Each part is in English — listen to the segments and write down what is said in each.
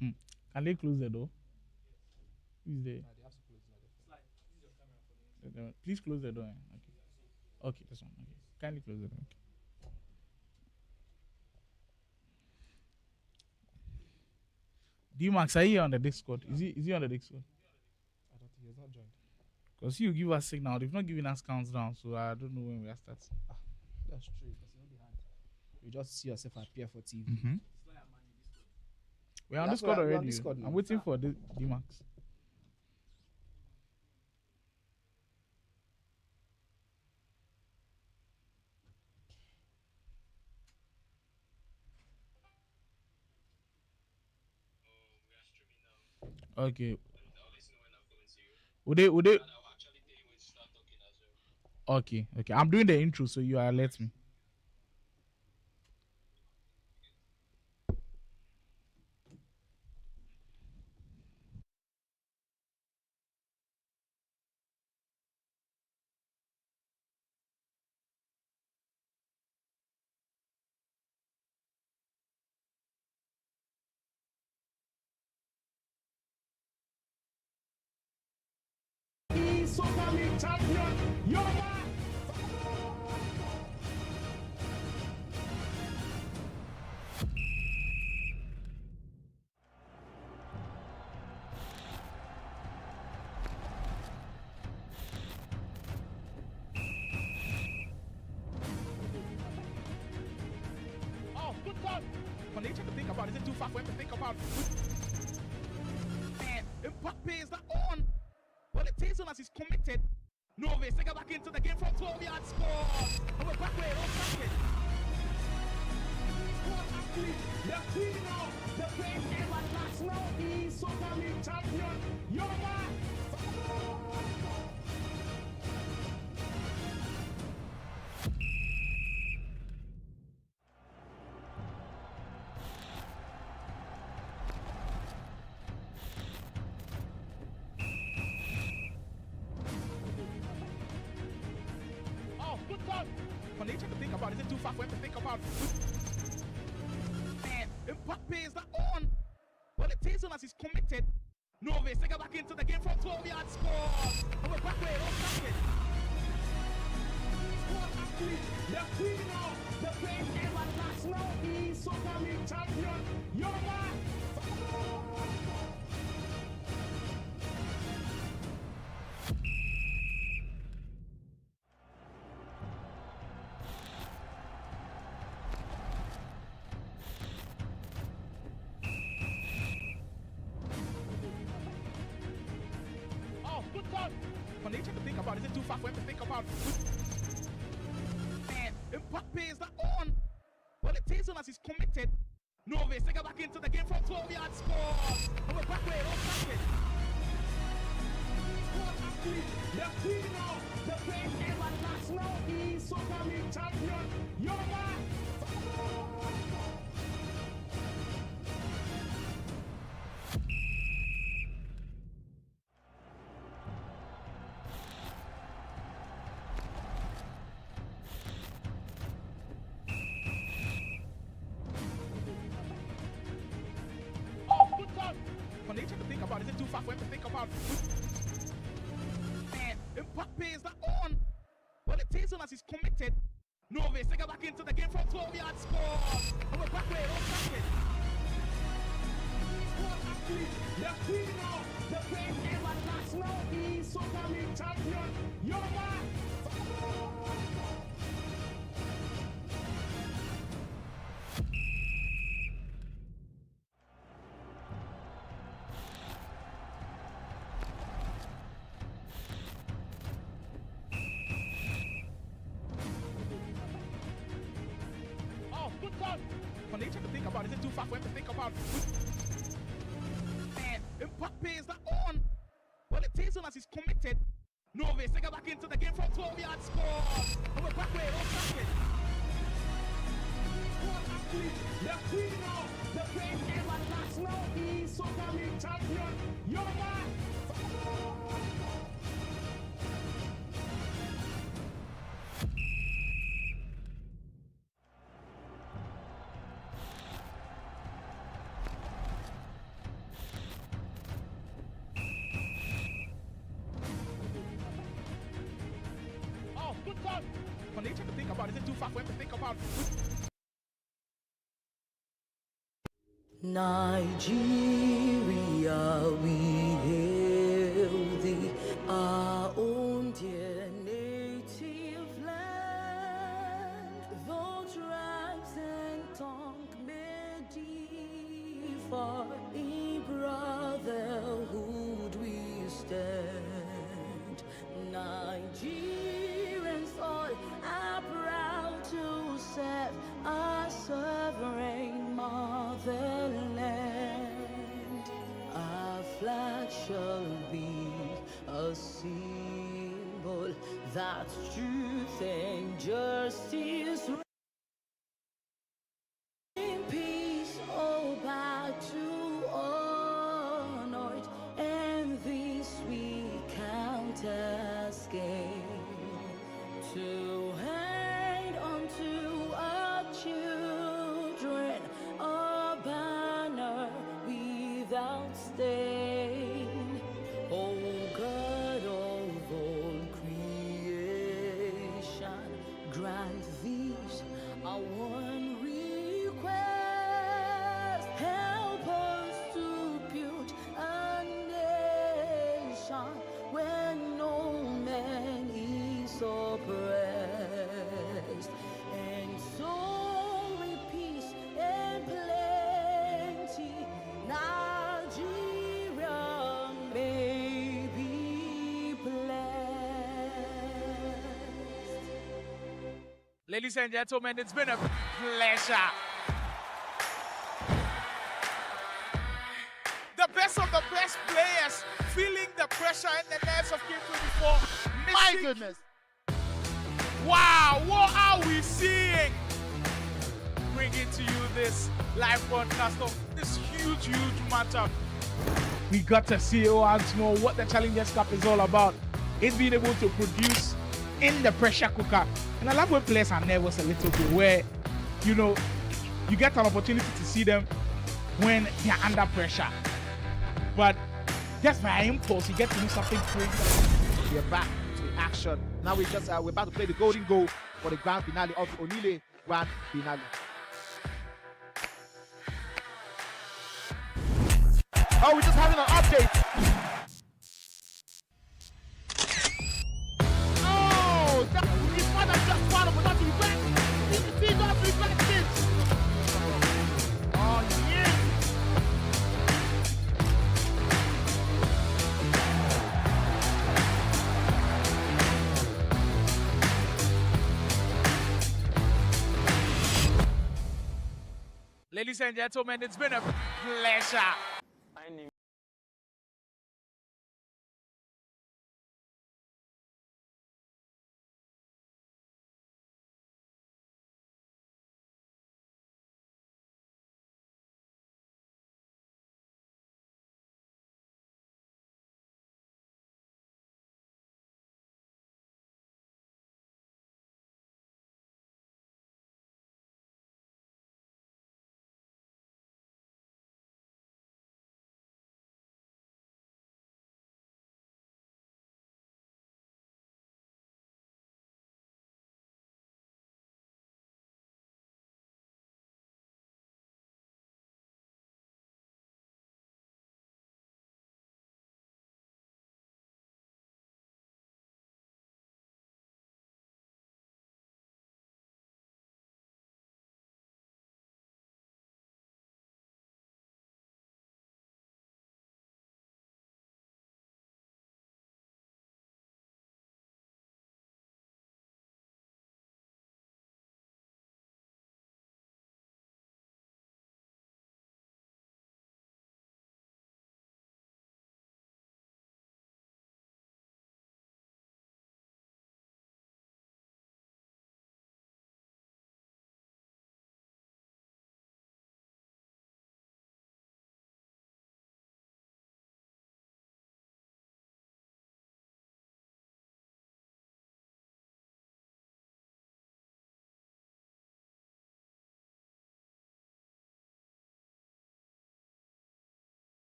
Can they close the door? Who's there? They have to close it. Please close the door. Okay. Okay, this one. Okay. Kindly close the door. Okay. D-Max, are you on the Discord? Is he on the Discord? I don't think he has not joined. Because you give us signal. They've not given us counts down, so I don't know when we are starting. That's true, because you know behind. You just see yourself appear for TV. Mm-hmm. We're on Discord already. Discord I'm waiting for D-Max. Okay. Would they? Okay. I'm doing the intro, so you alert me. Oh, good God! When they try to think about it, is it too far for him to think about? Man, Mbappe is not on. Well, it takes on as he's committed. Novis, they go back into the game from 12 yards score. And we're back way, don't touch it. The queen of the best ever national Esoccer League champion, Yemolee. Good God! When they try to think about it, is it too far for him to think about? Man, Mbappe is not on. Well, it takes on as he's committed. Novis, they go back into the game from 12 yards score. And we're back way, don't touch it. The queen of the best ever national Esoccer League champion, Yemolee. Good God! When they try to think about it, is it too far for him to think about? Man, Mbappe is not on. Well, it takes on as he's committed. Novis, they go back into the game from 12 yards score. And we're back way, don't touch it. The queen of the best ever national Esoccer League champion, Yemolee. When they try to think about it, is it too far for him to think about? Man, Mbappe is not on. Well, it takes on as he's committed. Novis, they go back into the game from 12 yards score. And we're back way, don't touch it. The queen of the best ever national Esoccer League champion, Yemolee. Good God! When they try to think about it, is it too far for him to think about? Man, Mbappe is not on. Well, it takes on as he's committed. Novis, they go back into the game from 12 yards score. And we're back way, don't touch it. The queen of the best ever national Esoccer League champion, Yemolee. about? When they try to think about, is it too far for him to think about? Nigeria, we hail thee, our own dear native land. Though tribes and tongue may differ, in brotherhood we stand. Nigerians all are proud to serve our sovereign motherland. Our flag shall be a symbol that truth and justice in peace, oh, back to honor it, and this we count as gain. To hand unto our children a banner without stain. O God of all creation, grant these our one request. Help us to build a nation where no man is oppressed, and so with peace and plenty, Nigeria may be blessed. Ladies and gentlemen, it's been a pleasure. The best of the best players feeling the pressure and the nerves of Game 24. My goodness. Wow, what are we seeing? Bringing to you this live broadcast of this huge matchup. We got to see once more what the Challengers Cup is all about. It's being able to produce in the pressure cooker. And I love when players are nervous a little bit, where, you know, you get an opportunity to see them when they're under pressure. But just by impulse, you get to do something crazy. We're back to the action. Now we're about to play the golden goal for the grand finale of the Onile grand finale. Oh, we're just having an update. Oh, that his father just found him without the back. He's not the back kids. Oh, yeah. Ladies and gentlemen, it's been a pleasure.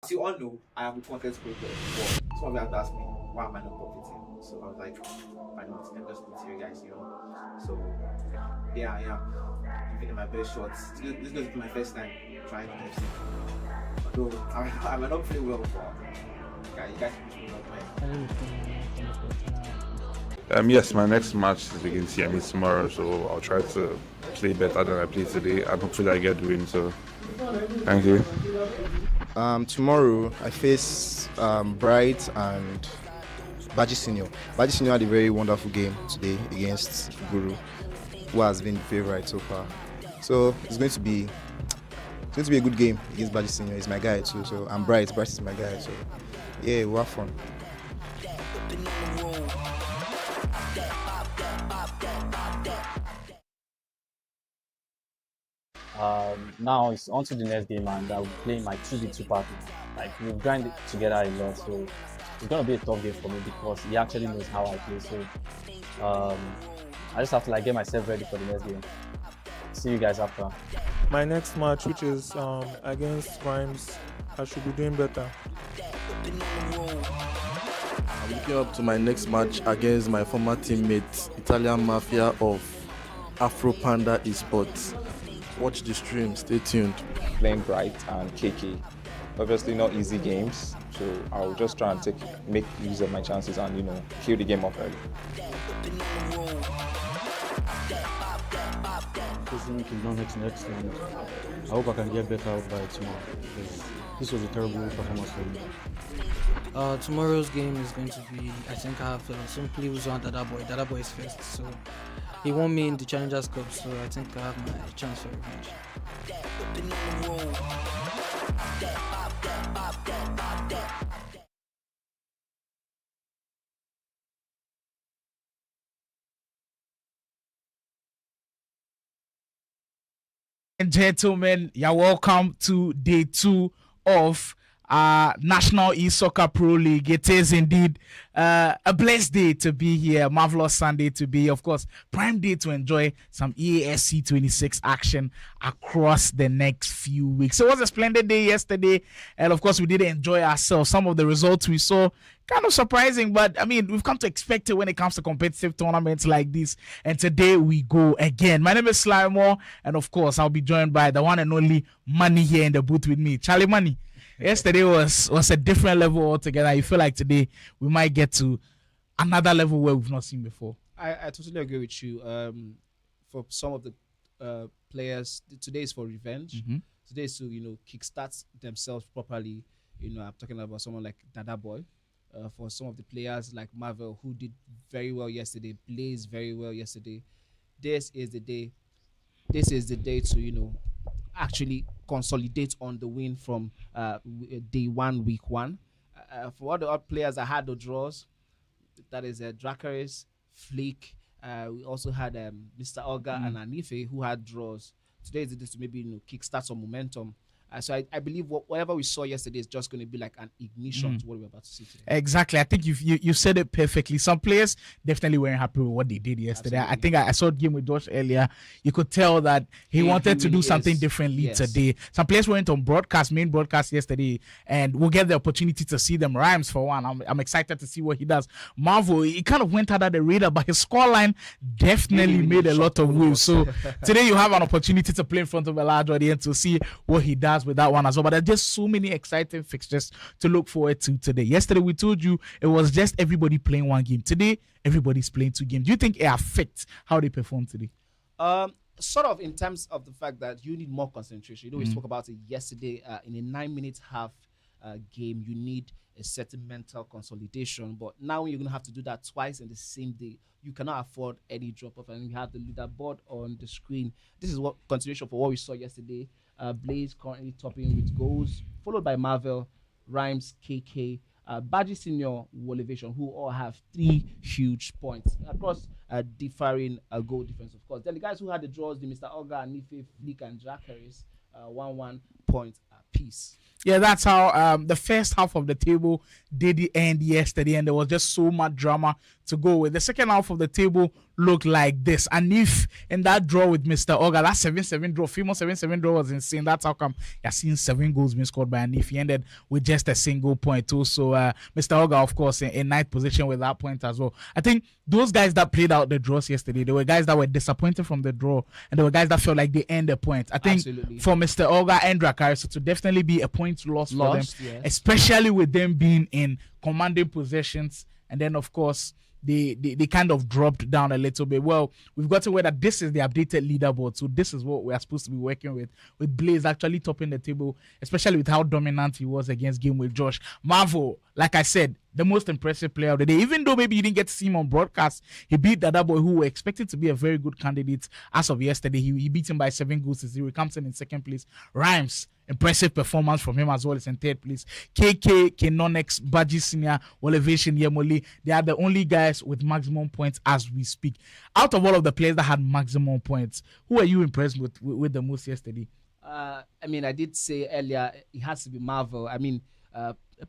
As you all know, I am a content creator, but some of you have asked me, why am I not competing? So I was like, why not? I'm just with you guys, So, yeah, I am giving it my best shots. This is going to be my first time trying on FC. Although, I might not play well, but you guys push me up, Yes, my next match is against Yemolee tomorrow, so I'll try to play better than I played today, and hopefully I get the win. So, thank you. Tomorrow I face Bright and Baji Senior. Baji Senior had a very wonderful game today against Guru, who has been the favorite so far. So it's going to be a good game against Baji Senior. He's my guy too. So I'm Bright. Bright is my guy. So yeah, we'll have fun. Now it's on to the next game, and I'll be playing my 2v2 partner. Like, we've grinded together a lot, so it's gonna be a tough game for me because he actually knows how I play. So I just have to get myself ready for the next game. See you guys after. My next match, which is against Rhymes, I should be doing better. I'm looking up to my next match against my former teammate, Italian Mafia of Afro Panda Esports. Watch the stream, stay tuned. Playing Bright and KK. Obviously not easy games, so I'll just try and make use of my chances and kill the game off early. Next, and I hope I can get better out by tomorrow because this was a terrible performance for me. Tomorrow's game is going to be, I think I have simply lose on Dada Boy. Dada Boy is first, so he won me in the Challengers Cup, so I think I have my chance for revenge. And gentlemen, you're welcome to day 2 of National Esoccer Pro League. It is indeed a blessed day to be here, marvelous Sunday to be, of course, prime day to enjoy some EASC 26 action across the next few weeks. So it was a splendid day yesterday, and of course we did enjoy ourselves. Some of the results we saw kind of surprising, but I mean, we've come to expect it when it comes to competitive tournaments like this. And today we go again. My name is Slimore, and of course I'll be joined by the one and only Money here in the booth with me. Charlie Money. Yesterday was a different level altogether. I feel like today we might get to another level where we've not seen before. I totally agree with you. For some of the players, today is for revenge. Mm-hmm. Today is to kickstart themselves properly. I'm talking about someone like Dada Boy. For some of the players like Marvel, who did very well yesterday, blazed very well yesterday. This is the day. This is the day to actually consolidate on the win from day 1, week 1. For all the other players that had the draws, that is Draaris, Flick. We also had Mr. Olga and Anife, who had draws. Today is the day to maybe kickstart some momentum. So I believe whatever we saw yesterday is just going to be like an ignition to what we're about to see today. Exactly. I think you said it perfectly. Some players definitely weren't happy with what they did yesterday. Absolutely. I think I saw a game with Josh earlier. You could tell that he wanted to do something differently today. Some players went on main broadcast yesterday, and we'll get the opportunity to see them. Rhymes, for one. I'm excited to see what he does. Marvel, he kind of went under the radar, but his scoreline definitely made a lot of waves. So today you have an opportunity to play in front of a large audience to see what he does with that one as well. But there's just so many exciting fixtures to look forward to today. Yesterday we told you it was just everybody playing one game. Today everybody's playing 2 games. Do you think it affects how they perform today? Sort of, in terms of the fact that you need more concentration. We spoke about it yesterday. In a 9-minute half game, you need a certain mental consolidation. But now you're going to have to do that twice in the same day. You cannot afford any drop-off. And we have the leaderboard on the screen. This is what continuation for what we saw yesterday. Blaze currently topping with goals, followed by Marvel, Rhymes, KK, Baji Senior, Wovation, who all have 3 huge points across differing goal difference, of course. Then the guys who had the draws, the Mr. Olga, Anife, Flick, and Draaris, 1 point apiece. Yeah, that's how the first half of the table did end yesterday, and there was just so much drama to go with. The second half of the table looked like this. Anife in that draw with Mr. Oga, that 7-7 draw, female 7-7 draw was insane. That's how come you're seeing 7 goals being scored by Anife. He ended with just a single point too. So Mr. Oga, of course, in ninth position with that point as well. I think those guys that played out the draws yesterday, there were guys that were disappointed from the draw, and there were guys that felt like they earned a point. I think for Mr. Oga and Draaris to definitely be a point loss for them, yes. Especially with them being in commanding possessions, and then of course they kind of dropped down a little bit. Well, we've got to where that this is the updated leaderboard, so this is what we are supposed to be working with Blaze actually topping the table, especially with how dominant he was against Game with Josh. Marvel, like I said, the most impressive player of the day. Even though maybe you didn't get to see him on broadcast, he beat Dada Boy, who were expected to be a very good candidate as of yesterday. He beat him by 7 goals to 0. He comes in second place. Rhymes, impressive performance from him as well, is in third place. Konx, Baji Senior, Wovation, Yemolee, they are the only guys with maximum points as we speak. Out of all of the players that had maximum points, who are you impressed with the most yesterday? I mean, I did say earlier, it has to be Marvel. I mean,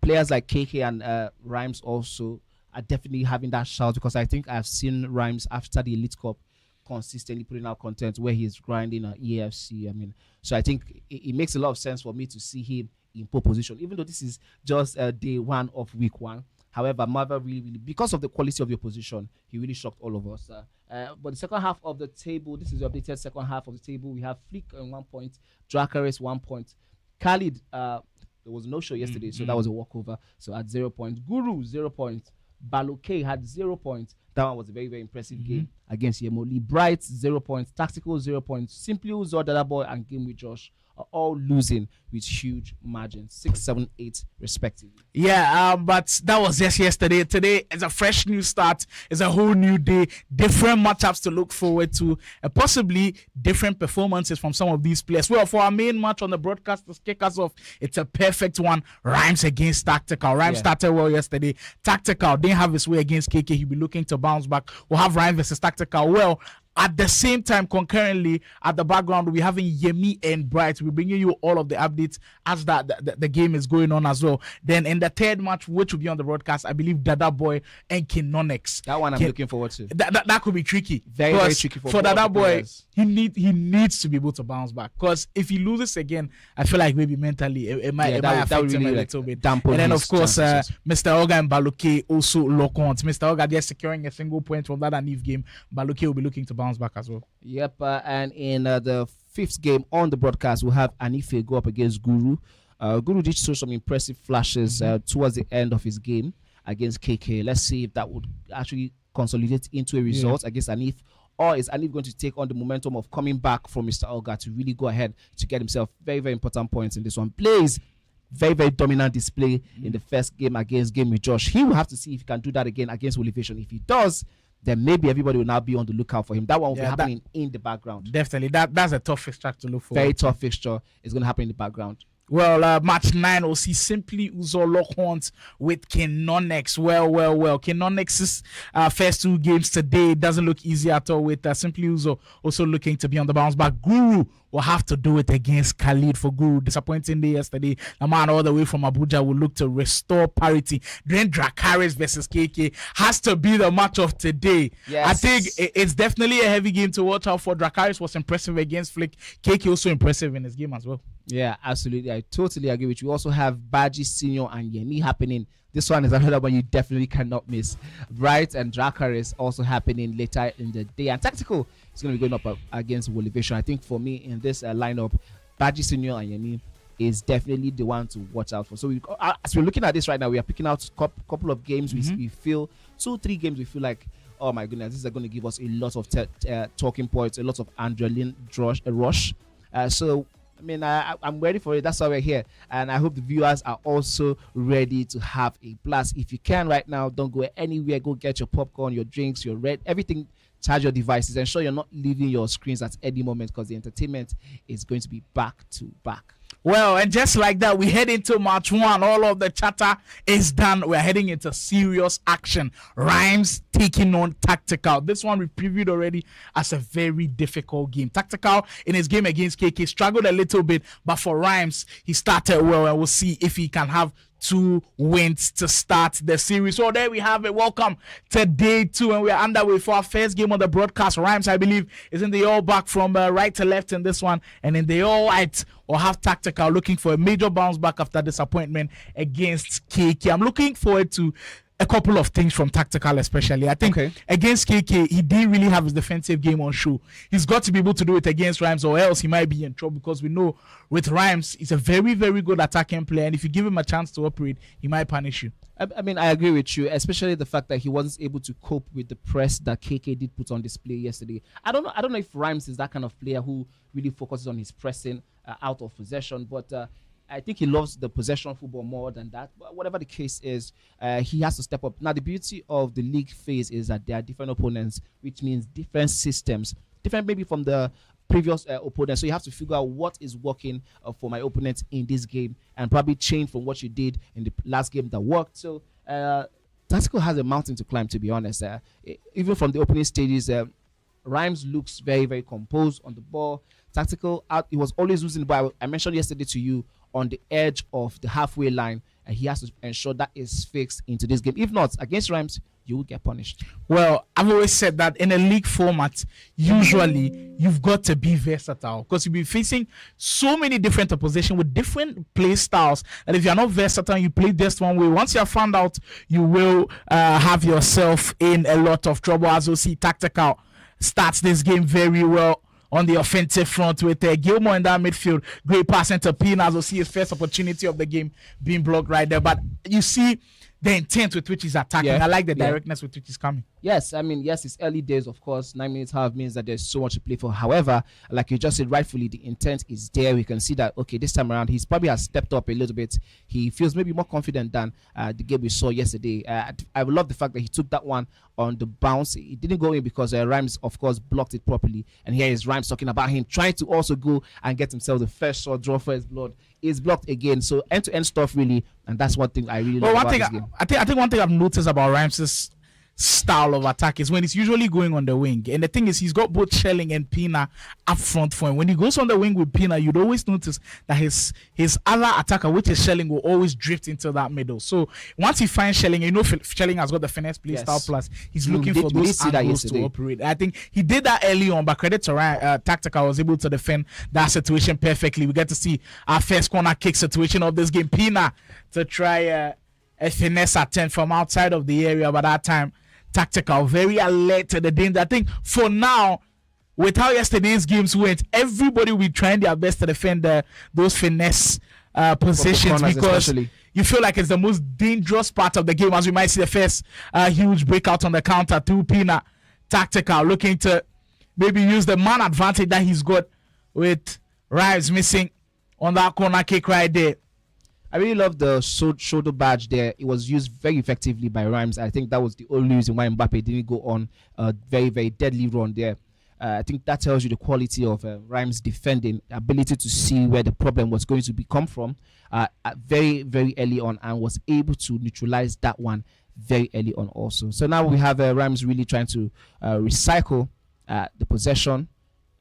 players like KK and Rhymes also are definitely having that shout, because I think I've seen Rhymes after the Elite Cup consistently putting out content where he's grinding on EFC. I mean, so I think it makes a lot of sense for me to see him in pole position, even though this is just day 1 of week 1. However, Marvel really, because of the quality of your position, he really shocked all of us. But the second half of the table, this is the updated second half of the table. We have Flick on 1 point, Draaris 1 point, Khaled. There was no show yesterday, so that was a walkover. So at 0 points, Guru 0 points, Balok had 0 points. That one was a very, very impressive game against Yemolee. Bright 0 points, Tactical 0 points, Simply Uzo, Dada Boy, and Game with Josh are all losing with huge margins, 6, 7, 8 respectively. Yeah, but that was just yesterday. Today is a fresh new start. It's a whole new day, different matchups to look forward to, and possibly different performances from some of these players. Well, for our main match on the broadcast to kick us off, it's a perfect one. Rhymes against Tactical. Rhymes started well yesterday. Tactical didn't have his way against KK. He'll be looking to bounce back. We'll have Rhymes versus Tactical. Well, at the same time, concurrently, at the background, we're having Yemi and Bright. We're bringing you all of the updates as the game is going on as well. Then in the third match, which will be on the broadcast, I believe Dada Boy and Konx. That one I'm looking forward to. That could be tricky. Very, very tricky for Dada Boy. He needs to be able to bounce back, because if he loses again, I feel like maybe mentally it might affect him a little bit. And then of course, Mr. Oga and Balok also lock on. Mr. Oga just securing a single point from that Anife game. Balok will be looking to bounce back as well. Yep, and in the 5th game on the broadcast, we'll have Anife go up against Guru. Guru did show some impressive flashes towards the end of his game against KK. Let's see if that would actually consolidate into a result against Anife, or is Anife going to take on the momentum of coming back from Mr. Olga to really go ahead to get himself very, very important points in this one. Plays very, very dominant display in the first game against Game with Josh. He will have to see if he can do that again against Wovation. If he does, then maybe everybody will now be on the lookout for him. That one will be happening in the background. Definitely. That's a tough fixture to look for. Very tough fixture. It's going to happen in the background. Well, match 9 will see Simply Uzo lock horns with Konx. Well. Konx's first 2 games today doesn't look easy at all, with Simply Uzo also looking to be on the bounce back. Guru will have to do it against Khaled. For Guru, disappointing day yesterday. The man all the way from Abuja will look to restore parity. Then Draaris versus KK has to be the match of today. Yes. I think it's definitely a heavy game to watch out for. Draaris was impressive against Flick. KK also impressive in his game as well. Yeah, absolutely. I totally agree with you. We also have Baji Senior and Yemi happening. This one is another one you definitely cannot miss. Bright and Draaris also happening later in the day. And Tactical is going to be going up against Wovation. I think for me in this lineup, Baji Senior and Yemi is definitely the one to watch out for. So as we're looking at this right now, we are picking out a couple of games. We feel 2-3 games. We feel like, oh my goodness, this is going to give us a lot of talking points, a lot of adrenaline rush. So I mean, I'm ready for it. That's why we're here. And I hope the viewers are also ready to have a blast. If you can right now, don't go anywhere. Go get your popcorn, your drinks, your everything. Charge your devices. Ensure you're not leaving your screens at any moment, because the entertainment is going to be back to back. Well, and just like that, we head into match 1. All of the chatter is done. We're heading into serious action. Rhymes taking on Tactical. This one we previewed already as a very difficult game. Tactical in his game against KK struggled a little bit, but for Rhymes, he started well, and we'll see if he can have 2 wins to start the series. So there we have it. Welcome to day 2, and we're underway for our first game on the broadcast. Rhymes, I believe, is in the all back from right to left in this one, and in the all white or have Tactical looking for a major bounce back after disappointment against KK. I'm looking forward to a couple of things from Tactical, especially. I think against KK, he didn't really have his defensive game on show. He's got to be able to do it against Rhymes, or else he might be in trouble, because we know with Rhymes, he's a very, very good attacking player, and if you give him a chance to operate, he might punish you. I mean, I agree with you, especially the fact that he wasn't able to cope with the press that KK did put on display yesterday. I don't know if Rhymes is that kind of player who really focuses on his pressing out of possession, but I think he loves the possession football more than that. But whatever the case is, he has to step up. Now, the beauty of the league phase is that there are different opponents, which means different systems, different maybe from the previous opponent. So you have to figure out what is working for my opponent in this game, and probably change from what you did in the last game that worked. So Tactical has a mountain to climb, to be honest. Even from the opening stages, Rhymes looks very, very composed on the ball. Tactical, he was always losing the ball. I mentioned yesterday to you, on the edge of the halfway line, and he has to ensure that is fixed into this game. If not, against Rhymes, you will get punished. Well, I've always said that in a league format, usually you've got to be versatile, because you'll be facing so many different opposition with different play styles, and if you're not versatile, you play just one way. Once you're found out, you will have yourself in a lot of trouble. As you'll see, Tactical starts this game very well on the offensive front with Gilmore in that midfield. Great pass into Pina, as we'll see his first opportunity of the game being blocked right there. But you see the intent with which he's attacking. I like the directness with which he's coming. Yes, I mean, yes, it's early days, of course. 9 minutes half means that there's so much to play for. However, like you just said, rightfully, the intent is there. We can see that, okay, this time around, he's probably has stepped up a little bit. He feels maybe more confident than the game we saw yesterday. I love the fact that he took that one on the bounce. It didn't go in because Rhymes, of course, blocked it properly. And here is Rhymes talking about him trying to also go and get himself the first shot, draw for his blood. Is blocked again. So end-to-end stuff, really. And that's one thing I really love about this game. I think one thing I've noticed about Rhymes' style of attack is when he's usually going on the wing, and the thing is, he's got both Shelling and Pina up front for him. When he goes on the wing with Pina, you'd always notice that his other attacker, which is Shelling, will always drift into that middle. So once he finds Shelling, you know Shelling has got the finesse play style, plus he's looking for those angles to operate. I think he did that early on, but credit to Tactical was able to defend that situation perfectly. We get to see our first corner kick situation of this game. Pina to try a finesse attempt from outside of the area, but that time Tactical very alert to the danger. I think for now, with how yesterday's games went, everybody will be trying their best to defend those finesse positions, because you feel like it's the most dangerous part of the game, as we might see the first huge breakout on the counter to Pina. Tactical looking to maybe use the man advantage that he's got with Rives missing on that corner kick right there. I really love the shoulder badge there. It was used very effectively by Rhymes. I think that was the only reason why Mbappe didn't go on a very, very deadly run there. I think that tells you the quality of Rhymes' defending, ability to see where the problem was going to come from very, very early on, and was able to neutralize that one very early on also. So now we have Rhymes really trying to recycle the possession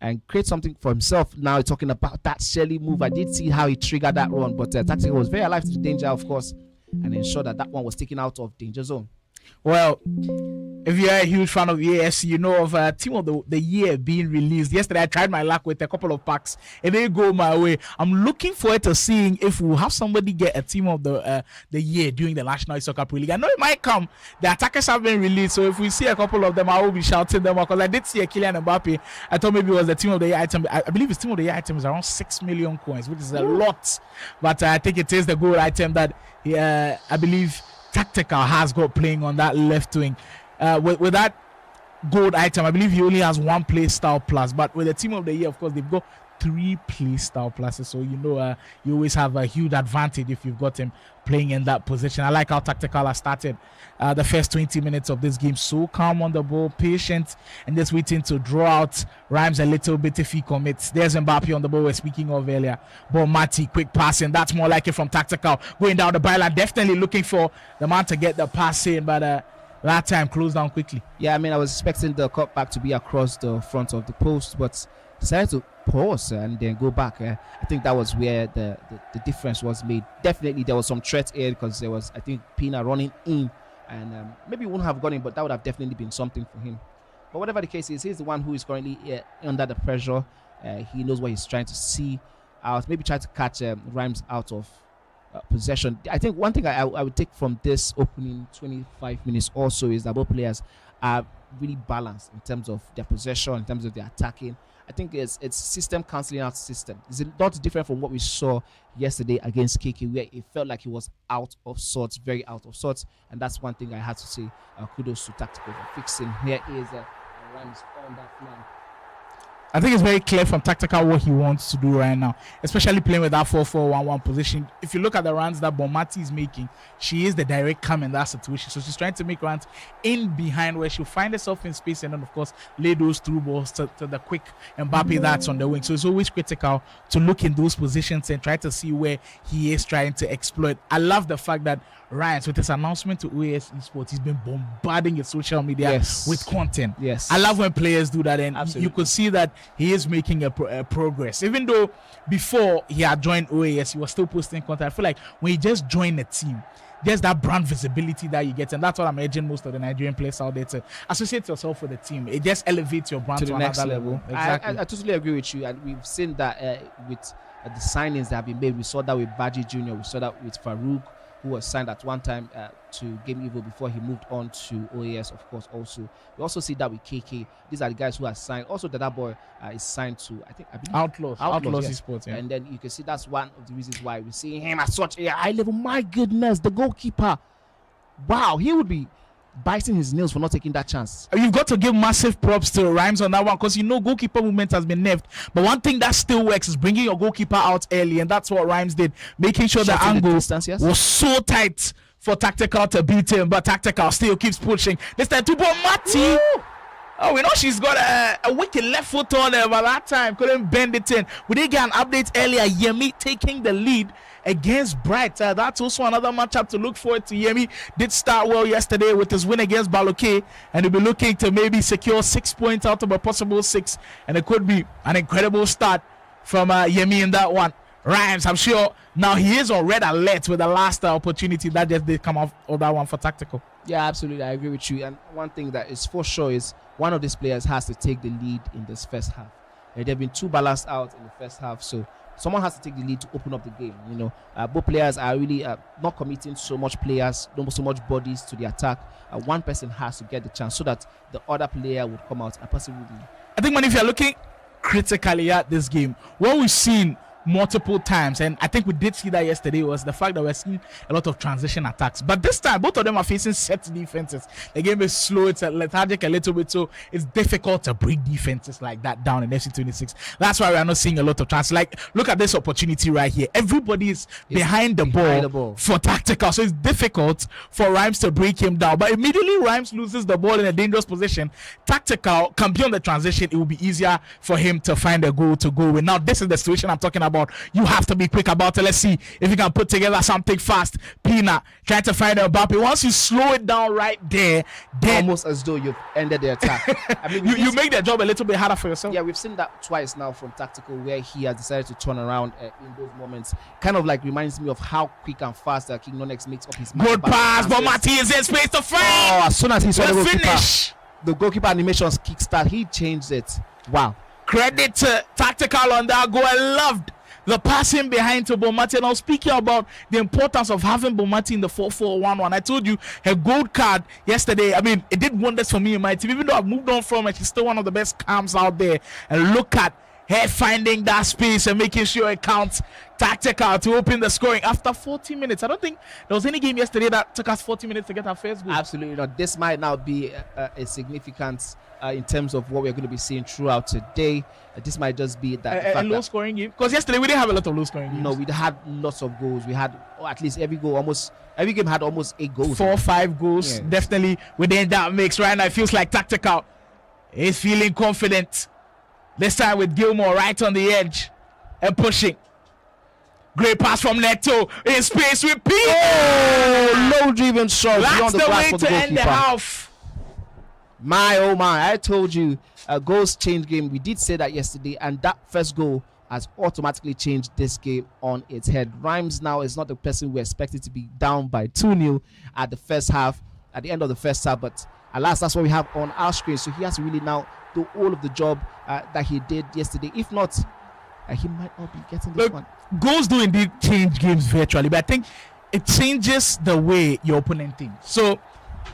and create something for himself. Now talking about that Shelly move. I did see how he triggered that run, but Tactical was very alive to the danger, of course, and ensured that one was taken out of danger zone. Well, if you're a huge fan of EAFC, you know of Team of the Year being released. Yesterday, I tried my luck with a couple of packs. It didn't go my way. I'm looking forward to seeing if we'll have somebody get a Team of the Year during the National Esoccer Pro League. I know it might come. The attackers have been released, so if we see a couple of them, I will be shouting them out, because I did see a Kylian Mbappe. I thought maybe it was the Team of the Year item. I believe his Team of the Year item is around 6 million coins, which is a lot. But I think it is the gold item that I believe Tactical has got playing on that left wing. With that gold item. I believe he only has 1 play style plus, but with the team of the year, of course, they've got 3 play style pluses. So you always have a huge advantage if you've got him playing in that position. I like how Tactical has started the first 20 minutes of this game. So calm on the ball, patient, and just waiting to draw out Rhymes a little bit if he commits. There's Mbappe on the ball we're speaking of earlier. Ball Mati, quick passing. That's more like it from Tactical. Going down the byline, definitely looking for the man to get the pass in, but that time closed down quickly. Yeah, I mean, I was expecting the cutback to be across the front of the post, but decided to pause and then go back. I think that was where the difference was made. Definitely there was some threat here because there was, I think, Pina running in, and maybe he wouldn't have gone in, but that would have definitely been something for him. But whatever the case is, he's the one who is currently under the pressure. He knows what he's trying to see out, maybe try to catch Rhymes out of possession. I think one thing I would take from this opening 25 minutes also is that both players are really balanced in terms of their possession, in terms of their attacking. I think it's system cancelling out system. It's a lot different from what we saw yesterday against KK, where it felt like he was out of sorts, very out of sorts. And that's one thing I had to say. Kudos to Tactical for fixing. Here is Rhymes on that flank. I think it's very clear from Tactical what he wants to do right now, especially playing with that 4-4-1-1 position. If you look at the runs that Bonmati is making, she is the direct cam in that situation. So she's trying to make runs in behind where she'll find herself in space and then, of course, lay those through balls to the quick Mbappe that's on the wing. So it's always critical to look in those positions and try to see where he is trying to exploit. I love the fact that Ryan, with his announcement to OAS Esports, he's been bombarding his social media with content. Yes. I love when players do that, and Absolutely. you could see that he is making a progress. Even though before he had joined OAS, he was still posting content. I feel like when he just joined the team, there's that brand visibility that you get, and that's what I'm urging most of the Nigerian players out there to associate yourself with the team. It just elevates your brand to the next another level. Exactly. I totally agree with you, and we've seen that with the signings that have been made. We saw that with Baji Jr., we saw that with Farouk, who was signed at one time to Game Evo before he moved on to OAS, of course, also. We also see that with KK. These are the guys who are signed. Also, Dada Boy is signed to, I believe, Outlaws yes. Esports, yeah. And then you can see that's one of the reasons why we see him at such a high level. My goodness, the goalkeeper. Wow, he would be biting his nails for not taking that chance. You've got to give massive props to Rhymes on that one, because goalkeeper movement has been nerfed. But one thing that still works is bringing your goalkeeper out early, and that's what Rhymes did, making sure the angle was so tight for Tactical to beat him, but Tactical still keeps pushing. This time to Mati. Oh, we know she's got a wicked left foot on there, but that time couldn't bend it in. We did get an update earlier. Yemolee taking the lead against Bright. That's also another matchup to look forward to. Yemolee did start well yesterday with his win against Balok, and he'll be looking to maybe secure 6 points out of a possible 6, and it could be an incredible start from Yemolee in that one. Rhymes, I'm sure now he is on red alert with the last opportunity that just did come off of that one for Tactical. Yeah, absolutely, I agree with you. And one thing that is for sure is one of these players has to take the lead in this first half. They've been too balanced out in the first half, so someone has to take the lead to open up the game. Both players are really not committing so much so much bodies to the attack. One person has to get the chance so that the other player would come out and possibly win. I think, man, if you're looking critically at this game, what we've seen multiple times, and I think we did see that yesterday, was the fact that we're seeing a lot of transition attacks. But this time, both of them are facing set defenses. The game is slow, it's lethargic a little bit, so it's difficult to break defenses like that down in FC26. That's why we are not seeing a lot of chances. Like, look at this opportunity right here. Everybody is behind the ball for Tactical, so it's difficult for Rhymes to break him down. But immediately Rhymes loses the ball in a dangerous position, Tactical can be on the transition. It will be easier for him to find a goal to go with. Now, this is the situation I'm talking about. You have to be quick about it. Let's see if you can put together something fast. Pina trying to find Mbappe. Once you slow it down right there, then almost as though you've ended the attack. I mean, you make the job a little bit harder for yourself. Yeah, we've seen that twice now from Tactical, where he has decided to turn around in those moments. Kind of like reminds me of how quick and fast King Konx makes up his mind. Good pass, but Mati is in space to find. Oh, as soon as he saw the finish, the goalkeeper animations kickstart, he changed it. Wow. Credit to Tactical on that goal. I loved the passing behind to Bonmati. And I was speaking about the importance of having Bonmati in the 4-4-1-1. I told you her gold card yesterday, I mean, it did wonders for me and my team. Even though I've moved on from it, she's still one of the best cams out there. And look at Here finding that space and making sure it counts. Tactical to open the scoring after 40 minutes. I don't think there was any game yesterday that took us 40 minutes to get our first goal. Absolutely not. This might now be a significance in terms of what we're going to be seeing throughout today. This might just be that a low scoring game. Because yesterday we didn't have a lot of low scoring games. No, we had lots of goals. We had at least every game had almost 8 goals. 4 or 5 goals. Yeah. Definitely within that mix. Right now it feels like Tactical is feeling confident. This time with Gilmore right on the edge and pushing. Great pass from Neto in space with P. Oh, low driven shot beyond the glass for the goalkeeper. End the half. My oh my! I told you, goals change game. We did say that yesterday, and that first goal has automatically changed this game on its head. Rhymes now is not the person we expected to be down by 2-0 at the first half, at the end of the first half. But alas, that's what we have on our screen. So he has to really now do all of the job that he did yesterday. If not, he might not be getting this one. Goals do indeed change games virtually, but I think it changes the way your opponent thinks. So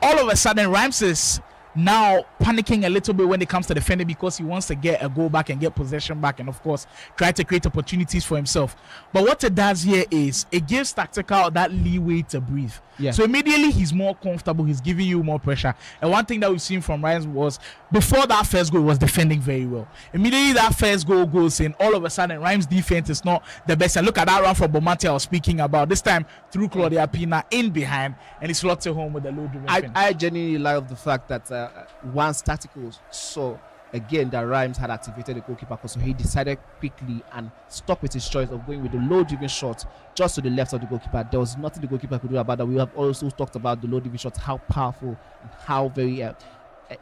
all of a sudden, Rhymes is now panicking a little bit when it comes to defending because he wants to get a goal back and get possession back and of course try to create opportunities for himself. But what it does here is it gives Tactical that leeway to breathe. Yeah. So immediately he's more comfortable, he's giving you more pressure. And one thing that we've seen from Ryan was before that first goal, he was defending very well. Immediately that first goal goes in, all of a sudden Ryan's defense is not the best. And look at that run from Bomante I was speaking about, this time through Claudia Pina in behind, and he slots it home with a low driven finish. I genuinely love the fact that once Tactical saw again that Rhymes had activated the goalkeeper, so he decided quickly and stuck with his choice of going with the low driven shot just to the left of the goalkeeper. There was nothing the goalkeeper could do about that. We have also talked about the low driven shot, how powerful and how very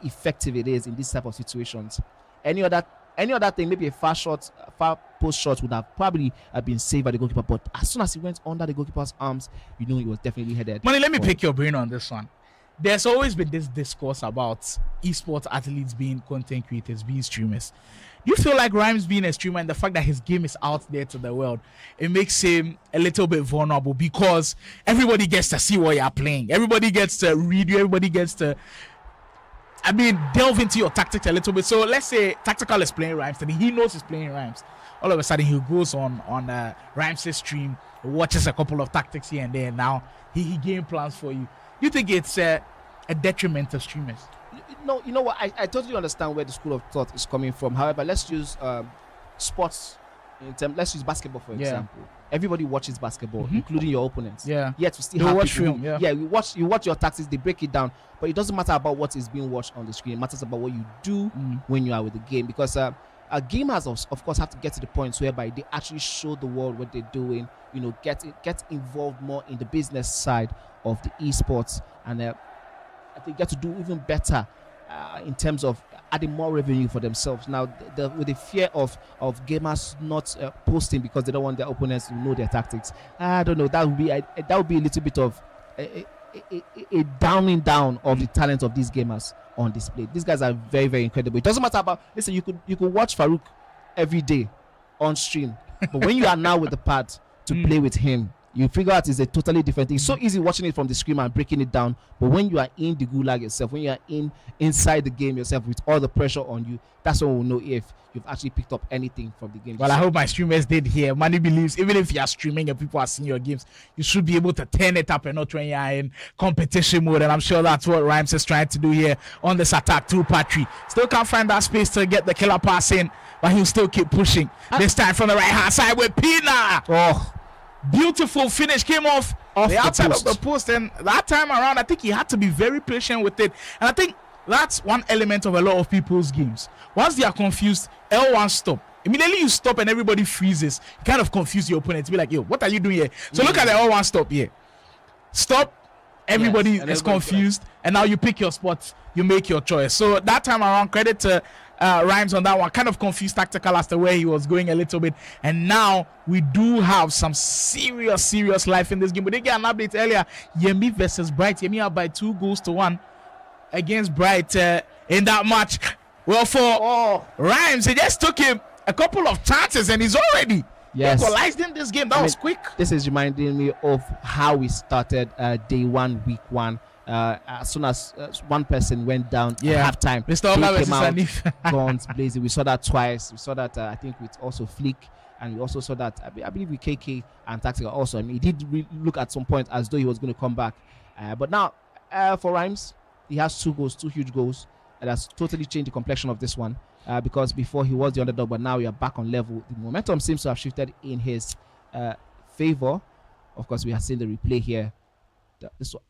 effective it is in this type of situations. Any other thing, maybe a far post shot would have probably been saved by the goalkeeper, but as soon as he went under the goalkeeper's arms, you know he was definitely headed. Money, let me pick your brain on this one. There's always been this discourse about esports athletes being content creators, being streamers. Do you feel like Rhymes being a streamer and the fact that his game is out there to the world, it makes him a little bit vulnerable because everybody gets to see what you're playing. Everybody gets to read you. Everybody gets to, delve into your tactics a little bit. So let's say Tactical is playing Rhymes and he knows he's playing Rhymes. All of a sudden he goes on Rhymes' stream, watches a couple of tactics here and there. Now he game plans for you. You think it's a detriment of streamers? No, you know what? I totally understand where the school of thought is coming from. However, let's use sports. Let's use basketball for example. Everybody watches basketball, including your opponents. Yeah. Yet we still have watch film. Yeah. You watch your tactics. They break it down, but it doesn't matter about what is being watched on the screen. It matters about what you do when you are with the game, because gamers of course have to get to the point whereby they actually show the world what they're doing. You know, get involved more in the business side of the esports, and I think get to do even better in terms of adding more revenue for themselves. Now, with the fear of gamers not posting because they don't want their opponents to know their tactics, I don't know. That would be a little bit of a downing down of the talent of these gamers on display. These guys are very, very incredible. It doesn't matter about. Listen, you could watch Farouk every day on stream, but when you are now with the pad to play with him, you figure out it's a totally different thing. It's so easy watching it from the screen and breaking it down, but when you are in the gulag yourself, when you are inside the game yourself with all the pressure on you, that's when we'll know if you've actually picked up anything from the game. Well, I hope my streamers did here. Money believes even if you are streaming and people are seeing your games, you should be able to turn it up and not when you are in competition mode, and I'm sure that's what Rhymes is trying to do here on this attack through Patry. Still can't find that space to get the killer pass in, but he'll still keep pushing. This time from the right hand side with Pina. Oh, beautiful finish, came off the outside of the post, and that time around I think he had to be very patient with it, and I think that's one element of a lot of people's games. Once they are confused, L1 stop. Immediately you stop and everybody freezes. You kind of confuse your opponent to be like, yo, what are you doing here? So look at the L1 stop here. Stop, everybody is confused, and now you pick your spots, you make your choice. So that time around, credit to Rhymes on that one. Kind of confused Tactical as to where he was going a little bit, and now we do have some serious life in this game. We did get an update earlier. Yemi versus Bright. Yemi up by 2-1 against Bright in that match. Well, for Rhymes, he just took him a couple of chances and he's already equalized in this game. That was quick. This is reminding me of how we started day one, week one. As soon as one person went down at halftime, Mr. Oga versus Anife. guns blazing. We saw that twice. We saw that I think with also Flick, and we also saw that I believe with KK and Tactical also. I mean, he did look at some point as though he was going to come back, but now for Rhymes, he has 2 goals, 2 huge goals. And that's totally changed the complexion of this one, because before he was the underdog, but now we are back on level. The momentum seems to have shifted in his favor. Of course, we have seen the replay here.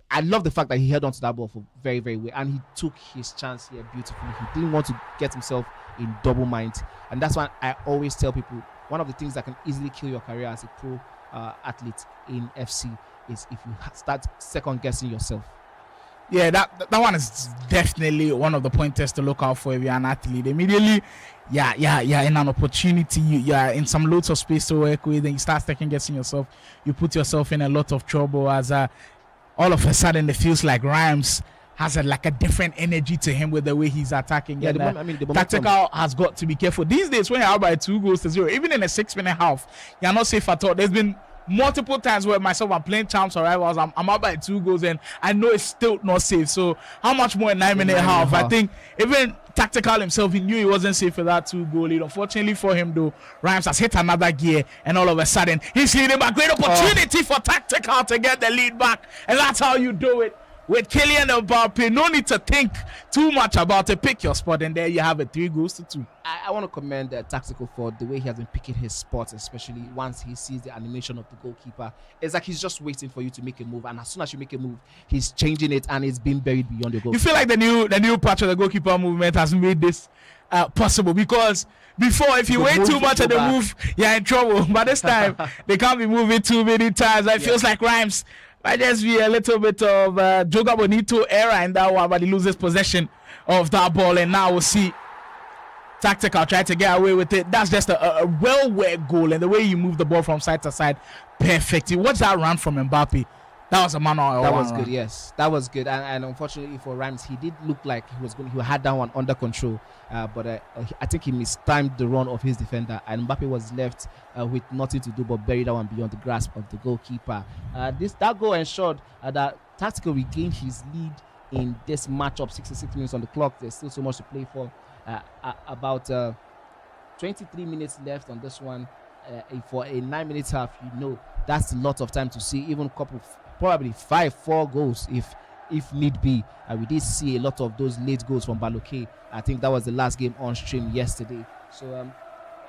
I love the fact that he held on to that ball for very, very well, and he took his chance here beautifully. He didn't want to get himself in double mind, and that's why I always tell people one of the things that can easily kill your career as a pro athlete in FC is if you start second guessing yourself. Yeah, that one is definitely one of the pointers to look out for if you're an athlete. Immediately, yeah, in an opportunity, you're in some loads of space to work with, and you start second guessing yourself. You put yourself in a lot of trouble as all of a sudden it feels like Rhymes has a different energy to him with the way he's attacking. Yeah, and, Tactical has got to be careful. These days, when you're out by 2-0, even in a 6-minute half, you're not safe at all. There's been multiple times where myself I'm playing champs or rivals, I'm out by 2 goals and I know it's still not safe. So how much more in 9-minute half? I think even Tactical himself, he knew he wasn't safe for that 2-goal lead. Unfortunately for him though, Rhymes has hit another gear and all of a sudden he's leading back. Great opportunity for Tactical to get the lead back, and that's how you do it. With Kylian Mbappe, no need to think too much about it. Pick your spot, and there you have it, 3-2. I want to commend Tactical for the way he has been picking his spots, especially once he sees the animation of the goalkeeper. It's like he's just waiting for you to make a move, and as soon as you make a move, he's changing it, and it's been buried beyond the goal. You feel like the new patch of the goalkeeper movement has made this possible, because before, if you wait too much of the move, you're in trouble. But this time, they can't be moving too many times. It feels like Rhymes might just be a little bit of Joga Bonito era in that one, but he loses possession of that ball, and now we'll see Tactical try to get away with it. That's just a well-worked goal, and the way you move the ball from side to side, perfect. You watch that run from Mbappe. That was a man on that was good, yes. That was good. And unfortunately for Rhymes, he did look like he had that one under control. But I think he mistimed the run of his defender, and Mbappe was left with nothing to do but bury that one beyond the grasp of the goalkeeper. That goal ensured that Tactical regained his lead in this matchup. 66 minutes on the clock. There's still so much to play for. About 23 minutes left on this one. For a 9-minute half, that's a lot of time to see even probably 5-4 goals if need be. We did see a lot of those late goals from Balok. I think that was the last game on stream yesterday. So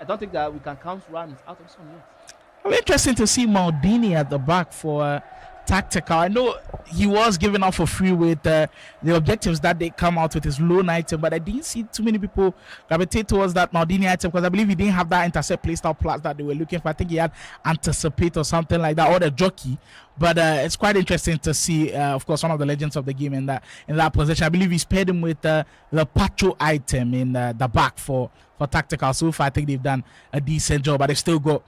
I don't think that we can count Rams out of this one yet. It'll be interesting to see Maldini at the back for Tactical. I know he was giving off for free with the objectives that they come out with his loan item, but I didn't see too many people gravitate towards that Maldini item because I believe he didn't have that intercept playstyle plus that they were looking for. I think he had anticipate or something like that, or the jockey. But it's quite interesting to see, of course, one of the legends of the game in that position. I believe he's paired him with the Pacho item in the back for Tactical. So far, I think they've done a decent job, but they've still got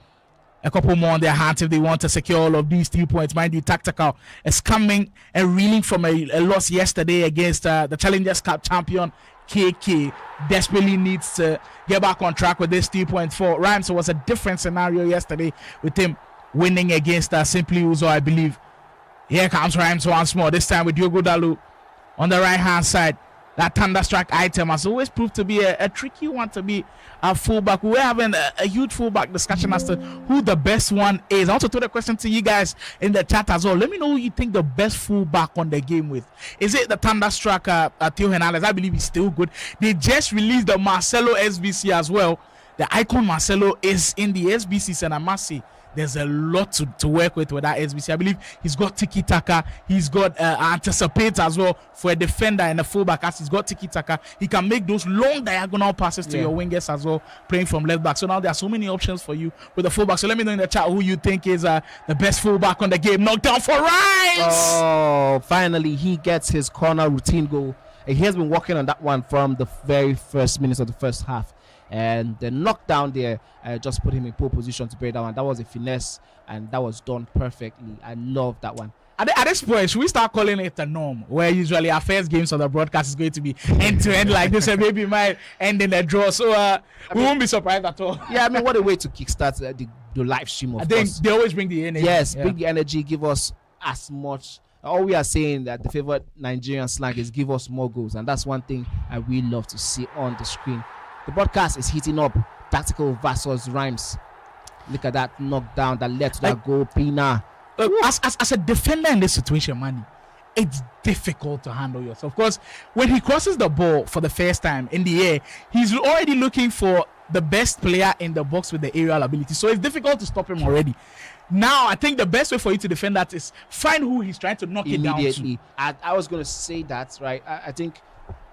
a couple more on their hands if they want to secure all of these 3 points. Mind you, Tactical is coming and reeling from a loss yesterday against the Challengers Cup champion KK. Desperately needs to get back on track with this 3 points for Rhymes. So it was a different scenario yesterday with him winning against Simply Uzo, I believe. Here comes Rhymes once more, this time with Diogo Dalot on the right hand side. That Thunderstruck item has always proved to be a tricky one to be a fullback. We're having a huge fullback discussion as to who the best one is. I also throw the question to you guys in the chat as well. Let me know who you think the best fullback on the game with. Is it the Thunderstruck Theo Hernandez? I believe he's still good. They just released the Marcelo SBC as well. The icon Marcelo is in the SBCs, and I must say there's a lot to work with that SBC. I believe he's got tiki-taka. He's got anticipate as well for a defender and a fullback. As he's got tiki-taka, he can make those long diagonal passes to your wingers as well, playing from left back. So now there are so many options for you with the fullback. So let me know in the chat who you think is the best fullback on the game. Knockdown for Rhymes! Oh, finally he gets his corner routine goal. He has been working on that one from the very first minutes of the first half. And the knockdown there just put him in pole position to break that one. That was a finesse, and that was done perfectly. I love that one. At this point, should we start calling it a norm, where usually our first games of the broadcast is going to be end-to-end like this, and maybe might end in a draw? So we won't be surprised at all. Yeah, I mean, what a way to kickstart the live stream, of course. I think they always bring the energy. Yes, bring the energy, give us as much All we are saying that the favorite Nigerian slang is give us more goals, and that's one thing I really love to see on the screen. The broadcast is heating up. Tactical versus Rhymes. Look at that knockdown that led to that goal. Pina. As a defender in this situation, man, it's difficult to handle yourself, because when he crosses the ball for the first time in the air, he's already looking for the best player in the box with the aerial ability, so it's difficult to stop him already. Now I think the best way for you to defend that is find who he's trying to knock it down to. I was going to say that, right? I think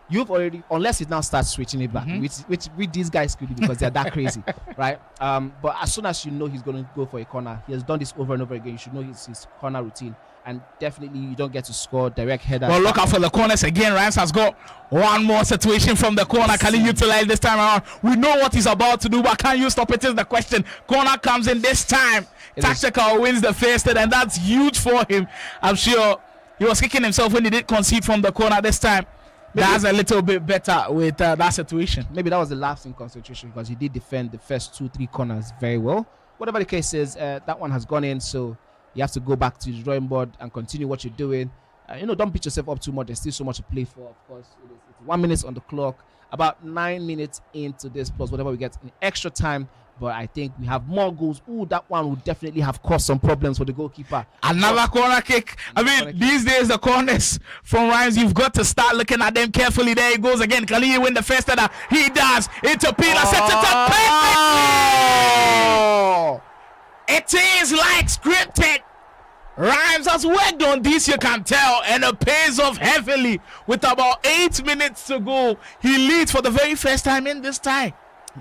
you've already, unless it now starts switching it back, which these guys could do because they're that crazy, right? But as soon as you know he's going to go for a corner, he has done this over and over again. You should know his corner routine, and definitely you don't get to score direct headers. Well, look out for the corners again. Rhymes has got one more situation from the corner. Can he utilize this time around? We know what he's about to do, but can you stop it is the question. Corner comes in this time. Tactical wins the first hit, and that's huge for him. I'm sure he was kicking himself when he did concede from the corner this time. That's a little bit better with that situation. Maybe that was the last in concentration, because he did defend the first 2-3 corners very well. Whatever the case is, that one has gone in, so you have to go back to the drawing board and continue what you're doing. Don't beat yourself up too much. There's still so much to play for. Of course, it's 1 minute on the clock, about 9 minutes into this, plus whatever we get in extra time. But I think we have more goals. Ooh, that one would definitely have caused some problems for the goalkeeper. Another corner kick. These days the corners from Rhymes, you've got to start looking at them carefully. There he goes again. Can he win the first header? He does. Into Pina, sets it up perfectly. It is like scripted. Rhymes has worked on this, you can tell, and it pays off heavily. With about 8 minutes to go, he leads for the very first time in this tie.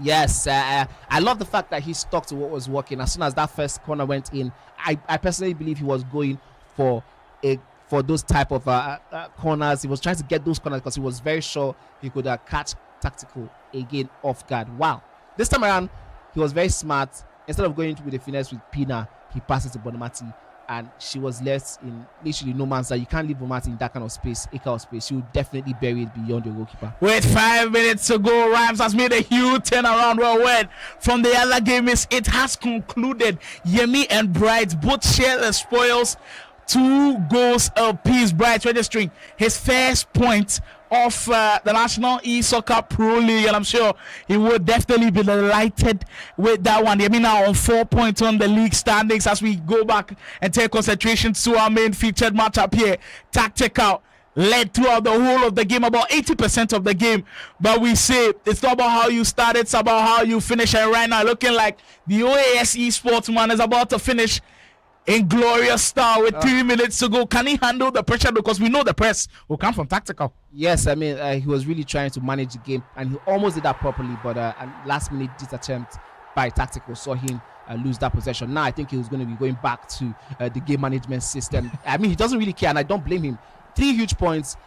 Yes, I love the fact that he stuck to what was working. As soon as that first corner went in, I personally believe he was going for those type of corners. He was trying to get those corners because he was very sure he could catch Tactical again off guard. Wow. This time around, he was very smart. Instead of going with the finesse with Pina, he passes to Bonamati, and she was left in literally no man's land. You can't leave Bonamati in that kind of space, acre of space. She will definitely bury it beyond your goalkeeper. With 5 minutes to go, Rhymes has made a huge turnaround. Well, from the other game, it has concluded. Yemi and Bright both share the spoils. 2 goals apiece. Bright registering his first point of the National Esoccer Pro League, and I'm sure he would definitely be delighted with that one. Yemi now on 4 points on the league standings as we go back and take concentration to our main featured matchup here. Tactical led throughout the whole of the game, about 80% of the game, but we say it's not about how you start, it's about how you finish. And right now looking like the OAS Sportsman is about to finish in glorious style with 3 minutes to go. Can he handle the pressure? Because we know the press will come from Tactical. Yes, I mean, he was really trying to manage the game, and he almost did that properly, but last minute attempt by Tactical saw him lose that possession. Now I think he was going to be going back to the game management system. I mean, he doesn't really care, and I don't blame him. 3 huge points.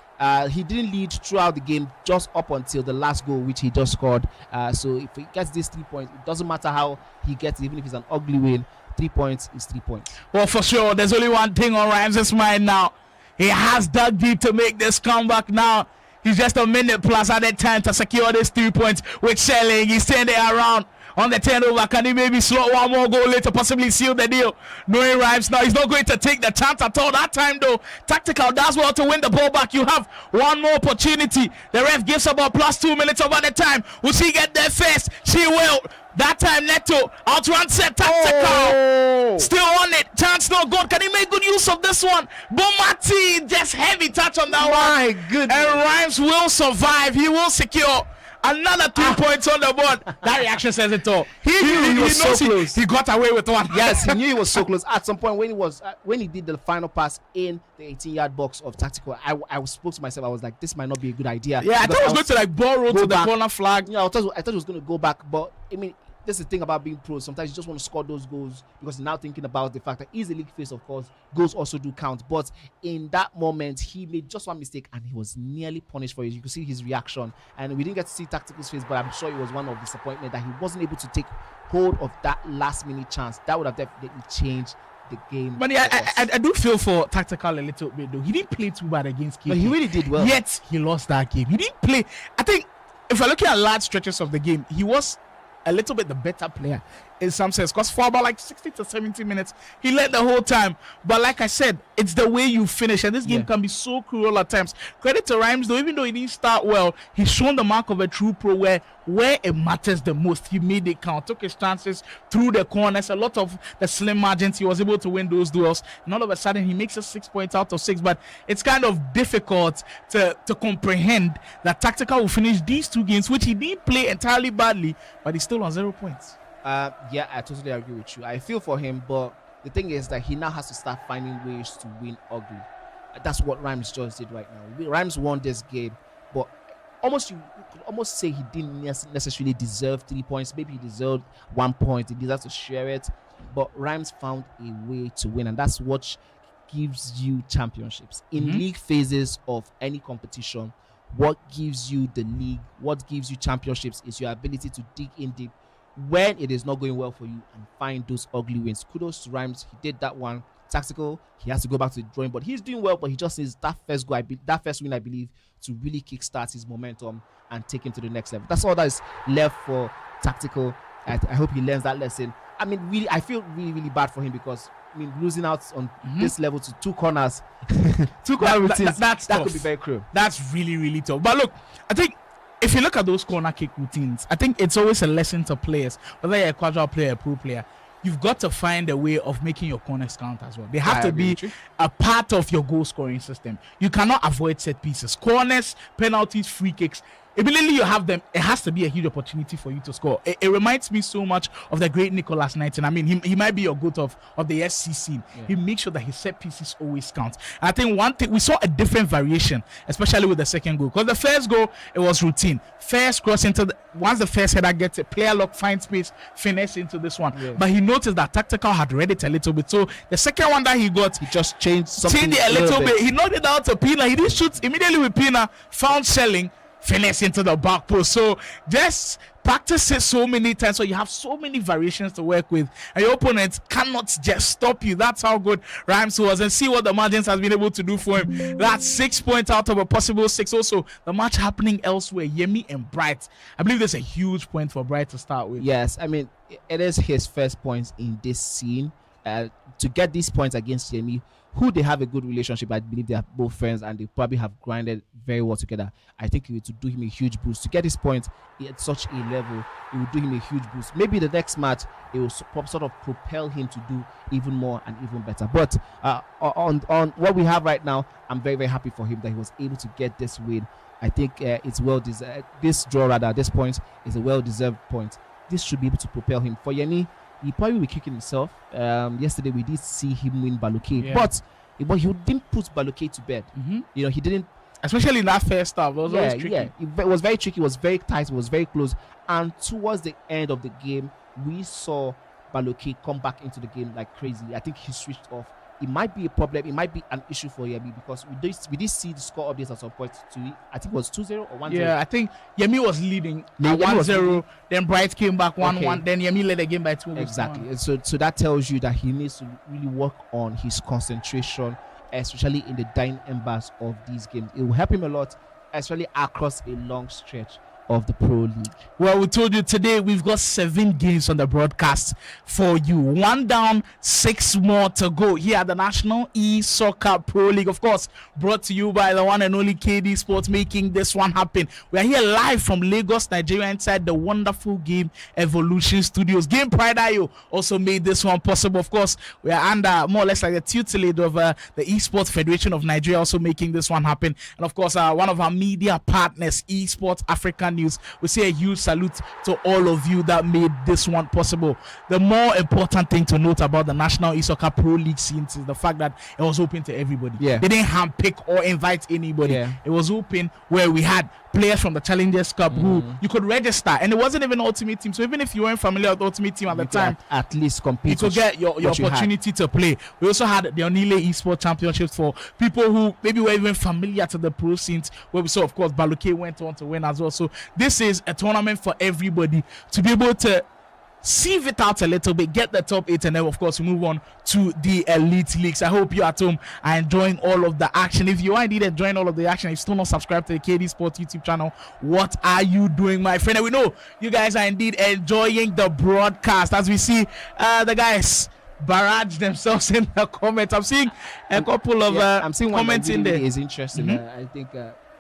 He didn't lead throughout the game, just up until the last goal, which he just scored. So if he gets these 3 points, it doesn't matter how he gets it, even if it's an ugly win. 3 points is 3 points. Well, for sure, there's only one thing on Rhymes' mind now. He has dug deep to make this comeback now. He's just a minute plus at that time to secure these 3 points with Shelling. He's standing around on the turnover. Can he maybe slot one more goal later, possibly seal the deal? Knowing Rhymes now, he's not going to take the chance at all. That time though, Tactical does well to win the ball back. You have one more opportunity. The ref gives about plus 2 minutes over the time. Will she get there first? She will. That time Neto outrun set. Tactical still on it. Chance no good. Can he make good use of this one? Bomati just heavy touch on that one. My goodness. And Rhymes will survive. He will secure another 3 points on the board. That reaction says it all. He was so close. He got away with one. Yes, he knew he was so close. At some point when he did the final pass in the 18-yard box of Tactical, I spoke to myself. I was like, this might not be a good idea. Yeah, I thought it was going to ball roll to the corner flag. Yeah, I thought it was going to go back, but I mean, this is the thing about being pros. Sometimes you just want to score those goals because you're now thinking about the fact that he's a league face, of course. Goals also do count. But in that moment, he made just one mistake and he was nearly punished for it. You could see his reaction. And we didn't get to see Tactical's face, but I'm sure it was one of disappointment that he wasn't able to take hold of that last-minute chance. That would have definitely changed the game. But yeah, I do feel for Tactical a little bit, though. He didn't play too bad against KK. But he really did well. Yet, he lost that game. He didn't play. I think if I look at large stretches of the game, he was a little bit the better player in some sense, because for about like 60 to 70 minutes, he led the whole time. But like I said, it's the way you finish, and this game can be so cruel at times. Credit to Rhymes, though, even though he didn't start well, he's shown the mark of a true pro where it matters the most. He made it count, took his chances through the corners, a lot of the slim margins. He was able to win those duels, and all of a sudden he makes us 6 points out of 6. But it's kind of difficult to comprehend that Tactical will finish these two games, which he didn't play entirely badly, but he's still on 0 points. Yeah, I totally agree with you. I feel for him, but the thing is that he now has to start finding ways to win ugly. That's what Rhymes just did right now. Rhymes won this game, but you could almost say he didn't necessarily deserve 3 points. Maybe he deserved 1 point. He deserves to share it. But Rhymes found a way to win, and that's what gives you championships. In league phases of any competition, what gives you the league, what gives you championships is your ability to dig in deep when it is not going well for you and find those ugly wins. Kudos to Rhymes. He did that one. Tactical, he has to go back to the drawing board. He's doing well, but he just needs that first win, I believe, to really kickstart his momentum and take him to the next level. That's all that is left for Tactical. I hope he learns that lesson. I mean, really, I feel really, really bad for him because, I mean, losing out on this level to 2 corners, routines, that could be very cruel. That's really, really tough. But look, I think if you look at those corner kick routines, I think it's always a lesson to players, whether you're a casual player, a pro player. You've got to find a way of making your corners count as well. They have to be a part of your goal scoring system. You cannot avoid set pieces. Corners, penalties, free kicks. Immediately you have them, it has to be a huge opportunity for you to score. It reminds me so much of the great Nicholas Knighton. I mean, he might be your goat of the SCC. He makes sure that his set pieces always count. And I think one thing, we saw a different variation, especially with the second goal. Because the first goal, it was routine. First cross once the first header gets it, player lock, find space, finesse into this one. But he noticed that Tactical had read it a little bit. So the second one that he got, he just changed something. Changed it a little bit. He knocked it out to Pina. He didn't shoot immediately with Pina, found Shelling, finesse into the back post. So just practice it so many times, so you have so many variations to work with, and your opponent cannot just stop you. That's how good Rhymes was, and see what the margins has been able to do for him. That's 6 points out of a possible 6. Also, the match happening elsewhere, Yemi and Bright. I believe there's a huge point for Bright to start with. Yes, I mean, it is his first points in this scene. To get these points against Yemi, who they have a good relationship. I believe they are both friends and they probably have grinded very well together. I think it would do him a huge boost. To get his point at such a level, it would do him a huge boost. Maybe the next match, it will sort of propel him to do even more and even better. But on what we have right now, I'm very, very happy for him that he was able to get this win. I think it's well-deserved. This draw, rather, at this point, is a well-deserved point. This should be able to propel him. For Yemi, he probably will be kicking himself. Yesterday we did see him win Balok, but he didn't put Balok to bed. You know, he didn't, especially in that first half. It was always tricky. It was very tricky. It was very tight. It was very close. And towards the end of the game, we saw Balok come back into the game like crazy. I think he switched off. It might be a problem. It might be an issue for Yemi because we did see the score updates at some point. I think it was 2-0 or 1-0. Yeah, I think Yemi was leading 1-0. Then Bright came back 1-1. Then Yemi led the game by 2. Exactly. And so that tells you that he needs to really work on his concentration, especially in the dying embers of these games. It will help him a lot, especially across a long stretch of the Pro League. Well, we told you today we've got 7 games on the broadcast for you. 1 down, 6 more to go here at the National Esoccer Pro League. Of course, brought to you by the one and only KD Sports, making this one happen. We are here live from Lagos, Nigeria, inside the wonderful Game Evolution Studios. Game Pride IO also made this one possible. Of course, we are under more or less like the tutelage of the Esports Federation of Nigeria, also making this one happen. And of course, one of our media partners, Esports African News. We say a huge salute to all of you that made this one possible. The more important thing to note about the National Esoccer Pro League scene is the fact that it was open to everybody. They didn't handpick or invite anybody. It was open where we had players from the Challengers Cup who you could register, and it wasn't even Ultimate Team. So even if you weren't familiar with Ultimate Team at the time, at least compete, you could get your opportunity to play. We also had the Onile Esports Championships for people who maybe were even familiar to the pro scenes, where we saw, of course, Balok went on to win as well. So this is a tournament for everybody to be able to sieve it out a little bit, get the top 8, and then of course we move on to the elite leagues. I hope you at home are enjoying all of the action. If you are indeed enjoying all of the action, if you're still not subscribed to the KD Sport YouTube channel, what are you doing, my friend? And we know you guys are indeed enjoying the broadcast as we see the guys barrage themselves in the comments. I'm seeing a couple of I'm seeing one comments that really, in there. really is interesting. Mhm. I think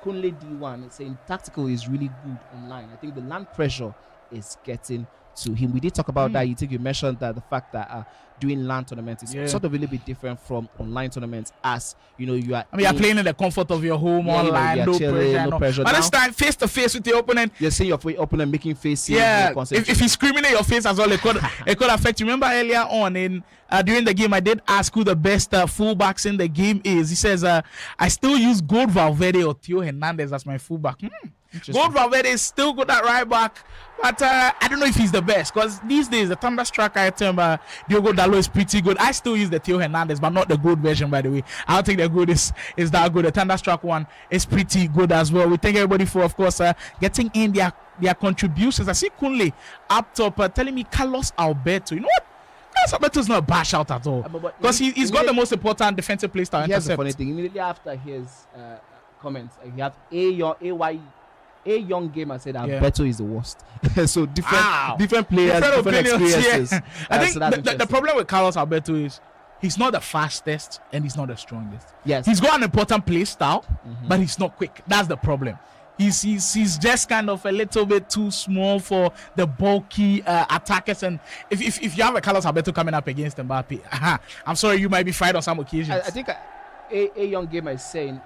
Kunle D1 is saying tactical is really good online. I think the land pressure is getting to him. We did talk about that. You mentioned that the fact that doing LAN tournaments is sort of a little bit different from online tournaments, as you know, you are. I mean, you're playing in the comfort of your home online, you know, no chilling, pressure. no pressure. But Now, this time, face to face with your opponent. You're seeing your opponent making faces. Yeah, no if he's screaming at your face as well, it could affect you. Remember earlier on in during the game, I did ask who the best fullbacks in the game is. He says, I still use Gold Valverde or Theo Hernandez as my fullback. Gold Valverde is still good at right back, but I don't know if he's the best, because these days the Thunderstruck item, Diogo Dalot is pretty good. I still use the Theo Hernandez, but not the gold version, by the way. I don't think the good is that good. The Thunderstruck one is pretty good as well. We thank everybody for, of course, getting in their contributions. I see Kunle up top telling me Carlos Alberto. You know what? Carlos Alberto is not a bash out at all, because he's got the most important defensive play style. Here's the funny thing. Immediately after his comments, he had a young gamer said Alberto is the worst. So different players, different experiences. I think the problem with Carlos Alberto is he's not the fastest and he's not the strongest. Yes, he's got an important play style, but he's not quick. That's the problem. He's just kind of a little bit too small for the bulky attackers. And if you have a Carlos Alberto coming up against Mbappe, I'm sorry, you might be fried on some occasions. I think a young gamer is saying.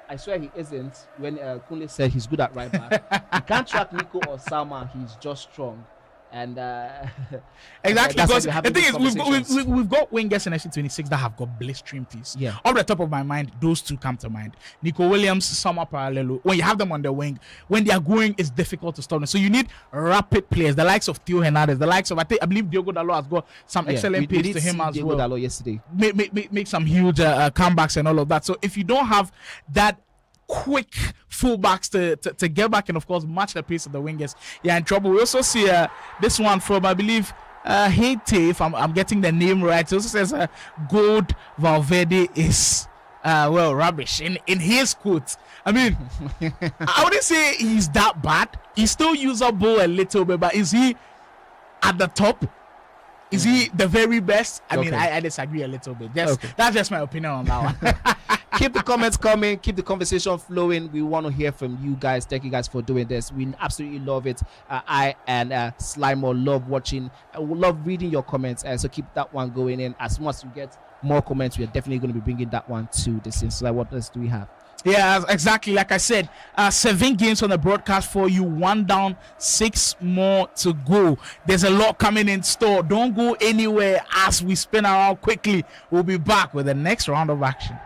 I swear he isn't. When Kunle said he's good at right back, he can't track Nico or Salma. He's just strong, and exactly, because the thing is, we've got wingers in SC26 that have got blistering pace. Yeah, off the top of my mind, those two come to mind. Nico Williams, Salma Parallelo. When you have them on the wing, when they are going, it's difficult to stop them. So you need rapid players, the likes of Theo Hernandez, the likes of I believe Diogo Dalot has got some excellent pace to him as Diogo well. Dalot yesterday make some huge comebacks and all of that. So if you don't have that quick fullbacks to get back and of course match the pace of the wingers, you're in trouble. We also see this one from I believe Haiti, if I'm getting the name right. It also says Gold Valverde is rubbish in his quotes. I mean, I wouldn't say he's that bad. He's still usable a little bit, but is he at the top? Is he the very best? I mean, I disagree a little bit. That's just my opinion on that one. Keep the comments coming. Keep the conversation flowing. We want to hear from you guys. Thank you guys for doing this. We absolutely love it. I and Slimer love watching. I love reading your comments. So keep that one going in. As soon as we get more comments, we are definitely going to be bringing that one to the scene. So what else do we have? Yeah, exactly. Like I said, 7 games on the broadcast for you. 1 down, 6 more to go. There's a lot coming in store. Don't go anywhere as we spin around quickly. We'll be back with the next round of action.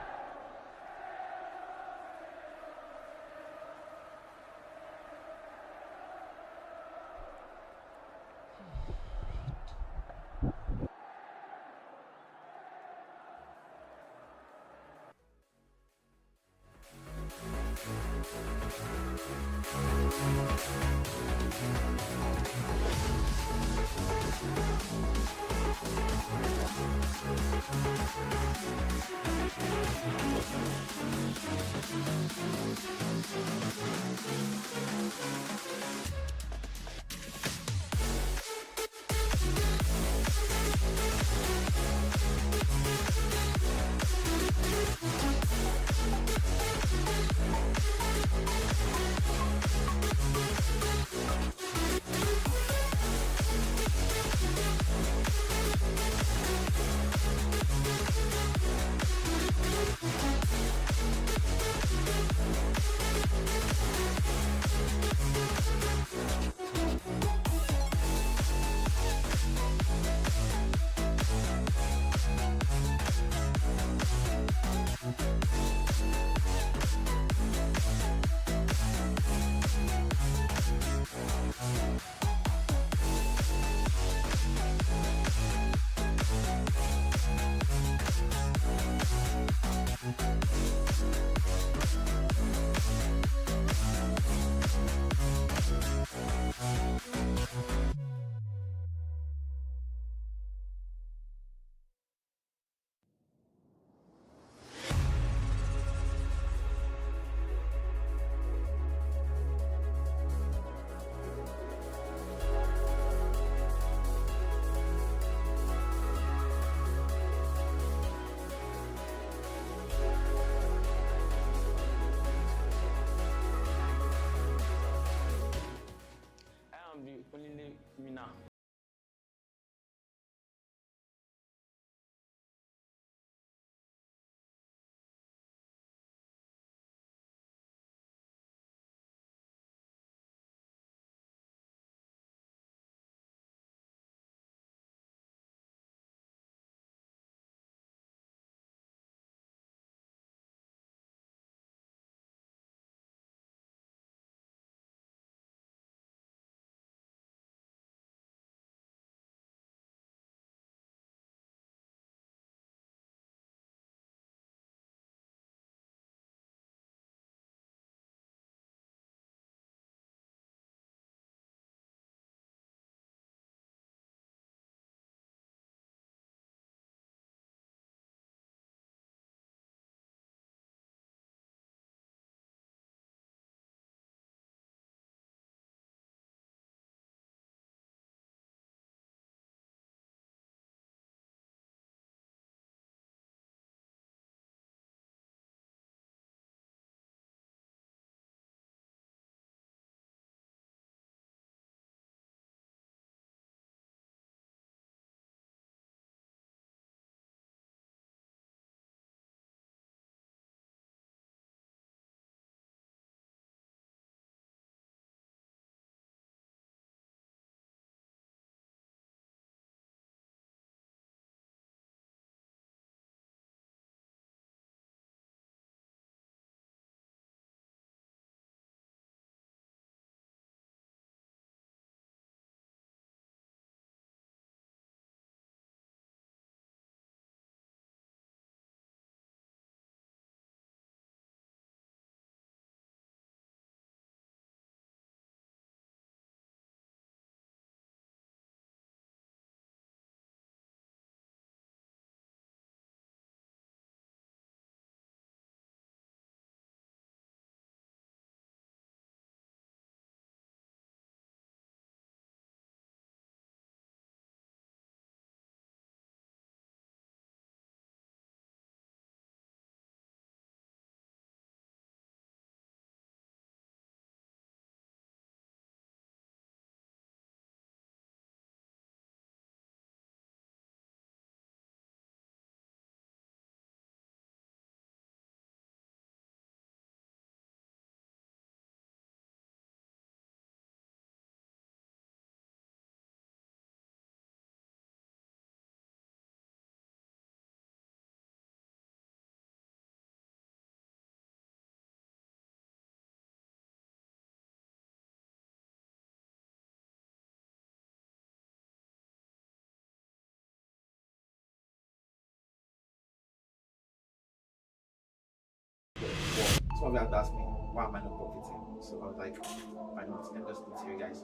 some of you have asked me, why am I not profiting? So I was like, why not? Let me just put you guys,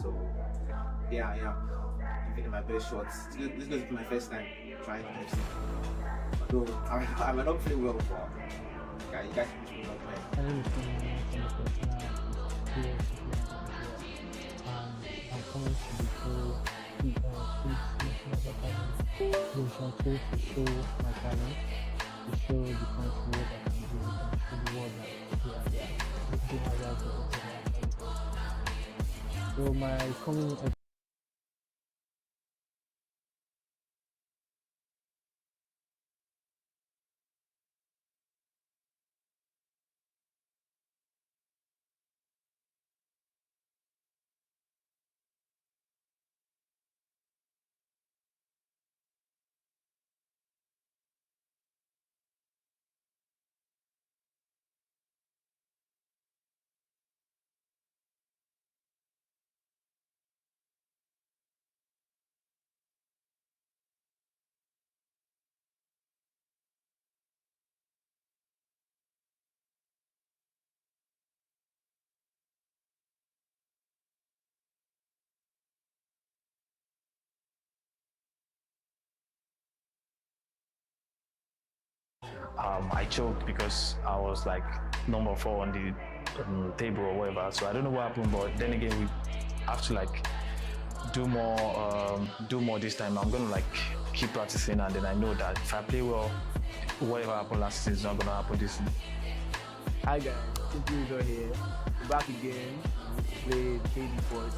So yeah, I am giving it my best shots. This is going to be my first time trying FC. Although I might not play well, but yeah, you guys wish me luck, man. I'm coming to the show to show my talent, to show the country what I can do, and show the world that so my coming I choked because I was like number 4 on the table or whatever. So I don't know what happened, but then again, we have to like do more this time. I'm gonna like keep practicing, and then I know that if I play well, whatever happened last season is not gonna happen this season. Hi guys, Simple here. We're back again. We played KD Boys.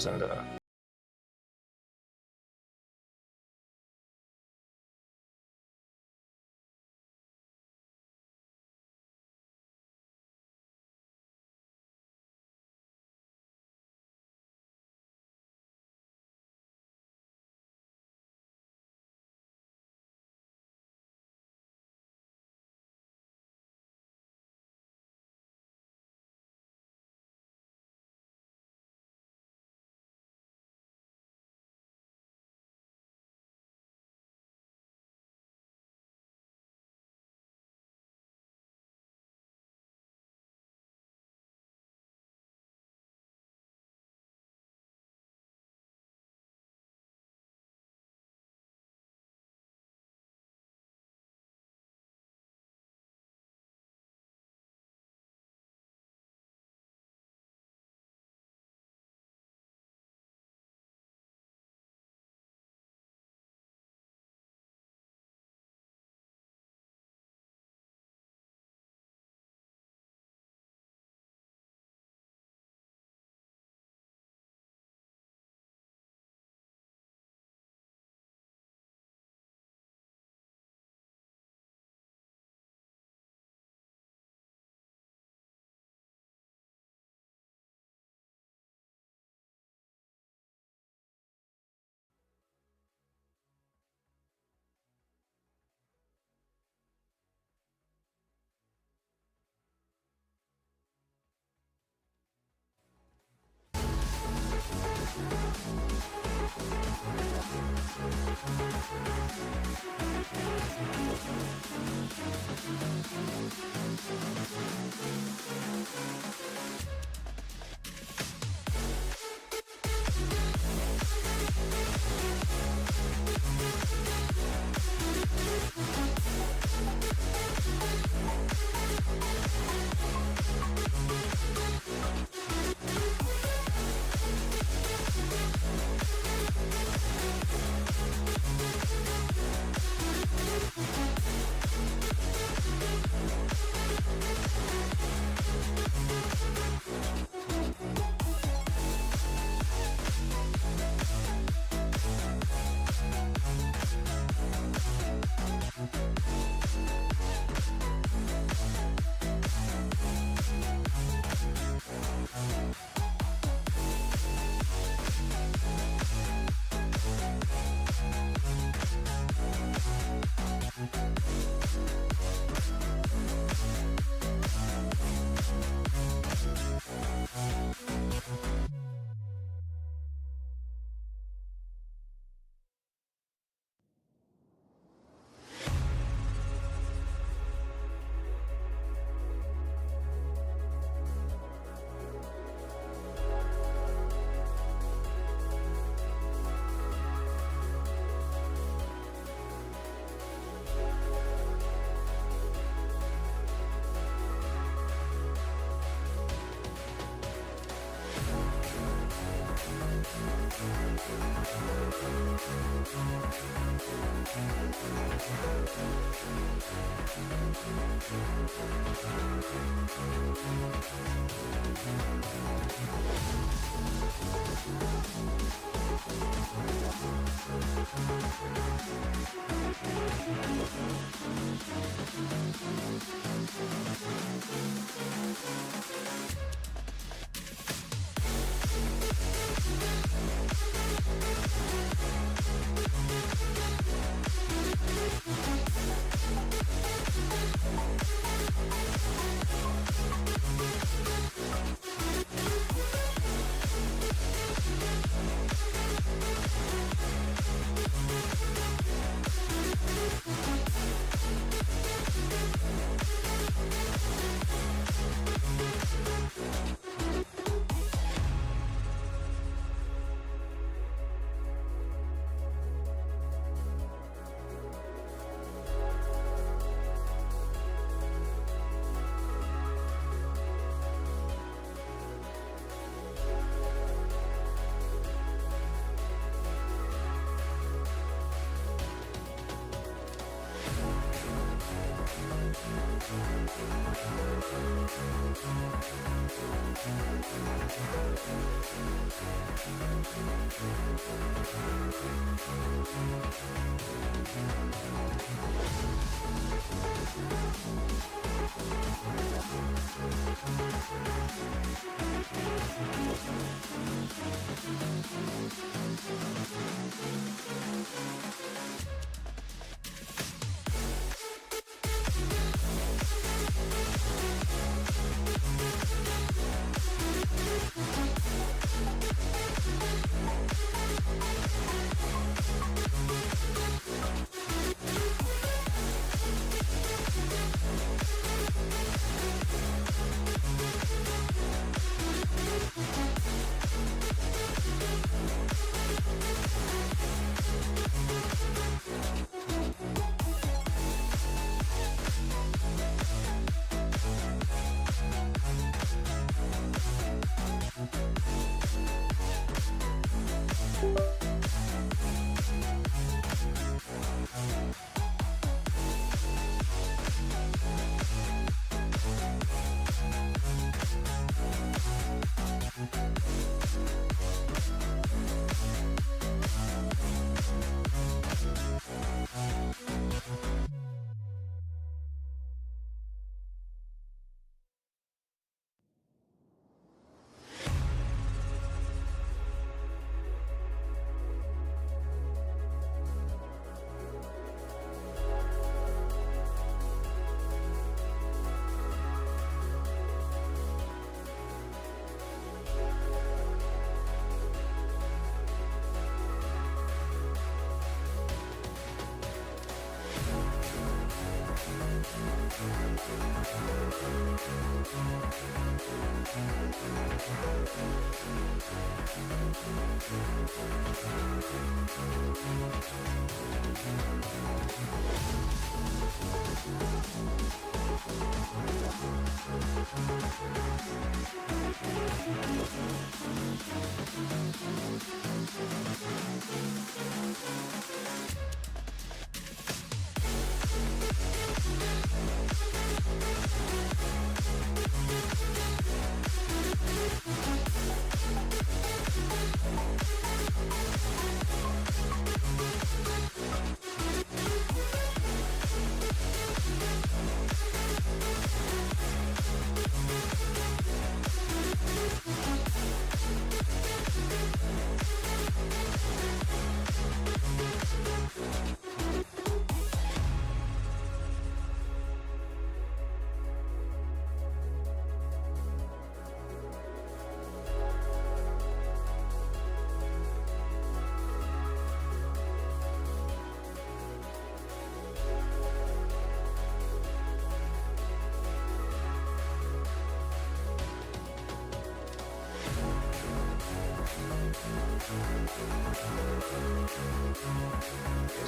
And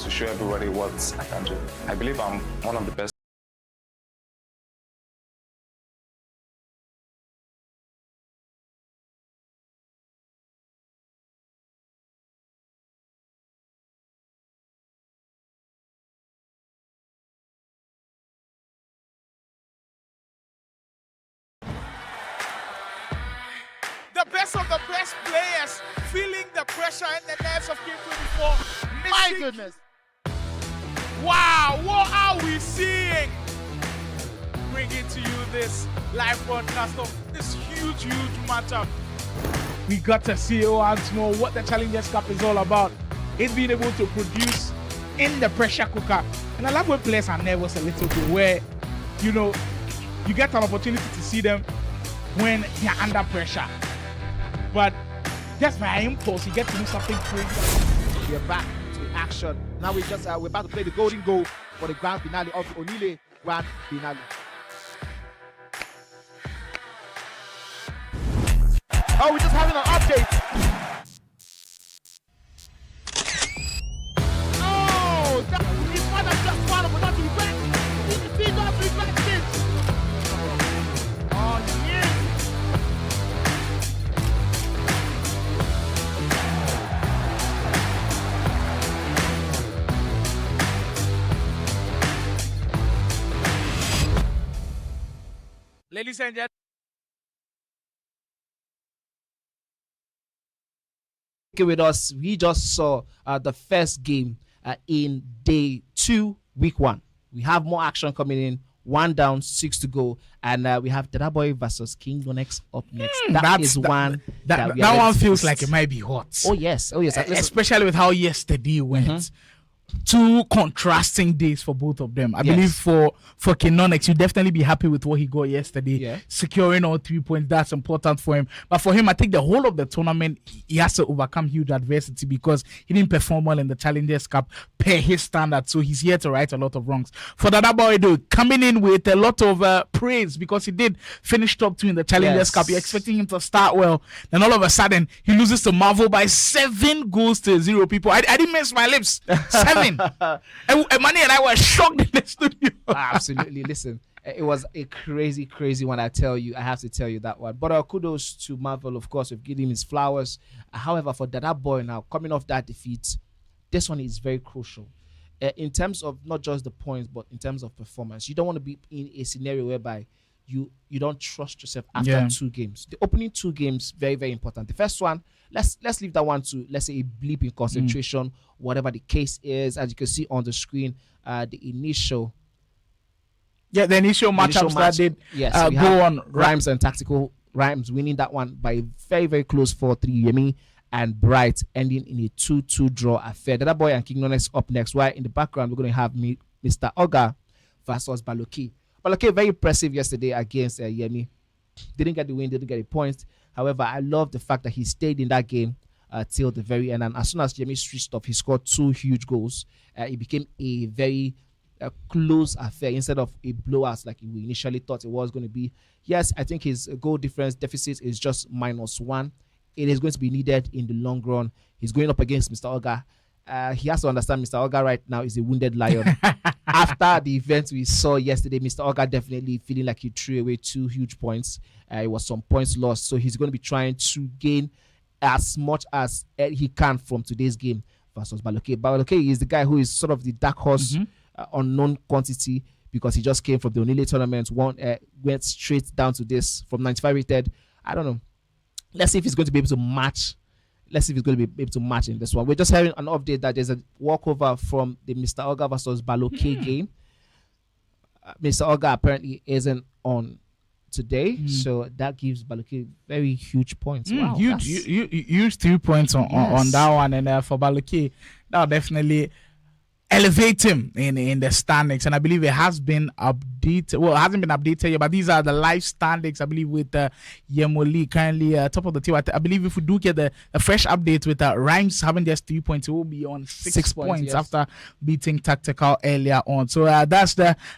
to show everybody what I can do. I believe I'm one of the best the best of the best players feeling the pressure and the nerves of Game 24. My goodness. Wow, what are we seeing? Bringing to you this live broadcast of this huge matchup. We got to see once more what the Challengers Cup is all about. It's being able to produce in the pressure cooker. And I love when players are nervous a little bit, where, you know, you get an opportunity to see them when they're under pressure. But just by impulse, you get to do something crazy. We're back to action. Now we're about to play the golden goal for the grand finale of the Yemolee grand finale. Oh, we're just having an update. Oh, it's more than just one, but not regret. You can see not regret this. Oh, yes. Ladies and gentlemen, with us, we just saw the first game in day 2, week 1. We have more action coming in. 1 down, 6 to go, and we have Dada Boy versus Konx up next. That one feels like it might be hot. Oh yes. Especially with how yesterday went. 2 contrasting days for both of them. I believe for Konx, you definitely be happy with what he got yesterday. Securing all 3 points, that's important for him. But for him, I think the whole of the tournament, he has to overcome huge adversity because he didn't perform well in the Challengers Cup per his standards. So he's here to right a lot of wrongs. For Dada Boy, though, coming in with a lot of praise because he did finish top 2 in the Challengers Cup. You're expecting him to start well. Then all of a sudden, he loses to Marvel by 7 goals to 0. People, I didn't miss my lips. 7. And Manny and I were shocked in the studio. Absolutely. Listen, it was a crazy one. I have to tell you that one. But kudos to Marvel, of course, we've given him his flowers. However, for Dada Boy now, coming off that defeat, this one is very crucial. In terms of not just the points, but in terms of performance. You don't want to be in a scenario whereby you don't trust yourself after 2 games. The opening 2 games, very, very important. The first one, let's leave that one to, let's say, a blip in concentration, whatever the case is. As you can see on the screen, the initial matchups that did go on. Rhymes and Tactical Rhymes winning that one by a very, very close 4-3. Yemi and Bright ending in a 2-2 draw affair. Dada Boy and Konx up next. While in the background, we're going to have Mr. Oga versus Balok. Balok very impressive yesterday against Yemi. Didn't get the win, didn't get the points. However, I love the fact that he stayed in that game till the very end. And as soon as Yemi switched off, he scored 2 huge goals. It became a very close affair instead of a blowout like we initially thought it was going to be. Yes, I think his goal difference deficit is just -1. It is going to be needed in the long run. He's going up against Mr. Oga. He has to understand Mr. Oga right now is a wounded lion. After the event we saw yesterday, Mr. Oga definitely feeling like he threw away 2 huge points. It was some points lost. So he's going to be trying to gain as much as he can from today's game versus Balok. Balok is the guy who is sort of the dark horse, unknown quantity, because he just came from the Yemolee tournament, went straight down to this from 95 rated. I don't know. Let's see if he's going to be able to match. Let's see if he's going to be able to match in this one. We're just having an update that there's a walkover from the Mr. Oga versus Balok game. Mr. Oga apparently isn't on today, so that gives Balok very huge points. Wow, huge 3 points on that one, and for Balok, that'll definitely elevate him in the standings. And I believe it has been updated. Well, it hasn't been updated yet, but these are the live standings, I believe, with Yemolee currently top of the table. I believe if we do get the fresh update with Rhymes having just 3 points, it will be on 6 points after beating Tactical earlier on. So that's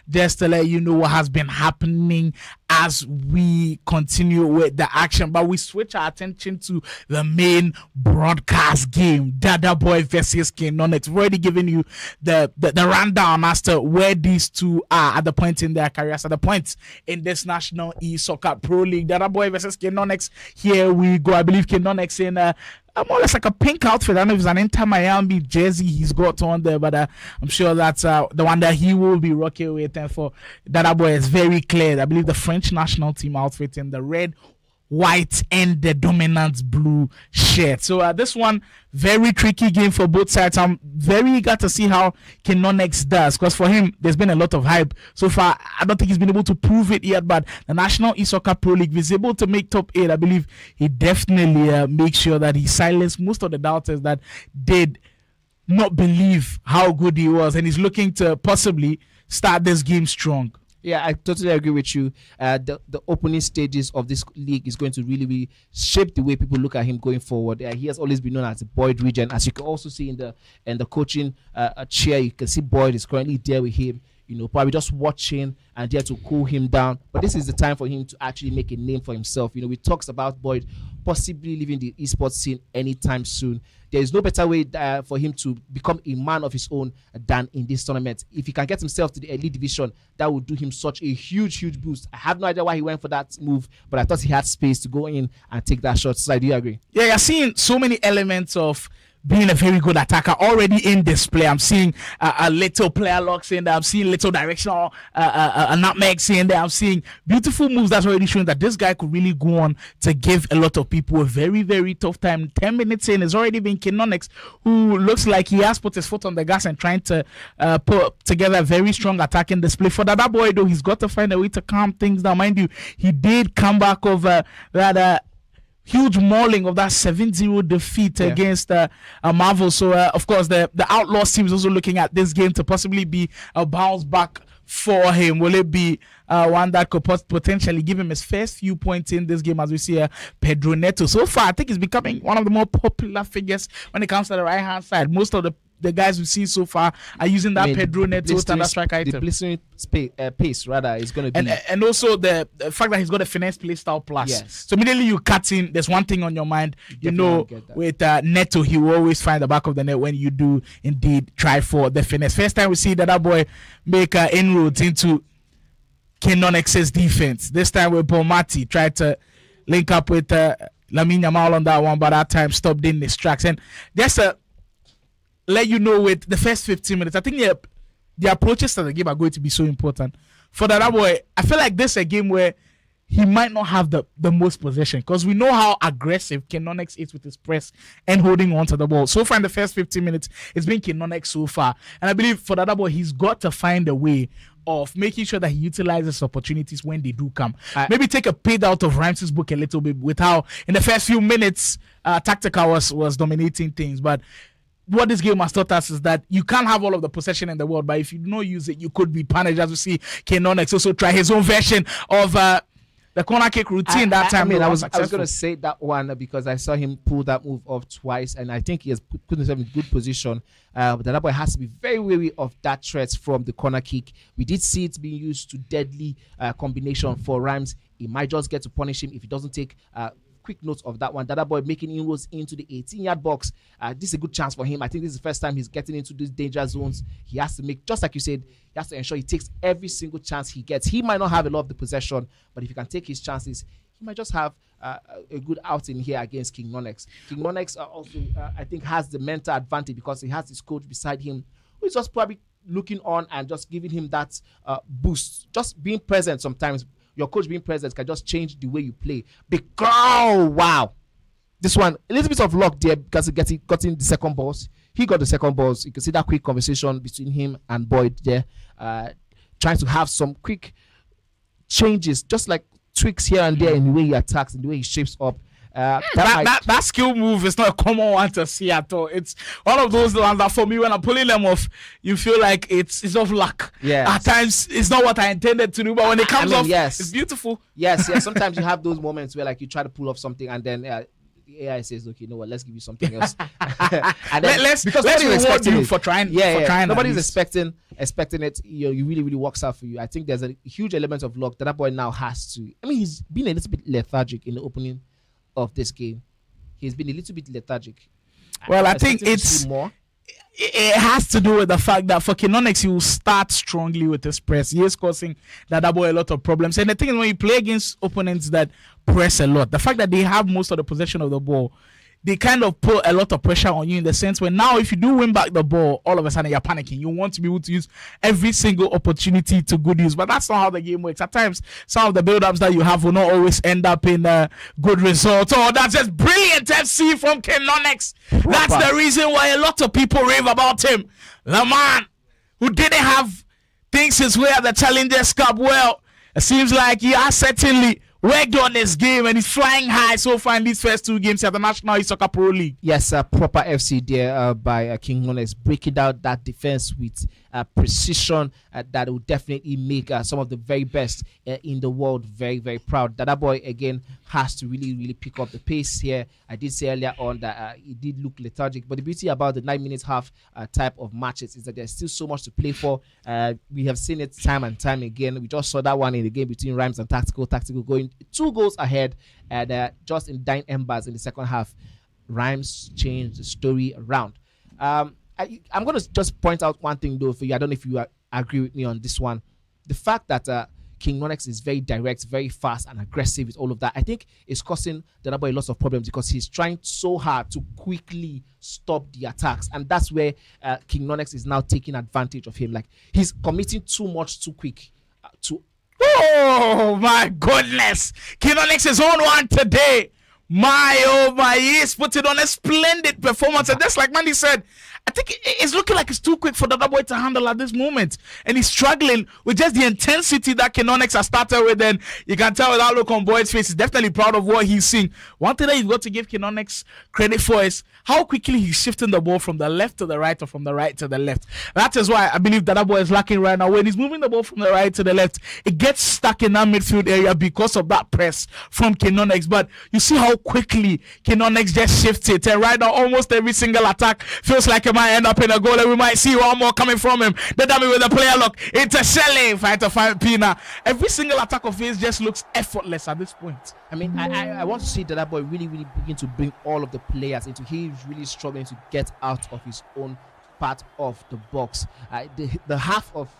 just to let you know what has been happening as we continue with the action. But we switch our attention to the main broadcast game, Dada Boy versus Konx. We've already given you the rundown as to where these two are at the point in their careers, at the point in this National Esoccer Pro League. Dada Boy versus Konx. Here we go. I believe Konx in more or less like a pink outfit. I don't know if it's an Inter Miami jersey he's got on there, but I'm sure that's the one that he will be rocking with. And for Dada Boy, it's very clear. I believe the French national team outfit in the red, white and the dominant blue shirt. So this one, very tricky game for both sides. I'm very eager to see how Konx does, because for him, there's been a lot of hype so far. I don't think he's been able to prove it yet, but the National Esoccer Pro League is able to make top 8. I believe he definitely makes sure that he silenced most of the doubters that did not believe how good he was, and he's looking to possibly start this game strong. Yeah, I totally agree with you. The opening stages of this league is going to really shape the way people look at him going forward. He has always been known as the Boyd region, as you can also see in the coaching chair. You can see Boyd is currently there with him. Probably just watching and there to cool him down. But this is the time for him to actually make a name for himself. We talks about Boyd possibly leaving the esports scene anytime soon. There is no better way for him to become a man of his own than in this tournament. If he can get himself to the elite division, that would do him such a huge boost. I have no idea why he went for that move, but I thought he had space to go in and take that shot. So do you agree? Yeah, you're seeing so many elements of being a very good attacker already in display. I'm seeing a little player locks in there. I'm seeing little directional nutmegs in there. I'm seeing beautiful moves that's already showing that this guy could really go on to give a lot of people a very tough time. 10 minutes in, it's already been Konx, who looks like he has put his foot on the gas and trying to put together a very strong attacking display. For Dada Boy, though, he's got to find a way to calm things down. Mind you, he did come back over that huge mauling of that 7-0 defeat against Marvel. So, of course, the Outlaws team is also looking at this game to possibly be a bounce back for him. Will it be one that could potentially give him his first few points in this game, as we see Pedro Neto? So far, I think he's becoming one of the more popular figures when it comes to the right-hand side. Most of the guys we've seen so far are using that Pedro Neto standard strike item. The blistering pace, rather, is going to be... And also the fact that he's got a finesse play style plus. Yes. So immediately you cut in, there's one thing on your mind. With Neto, he will always find the back of the net when you do indeed try for the finesse. First time we see Dada Boy make inroads into Konx's defense. This time with Bomati, tried to link up with Lamine Yamal on that one, but that time stopped in his tracks. And just let you know, with the first 15 minutes, I think the approaches to the game are going to be so important. For Dada Boy, I feel like this is a game where he might not have the most possession, because we know how aggressive Konx is with his press and holding on to the ball. So far in the first 15 minutes, it's been Konx so far. And I believe for Dada Boy, he's got to find a way of making sure that he utilizes opportunities when they do come. Maybe take a page out of Rhymes' book a little bit with how in the first few minutes Tactica was dominating things. But what this game has taught us is that you can't have all of the possession in the world, but if you don't use it, you could be punished. As we see Konx also try his own version of the corner kick routine that time. I was going to say that one because I saw him pull that move off twice, and I think he has put himself in good position. But Dada Boy has to be very wary of that threat from the corner kick. We did see it being used to deadly combination for Rhymes. He might just get to punish him if he doesn't take quick note of that one. Dada Boy making inroads into the 18-yard box. This is a good chance for him. I think this is the first time he's getting into these danger zones. He has to make, just like you said, he has to ensure he takes every single chance he gets. He might not have a lot of the possession, but if he can take his chances, he might just have a good outing here against Konx. Konx also, I think, has the mental advantage because he has his coach beside him, who is just probably looking on and just giving him that boost. Just being present sometimes. Your coach being present can just change the way you play. Because, wow. This one, a little bit of luck there because he got in the second balls. He got the second balls. You can see that quick conversation between him and Boyd there. Trying to have some quick changes, just like tweaks here and there in the way he attacks, in the way he shapes up. That skill move is not a common one to see at all. It's one of those ones that for me, when I'm pulling them off, you feel like it's of luck. Yeah. At times, it's not what I intended to do, but when it comes off, it's beautiful. Yes. Sometimes you have those moments where like you try to pull off something and then the AI says, "Okay, you know what? Let's give you something else." And then, let's reward you for trying. Nobody's expecting it. You really works out for you. I think there's a huge element of luck that boy now has to. I mean, he's been a little bit lethargic in the opening of this game. He's been a little bit lethargic. Well, I think it has to do with the fact that for Konx, he will start strongly with his press. He is causing Dada Boy a lot of problems. And the thing is, when you play against opponents that press a lot, the fact that they have most of the possession of the ball they kind of put a lot of pressure on you in the sense where now if you do win back the ball, all of a sudden you're panicking. You want to be able to use every single opportunity to good use, but that's not how the game works. At times, some of the build-ups that you have will not always end up in good results. Oh, that's just brilliant FC from Konx. That's the reason why a lot of people rave about him. The man who didn't have things his way at the Challengers Cup. Well, it seems like he has certainly worked on this game and he's flying high so far in these first 2 games at the National Esoccer Pro League. Yes, proper FC there by Konx, breaking down that defense with precision that will definitely make some of the very best in the world very, very proud. Dada Boy again has to really, really pick up the pace here. I did say earlier on that it did look lethargic, but the beauty about the 9 minutes half type of matches is that there's still so much to play for. We have seen it time and time again. We just saw that one in the game between Rhymes and Tactical going 2 goals ahead, and just in dying embers in the second half, Rhymes changed the story around. I'm going to just point out one thing though for you. I don't know if you agree with me on this one. The fact that Konx is very direct, very fast and aggressive with all of that, I think is causing Dada Boy lots of problems because he's trying so hard to quickly stop the attacks, and that's where Konx is now taking advantage of him. Like he's committing too much too quick Oh my goodness, Konx is on one today. He's put it on a splendid performance, and just like Mandy said, I think it's looking like it's too quick for Dada Boy to handle at this moment, and he's struggling with just the intensity that Konx has started with. And you can tell with that look on Boyd's face, he's definitely proud of what he's seeing. One thing that you've got to give Konx credit for is how quickly he's shifting the ball from the left to the right or from the right to the left. That is why I believe Dada Boy is lacking right now. When he's moving the ball from the right to the left, it gets stuck in that midfield area because of that press from Konx. But you see how quickly Konx just shifts it, and right now almost every single attack feels like it might end up in a goal, and we might see one more coming from him. The dummy with the player lock into Shelley, fight to find Pina. Every single attack of his just looks effortless at this point. I mean, I want to see Dada Boy really, really begin to bring all of the players into. He's really struggling to get out of his own part of the box. The half of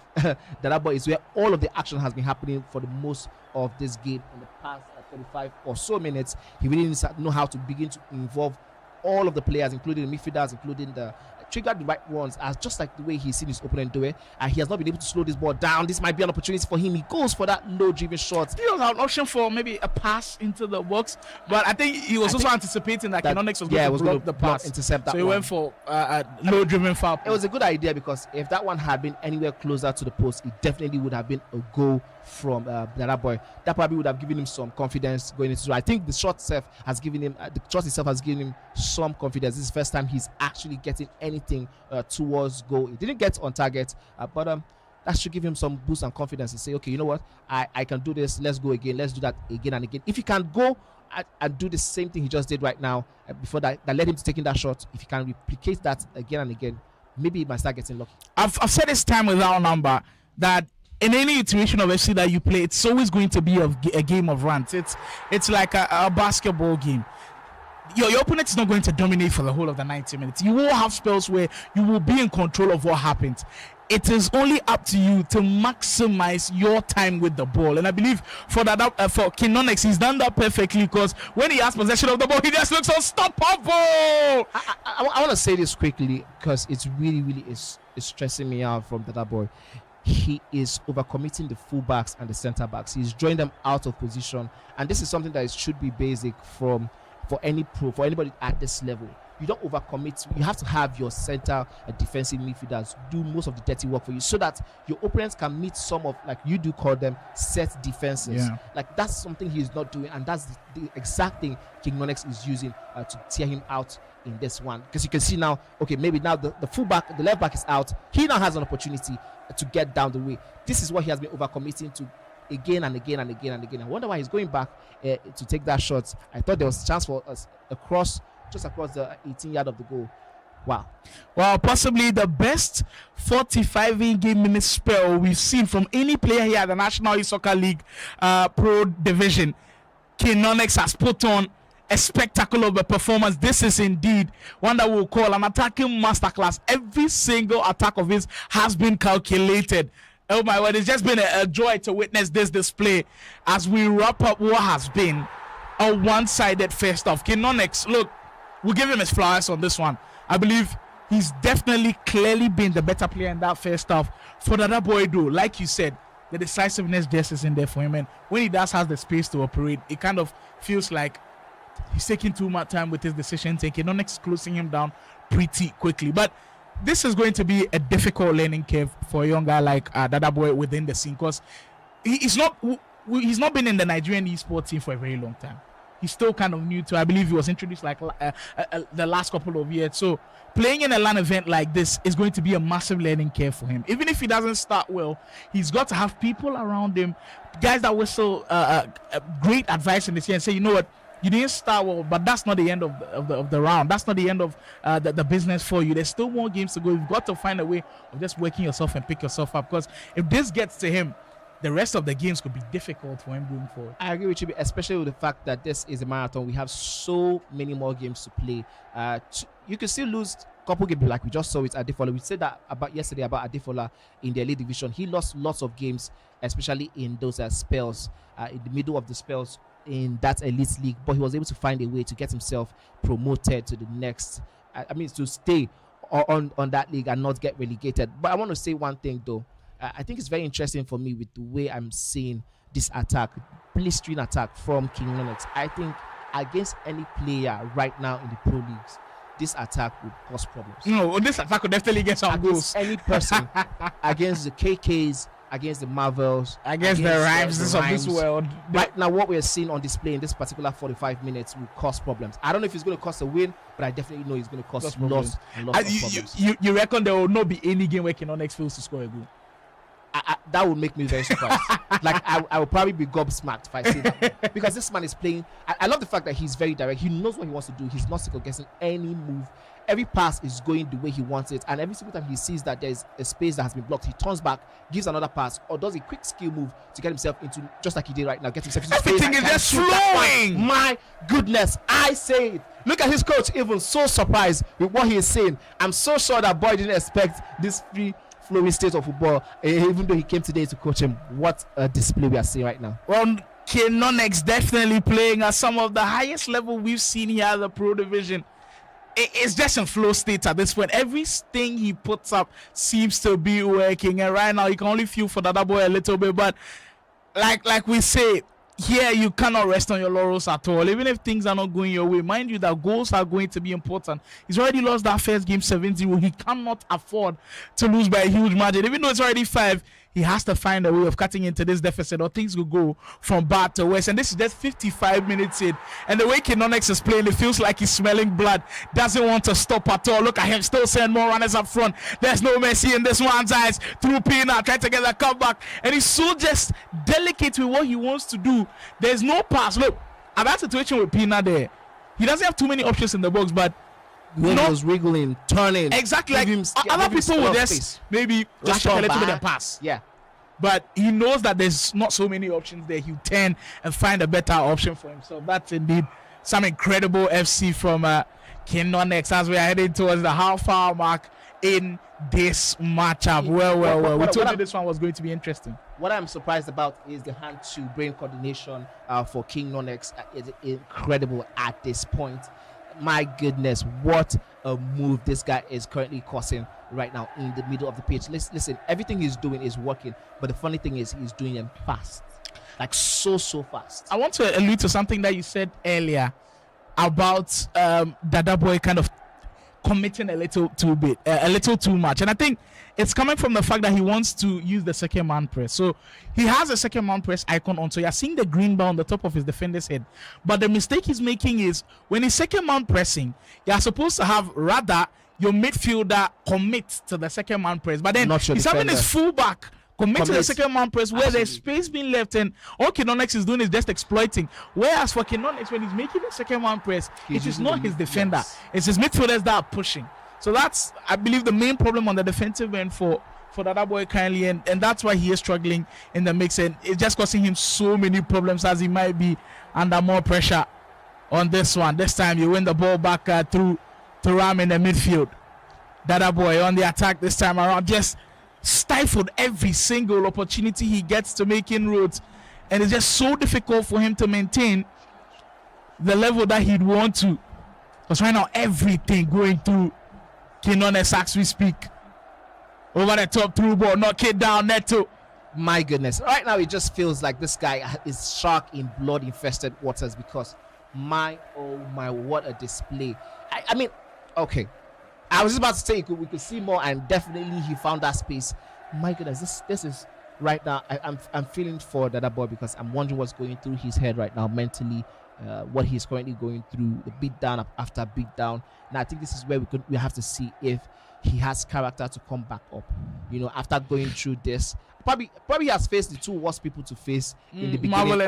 Dada Boy is where all of the action has been happening for the most of this game in the past 35 or so minutes. He really needs to know how to begin to involve all of the players, including the midfielders, including the trigger the right ones, as just like the way he's seen his opponent do it, and he has not been able to slow this ball down. This might be an opportunity for him. He goes for that low-driven shot. He was an option for maybe a pass into the box, but I think he was also anticipating that Konx was going to block the pass, intercept that. So he went for a low-driven foul. It was a good idea because if that one had been anywhere closer to the post, it definitely would have been a goal from Dada Boy. That probably would have given him some confidence going into. I think the shot itself has given him some confidence. This is the first time he's actually getting anything towards goal. He didn't get on target, but that should give him some boost and confidence and say, okay, you know what, I can do this. Let's go again. Let's do that again and again. If he can go and do the same thing he just did right now before that led him to taking that shot, if he can replicate that again and again, maybe he might start getting lucky. I've said this time without number that in any iteration of FC that you play, it's always going to be a game of runs. It's like a basketball game. Your opponent is not going to dominate for the whole of the 90 minutes. You will have spells where you will be in control of what happens. It is only up to you to maximize your time with the ball. And I believe for Konx, he's done that perfectly, because when he has possession of the ball, he just looks unstoppable. I want to say this quickly because it's really, really is stressing me out from Dada Boy. He is overcommitting the fullbacks and the centre backs. He's drawing them out of position, and this is something that should be basic for anybody at this level. You don't overcommit. You have to have your center defensive midfielders do most of the dirty work for you, so that your opponents can meet some of, like you do call them, set defenses. Yeah. Like that's something he's not doing, and that's the exact thing Konx is using to tear him out in this one. Because you can see now, okay, maybe now the fullback, the left back is out. He now has an opportunity to get down the way. This is what he has been overcommitting to again and again and again and again. I wonder why he's going back to take that shot. I thought there was a chance for us just across the 18-yard of the goal. Wow. Well, possibly the best 45 in-game minute spell we've seen from any player here at the National Esoccer League Pro Division. Konx has put on a spectacle of a performance. This is indeed one that we'll call an attacking masterclass. Every single attack of his has been calculated. Oh my word, it's just been a joy to witness this display as we wrap up what has been a one-sided first half. Konx, look, we'll give him his flowers on this one. I believe he's definitely clearly been the better player in that first half. For Dada Boy, though, like you said, the decisiveness just isn't there for him. And when he does have the space to operate, it kind of feels like he's taking too much time with his decision taking, not closing him down pretty quickly. But this is going to be a difficult learning curve for a young guy like Dada Boy within the scene, because he's not been in the Nigerian esports team for a very long time. He's still kind of new to. I believe he was introduced like the last couple of years. So playing in a LAN event like this is going to be a massive learning curve for him. Even if he doesn't start well, he's got to have people around him, guys that whistle great advice in this year and say, you know what, you didn't start well, but that's not the end of the round. That's not the end of the business for you. There's still more games to go. You've got to find a way of just working yourself and pick yourself up, because if this gets to him, the rest of the games could be difficult for him going forward. I agree with you, especially with the fact that this is a marathon. We have so many more games to play. You can still lose a couple games, like we just saw with Adefola. We said that yesterday about Adefola in the elite division. He lost lots of games, especially in those spells, in the middle of the spells in that elite league. But he was able to find a way to get himself promoted to the next. To stay on that league and not get relegated. But I want to say one thing though. I think it's very interesting for me with the way I'm seeing this attack, blistering attack from King Konx. I think against any player right now in the pro leagues, this attack would cause problems. No, this attack would definitely get some goals. Any person, against the KKs, against the Marvels, against the Rhymes of this world. Right now, what we're seeing on display in this particular 45 minutes will cause problems. I don't know if it's going to cause a win, but I definitely know it's going to cause lots of problems. You reckon there will not be any game where Konx fails to score a goal? That would make me very surprised. Like I will probably be gobsmacked if I say that, because this man is playing. I love the fact that he's very direct. He knows what he wants to do. He's not second-guessing any move. Every pass is going the way he wants it, and every single time he sees that there's a space that has been blocked, he turns back, gives another pass, or does a quick skill move to get himself into, just like he did right now, get himself into everything space. Everything is just flowing. My goodness, I say it. Look at his coach, even so surprised with what he is saying. I'm so sure that boy didn't expect this free flowing state of football, even though he came today to coach him. What a display we are seeing right now. Well, Konx definitely playing at some of the highest level we've seen here at the pro division. It's just in flow state at this point. Everything he puts up seems to be working, and right now you can only feel for Dada Boy a little bit, but like we say, here you cannot rest on your laurels at all. Even if things are not going your way, mind you that goals are going to be important. He's already lost that first game 7-0. He cannot afford to lose by a huge margin. Even though it's already 5, he has to find a way of cutting into this deficit, or things will go from bad to worse. And this is just 55 minutes in, and the way Konx is playing, it feels like he's smelling blood. Doesn't want to stop at all. Look at him, still sending more runners up front. There's no mercy in this one's eyes. Through Pina, trying to get that comeback, and he's so just delicate with what he wants to do. There's no pass. Look at that situation with Pina there. He doesn't have too many options in the box, but wriggling, turning. Exactly. Like other people will just maybe just check a little bit and pass. Yeah. But he knows that there's not so many options there. He'll turn and find a better option for himself. That's indeed some incredible FC from Konx as we are heading towards the half-hour mark in this matchup. Well. We told you this one was going to be interesting. What I'm surprised about is the hand-to-brain coordination for Konx. Is incredible at this point. My goodness, what a move this guy is currently causing right now in the middle of the pitch. Listen, everything he's doing is working, but the funny thing is he's doing it fast, like so fast. I want to allude to something that you said earlier about Dada Boy kind of committing a little too much, and I think it's coming from the fact that he wants to use the second man press. So he has a second man press icon on, so you're seeing the green bar on the top of his defender's head. But the mistake he's making is when he's second man pressing, you're supposed to have rather your midfielder commit to the second man press, but then he's having his fullback commit to the second man press where there's space being left, and all Konx is doing is just exploiting. Whereas for Konx, when he's making the second man press, it is not his defender, it's his midfielders that are pushing. So that's, I believe, the main problem on the defensive end for Dada Boy currently, and that's why he is struggling in the mix, and it's just causing him so many problems as he might be under more pressure on this one. This time you win the ball back through to Ram in the midfield. Dada Boy on the attack this time around, just stifled every single opportunity he gets to make inroads, and it's just so difficult for him to maintain the level that he'd want to Because right now, everything going through Kinones as we speak. Over the top through ball, knock it down, Neto. My goodness. Right now, it just feels like this guy is shark in blood-infested waters because oh my, what a display. I mean, okay. I was just about to say we could see more, and definitely he found that space. My goodness, this is right now. I'm feeling for Dada Boy because I'm wondering what's going through his head right now mentally, what he's currently going through, the beatdown after beatdown. And I think this is where we have to see if he has character to come back up. You know, after going through this, probably he has faced the two worst people to face in the beginning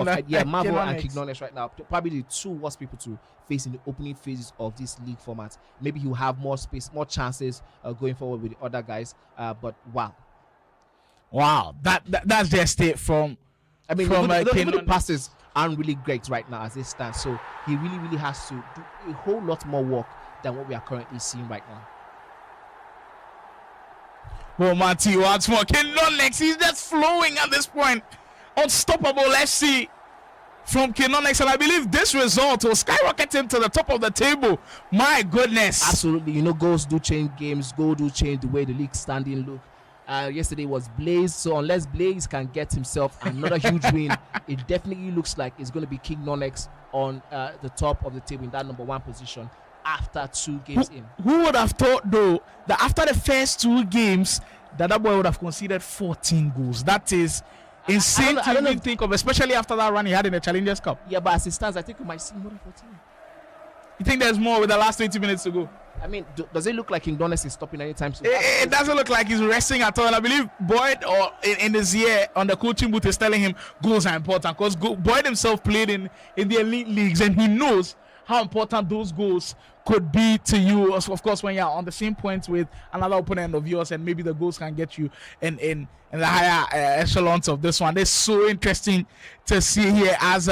Marvel and Kinones right now. Probably the two worst people to face in the opening phases of this league format. Maybe he'll have more space, more chances going forward with the other guys. But wow, that's their state from. I mean, even the passes aren't really great right now as it stands. So he really has to do a whole lot more work than what we are currently seeing right now. Well, Mati once more. Konx, he's just flowing at this point. Unstoppable FC from Konx. And I believe this result will skyrocket him to the top of the table. My goodness. Absolutely. You know, goals do change games. Goals do change the way the league standing look. Yesterday was Blaze. So unless Blaze can get himself another huge win, it definitely looks like it's going to be Konx on the top of the table in that number 1 position. After 2 games in. Who would have thought, though, that after the first 2 games, Dada Boy would have conceded 14 goals? That is insane to even think of, especially after that run he had in the Challengers Cup. Yeah, but as it stands, I think we might see more than 14. You think there's more with the last 20 minutes to go? I mean, does it look like Konx is stopping anytime soon? It doesn't look like he's resting at all. And I believe Boyd, or in his ear on the coaching booth, is telling him goals are important. Because Boyd himself played in the elite leagues, and he knows how important those goals could be to you, of course, when you're on the same points with another opponent of yours, and maybe the goals can get you in the higher echelons of this one. It's so interesting to see here as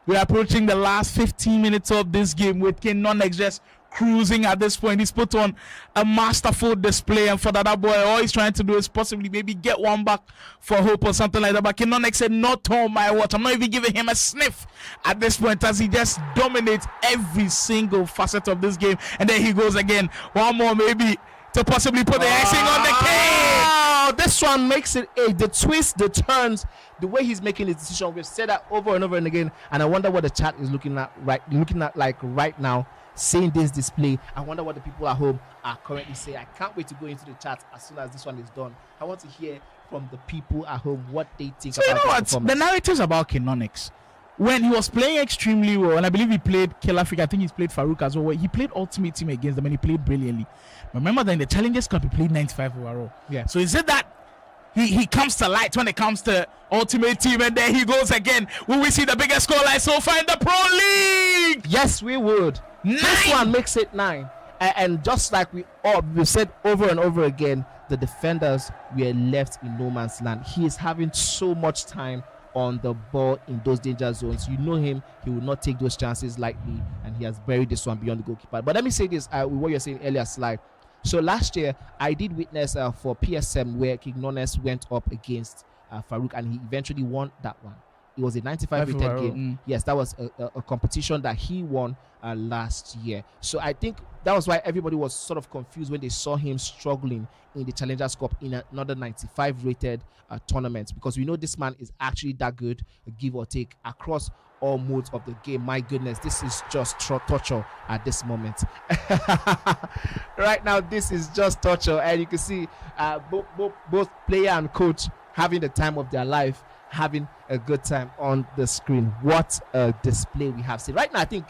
we're approaching the last 15 minutes of this game with Konx just cruising at this point. He's put on a masterful display, and for Dada Boy, all he's trying to do is possibly maybe get one back for hope or something like that. But Konx said, not on my watch. I'm not even giving him a sniff at this point, as he just dominates every single facet of this game. And then he goes again, one more maybe to possibly put the icing on the cake. This one makes it the twist, the turns, the way he's making his decision. We've said that over and over and again, and I wonder what the chat is looking at right now. Seeing this display, I wonder what the people at home are currently saying. I can't wait to go into the chat as soon as this one is done. I want to hear from the people at home what they think about the performance. The narratives about Konx, when he was playing extremely well, and I believe he played Kill Africa, I think he's played Farouk as well. He played Ultimate Team against them and he played brilliantly. Remember that in the Challengers Cup he played 95 overall. Yeah. So is it that he comes to light when it comes to Ultimate Team, and there he goes again? Will we see the biggest score line so far in the Pro League? Yes, we would. 9. This one makes it 9. And just like we said over and over again, the defenders were left in no man's land. He is having so much time on the ball in those danger zones. You know him, he will not take those chances lightly, and he has buried this one beyond the goalkeeper. But let me say this with what you're saying earlier, Slide. So last year, I did witness for PSM where Konx went up against Farouk, and he eventually won that one. It was a 95 rated game. Yes, that was a competition that he won last year. So I think that was why everybody was sort of confused when they saw him struggling in the Challengers Cup in another 95 rated tournament, because we know this man is actually that good, give or take, across all modes of the game. My goodness, this is just torture at this moment. Right now, this is just torture, and you can see both player and coach having the time of their life, having a good time on the screen. What a display we have seen. Right now, I think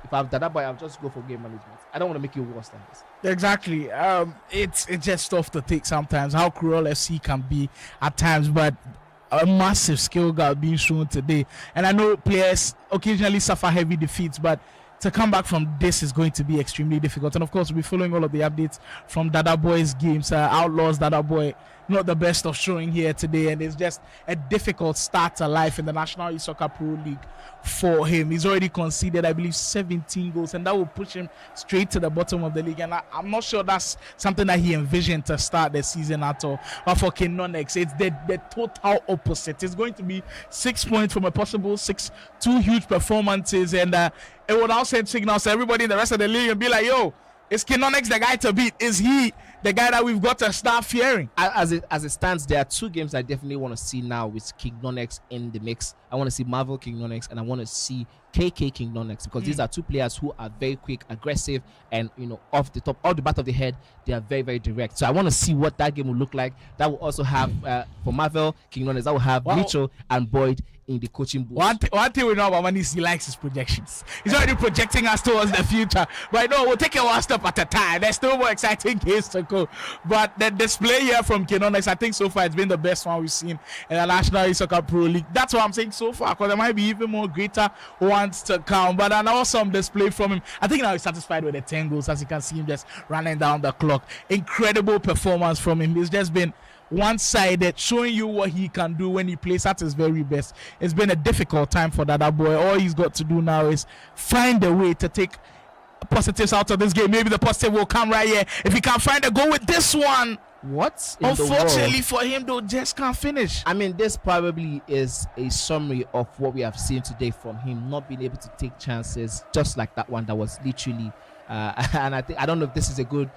if I'm Dada Boy, I'll just go for game management. I don't want to make it worse than this. Exactly. It's just tough to take sometimes, how cruel FC can be at times, but a massive skill gap being shown today. And I know players occasionally suffer heavy defeats, but to come back from this is going to be extremely difficult. And of course, we'll be following all of the updates from Dada Boy's games. Outlaws Dada Boy not the best of showing here today, and it's just a difficult start to life in the National Esoccer Pro League for him. He's already conceded, I believe, 17 goals, and that will push him straight to the bottom of the league. And I'm not sure that's something that he envisioned to start the season at all. But for Konx, it's the total opposite. It's going to be 6 points from a possible 2 huge performances, and it will now send signals to everybody in the rest of the league and be like, yo, is Konx the guy to beat? Is he the guy that we've got to start fearing? As it stands, there are 2 games I definitely want to see now with Konx in the mix. I want to see Marvel Konx, and I want to see KK Konx, because these are 2 players who are very quick, aggressive, and off the bat of the head, they are very, very direct. So I want to see what that game will look like. That will also have for Marvel Konx, that will have Mitchell and Boyd in the coaching booth. One thing we know about Manis, he likes his projections. He's already projecting us towards the future. But no, we'll take it one step at a time. There's still more exciting games to go. But the display here from Konx, I think so far it's been the best one we've seen in the National Esoccer Pro League. That's what I'm saying so far, because there might be even more greater ones to come. But an awesome display from him. I think now he's satisfied with the 10 goals, as you can see him just running down the clock. Incredible performance from him. It's just been one-sided, showing you what he can do when he plays at his very best. It's been a difficult time for Dada Boy. All he's got to do now is find a way to take positives out of this game. Maybe the positive will come right here if he can find a goal with this one. What? Unfortunately for him, though, just can't finish. I mean, this probably is a summary of what we have seen today from him, not being able to take chances, just like that one that was literally and I don't know if this is a good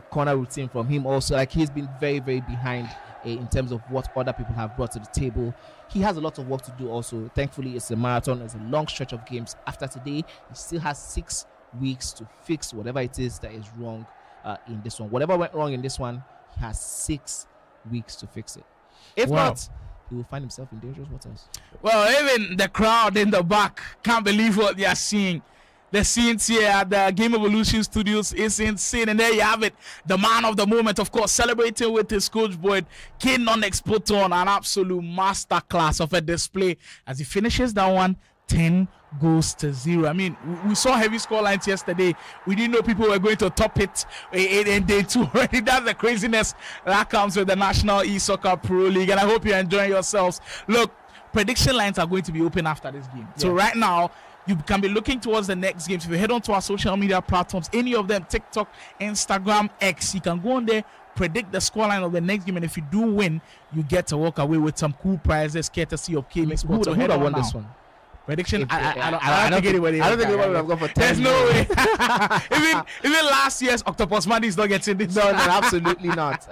corner routine from him also. Like, he's been very, very behind in terms of what other people have brought to the table. He has a lot of work to do also. Thankfully, it's a marathon. It's a long stretch of games. After today, he still has 6 weeks to fix whatever it is that is wrong in this one. Whatever went wrong in this one, he has 6 weeks to fix it. If not, he will find himself in dangerous waters. Well, even the crowd in the back can't believe what they are seeing. The scenes here at the Game Evolution Studios is insane. And there you have it. The man of the moment, of course, celebrating with his coach Boyd. Konx put on an absolute masterclass of a display as he finishes that one 10-0. I mean, we saw heavy score lines yesterday. We didn't know people were going to top it in day 2 already. That's the craziness that comes with the National Esoccer Pro League. And I hope you're enjoying yourselves. Look, prediction lines are going to be open after this game. So right now, you can be looking towards the next games. If you head on to our social media platforms, any of them, TikTok, Instagram, X, you can go on there, predict the scoreline of the next game, and if you do win, you get to walk away with some cool prizes courtesy of KMix Sports. Who would have won this one? Prediction? I don't think anybody would have gone for 10. There's no way. even last year's Octopus Money is not getting this. No, absolutely not.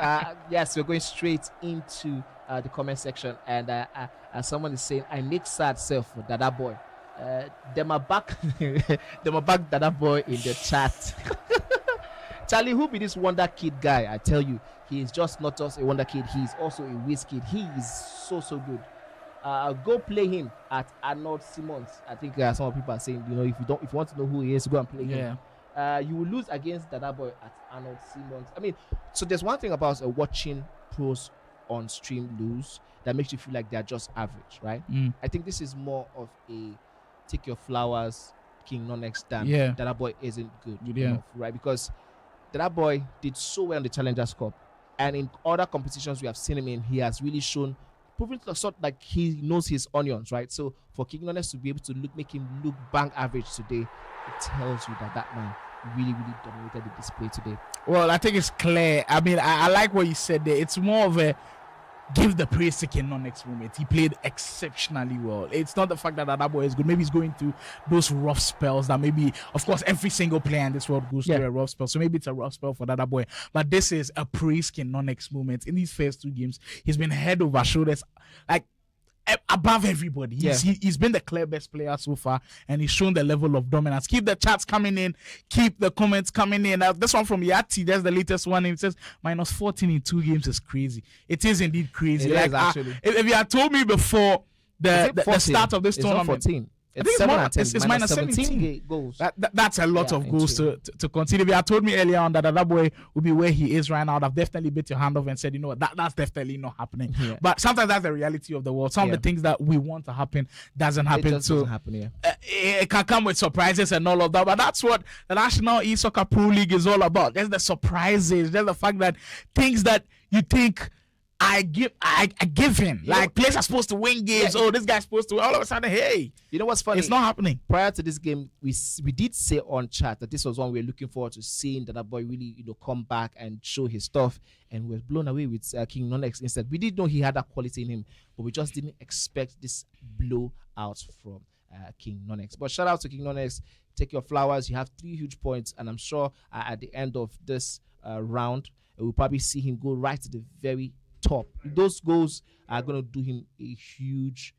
Yes, we're going straight into the comment section, and someone is saying, I make sad self for Dada Boy. Them are back Dada Boy in the chat. Charlie, who be this wonder kid guy? I tell you, he is just not just a wonder kid, he is also a whiz kid. He is so good. Go play him at Arnold Simmons. I think some people are saying, if you want to know who he is, go and play him. You will lose against Dada Boy at Arnold Simmons. I mean, so there's one thing about watching pros on stream lose that makes you feel like they're just average, right? I think this is more of a take your flowers, Konx, than Dada Boy isn't good enough, right? Because Dada Boy did so well in the Challengers Cup, and in other competitions we have seen him in, he has really proven to sort like he knows his onions, right? So for Konx to be able to make him look bang average today, it tells you that man really dominated the display today. Well, I think it's clear. I mean, I like what you said there. It's more of a give the praise to Konx moment. He played exceptionally well. It's not the fact that Dada Boy is good. Maybe he's going through those rough spells that maybe, of course, every single player in this world goes through a rough spell. So maybe it's a rough spell for Dada Boy. But this is a praise Konx moment. In these first 2 games, he's been head over shoulders, like above everybody. He's been the clear best player so far, and he's shown the level of dominance. Keep the chats coming in, keep the comments coming in. This one from Yati, that's the latest one. It says minus 14 in 2 games is crazy. It is indeed crazy. It is actually. If you had told me before the start of this tournament, 14. I think it's minus 17 goals. That's a lot of goals to consider. If you had told me earlier on that Dada Boy would be where he is right now, I'd have definitely bit your hand off and said, that's definitely not happening. But sometimes that's the reality of the world. Some of the things that we want to happen doesn't happen. It just doesn't happen, it can come with surprises and all of that. But that's what the National Esoccer Pro League is all about. There's the surprises. There's the fact that things that you think I give in. Like players are supposed to win games. Oh, this guy's supposed to. All of a sudden, hey, you know what's funny? It's not happening. Prior to this game, we did say on chat that this was one we were looking forward to seeing Dada Boy really come back and show his stuff, and we were blown away with King Konx instead. We did know he had that quality in him, but we just didn't expect this blowout from King Konx. But shout out to King Konx. Take your flowers. You have 3 huge points, and I'm sure at the end of this round, we'll probably see him go right to the very top. Those goals are going to do him a huge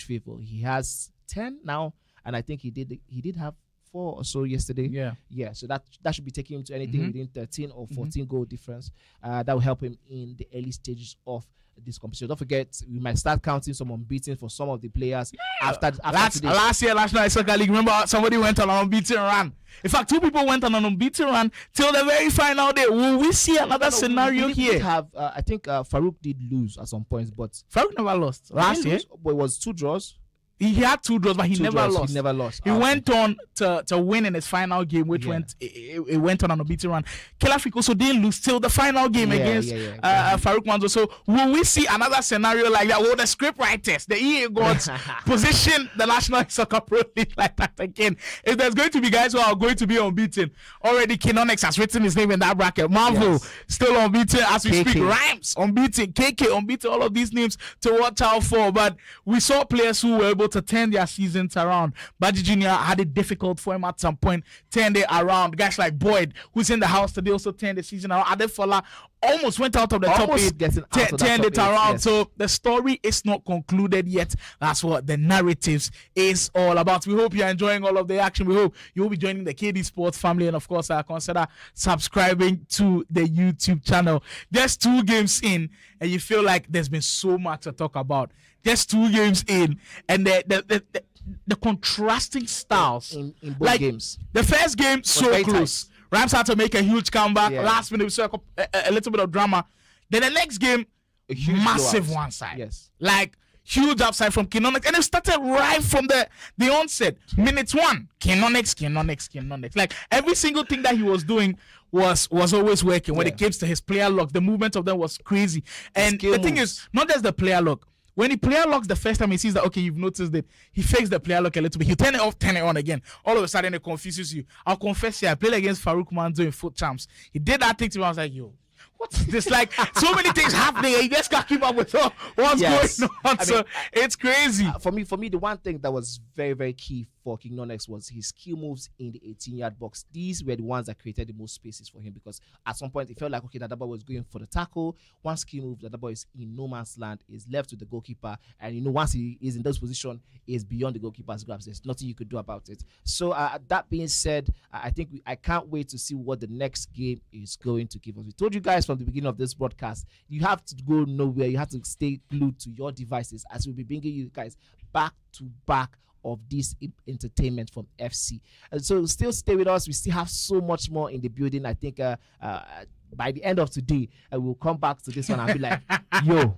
favor. He has 10 now, and I think he did have 4 or so yesterday. Yeah. So that should be taking him to anything within 13 or 14 goal difference. That will help him in the early stages of this competition. Don't forget, we might start counting some unbeaten for some of the players after today. Last year, National Esoccer League, remember somebody went on an unbeaten run. In fact, 2 people went on an unbeaten run till the very final day. Will we see another scenario here? I think Farouk did lose at some points, but Farouk never lost last year. But it was 2 draws. He had 2 draws, but he never lost. He never lost. He went on to win in his final game, which went on an unbeaten run. Kelafik also didn't lose till the final game against Farouk Manzo. So will we see another scenario like that? Will the script writers, the EA gods, position the National Soccer Pro League like that again? If there's going to be guys who are going to be unbeaten, already Konx has written his name in that bracket. Marvel still unbeaten as we speak. Rhymes unbeaten. KK unbeaten. All of these names to watch out for. But we saw players who were able to turn their seasons around. Baji Jr. had it difficult for him at some point, turned it around. Guys like Boyd, who's in the house today, also turned the season around. Adefola almost went out of the top 8, turned it around. So the story is not concluded yet. That's what the narratives is all about. We hope you're enjoying all of the action. We hope you will be joining the KD Sports family, and of course, consider subscribing to the YouTube channel. Just 2 games in, and you feel like there's been so much to talk about. Just 2 games in, and the contrasting styles in both games. The first game so close. Rams had to make a huge comeback. Last minute we saw a little bit of drama. Then the next game, a huge massive blowout. One side. Yes. Like huge upside from Konx, and it started right from the onset. Minute 1, Konx. Like every single thing that he was doing was always working. When it came to his player lock, the movement of them was crazy. And the thing is, not just the player lock. When the player locks the first time, he sees that, okay, you've noticed it. He fakes the player lock a little bit. He'll turn it off, turn it on again. All of a sudden, it confuses you. I'll confess here, I played against Farouk Manzo in Foot Champs. He did that thing to me. I was like, yo, what's this? Like, so many things happening, and you just can't keep up with what's going on. So it's crazy. For me, the one thing that was very, very key for King Konx was his skill moves in the 18-yard box. These were the ones that created the most spaces for him, because at some point it felt like, okay, Dada Boy was going for the tackle. One skill move, Dada Boy is in no man's land, is left with the goalkeeper, and once he is in those position, is beyond the goalkeeper's grasp. There's nothing you could do about it. So that being said, I think I can't wait to see what the next game is going to give us. We told you guys from the beginning of this broadcast, you have to go nowhere. You have to stay glued to your devices, as we'll be bringing you guys back to back of this entertainment from FC. And so still stay with us. We still have so much more in the building. I think by the end of today, we'll come back to this one and be like, yo,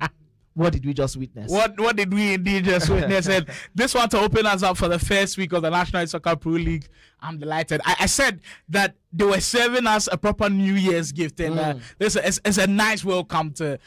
what did we just witness? What did we indeed just witness? And this one to open us up for the first week of the National Soccer Pro League. I'm delighted. I said that they were serving us a proper New Year's gift, and this is a nice welcome to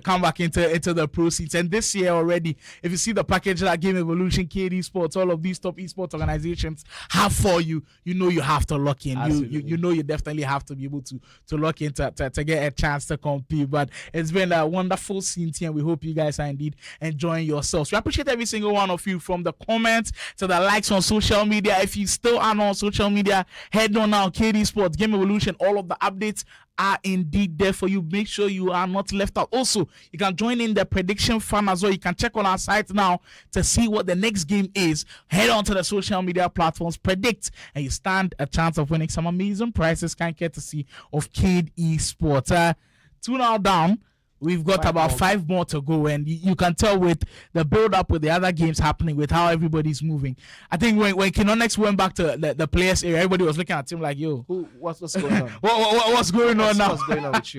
come back into the proceeds. And this year already, if you see the package that Game Evolution, KD Sports, all of these top esports organizations have for you, you know you have to lock in. You know you definitely have to be able to lock in to get a chance to compete. But it's been a wonderful scene here, and we hope you guys are indeed enjoying yourselves. We appreciate every single one of you, from the comments to the likes on social media. If you still aren't on social media, head on now, KD Sports, Game Evolution. All of the updates are indeed there for you. Make sure you are not left out. Also, you can join in the prediction fun as well. You can check on our site now to see what the next game is. Head on to the social media platforms, predict, and you stand a chance of winning some amazing prizes, kind courtesy of KD Sports. 2 now down. We've got about 5 more to go, and you can tell with the build-up with the other games happening, with how everybody's moving. I think when Konx went back to the players area, everybody was looking at him like, yo, what's going on? what's going on now? What's going on with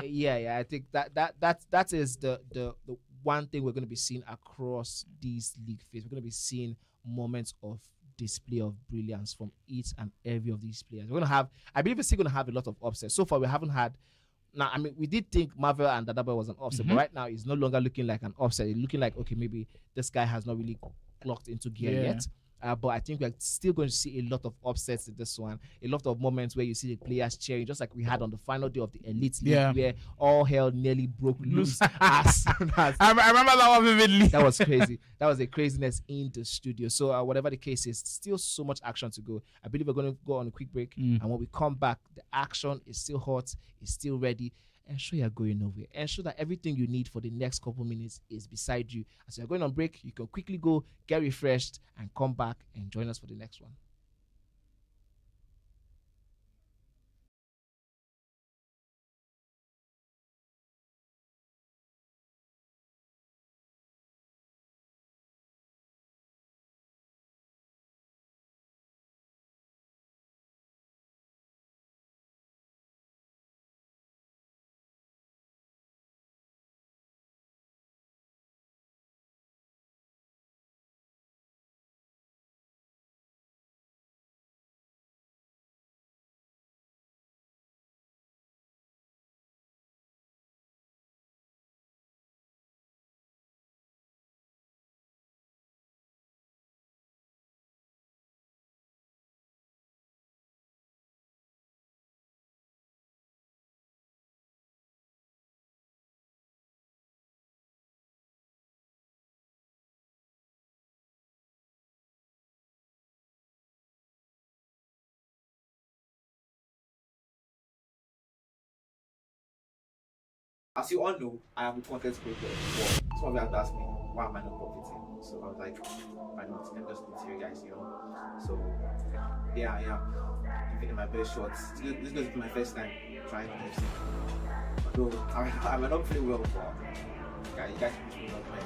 you, I think that is the one thing we're going to be seeing across these league phases. We're going to be seeing moments of display of brilliance from each and every of these players. We're going to have, I believe we're still going to have a lot of upsets. So far, we haven't had now, I mean, we did think Marvel and Dada Boy was an offset, but right now it's no longer looking like an offset. It's looking like, okay, maybe this guy has not really clocked into gear yet. But I think we're still going to see a lot of upsets in this one. A lot of moments where you see the players cheering, just like we had on the final day of the Elite League, where all hell nearly broke loose. as soon as I remember that one vividly. That was crazy. That was a craziness in the studio. So whatever the case is, still so much action to go. I believe we're going to go on a quick break. And when we come back, the action is still hot, it's still ready. Ensure you're going nowhere. Ensure that everything you need for the next couple minutes is beside you. As you're going on break, you can quickly go, get refreshed, and come back and join us for the next one. As you all know, I am a content creator. But some of you have asked me, why am I not profiting? So I was like, why not? Let me just meet you guys, So yeah, I am giving it my best shots. This is going to be my first time trying to FC. Although I might not play well, but you guys push me up, man.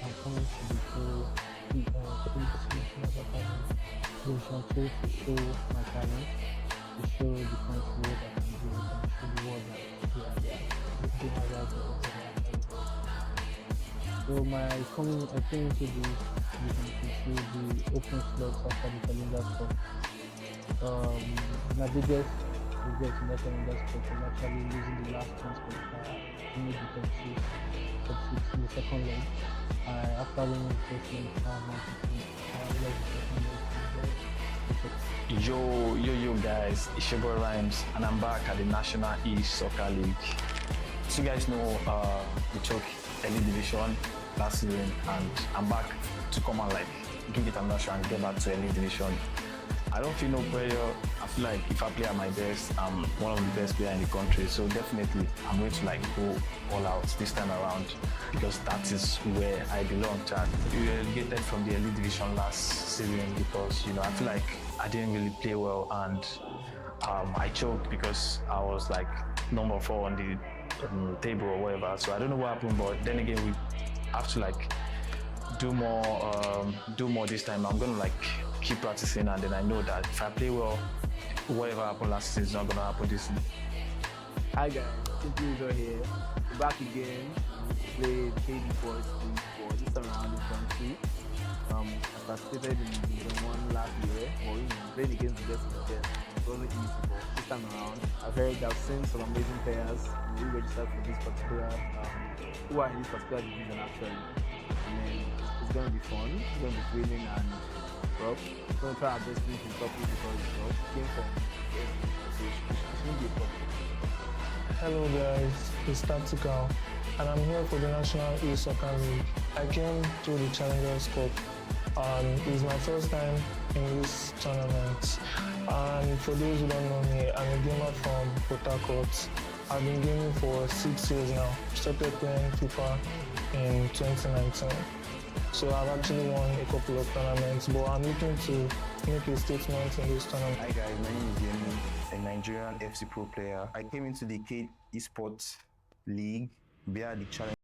I'm coming to the show to show my talent, to show the country what I can do, and show the world that so my coming, I came into the open slots after the calendar stuff. My biggest regret in that calendar stuff was actually losing the last chance to make the top six in the second leg. After winning the first leg, I lost the second leg. Yo guys, it's your boy Rhymes, and I'm back at the National Esoccer League. So you guys know we took Elite Division last season, and I'm back to come and give it another shot and get back to Elite Division. I don't feel no pressure. I feel like if I play at my best, I'm one of the best players in the country. So definitely, I'm going to go all out this time around, because that is where I belong. We were relegated from the Elite Division last season because I feel like I didn't really play well, and I choked because I was number 4 on the table or whatever. So I don't know what happened, but then again, we have to do more this time. I'm gonna keep practicing, and then I know that if I play well, whatever happened last season is not gonna happen this season. Hi guys, Simple here. We're back again. We played KD Boys for this time around in country. I participated in Division 1 last year, or playing against the best of the best. It wasn't easy, but this time around, I've seen some amazing players who registered for this particular, who are in this particular division actually. And then it's going to be fun, it's going to be thrilling, and we're going to try our best to finish top because came from so it shouldn't be a problem. Hello guys, it's Tactical, and I'm here for the National Esoccer League. I came to the Challengers Cup, and it's my first time in this tournament. And for those who don't know me, I'm a gamer from Port Harcourt. I've been gaming for 6 years now. Started playing FIFA in 2019. So I've actually won a couple of tournaments, but I'm looking to make a statement in this tournament. Hi guys, my name is Yemolee, a Nigerian FC Pro player. I came into the Kate Esports League via the challenge.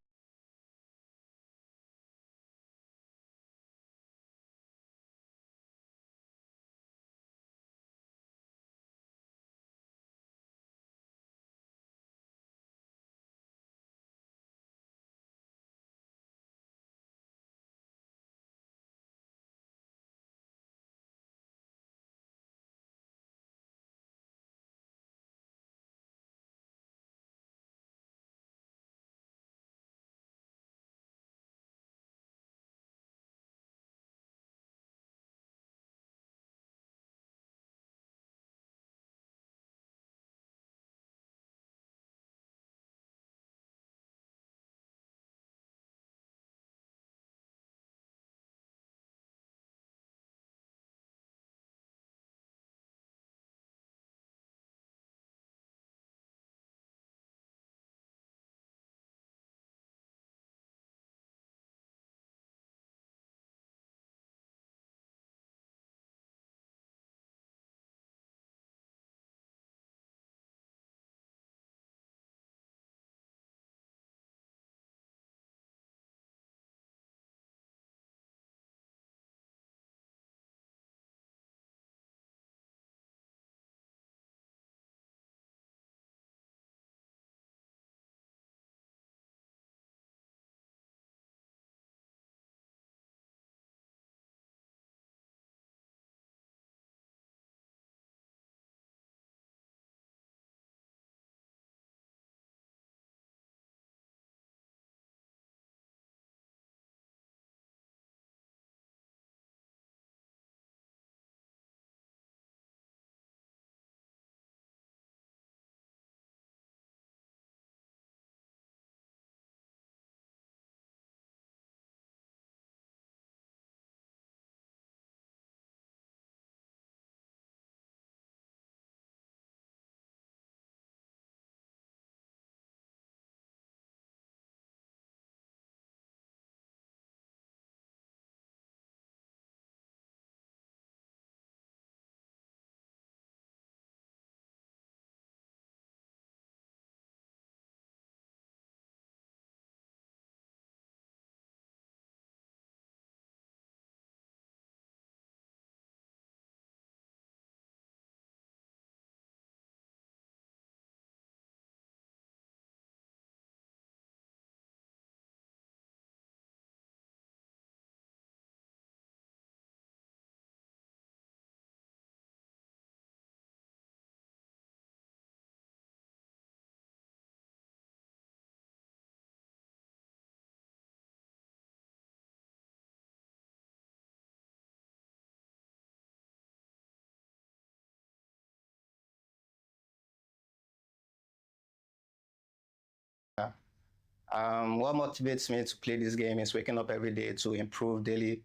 What motivates me to play this game is waking up every day to improve daily.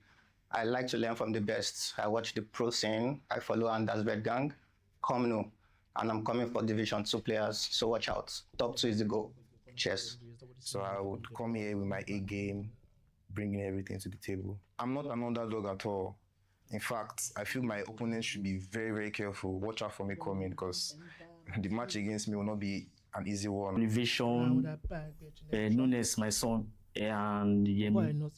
I like to learn from the best. I watch the pro scene. I follow Anders Gang. Come new. And I'm coming for Division 2 players, so watch out. Top 2 is the goal. Cheers. So I would come here with my A game, bringing everything to the table. I'm not an underdog at all. In fact, I feel my opponents should be very, very careful. Watch out for me coming because the match against me will not be an easy one. Wovation, Nunes, my son, and Yemolee.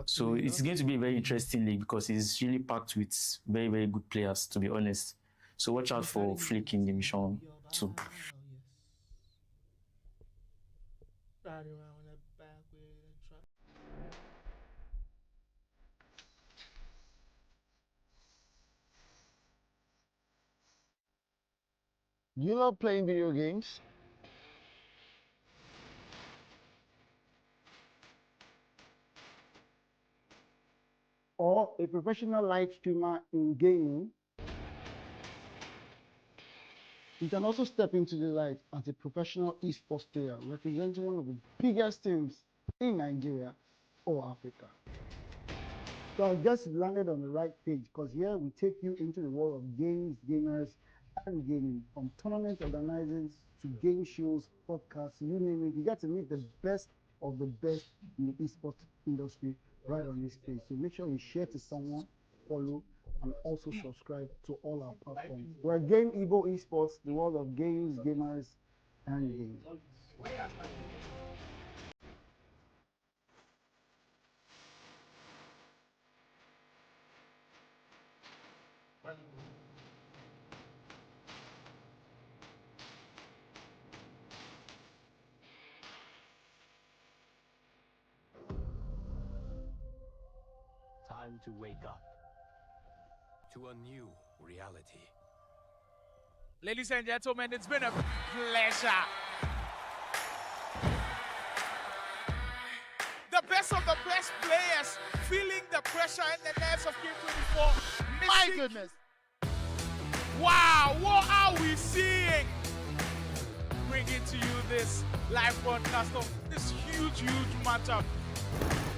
So it's going to be a very interesting league because it's really packed with very, very good players, to be honest. So watch out for Flick in the mission too. You love playing video games? Or a professional live streamer in gaming? You can also step into the light as a professional esports player representing one of the biggest teams in Nigeria or Africa. So I guess you landed on the right page because here we take you into the world of games, gamers, and gaming, from tournament organizers to game shows, podcasts, you name it. You get to meet the best of the best in the esports industry right on this page. So make sure you share to someone, follow, and also subscribe to all our platforms. We're Game Igbo Esports, the world of games, gamers, and gaming. Time to wake up to a new reality. Ladies and gentlemen, it's been a pleasure. The best of the best players feeling the pressure and the nerves of Game 24. My goodness. Wow, what are we seeing? Bringing to you this live broadcast of this huge matchup.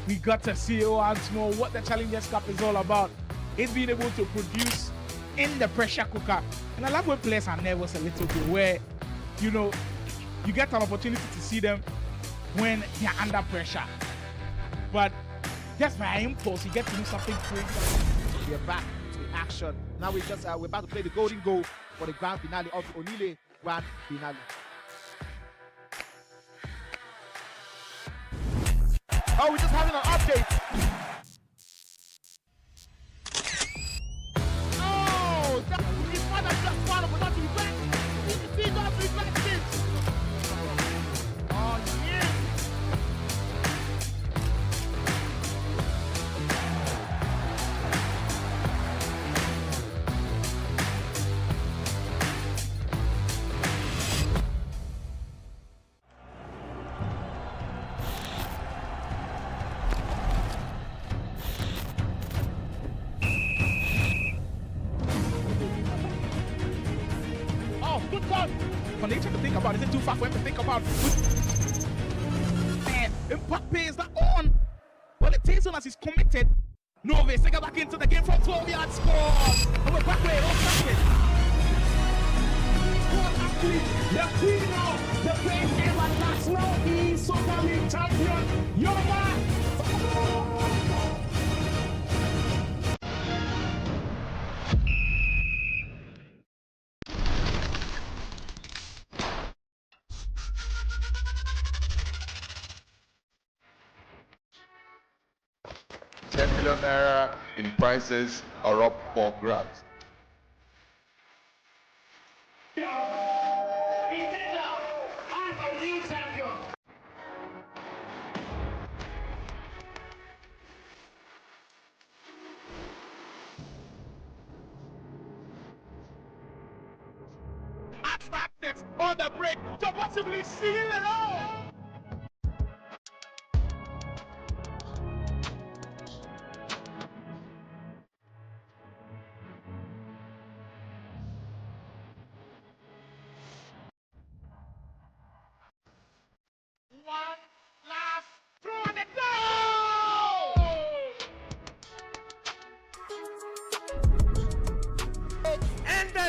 We got to see once more what the Challengers Cup is all about. It's being able to produce in the pressure cooker. And I love when players are nervous a little bit, where, you know, you get an opportunity to see them when they're under pressure. But just by impulse, you get to do something crazy. We're back to the action. Now we're about to play the golden goal for the grand finale of the Onile grand finale. Oh, we're just having an update. Oh, his father just followed, but not to back. He not reflect this. Oh, yeah. Nature to think about. Is it too far for him to think about? Man, Mbappe is not on. Well, it takes on as he's committed. Nove, take it back into the game from 12 yards. Scores. And we're back way. The queen of the best ever national Esoccer League champion, Yoruba. $10 million in prizes are up for grabs. Attractive on the break to possibly seal it all.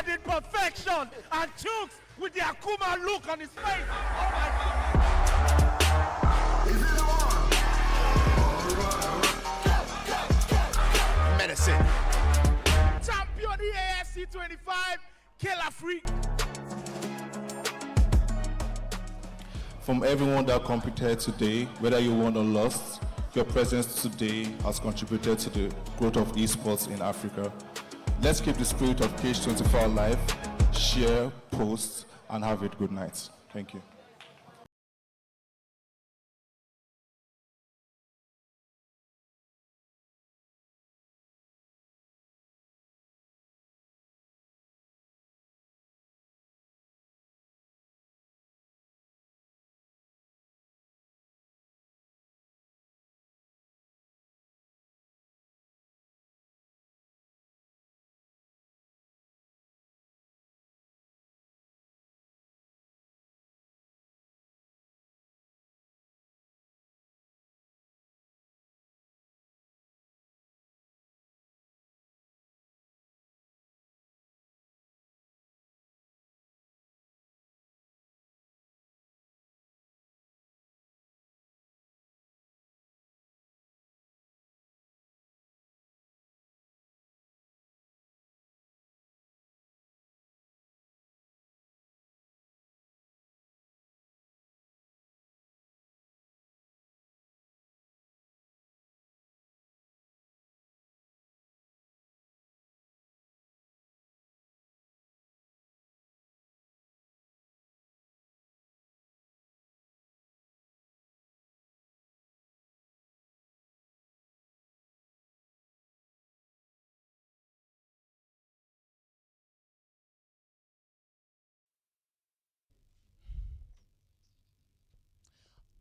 in perfection, and Chooks with the Akuma look on his face. Oh my God. Medicine. Champion EAFC 25, Killer Freak. From everyone that competed today, whether you won or lost, your presence today has contributed to the growth of esports in Africa. Let's keep the spirit of Cage24 alive, share, post, and have a good night. Thank you.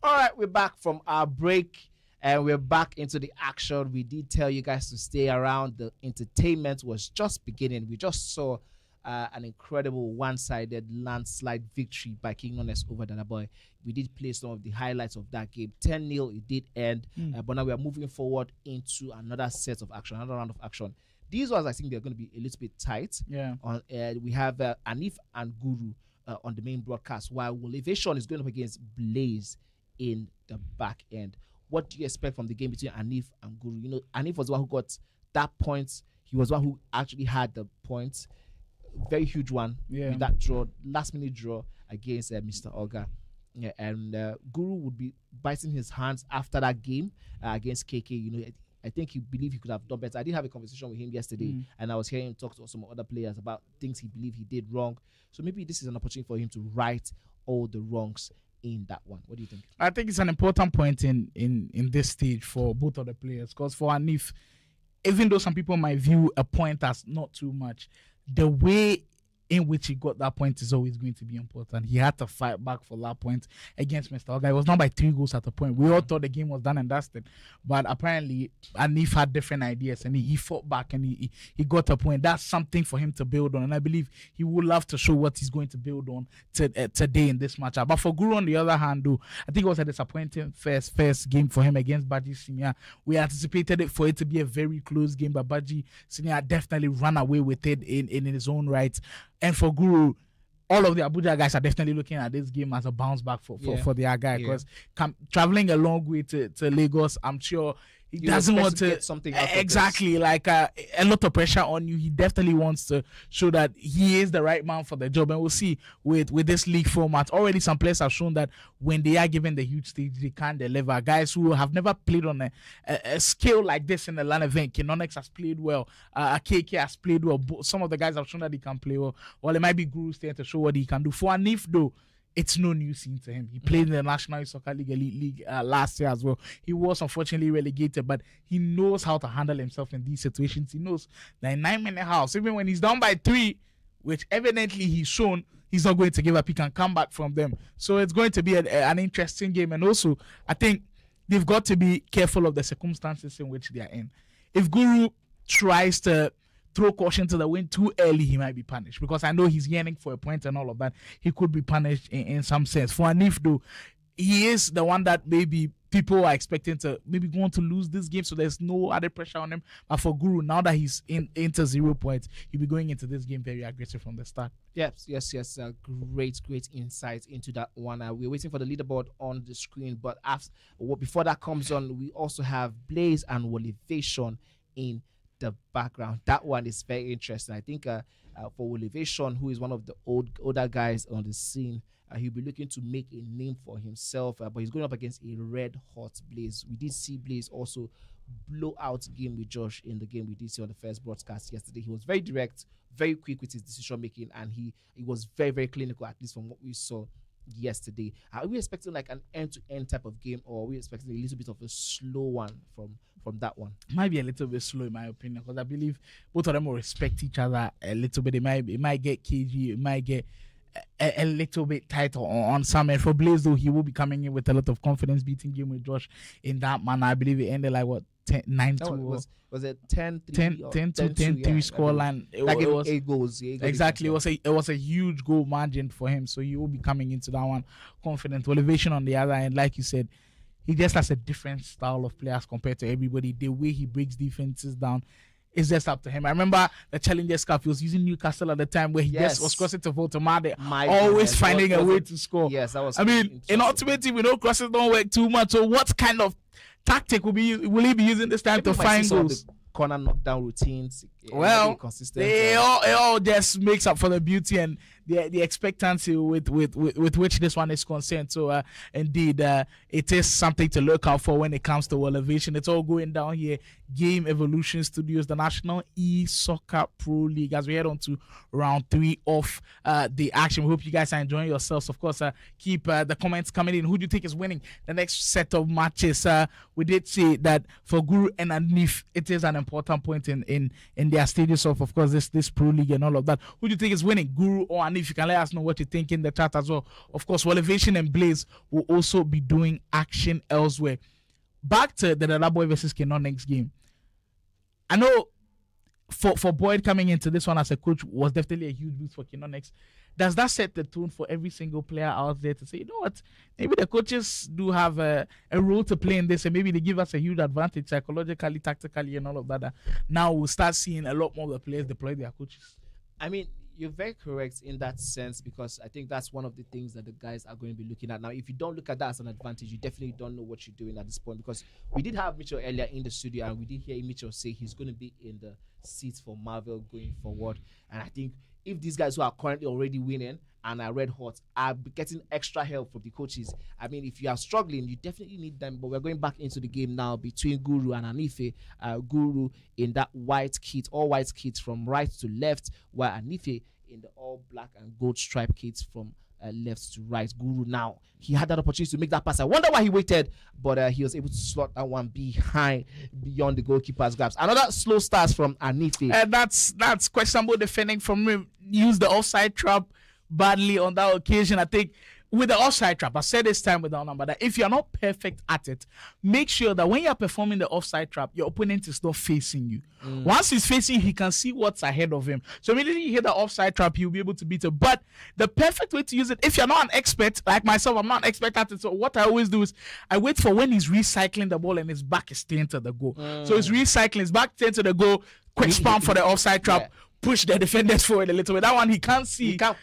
All right, we're back from our break and we're back into the action. We did tell you guys to stay around. The entertainment was just beginning. We just saw an incredible one-sided landslide victory by King Knowledge over Dada Boy. We did play some of the highlights of that game. 10-0, it did end. But now we are moving forward into another set of action, another round of action. These ones, I think they're going to be a little bit tight. Yeah. We have Anife and Guru on the main broadcast, while Wovation is going up against Blaze in the back end. What do you expect from the game between Anife and Guru? You know, Anife was the one who got that point. He was the one who actually had the points. Very huge one. Yeah. With that draw, last minute draw against Mr. Oga. Yeah, and Guru would be biting his hands after that game against KK. You know, I think he believed he could have done better. I did have a conversation with him yesterday, and I was hearing him talk to some other players about things he believed he did wrong. So maybe this is an opportunity for him to right all the wrongs in that one. What do you think? I think it's an important point in this stage for both of the players, because for Anife, even though some people might view a point as not too much, the way in which he got that point is always going to be important. He had to fight back for that point against Mr. Oga. It was not by 3 goals at a point. We all thought the game was done and dusted. But apparently, Anife had different ideas and he fought back and he got a point. That's something for him to build on. And I believe he would love to show what he's going to build on today in this matchup. But for Guru, on the other hand, though, I think it was a disappointing first game for him against Baji Senior. We anticipated it for it to be a very close game, but Baji Senior definitely ran away with it in his own right. And for Guru, all of the Abuja guys are definitely looking at this game as a bounce back for their guy, because traveling a long way to Lagos, I'm sure he doesn't want to get something out of exactly this. Like a lot of pressure on you. He definitely wants to show that he is the right man for the job, and we'll see with this league format. Already some players have shown that when they are given the huge stage, they can deliver. Guys who have never played on a scale like this in the LAN event. Konx has played well. KK has played well. Some of the guys have shown that he can play well. Well, it might be Guru staying to show what he can do. For Anife, though, it's no new scene to him. He played in the National Esoccer League Elite League last year as well. He was unfortunately relegated, but he knows how to handle himself in these situations. He knows that in 9-minute house, even when he's down by 3, which evidently he's shown, he's not going to give up. He can come back from them. So it's going to be an interesting game. And also, I think they've got to be careful of the circumstances in which they are in. If Guru tries to throw caution to the wind too early, he might be punished, because I know he's yearning for a point and all of that. He could be punished in some sense. For Anife, though, he is the one that maybe people are expecting to maybe going to lose this game, so there's no added pressure on him. But for Guru, now that he's into 0 points, he'll be going into this game very aggressive from the start. Yes. Great insight into that one. We're waiting for the leaderboard on the screen, but before that comes on, we also have Blaze and Wovation in the background. That one is very interesting. I think for Wovation, who is one of the older guys on the scene, he'll be looking to make a name for himself, but he's going up against a red hot Blaze. We did see Blaze also blow out game with Josh in the game we did see on the first broadcast yesterday. He was very direct, very quick with his decision making, and he was very, very clinical, at least from what we saw yesterday. Are we expecting like an end-to-end type of game, or are we expecting a little bit of a slow one from that one? Might be a little bit slow in my opinion, because I believe both of them will respect each other a little bit. It might get cagey, it might get a little bit tight on some end. For Blaze though, he will be coming in with a lot of confidence, beating game with Josh in that manner. I believe it ended like what, 9-2, was it 10-3 10-3 scoreline. It was 8 goals. Exactly. It was a huge goal margin for him, so he will be coming into that one confident. Wovation on the other end, like you said, he just has a different style of play as compared to everybody. The way he breaks defenses down is just up to him. I remember the Challengers Cup, he was using Newcastle at the time, where he just was crossing to Votamade, always finding a way to score. Yes, that was. I mean, in Ultimate Team, we know crosses don't work too much. So what kind of tactic will he be using this time to find goals? Corner knockdown routines. Well, it all just makes up for the beauty and the expectancy with which this one is concerned. So indeed, it is something to look out for when it comes to Wovation. It's all going down here. Game Evolution Studios, the National Esoccer Pro League, as we head on to round 3 of the action. We hope you guys are enjoying yourselves. Of course, keep the comments coming in. Who do you think is winning the next set of matches? We did say that for Guru and Anife, it is an important point in their stages of course, this Pro League and all of that. Who do you think is winning, Guru or Anife? You can let us know what you think in the chat as well. Of course, Wovation and Blaze will also be doing action elsewhere. Back to the Dada Boy versus Konx game. I know for Boyd coming into this one as a coach was definitely a huge boost for Konx. Does that set the tone for every single player out there to say, you know what, maybe the coaches do have a role to play in this, and maybe they give us a huge advantage psychologically, tactically, and all of that. Now we'll start seeing a lot more of the players deploy their coaches. I mean, you're very correct in that sense, because I think that's one of the things that the guys are going to be looking at. Now, if you don't look at that as an advantage, you definitely don't know what you're doing at this point, because we did have Mitchell earlier in the studio, and we did hear Mitchell say he's going to be in the seats for Marvel going forward. And I think if these guys who are currently already winning and are red hot are getting extra help from the coaches, I mean, if you are struggling, you definitely need them. But we're going back into the game now between Guru and Anife. Guru in that white kit, all white kit from right to left, while Anife in the all black and gold stripe kits from left to right. Guru now, he had that opportunity to make that pass. I wonder why he waited, but he was able to slot that one beyond the goalkeeper's grasp. Another slow start from Anife. That's questionable defending from him. Used the offside trap badly on that occasion. I think with the offside trap, I said this time with our number that if you're not perfect at it, make sure that when you're performing the offside trap, your opponent is not facing you. Once he's facing you, he can see what's ahead of him. So immediately you hit the offside trap, you'll be able to beat it. But the perfect way to use it, if you're not an expert, like myself, I'm not an expert at it. So what I always do is I wait for when he's recycling the ball and his back is staying to the goal. So he's recycling, his back staying to the goal, quick spam for the offside trap. Yeah. Push the defenders forward a little bit. That one he can't see that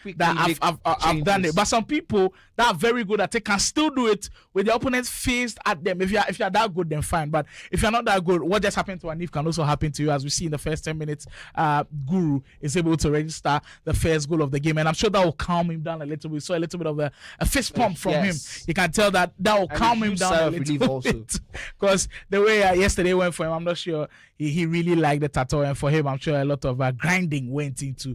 I've done it. But some people that are very good at it can still do it with the opponents faced at them. If you're that good, then fine. But if you're not that good, what just happened to Anife can also happen to you. As we see in the first 10 minutes, Guru is able to register the first goal of the game, and I'm sure that will calm him down a little bit. We saw a little bit of a fist pump from him. You can tell that will calm him down a little bit. Because the way yesterday went for him, I'm not sure he really liked the tattoo, and for him, I'm sure a lot of grinding went into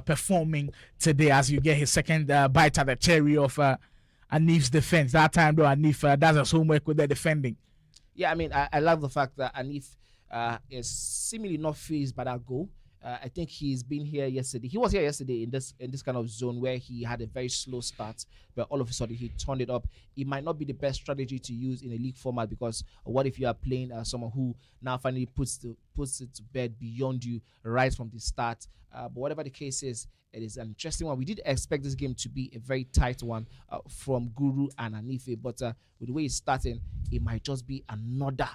performing today as you get his second bite at the cherry of Anife's defense. That time though, Anife does his homework with the defending. Yeah, I mean, I love the fact that Anife is seemingly not fazed by that goal. I think he's been here yesterday. He was here yesterday in this kind of zone where he had a very slow start, but all of a sudden he turned it up. It might not be the best strategy to use in a league format, because what if you are playing someone who now finally puts the puts it to bed beyond you right from the start. But whatever the case is, it is an interesting one. We did expect this game to be a very tight one from Guru and Anife, but with the way it's starting, it might just be another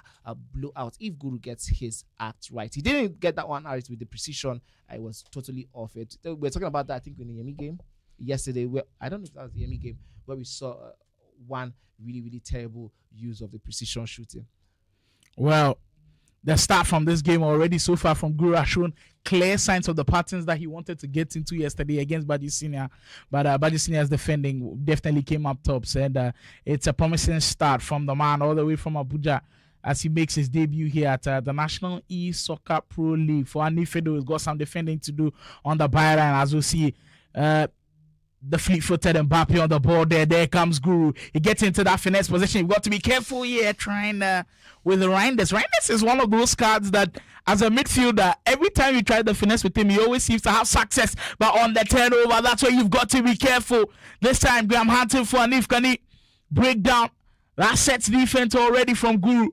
blowout if Guru gets his act right. He didn't get that one right with the precision. I was totally off it. We were talking about that, I think, in the Yemolee game yesterday. Where I don't know if that was the Yemolee game, where we saw one really, really terrible use of the precision shooting. Well, the start from this game already so far from Guru has shown clear signs of the patterns that he wanted to get into yesterday against Baji Senior. But Baji Senior's defending definitely came up top. And it's a promising start from the man all the way from Abuja as he makes his debut here at the National Esoccer Pro League. For Anife, though, he's got some defending to do on the byline, as we see. The fleet-footed Mbappe on the ball there. There comes Guru. He gets into that finesse position. You've got to be careful here trying with Reinders. Reinders is one of those cards that, as a midfielder, every time you try the finesse with him, he always seems to have success. But on the turnover, that's where you've got to be careful. This time, Graham hunting for Anife. Can he break down that sets defense already from Guru?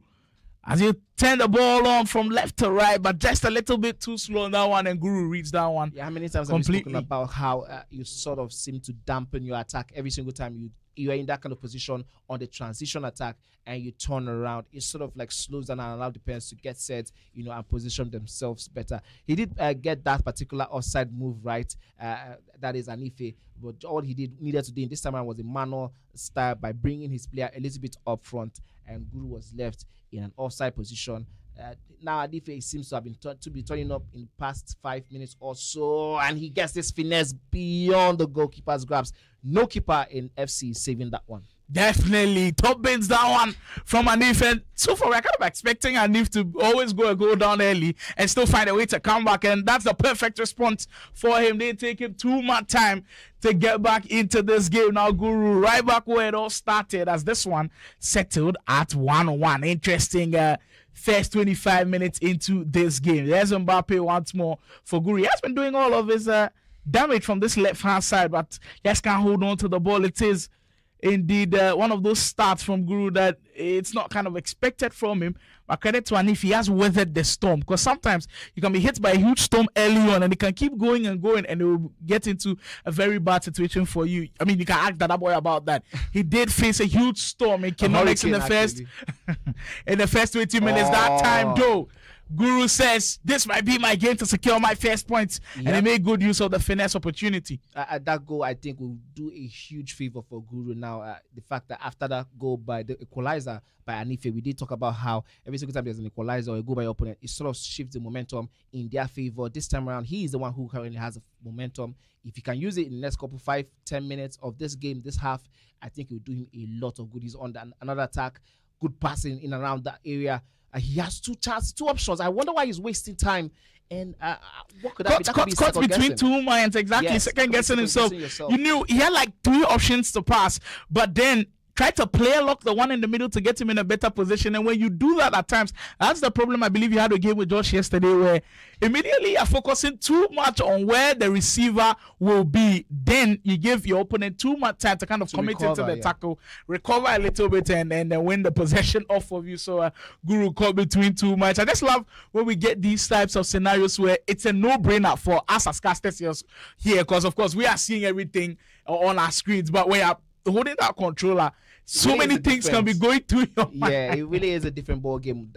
As you turn the ball on from left to right, but just a little bit too slow on that one, and Guru reads that one. Yeah, how many times have we spoken about how you sort of seem to dampen your attack every single time you are in that kind of position on the transition attack and you turn around? It sort of like slows down and allows the players to get set, and position themselves better. He did get that particular offside move right. That is Anife. But all he needed to do in this time around was a manual style by bringing his player a little bit up front, and Guru was left in an offside position. Now Anife seems to have been turning up in the past 5 minutes or so, and he gets this finesse beyond the goalkeeper's grabs. No keeper in FC is saving that one. Definitely top bins that one from Anife. And so far, we're kind of expecting Anife to always go down early and still find a way to come back, and that's the perfect response for him. They take him too much time to get back into this game. Now Guru right back where it all started, as this one settled at 1-1. Interesting first 25 minutes into this game. There's Mbappe once more for Guru. He has been doing all of his damage from this left-hand side, but just can't hold on to the ball. It is indeed one of those starts from Guru that it's not kind of expected from him. But credit to Anife, he has weathered the storm, because sometimes you can be hit by a huge storm early on and it can keep going and going and it will get into a very bad situation for you. I mean, you can ask Dada Boy about that. He did face a huge storm in Konx in the first 20 minutes. That time though, Guru says, this might be my game to secure my first points. Yep. And he made good use of the finesse opportunity. That goal, I think, will do a huge favor for Guru now. The fact that after that goal by the equalizer by Anife, we did talk about how every single time there's an equalizer or a goal by your opponent, it sort of shifts the momentum in their favor. This time around, he is the one who currently has the momentum. If he can use it in the next couple 5-10 minutes of this game, this half, I think it will do him a lot of good. He's on another attack, good passing in around that area. He has two options. I wonder why he's wasting time. And what could that be? Caught between two minds, exactly. Yes, second guessing himself. You knew he had like 3 options to pass, but then try to player lock the one in the middle to get him in a better position. And when you do that at times, that's the problem I believe you had a game with Josh yesterday, where immediately you're focusing too much on where the receiver will be. Then you give your opponent too much time to kind of commit into the tackle, recover a little bit, and then win the possession off of you. So Guru caught between too much. I just love when we get these types of scenarios where it's a no-brainer for us as casters here, because of course we are seeing everything on our screens, but when you're holding that controller, so many things can be going through your mind. Yeah, it really is a different ball game.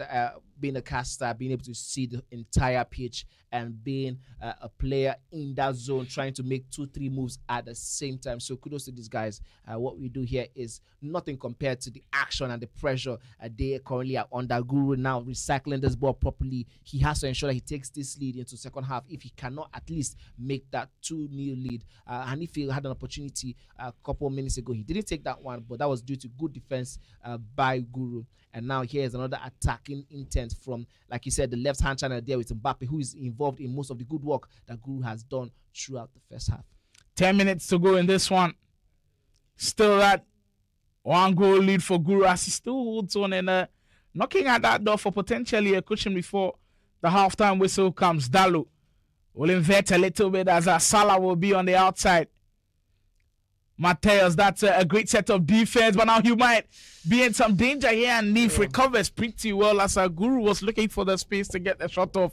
Being a caster, being able to see the entire pitch, and being a player in that zone, trying to make 2-3 moves at the same time. So kudos to these guys. What we do here is nothing compared to the action and the pressure they currently are under. Guru now recycling this ball properly. He has to ensure that he takes this lead into second half. If he cannot at least make that 2-0 lead. Anife had an opportunity a couple of minutes ago. He didn't take that one, but that was due to good defense by Guru. And now here's another attacking intent from, like you said, the left-hand channel there with Mbappe, who is involved in most of the good work that Guru has done throughout the first half. 10 minutes to go in this one. Still that 1-goal lead for Guru as he still holds on and knocking at that door for potentially a cushion before the halftime whistle comes. Dalu will invert a little bit as Salah will be on the outside. Mateus, that's a great set of defense, but now he might be in some danger here, and Anife recovers pretty well as Guru was looking for the space to get the shot off.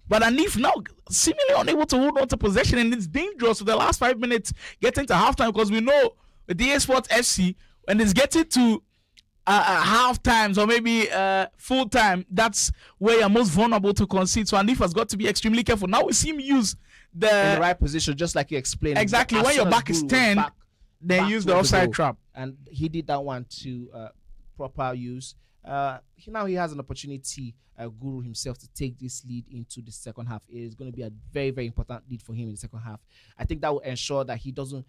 But Anife now seemingly unable to hold on to possession, and it's dangerous for the last 5 minutes getting to halftime, because we know with DA Sports FC, when it's getting to half times or maybe full time, that's where you're most vulnerable to concede. So Anife has got to be extremely careful. Now we see him use in the right position, just like you explained. Exactly. When your back is turned, then use the offside trap. And he did that one to proper use. Now he has an opportunity, Guru himself, to take this lead into the second half. It is going to be a very, very important lead for him in the second half. I think that will ensure that he doesn't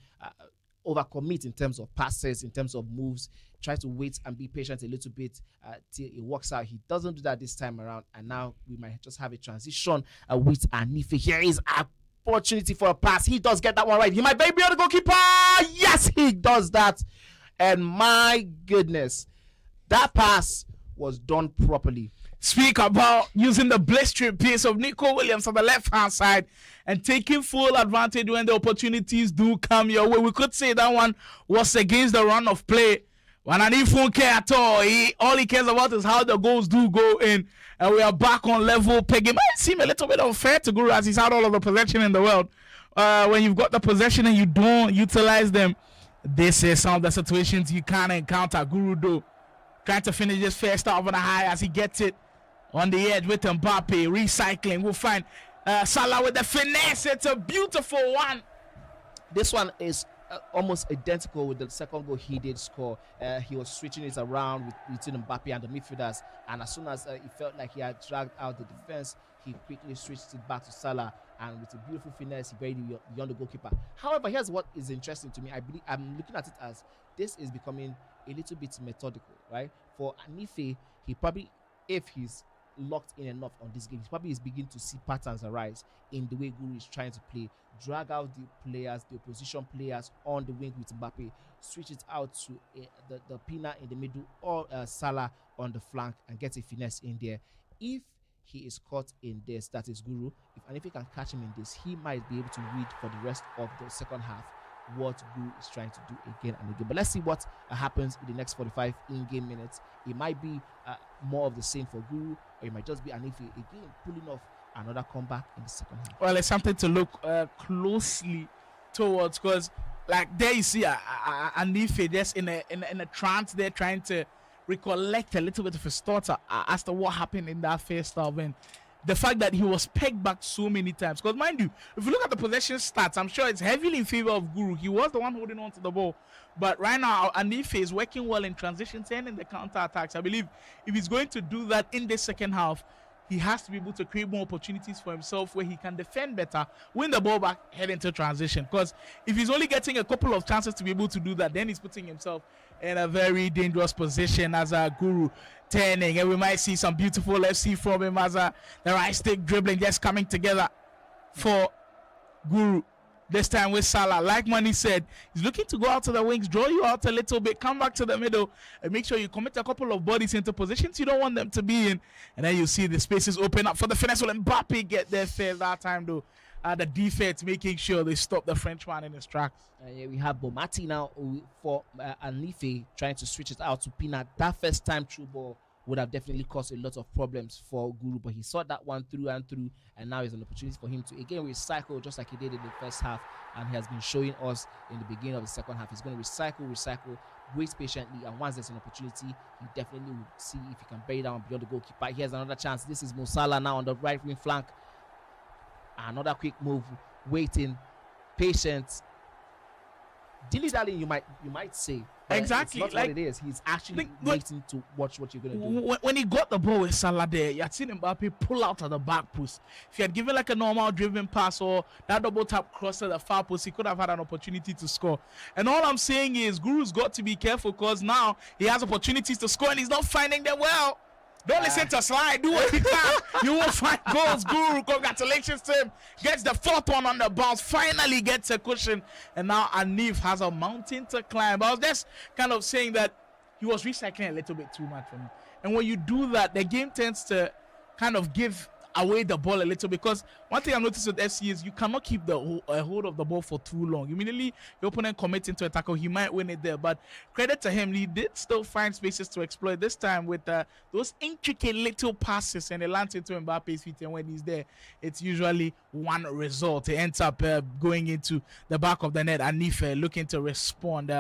overcommit in terms of passes, in terms of moves. Try to wait and be patient a little bit till it works out. He doesn't do that this time around, and now we might just have a transition with Anife. Here is a opportunity for a pass. He does get that one right. He might be on the goalkeeper. Yes, he does that. And my goodness, that pass was done properly. Speak about using the blistering pace of Nico Williams on the left-hand side and taking full advantage when the opportunities do come your way. We could say that one was against the run of play. When Anife won't care at all. All he cares about is how the goals do go in. And we are back on level pegging. It might seem a little bit unfair to Guru as he's had all of the possession in the world. When you've got the possession and you don't utilize them, this is some of the situations you can't encounter. Guru though, trying to finish this first half on a high as he gets it on the edge with Mbappe. Recycling. We'll find Salah with the finesse. It's a beautiful one. This one is almost identical with the second goal he did score. He was switching it around between Mbappe and the midfielders, and as soon as he felt like he had dragged out the defense, he quickly switched it back to Salah, and with a beautiful finesse, he buried it beyond the goalkeeper. However, here's what is interesting to me. I'm looking at it as this is becoming a little bit methodical, right? For Anife, he probably, if he's locked in enough on this game, he probably is beginning to see patterns arise in the way Guru is trying to play. Drag out the players, the opposition players on the wing with Mbappe, switch it out to the Pina in the middle, or Salah on the flank, and get a finesse in there. If he is caught in this, that is Guru. If Anife can catch him in this, he might be able to read for the rest of the second half what Guru is trying to do again and again. But let's see what happens in the next 45 in-game minutes. It might be more of the same for Guru, or it might just be Anife again pulling off another comeback in the second half. Well, it's something to look closely towards, because like there you see Anife just in a trance there, trying to recollect a little bit of his thoughts as to what happened in that first half, and the fact that he was pegged back so many times. Because mind you, if you look at the possession stats, I'm sure it's heavily in favor of Guru. He was the one holding on to the ball, but right now Anife is working well in transitions and in the counter attacks. I believe if he's going to do that in the second half, he has to be able to create more opportunities for himself where he can defend better, win the ball back, head into transition. Because if he's only getting a couple of chances to be able to do that, then he's putting himself in a very dangerous position as a Guru turning. And we might see some beautiful FC from him as the right stick dribbling just coming together for Guru. This time with Salah, like Mani said, he's looking to go out to the wings, draw you out a little bit, come back to the middle, and make sure you commit a couple of bodies into positions you don't want them to be in. And then you see the spaces open up for the finesse. Will Mbappe get there fair that time, though? The defense making sure they stop the Frenchman in his tracks. Yeah, we have Bomati now for Anife trying to switch it out to Pina. That first time through ball would have definitely caused a lot of problems for Guru, but he saw that one through and through, and now is an opportunity for him to again recycle just like he did in the first half, and he has been showing us in the beginning of the second half. He's going to recycle, wait patiently, and once there's an opportunity, he definitely will see if he can bury down beyond the goalkeeper. Here's another chance. This is Mo Salah now on the right wing flank. Another quick move, waiting, patient, dilly-dallying, you might say. Exactly, it's not what it is. He's actually waiting to watch what you're going to do. When he got the ball with Salah there, you had seen Mbappe pull out at the back post. If he had given like a normal driven pass or that double tap cross to the far post, he could have had an opportunity to score. And all I'm saying is Guru's got to be careful, because now he has opportunities to score and he's not finding them well. Don't listen to Slide. Do what you can. You will find goals, Guru. Congratulations to him. Gets the fourth one on the bounce. Finally gets a cushion. And now Anife has a mountain to climb. I was just kind of saying that he was recycling a little bit too much for me. And when you do that, the game tends to kind of give away the ball a little, because one thing I noticed with FC is you cannot keep the hold of the ball for too long. Immediately your opponent commits into a tackle, he might win it there. But credit to him, he did still find spaces to exploit. This time with those intricate little passes, and it lands into Mbappe's feet, and when he's there, it's usually one result. It ends up going into the back of the net. Anife looking to respond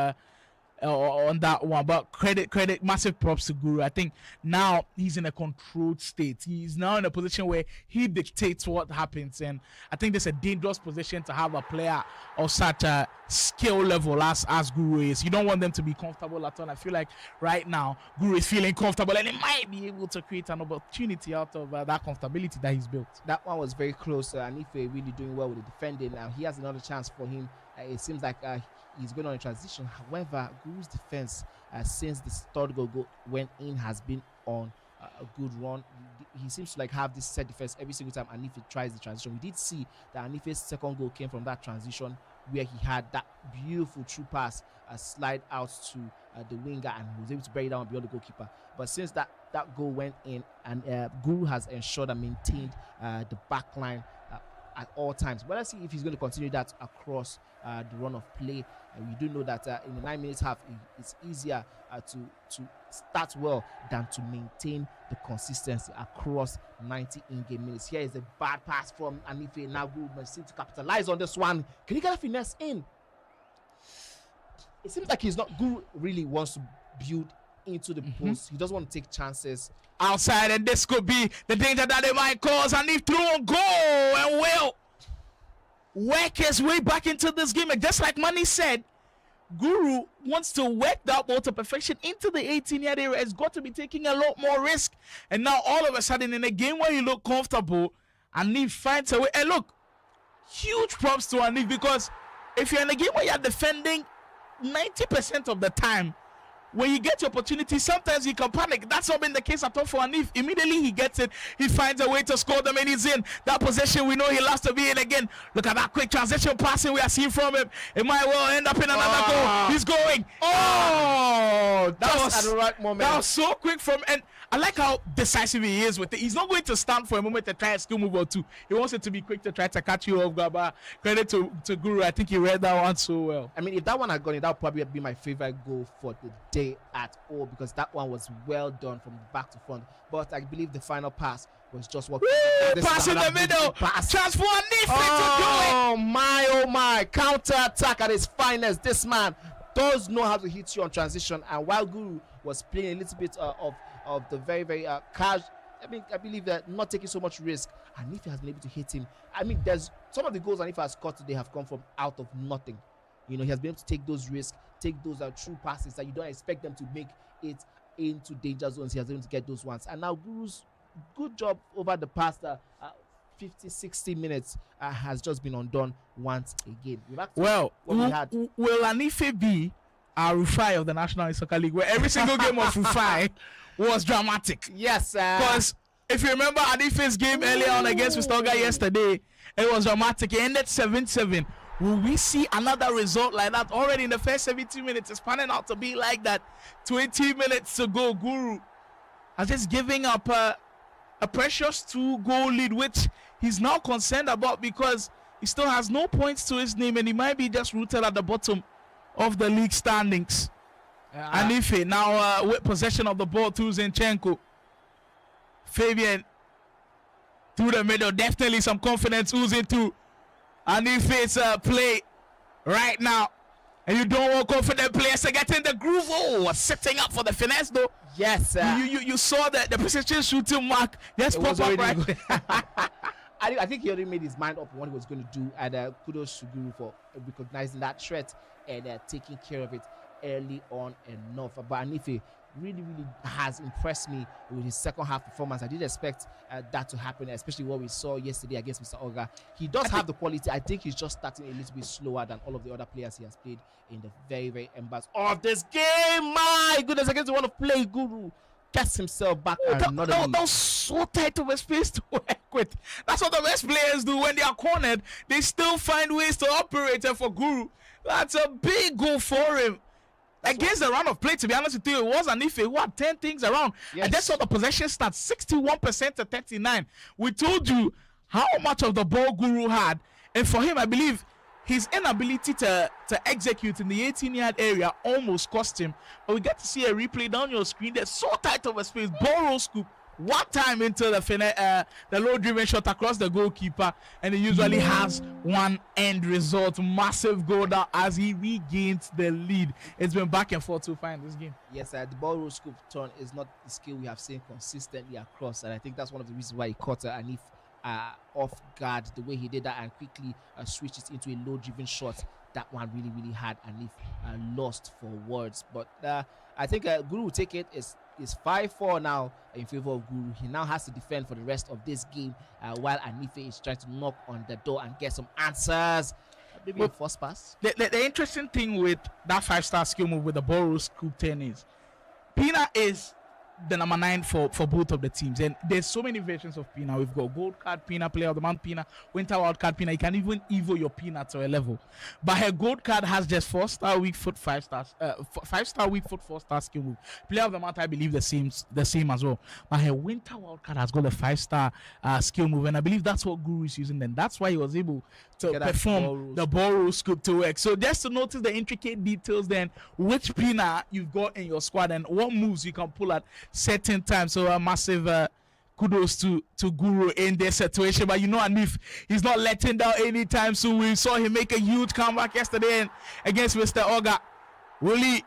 on that one, but credit, massive props to Guru. I think now he's in a controlled state. He's now in a position where he dictates what happens, and I think there's a dangerous position to have a player of such a skill level as Guru is. You don't want them to be comfortable at all. I feel like right now Guru is feeling comfortable, and he might be able to create an opportunity out of that comfortability that he's built. That one was very close. Anife really doing well with the defending. Now he has another chance for him. It seems like he's going on a transition. However, Guru's defense since the third goal went in has been on a good run. He seems to like have this set defense every single time Anife tries the transition. We did see that Anife's second goal came from that transition where he had that beautiful true pass slide out to the winger, and he was able to bury down beyond the goalkeeper. But since that goal went in, and Guru has ensured and maintained the back line at all times. But let's see if he's going to continue that across the run of play. We do know that in the 9 minutes half, it's easier to start well than to maintain the consistency across 90 in-game minutes. Here is a bad pass from Anife. Now Guru must need to capitalize on this one. Can he get a finesse in? It seems like Guru really wants to build into the post. He doesn't want to take chances outside, and this could be the danger that they might cause. And if through on goal, and will work his way back into this game. And just like Manny said, Guru wants to work that ball to perfection into the 18-yard area. It's got to be taking a lot more risk. And now all of a sudden, in a game where you look comfortable, Anife finds a way. And look, huge props to Anife, because if you're in a game where you're defending 90% of the time, when you get your opportunity, sometimes you can panic. That's not been the case at all for Anife. Immediately he gets it, he finds a way to score them, and he's in that possession. We know he loves to be in again. Look at that quick transition passing we are seeing from him. It might well end up in another goal. He's going. That was at the right moment. That was so quick from, and I like how decisive he is with it. He's not going to stand for a moment to try a skill move or two. He wants it to be quick to try to catch you off guard. But credit to Guru. I think he read that one so well. I mean, if that one had gone in, that would probably be my favorite goal for the day at all, because that one was well done from back to front. But I believe the final pass was just what. Pass in the middle. Chance for Anife to oh my. Counter attack at its finest. This man does know how to hit you on transition. And while Guru was playing a little bit of the very, very cash, I believe that not taking so much risk, Anife has been able to hit him. I mean, there's some of the goals Anife has scored today have come from out of nothing. You know, he has been able to take those risks, take those true passes that you don't expect them to make it into danger zones. He has been able to get those ones. And now Guru's good job over the past 50-60 minutes has just been undone once again. Well, will Anife be our Rufai of the National Soccer League, where every single game of Rufai was dramatic? Yes, because if you remember Anife's game earlier on against Esoccer yesterday, it was dramatic. It ended 7-7. Will we see another result like that already in the first 17 minutes? It's panning out to be like that. 20 minutes to go. Guru has just giving up a precious 2-goal lead, which he's now concerned about, because he still has no points to his name, and he might be just rooted at the bottom of the league standings. Anife now with possession of the ball through Zinchenko. Fabian through the middle, definitely some confidence oozing through Anife's play right now. And you don't want confident players to get in the groove. Oh, setting up for the finesse though. Yes, you saw that the precision shooting mark. Yes, pop up right. I think he already made his mind up on what he was going to do, and kudos to Guru for recognizing that threat and taking care of it early on enough. But Anife really has impressed me with his second half performance. I didn't expect that to happen, especially what we saw yesterday against Mr. Oga. He does have the quality. I think he's just starting a little bit slower than all of the other players he has played in the very, very embers of this game. My goodness, against the one of play, Guru gets himself back. That was so tight of a space to work with. That's what the best players do. When they are cornered, they still find ways to operate. And for Guru, that's a big goal for him. Against the round of play, to be honest with you, it was Anife who had 10 things around. And then saw the possession start 61% to 39. We told you how much of the ball Guru had. And for him, I believe his inability to execute in the 18-yard area almost cost him. But we get to see a replay down your screen. They're so tight of a space. Ball roll scoop. One time into the low-driven shot across the goalkeeper, and he usually has one end result. Massive goal down as he regains the lead. It's been back and forth to find this game. Yes, the ball roll scoop turn is not the skill we have seen consistently across, and I think that's one of the reasons why he caught Anife off guard, the way he did that, and quickly switched it into a low-driven shot. That one really had Anife lost for words. But I think Guru will take it. It's 5-4 now in favor of Guru. He now has to defend for the rest of this game while Anife is trying to knock on the door and get some answers. Maybe a first pass. The interesting thing with that 5-star skill move with the ball scoop 10 is Pina is the number 9 for both of the teams, and there's so many versions of Pina. We've got gold card Pina, player of the month Pina, winter wild card Pina. You can even evo your Pina to a level, but her gold card has just 4-star weak foot 5 stars, 5-star weak foot 4-star skill move. Player of the month, I believe the same as well, but her winter wild card has got a 5-star skill move, and I believe that's what Guru is using. Then that's why he was able to perform the ball roll scoop to work. So just to notice the intricate details, then which Pina you've got in your squad and what moves you can pull at certain times. So a massive kudos to Guru in this situation. But you know, Anife, he's not letting down anytime soon. We saw him make a huge comeback yesterday against Mr. Oga. Really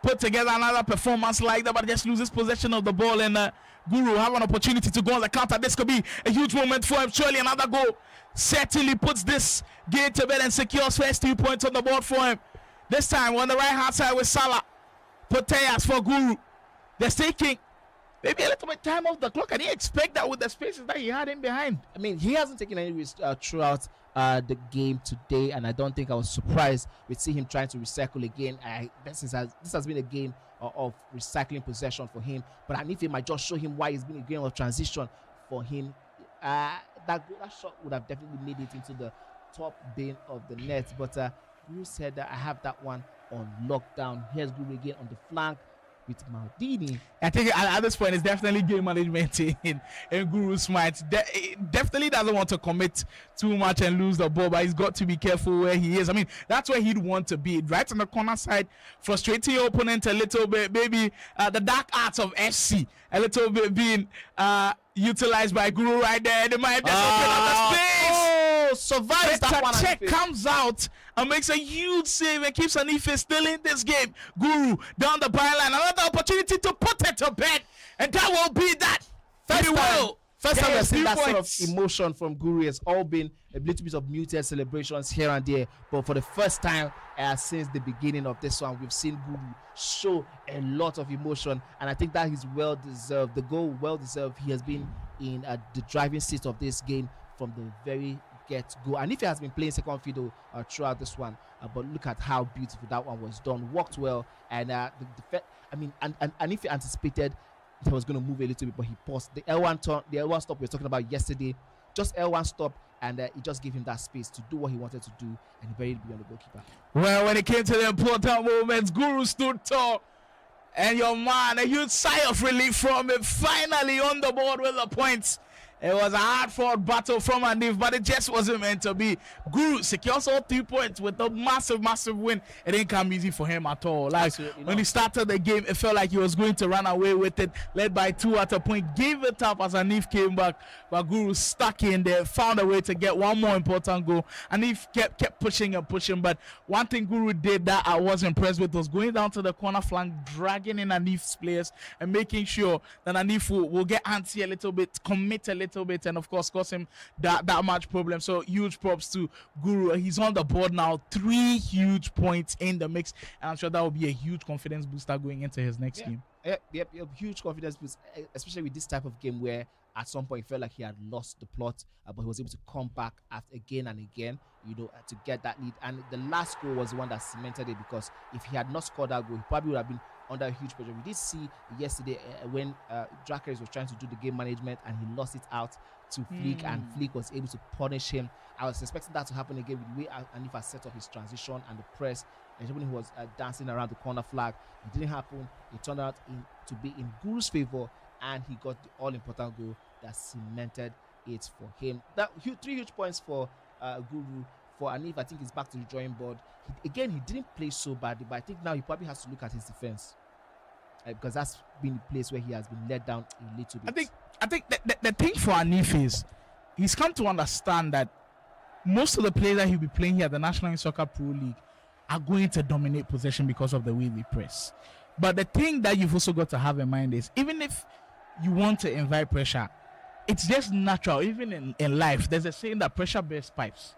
put together another performance like that, but just loses possession of the ball, and Guru have an opportunity to go on the counter. This could be a huge moment for him. Surely another goal certainly puts this game to bed and secures first 2 points on the board for him. This time on the right hand side with Salah. Poteyas for Guru. They're taking maybe a little bit time off the clock. I didn't expect that with the spaces that he had in behind. I mean, he hasn't taken any risk throughout the game today, and I don't think I was surprised with seeing him trying to recycle again. This has been a game of recycling possession for him, but Anife might just show him why it's been a game of transition for him. That shot would have definitely made it into the top bin of the net, but Guru said that I have that one on lockdown. Here's Guru again on the flank with Maldini. I think at this point it's definitely game management in Guru's mind. Definitely doesn't want to commit too much and lose the ball, but he's got to be careful where he is. I mean, that's where he'd want to be, right on the corner side, frustrating your opponent a little bit. Maybe the dark arts of FC a little bit being utilized by Guru right there. They might just open up the space. Survives that one. Check comes out and makes a huge save and keeps Anife still in this game. Guru down the byline, another opportunity to put it to bed, and that will be that. First time I've seen that sort of emotion from Guru. Has all been a little bit of muted celebrations here and there, but for the first time since the beginning of this one, we've seen Guru show a lot of emotion, and I think that is well deserved. The goal well deserved. He has been in the driving seat of this game from the very get-go, and if he has been playing second fiddle throughout this one, but look at how beautiful that one was done. Worked well, and and if he anticipated he was going to move a little bit, but he paused. The L1 turn, the L1 stop we were talking about yesterday, just L1 stop, and it just gave him that space to do what he wanted to do, and he buried it beyond the goalkeeper. Well, when it came to the important moments, Guru stood tall, and your man, a huge sigh of relief from him, finally on the board with the points. It was a hard-fought battle from Anife, but it just wasn't meant to be. Guru secures all 3 points with a massive win. It didn't come easy for him at all. Like, when he started the game, it felt like he was going to run away with it. Led by 2 at a point, gave it up as Anife came back, but Guru stuck in there, found a way to get one more important goal. Anife kept pushing and pushing, but one thing Guru did that I was impressed with was going down to the corner flank, dragging in Anife's players and making sure that Anife will get antsy a little bit, commit a little bit, and of course cause him that much problem. So huge props to Guru. He's on the board now, 3 huge points in the mix, and I'm sure that will be a huge confidence booster going into his next game. Yep, huge confidence boost, especially with this type of game where at some point he felt like he had lost the plot, but he was able to come back after again and again, to get that lead. And the last goal was the one that cemented it, because if he had not scored that goal, he probably would have been under huge pressure. We did see yesterday when Draaris was trying to do the game management and he lost it out to Flick, and Flick was able to punish him. I was expecting that to happen again with the way Anife set up his transition and the press. And when he was dancing around the corner flag, it didn't happen. It turned out to be in Guru's favor, and he got the all-important goal that cemented it for him. That 3 huge points for Guru. For Anife, I think he's back to the drawing board. He didn't play so badly, but I think now he probably has to look at his defense because that's been the place where he has been let down a little bit. I think the thing for Anife is he's come to understand that most of the players that he'll be playing here at the National Soccer Pro League are going to dominate possession because of the way they press. But the thing that you've also got to have in mind is even if you want to invite pressure, it's just natural. Even in life, there's a saying that pressure bears pipes.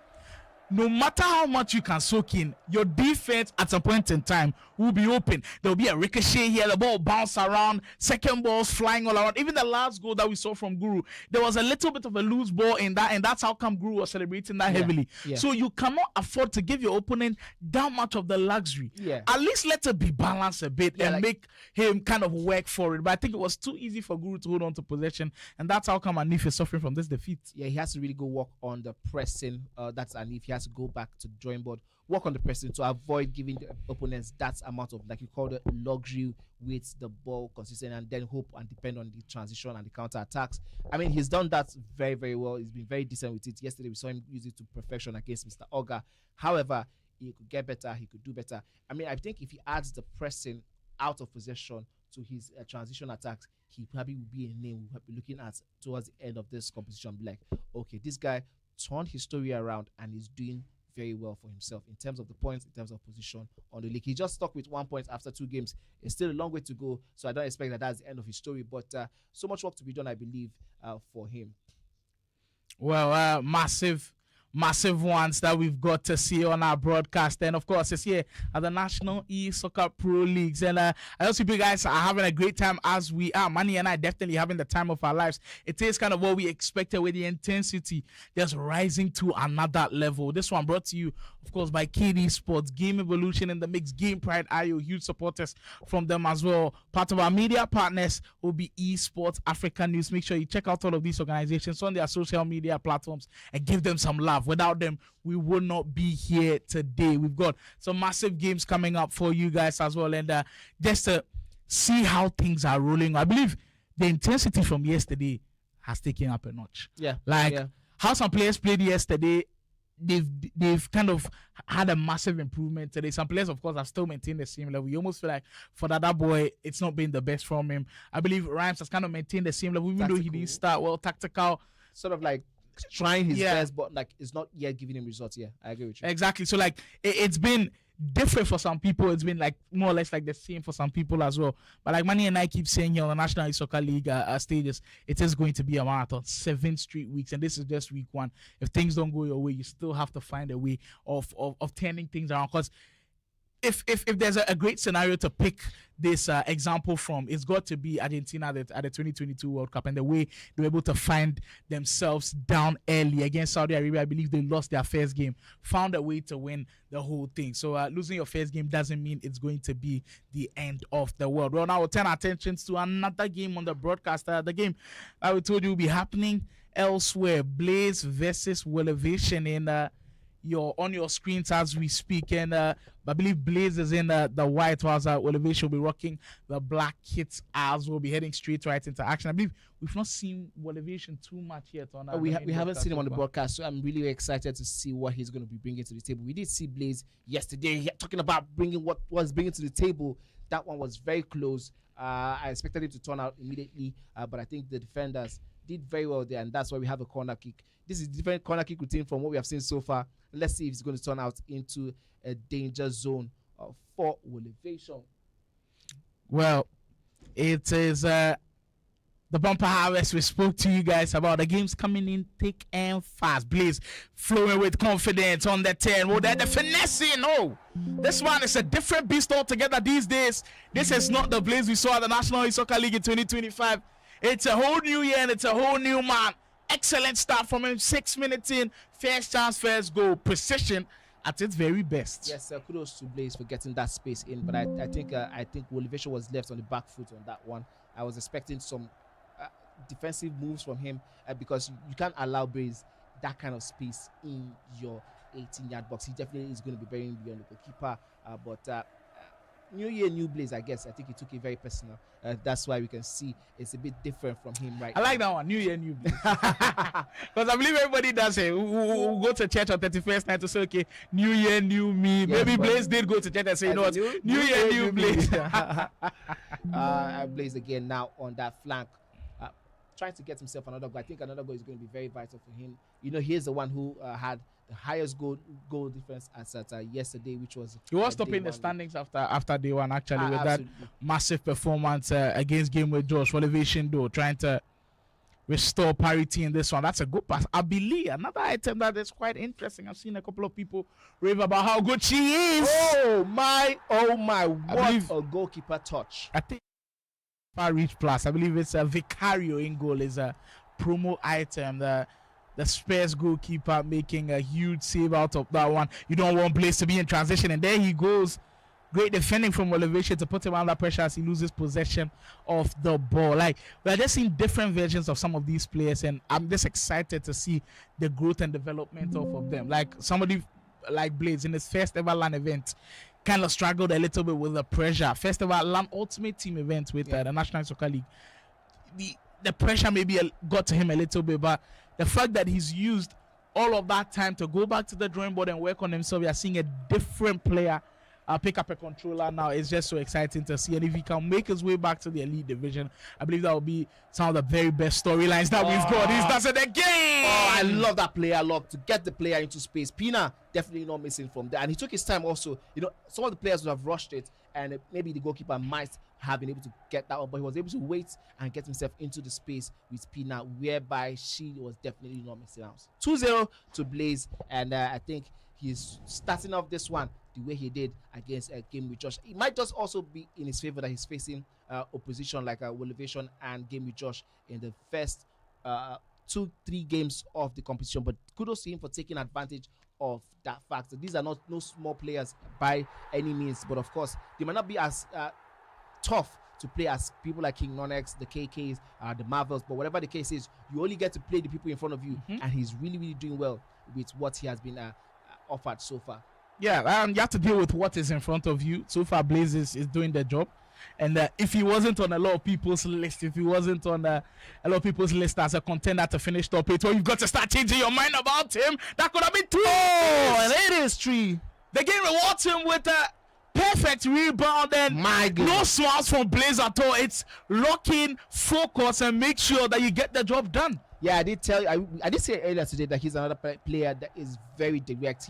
No matter how much you can soak in, your defense at a point in time will be open. There'll be a ricochet here, the ball bounce around, second balls flying all around. Even the last goal that we saw from Guru, there was a little bit of a loose ball in that, and that's how come Guru was celebrating that heavily. Yeah. So you cannot afford to give your opponent that much of the luxury. Yeah. At least let it be balanced a bit and make him kind of work for it. But I think it was too easy for Guru to hold on to possession, and that's how come Anife is suffering from this defeat. Yeah, he has to really go work on the pressing. That's Anife. He has to go back to the drawing board, work on the pressing to avoid giving the opponents that amount of, like you call it, luxury with the ball consistent, and then hope and depend on the transition and the counter attacks. I mean, he's done that very, very well. He's been very decent with it. Yesterday, we saw him use it to perfection against Mr. Oga. However, he could get better. He could do better. I mean, I think if he adds the pressing out of possession to his transition attacks, he probably will be a name we'll be looking at towards the end of this competition. Be like, okay, this guy turned his story around and is doing very well for himself in terms of the points, in terms of position on the league. He just stuck with 1 point after 2 games. It's still a long way to go, so I don't expect that that's the end of his story, but so much work to be done, I believe, for him. Well, massive ones that we've got to see on our broadcast. And of course, it's here at the National Soccer Pro Leagues. And I also hope you guys are having a great time as we are. Manny and I definitely having the time of our lives. It is kind of what we expected, with the intensity just rising to another level. This one brought to you, of course, by KD Sports, Game Evolution in the Mix, Game Pride IO, huge supporters from them as well. Part of our media partners will be Esports Africa News. Make sure you check out all of these organizations on their social media platforms and give them some love. Without them, we would not be here today. We've got some massive games coming up for you guys as well. And just to see how things are rolling, I believe the intensity from yesterday has taken up a notch. Yeah. How some players played yesterday, they've kind of had a massive improvement today. Some players, of course, have still maintained the same level. You almost feel like for Dada Boy, it's not been the best from him. I believe Rhymes has kind of maintained the same level, even though he didn't start well. Tactical. Sort of like trying his best, but like it's not yet giving him results. Yeah, I agree with you. Exactly. So like it's been different for some people. It's been like more or less like the same for some people as well. But like Manny and I keep saying here on the National Soccer League stages, it is going to be a marathon, 7 straight weeks, and this is just week 1. If things don't go your way, you still have to find a way of turning things around. Because if there's a great scenario to pick this example from, it's got to be Argentina at the 2022 World Cup, and the way they were able to find themselves down early against Saudi Arabia. I believe they lost their first game, found a way to win the whole thing. So losing your first game doesn't mean it's going to be the end of the world. Well, now we'll turn our attentions to another game on the broadcast. The game I told you will be happening elsewhere. Blaze versus Wovation in on your screens as we speak, and I believe Blaze is in the white, whilst Wovation will be rocking the black kits as we'll be heading straight right into action. I believe we've not seen Wovation too much yet on we haven't seen him on the broadcast, so I'm really excited to see what he's going to be bringing to the table. We did see Blaze yesterday talking about bringing what was bringing to the table. That one was very close. I expected it to turn out immediately, but I think the defenders did very well there, and that's why we have a corner kick. This is a different corner kick routine from what we have seen so far. Let's see if it's going to turn out into a danger zone for Wovation. Well, it is the bumper harvest we spoke to you guys about. The game's coming in thick and fast. Blaze flowing with confidence on the 10. Well, they're the finessing. Oh, this one is a different beast altogether these days. This is not the Blaze we saw at the National Soccer League in 2025. It's a whole new year and it's a whole new man. Excellent start from him. 6 minutes in, first chance, first goal. Precision at its very best. Yes, kudos to Blaze for getting that space in. But I think Wovation was left on the back foot on that one. I was expecting some defensive moves from him because you can't allow Blaze that kind of space in your 18-yard box. He definitely is going to be burying beyond the goalkeeper. But New Year, New Blaze, I guess. I think he took it very personal. That's why we can see it's a bit different from him right I like that one, New Year, New Blaze. Because I believe everybody does it. We'll go to church on 31st night to say, okay, New Year, New Me. Yes, maybe Blaze did go to church and say, you know what, New Year, New Blaze. Blaze again now on that flank. Trying to get himself another goal. I think another goal is going to be very vital for him. You know, he's the one who had the highest goal difference as at yesterday, which was he was topping the standings after day one actually with that massive performance against Game with Josh. Wovation though trying to restore parity in this one. That's a good pass. I believe another item that is quite interesting. I've seen a couple of people rave about how good she is. Oh my! What a goalkeeper touch! I think Far Reach Plus. I believe it's a Vicario in goal is a promo item. The Spurs goalkeeper making a huge save out of that one. You don't want Blaze to be in transition, and there he goes. Great defending from Wovation to put him under pressure as he loses possession of the ball. Like, we're just seeing different versions of some of these players, and I'm just excited to see the growth and development of them. Like somebody like Blaze in his first ever LAN event kind of struggled a little bit with the pressure. First ever LAN Ultimate Team event with the National Soccer League. The pressure maybe got to him a little bit, but the fact that he's used all of that time to go back to the drawing board and work on himself, we are seeing a different player pick up a controller now. It's just so exciting to see. And if he can make his way back to the elite division, I believe that will be some of the very best storylines that we've got. He's that's it again. Oh, I love that player lock to get the player into space. Pina definitely not missing from there, and he took his time also. You know, some of the players would have rushed it, and maybe the goalkeeper might have been able to get that one, but he was able to wait and get himself into the space with Pina, whereby she was definitely not missing out. 2-0 to Blaze, and I think he's starting off this one the way he did against a Game with Josh. It might just also be in his favor that he's facing opposition like Wovation and Game with Josh in the first 2-3 games of the competition. But kudos to him for taking advantage of that fact. These are no small players by any means, but of course they might not be as tough to play as people like King Konx, the KKs, the Marvels, but whatever the case is, you only get to play the people in front of you, and he's really doing well with what he has been offered so far. Yeah, you have to deal with what is in front of you. So far, Blaze is doing the job. And if he wasn't on a lot of people's list, if he wasn't on a lot of people's list as a contender to finish top 8, well, you've got to start changing your mind about him. That could have been 2. Oh, and it is 3. The game rewards him with a perfect rebound and no smiles from Blaze at all. It's lock in, focus, and make sure that you get the job done. Yeah, I did tell you. I did say earlier today that he's another player that is very direct.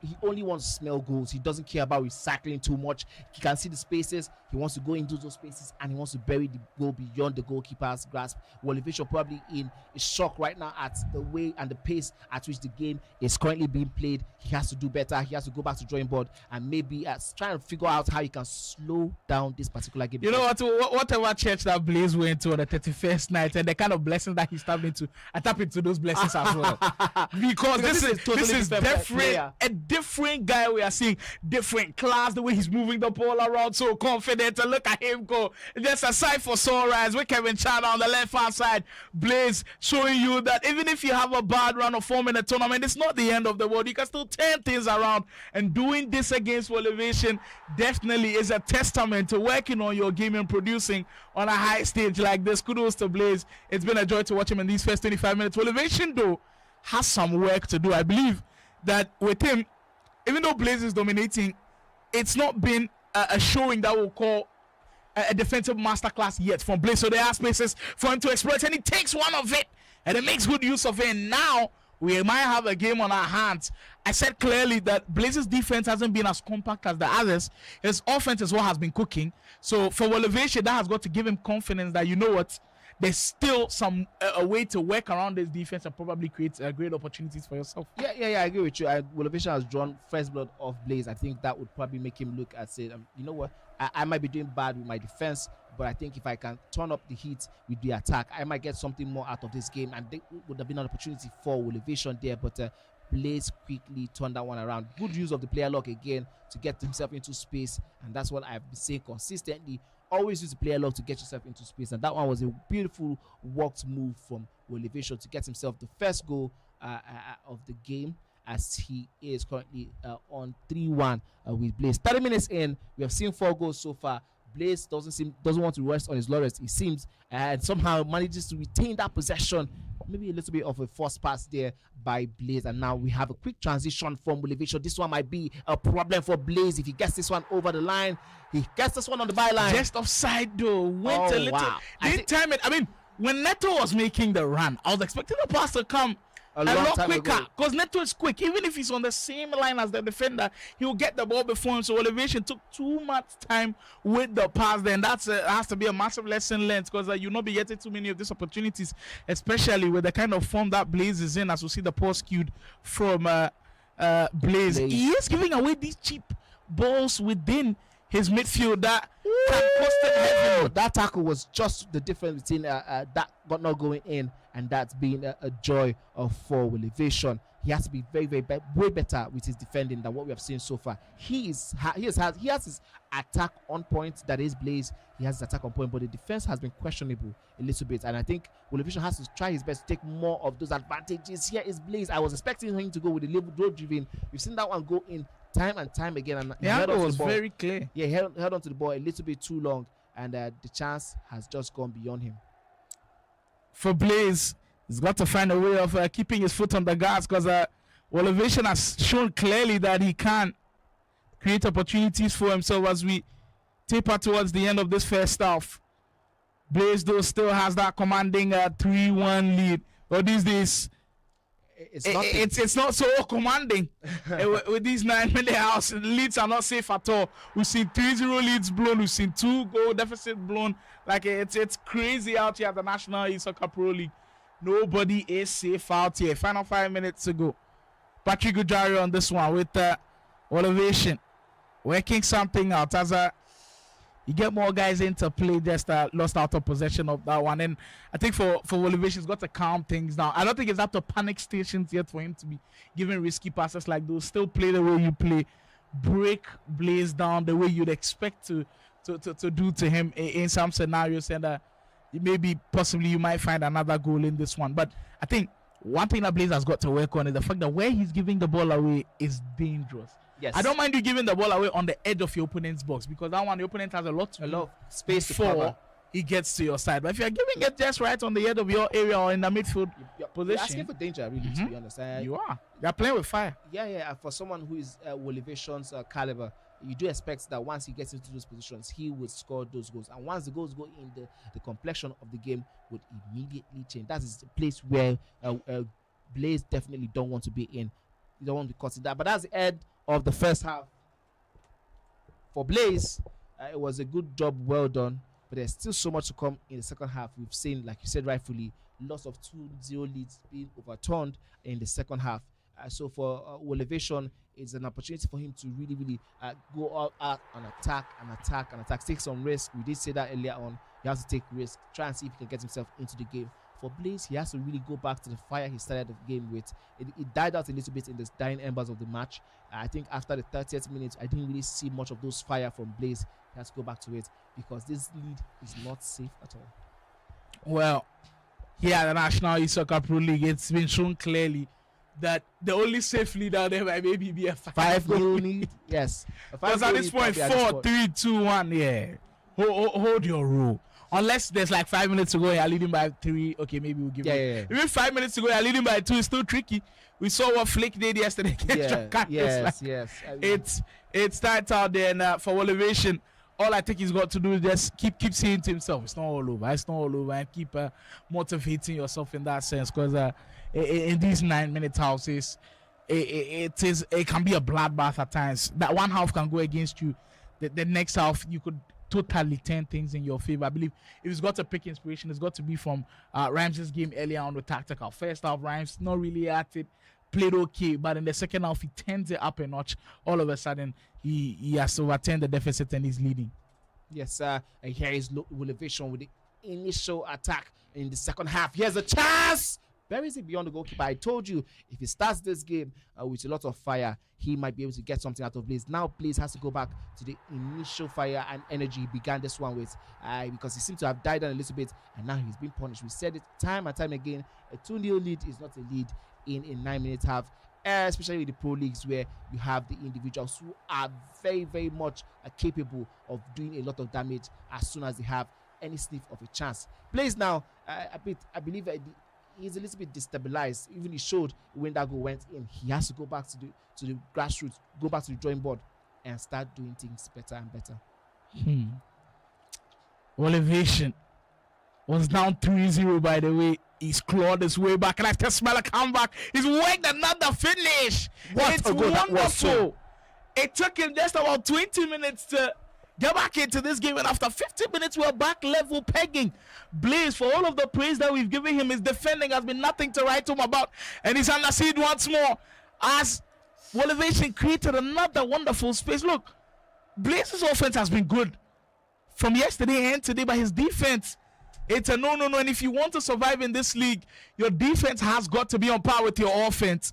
He only wants to smell goals. He doesn't care about recycling too much. He can see the spaces. He wants to go into those spaces, and he wants to bury the goal beyond the goalkeeper's grasp. Wovation probably in a shock right now at the way and the pace at which the game is currently being played. He has to do better. He has to go back to drawing board and maybe try and figure out how he can slow down this particular game. You know what? Whatever church that Blaze went to on the 31st night and the kind of blessings that he's tapped into, I tap into those blessings as well. Because this is different. A different guy we are seeing, different class, the way he's moving the ball around so confident, and look at him go. Just a sight for sunrise with Kevin Chana on the left hand side. Blaze showing you that even if you have a bad run of form in a tournament, it's not the end of the world. You can still turn things around, and doing this against Wovation definitely is a testament to working on your game and producing on a high stage like this. Kudos to Blaze. It's been a joy to watch him in these first 25 minutes. Wovation though has some work to do. I believe that with him, even though Blaze is dominating, it's not been a showing that will call a defensive masterclass yet from Blaze. So there are spaces for him to exploit, and he takes one of it, and he makes good use of it. And now we might have a game on our hands. I said clearly that Blaze's defense hasn't been as compact as the others. His offense is what has been cooking. So for Wovation, that has got to give him confidence that, you know what, there's still a way to work around this defense and probably create great opportunities for yourself. Yeah, I agree with you. Wovation has drawn first blood of Blaze. I think that would probably make him look and say, you know what, I might be doing bad with my defense, but I think if I can turn up the heat with the attack, I might get something more out of this game, and there would have been an opportunity for Wovation there, but Blaze quickly turned that one around. Good use of the player lock again to get himself into space, and that's what I've been saying consistently always use the player log to get yourself into space, and that one was a beautiful worked move from Wovation to get himself the first goal of the game, as he is currently on 3-1 with Blaze. 30 minutes in, we have seen 4 goals so far. Blaze doesn't want to rest on his laurels, it seems, and somehow manages to retain that possession. Maybe a little bit of a forced pass there by Blaze, and now we have a quick transition from Wovation. This one might be a problem for Blaze if he gets this one over the line. He gets this one on the byline. Just offside though. Went a little. Wow. Didn't time it. I mean, when Neto was making the run, I was expecting the pass to come a lot quicker, because Neto is quick. Even if he's on the same line as the defender, he will get the ball before him. So Wovation took too much time with the pass. Then that has to be a massive lesson learned, because you'll not be getting too many of these opportunities, especially with the kind of form that Blaze is in. As we see the post skewed from Blaze, he is giving away these cheap balls within his midfield that can cost him heavily. That tackle was just the difference between that got not going in and that's being a joy for Wovation. He has to be way better with his defending than what we have seen so far. He has his attack on point, that is Blaze. He has his attack on point, but the defense has been questionable a little bit, and I think Wovation has to try his best to take more of those advantages. Here is Blaze. I was expecting him to go with the leaderboard driven. We've seen that one go in time and time again, and the angle was very clear. Yeah, he held on to the ball a little bit too long, and the chance has just gone beyond him. For Blaze, he's got to find a way of keeping his foot on the gas, because Wovation has shown clearly that he can create opportunities for himself as we taper towards the end of this first half. Blaze, though, still has that commanding 3-1 lead. But these days, it's not so commanding. With these 9-minute house, leads are not safe at all. We've seen 3-0 leads blown. We've seen 2-goal deficit blown. Like, it's crazy out here at the National Esoccer Pro League. Nobody is safe out here. Final 5 minutes to go. Patrick Gujari on this one with Wovation working something out as you get more guys into play. Just lost out of possession of that one, and I think for Wovation, he's got to calm things down. I don't think it's up to panic stations yet for him to be giving risky passes like those. Still play the way you play, break Blaze down the way you'd expect to do to him in some scenarios, and maybe possibly you might find another goal in this one. But I think one thing that Blaze has got to work on is the fact that where he's giving the ball away is dangerous. Yes. I don't mind you giving the ball away on the edge of your opponent's box, because that one, the opponent has a lot of space to cover. He gets to your side. But if you're giving it just right on the edge of your area or in the midfield position, you're asking for danger, really, to be honest. You are. They're playing with fire. Yeah. For someone who is Wovation's caliber, you do expect that once he gets into those positions, he would score those goals. And once the goals go in, the complexion of the game would immediately change. That is the place where Blaze definitely don't want to be in. You don't want to be caught in that. But that's the end of the first half. For Blaze, it was a good job, well done. But there's still so much to come in the second half. We've seen, like you said rightfully, lots of 2-0 leads being overturned in the second half. So for Wovation, it's an opportunity for him to really go out and attack, take some risk. We did say that earlier on. He has to take risk, try and see if he can get himself into the game. For Blaze, he has to really go back to the fire he started the game with. It died out a little bit in the dying embers of the match. I think after the 30th minute, I didn't really see much of those fire from Blaze. He has to go back to it, because this lead is not safe at all. Well, here at the National Esoccer Pro League, it's been shown clearly that the only safe lead out there might maybe be a 5-goal lead. Yes. Because at this point, 4, 3, 2, 1, yeah. Hold your rule. Unless there's like 5 minutes to go, you're leading by 3. Okay, maybe we'll give it. Even 5 minutes to go, you're leading by 2. It's still tricky. We saw what Flick did yesterday against Yes. It's tight out there, and for Wovation, all I think he's got to do is just keep saying to himself, it's not all over, and keep motivating yourself in that sense, because in these 9-minute houses, it can be a bloodbath at times. That one half can go against you. The next half, you could totally turn things in your favor. I believe if he's got to pick inspiration, it's got to be from Rhymes' game earlier on with tactical. First half, Rhymes not really at it, played okay, but in the second half, he turns it up a notch. All of a sudden, he has to overturn the deficit and he's leading. Yes, and here is Wovation with the initial attack in the second half. Here's a chance. buries it beyond the goalkeeper. I told you, if he starts this game with a lot of fire, he might be able to get something out of Blaze. Now Blaze has to go back to the initial fire and energy he began this one with, because he seemed to have died down a little bit, and now he's been punished. We said it time and time again, a 2-0 lead is not a lead in a 9-minute half, especially with the pro leagues where you have the individuals who are very, very much capable of doing a lot of damage as soon as they have any sniff of a chance. Blaze now, I believe he's a little bit destabilized. Even he showed when that goal went in. He has to go back to the grassroots, go back to the drawing board, and start doing things better and better. Wovation was down 3-0, by the way. He's clawed his way back, and after smell a comeback, he's worked another finish. It's wonderful. It took him just about 20 minutes to get back into this game, and after 50 minutes, we're back level pegging. Blaze, for all of the praise that we've given him, his defending has been nothing to write home about, and he's under siege once more as Wovation created another wonderful space. Look, Blaze's offense has been good from yesterday and today, but his defense, it's a no. And if you want to survive in this league, your defense has got to be on par with your offense.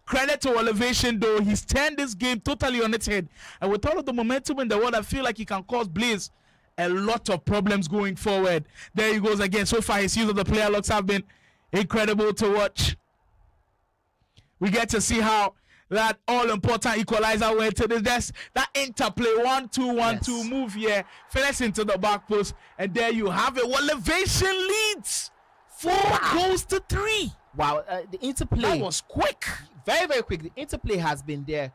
Credit to Wovation, though. He's turned this game totally on its head. And with all of the momentum in the world, I feel like he can cause Blaze a lot of problems going forward. There he goes again. So far, his use of the player locks have been incredible to watch. We get to see how that all-important equalizer went to this. That interplay, 1-2-1-2 move here. Finish into the back post. And there you have it. Wovation leads 4 goals to 3. Wow, the interplay. That was quick. Very, very quick. The interplay has been there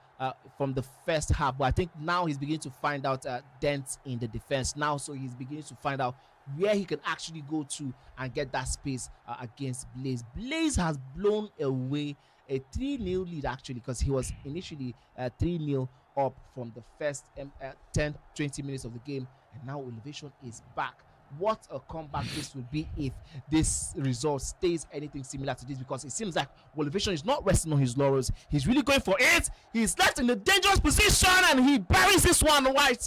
from the first half, but I think now he's beginning to find out dents in the defense now, so he's beginning to find out where he can actually go to and get that space against Blaze. Blaze has blown away a 3-0 lead, actually, because he was initially 3-0 up from the first 10-20 minutes of the game, and now Wovation is back. What a comeback this will be if this result stays anything similar to this, because it seems like Wovation is not resting on his laurels. He's really going for it. He's left in a dangerous position and he buries this one right.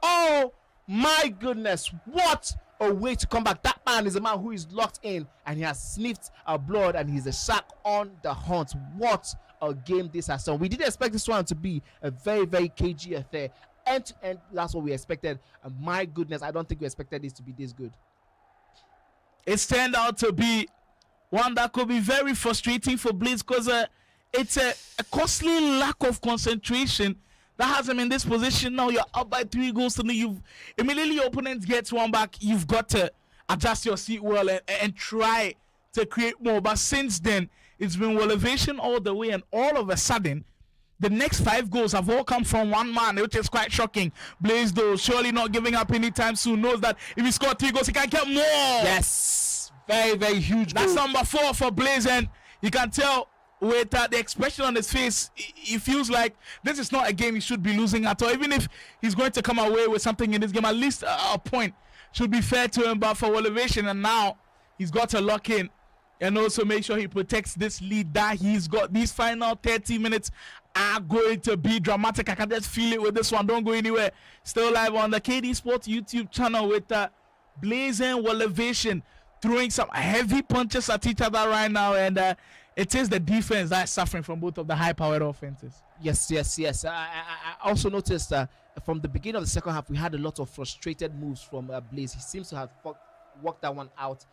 Oh my goodness, what a way to come back. That man is a man who is locked in and he has sniffed blood and he's a shark on the hunt. What a game this has done. We didn't expect this one to be a very, very cagey affair. End to end, that's what we expected. And my goodness, I don't think we expected this to be this good. It's turned out to be one that could be very frustrating for Blaze, because it's a costly lack of concentration that has him in this position. Now you're up by 3 goals to you've immediately your opponent gets one back. You've got to adjust your seat well and try to create more. But since then, it's been Wovation all the way, and all of a sudden, the next 5 goals have all come from one man, which is quite shocking. Blaze, though, surely not giving up anytime soon, knows that if he scores 3 goals, he can get more. Yes, very, very huge. That's goal. number 4 for Blaze, and you can tell with the expression on his face, he feels like this is not a game he should be losing at all. Even if he's going to come away with something in this game, at least a point should be fair to him. But for Wovation, and now he's got to lock in and also make sure he protects this lead that he's got. These final 30 minutes are going to be dramatic. I can just feel it with this one. Don't go anywhere. Still live on the KD Sports YouTube channel with Blaze and Wovation throwing some heavy punches at each other right now, and it is the defense that's suffering from both of the high-powered offenses. Yes. I also noticed from the beginning of the second half, we had a lot of frustrated moves from Blaze. He seems to have worked that one out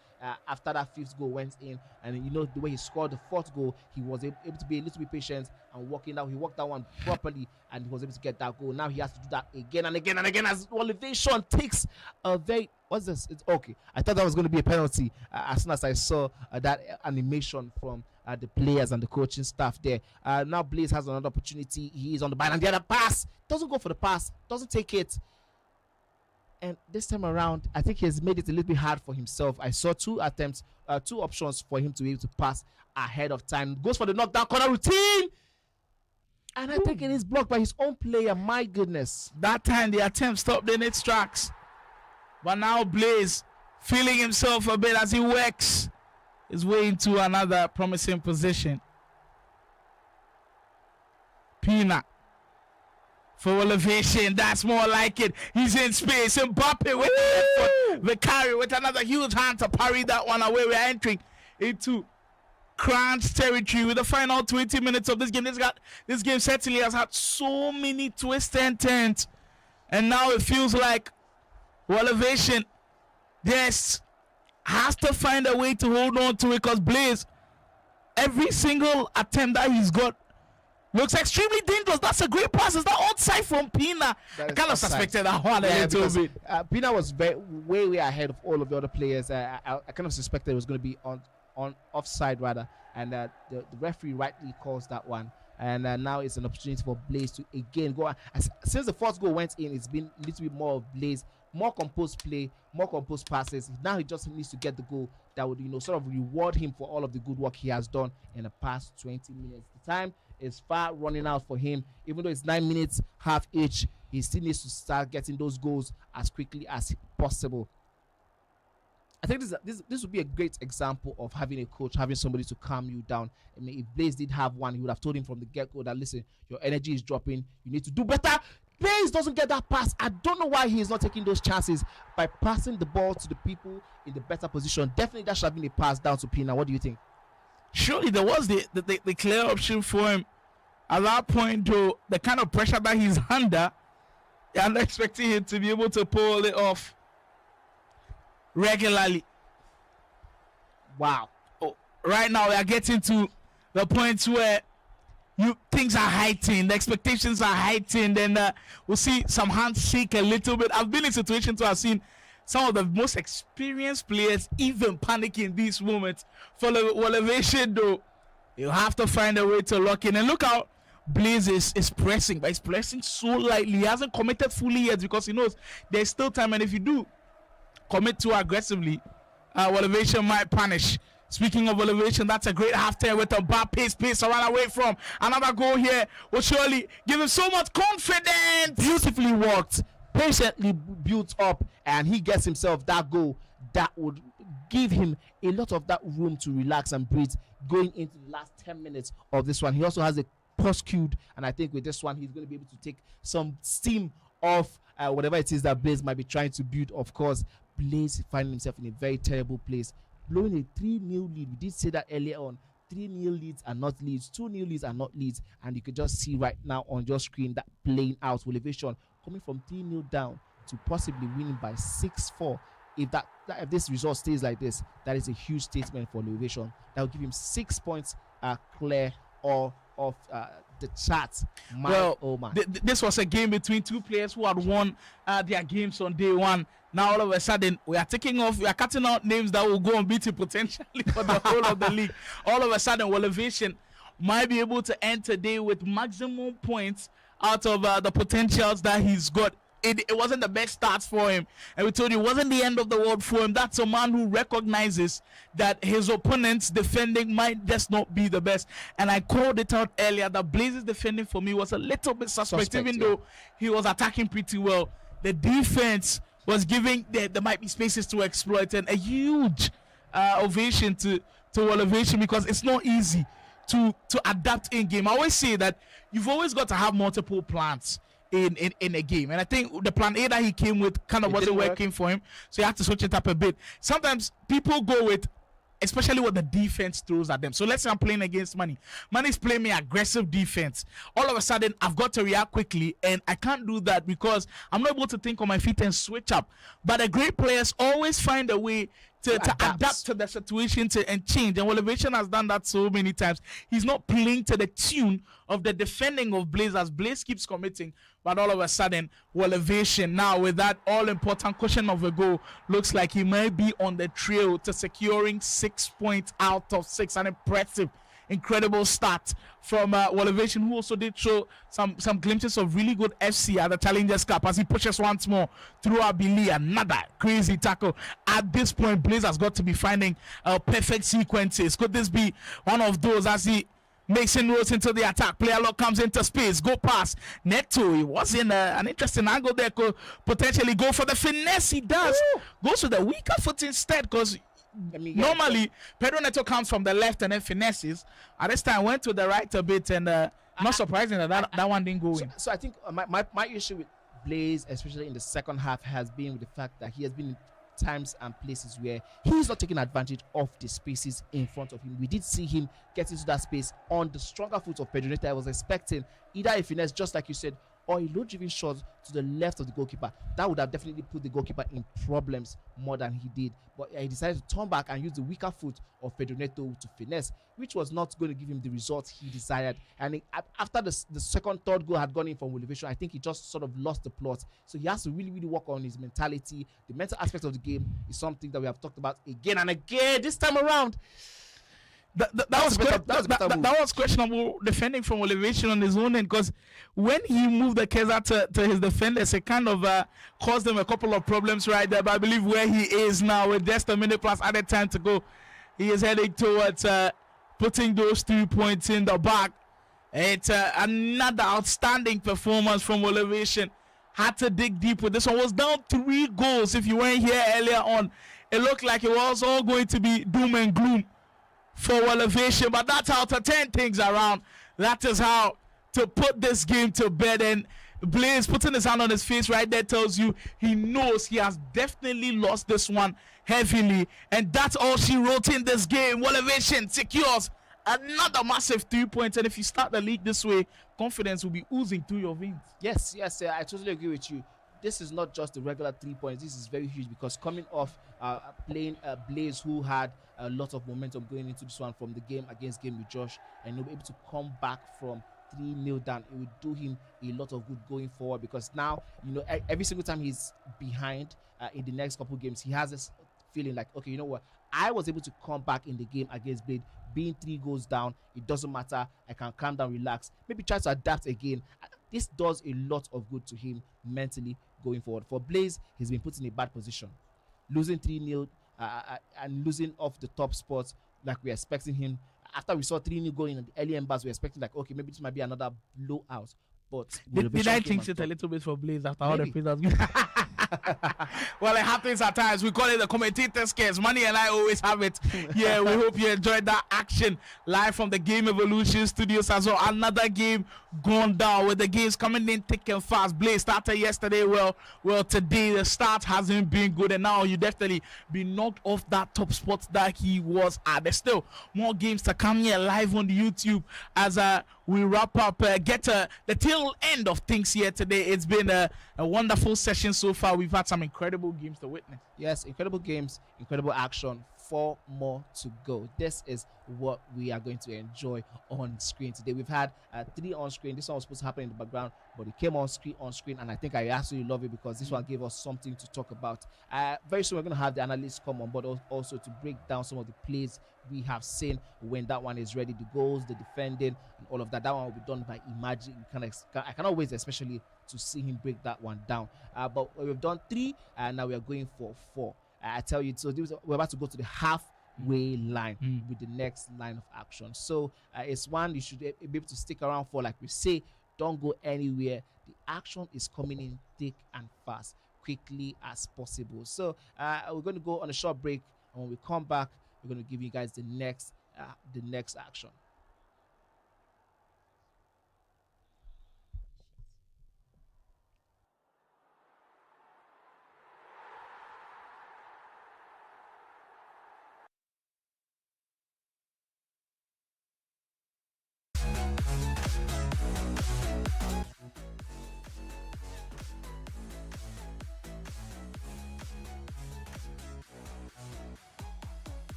after that 5th goal went in, and you know the way he scored the 4th goal, he was able to be a little bit patient and working out. He worked that one properly and he was able to get that goal. Now he has to do that again and again and again as Wovation takes a very what's this? It's okay. I thought that was going to be a penalty as soon as I saw that animation from the players and the coaching staff there. Now Blaze has another opportunity. He is on the ball and the other pass doesn't go for the pass, doesn't take it. And this time around, I think he has made it a little bit hard for himself. I saw 2 attempts, 2 options for him to be able to pass ahead of time. Goes for the knockdown corner routine. And I think it is blocked by his own player. My goodness. That time, the attempt stopped in its tracks. But now Blaze feeling himself a bit as he works his way into another promising position. Pina. For Wovation, that's more like it. He's in space. Mbappe with the effort. Vicari with another huge hand to parry that one away. We're entering into crunch territory with the final 20 minutes of this game. This game certainly has had so many twists and turns, and now it feels like Wovation has to find a way to hold on to it, because Blaze, every single attempt that he's got looks extremely dangerous. That's a great pass. Is that onside from Pina? I kind of suspected that one a little bit. Pina was way ahead of all of the other players. I kind of suspected it was going to be on offside rather, and the referee rightly calls that one. And now it's an opportunity for Blaze to again go. Since the first goal went in, it's been a little bit more of Blaze, more composed play, more composed passes. Now he just needs to get the goal that would, sort of reward him for all of the good work he has done in the past 20 minutes. The time is far running out for him. Even though it's 9 minutes, half each, he still needs to start getting those goals as quickly as possible. I think this would be a great example of having a coach, having somebody to calm you down. I mean, if Blaze did have one, he would have told him from the get-go that, listen, your energy is dropping. You need to do better. Blaze doesn't get that pass. I don't know why he is not taking those chances by passing the ball to the people in the better position. Definitely that should have been a pass down to Pina. What do you think? Surely there was the clear option for him at that point, though. The kind of pressure that he's under, I'm not expecting him to be able to pull it off regularly. Wow. Oh, right now we are getting to the point where things are heightened, the expectations are heightened, and we'll see some hands shake a little bit. I've been in situations where I've seen some of the most experienced players even panic in these moments. For the Wovation, though, you have to find a way to lock in. And look how Blaze is pressing, but he's pressing so lightly. He hasn't committed fully yet because he knows there's still time, and if you do commit too aggressively, Wovation might punish. Speaking of Wovation, that's a great half-turn with a bad pace to run away from. Another goal here will surely give him so much confidence. Beautifully worked, patiently built up, and he gets himself that goal that would give him a lot of that room to relax and breathe going into the last 10 minutes of this one. He also has a post queued, and I think with this one he's going to be able to take some steam off whatever it is that Blaze might be trying to build. Of course, Blaze finding himself in a very terrible place, blowing a 3-0 lead. We did say that earlier on. 3-0 leads are not leads, 2-0 leads are not leads, and you can just see right now on your screen that playing out. Wovation coming from 3-0 down to possibly winning by 6-4. If this result stays like this, that is a huge statement for Wovation. That will give him 6 points clear or of the chart. This was a game between two players who had won their games on day one. Now all of a sudden we are taking off, we are cutting out names that will go unbeaten potentially for the whole of the league. All of a sudden Wovation might be able to end today with maximum points out of the potentials that he's got. It wasn't the best start for him, and we told you it wasn't the end of the world for him. That's a man who recognizes that his opponent's defending might just not be the best, and I called it out earlier that Blaze's defending for me was a little bit suspect even though he was attacking pretty well. The defense was giving there might be spaces to exploit, and a huge ovation to Wovation, because it's not easy to adapt in game. I always say that you've always got to have multiple plans in a game, and I think the plan A that he came with kind of wasn't working for him, so you have to switch it up a bit. Sometimes people go with, especially what the defense throws at them. So let's say I'm playing against Money's playing me aggressive defense. All of a sudden I've got to react quickly, and I can't do that because I'm not able to think on my feet and switch up. But the great players always find a way to adapt to the situation and change, and Wovation has done that so many times. He's not playing to the tune of the defending of Blaze as Blaze keeps committing, but all of a sudden Wovation now with that all-important cushion of a goal looks like he might be on the trail to securing 6 points out of 6. An incredible start from Wovation, who also did show some glimpses of really good FC at the Challengers Cup as he pushes once more through Abili. Another crazy tackle. At this point, Blaze has got to be finding perfect sequences. Could this be one of those as he makes inroads into the attack? Player lock comes into space, go past Neto. He was in an interesting angle there, could potentially go for the finesse. He does. Goes with the weaker foot instead, because normally Pedro Neto comes from the left and then finesses. At this time went to the right a bit, and not surprising that one didn't go in. So I think my issue with Blaze, especially in the second half, has been with the fact that he has been times and places where he's not taking advantage of the spaces in front of him. We did see him get into that space on the stronger foot of Pedro Neto. I was expecting either a finesse, just like you said, or a low-driven shot to the left of the goalkeeper. That would have definitely put the goalkeeper in problems more than he did. But he decided to turn back and use the weaker foot of Pedro Neto to finesse, which was not going to give him the results he desired. And after the second, third goal had gone in from Wovation, I think he just sort of lost the plot. So he has to really, really work on his mentality. The mental aspect of the game is something that we have talked about again and again this time around. That was questionable defending from Wovation on his own end, because when he moved the Keza to his defenders, it kind of caused him a couple of problems right there. But I believe where he is now, with just a minute plus added time to go, he is heading towards putting those 3 points in the bag. It's another outstanding performance from Wovation. Had to dig deep with this one. Was down 3 goals. If you weren't here earlier on, it looked like it was all going to be doom and gloom for Wovation, but that's how to turn things around. That is how to put this game to bed. And Blaze putting his hand on his face right there tells you he knows he has definitely lost this one heavily, and that's all she wrote in this game. Wovation secures another massive 3 points, and if you start the league this way, confidence will be oozing through your veins. Yes, I totally agree with you. This is not just the regular 3 points. This is very huge, because coming off playing Blaze, who had a lot of momentum going into this one from the game against Game with Josh, and he'll be able to come back from 3-0 down. It will do him a lot of good going forward, because now, you know, every single time he's behind in the next couple games, he has this feeling like, okay, you know what, I was able to come back in the game against Blade, being 3 goals down. It doesn't matter. I can calm down, relax, maybe try to adapt again. This does a lot of good to him mentally going forward. For Blaze, he's been put in a bad position, losing 3-0 and losing off the top spots like we're expecting him. After we saw 3-0 going in the early embers, we're expecting like, okay, maybe this might be another blowout. But did I jinx it a little bit for Blaze after all the praise has been? Well, it happens at times. We call it the commentator's case. Money and I always have it. Yeah, we hope you enjoyed that action live from the Game Evolution studios as well. Another game gone down, with the games coming in thick and fast. Blaze started yesterday. Well, today the start hasn't been good, and now you definitely be knocked off that top spot that he was at. There's still more games to come here live on the YouTube as we wrap up, get the tail end of things here today. It's been a wonderful session so far. We've had some incredible games to witness. Yes, incredible games, incredible action. 4 more to go. This is what we are going to enjoy on screen today. We've had 3 on screen. This one was supposed to happen in the background, but it came on screen, and I think I absolutely love it, because this one gave us something to talk about. Very soon we're going to have the analysts come on board also to break down some of the plays we have seen when that one is ready, the goals, the defending, and all of that. That one will be done by Imagine. I cannot wait, especially to see him break that one down. But we've done 3, and now we are going for 4. I tell you, so we're about to go to the halfway line with the next line of action. So it's one you should be able to stick around for. Like we say, don't go anywhere. The action is coming in thick and fast, quickly as possible. So we're going to go on a short break, and when we come back, we're going to give you guys the next action.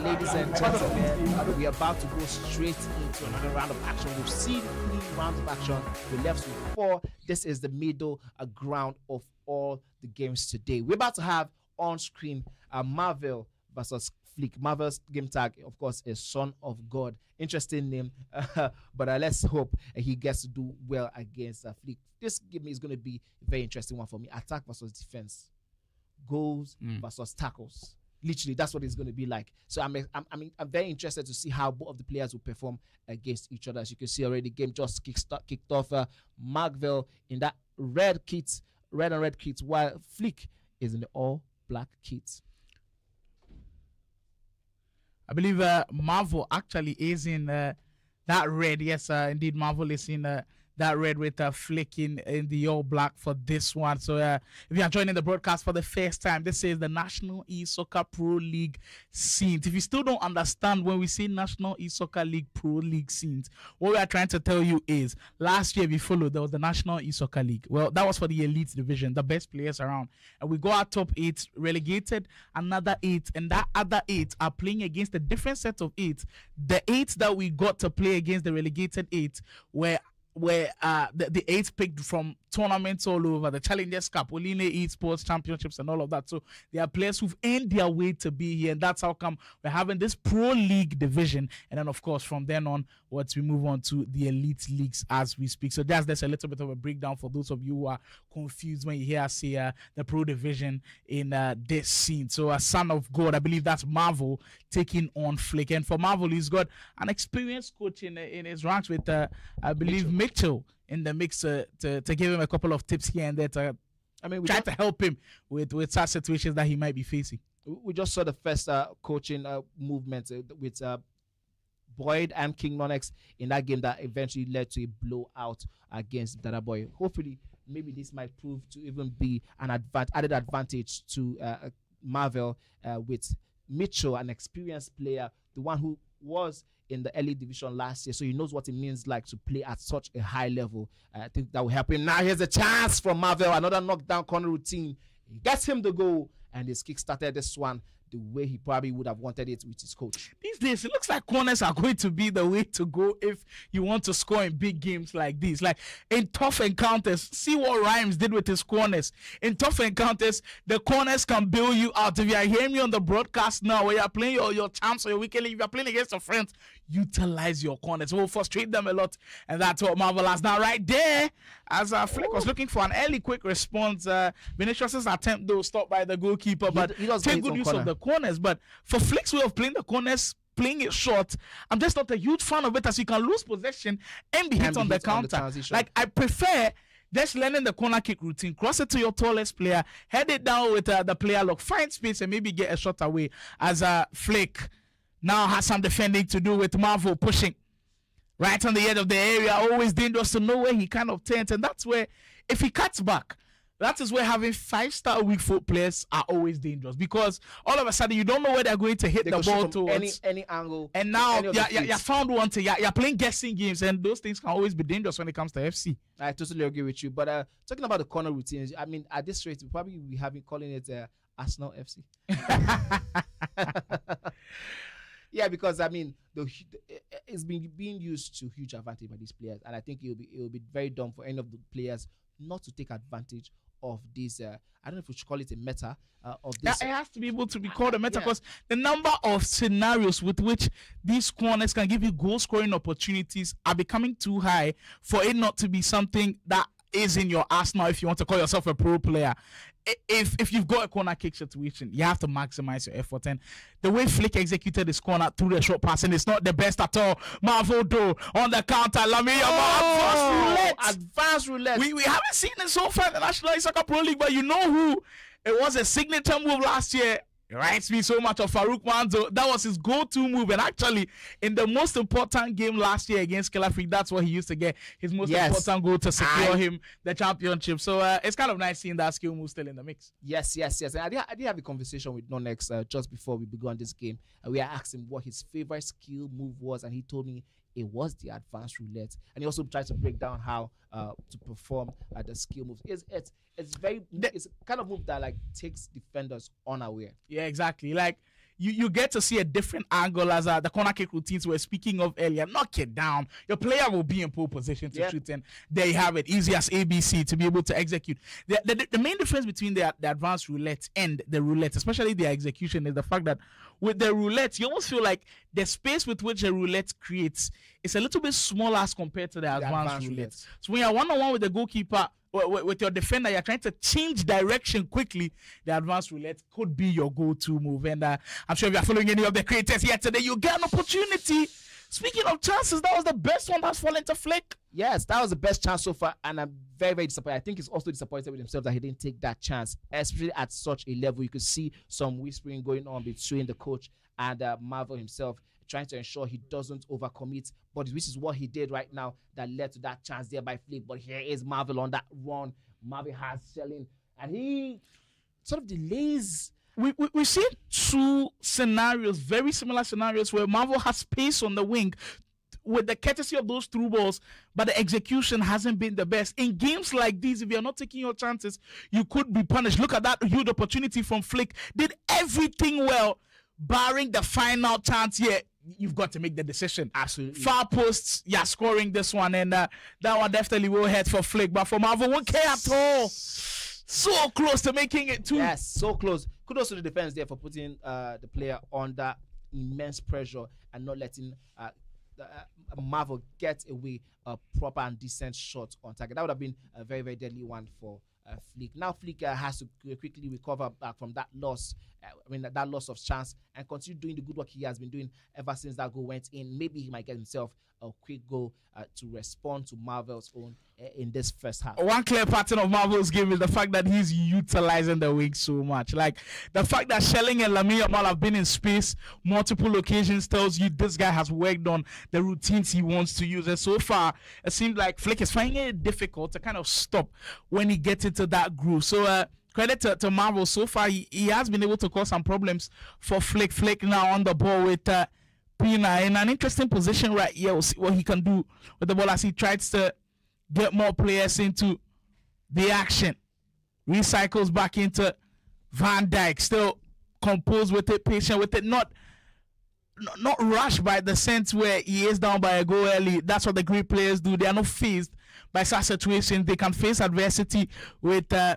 Ladies and gentlemen, we are about to go straight into another round of action. We've seen 3 rounds of action. We're left with 4. This is the middle ground of all the games today. We're about to have on screen Marvel versus Flick. Marvel's game tag, of course, is Son of God. Interesting name, but let's hope he gets to do well against Flick. This game is going to be a very interesting one for me. Attack versus defense, goals versus tackles. Literally, that's what it's going to be like. So I'm very interested to see how both of the players will perform against each other. As you can see already, the game just kicked off. Marvel in that red and red kit, while Flick is in the all black kit. I believe Marvel actually is in that red. Yes, indeed, Marvel is in that red with Flick in the all black for this one. So if you are joining the broadcast for the first time, this is the National Esoccer Pro League scenes. If you still don't understand when we say National Esoccer League Pro League scenes, what we are trying to tell you is last year we followed, there was the National Esoccer League. Well, that was for the elite division, the best players around. And we got our top 8 relegated, another 8, and that other 8 are playing against a different set of 8. The 8 that we got to play against the relegated 8 were the 8 picked from tournaments all over, the Challengers Cup, Oline Esports Championships and all of that. So there are players who've earned their way to be here, and that's how come we're having this Pro League division. And then, of course, from then on, once we move on to the elite leagues as we speak. So there's a little bit of a breakdown for those of you who are confused when you hear us say the Pro division in this scene. So a Son of God, I believe that's Marvel taking on Flick. And for Marvel, he's got an experienced coach in his ranks with, I believe, Mitchell in the mix to give him a couple of tips here and there to try to help him with such situations that he might be facing. We just saw the first coaching movement with Boyd and King Konx in that game that eventually led to a blowout against Dada Boy. Hopefully, maybe this might prove to even be an added advantage to Marvel with Mitchell, an experienced player, the one who was in the early division last year, so he knows what it means like to play at such a high level. I think that will help him. Now here's a chance for Marvel, another knockdown corner routine. He gets him the goal, and his kick started this one the way he probably would have wanted it with his coach. These days, it looks like corners are going to be the way to go if you want to score in big games like this. Like in tough encounters, see what Rhymes did with his corners. In tough encounters, the corners can bail you out. If you are hearing me on the broadcast now, where you are playing your champs or your weekend league, if you are playing against your friends, utilize your corners. It will frustrate them a lot, and that's what Marvel has done right there. As Flick was looking for an early quick response, Vinicius' attempt though stopped by the goalkeeper, but he take good use of the corners. But for Flick's way of playing the corners, playing it short, I'm just not a huge fan of it, as you can lose possession and be hit on the counter. Like I prefer just learning the corner kick routine, cross it to your tallest player, head it down with the player lock, find space and maybe get a shot away. As Flick now has some defending to do with Marvel pushing right on the edge of the area, always dangerous to know where he kind of turns, and that's where if he cuts back, That is where having 5-star weak foot players are always dangerous, because all of a sudden you don't know where they're going to hit the ball towards. Any angle. And now you found one thing. You're playing guessing games, and those things can always be dangerous when it comes to FC. I totally agree with you. But talking about the corner routines, I mean, at this rate, we probably be calling it Arsenal FC. Yeah, because I mean, it's been being used to huge advantage by these players, and I think it will be very dumb for any of the players not to take advantage of this. I don't know if we should call it a meta of this. It has to be able to be called a meta, because the number of scenarios with which these corners can give you goal scoring opportunities are becoming too high for it not to be something that is in your arsenal if you want to call yourself a pro player. If you've got a corner kick situation, you have to maximize your effort. And the way Flick executed his corner through the short passing is not the best at all. Marvel do on the counter. Advanced roulette. We haven't seen it so far in the National Soccer Pro League, but you know who? It was a signature move last year. It reminds me so much of Farouk Manzo. That was his go-to move, and actually, in the most important game last year against Kelafrik, that's what he used to get his most important goal to secure him the championship. So it's kind of nice seeing that skill move still in the mix. Yes. And I did have a conversation with Konx just before we began this game. We asked him what his favorite skill move was, and he told me it was the advanced roulette. And he also tried to break down how to perform the skill moves. It's kind of move that like takes defenders unaware. Yeah, exactly. Like you get to see a different angle as the corner kick routines we were speaking of earlier. Knock it down. Your player will be in pole position to shoot, and there you have it. Easy as ABC to be able to execute. The main difference between the advanced roulette and the roulette, especially the execution, is the fact that with the roulette, you almost feel like the space with which the roulette creates is a little bit smaller as compared to the advanced roulette. So when you're one-on-one with the goalkeeper, with your defender, you're trying to change direction quickly. The advanced roulette could be your go-to move. And I'm sure if you're following any of the creators here today, you get an opportunity. Speaking of chances, that was the best one that's fallen to Flick. Yes, that was the best chance so far, and I'm very, very disappointed. I think he's also disappointed with himself that he didn't take that chance, especially at such a level. You could see some whispering going on between the coach and Marvel himself, trying to ensure he doesn't overcommit, but which is what he did right now that led to that chance there by Flick. But here is Marvel on that run. Marvel has selling, and he sort of delays. We've seen two scenarios, very similar scenarios, where Marvel has pace on the wing with the courtesy of those through balls, but the execution hasn't been the best. In games like these, if you're not taking your chances, you could be punished. Look at that huge opportunity from Flick. Did everything well, barring the final chance here. You've got to make the decision. Absolutely. Far posts, scoring this one, and that one definitely will head for Flick. But for Marvel, won't care at all. So close to making it too. Yes, so close. Kudos to the defense there for putting the player under immense pressure and not letting Marvel get away a proper and decent shot on target. That would have been a very, very deadly one for Flick. Now Flick has to quickly recover back from that loss. That loss of chance, and continue doing the good work he has been doing ever since that goal went in. Maybe he might get himself a quick goal to respond to Marvel's own in this first half. One clear pattern of Marvel's game is the fact that he's utilizing the wing so much. Like the fact that Shelling and Lamine Yamal have been in space multiple occasions tells you this guy has worked on the routines he wants to use. And so far, it seems like Flick is finding it difficult to kind of stop when he gets into that groove. So credit to Marvel. So far, he has been able to cause some problems for Flick. Flick now on the ball with Pina in an interesting position right here. We'll see what he can do with the ball as he tries to get more players into the action. Recycles back into Van Dijk. Still composed with it, patient with it. Not rushed by the sense where he is down by a goal early. That's what the great players do. They are not fazed by such situations. They can face adversity with a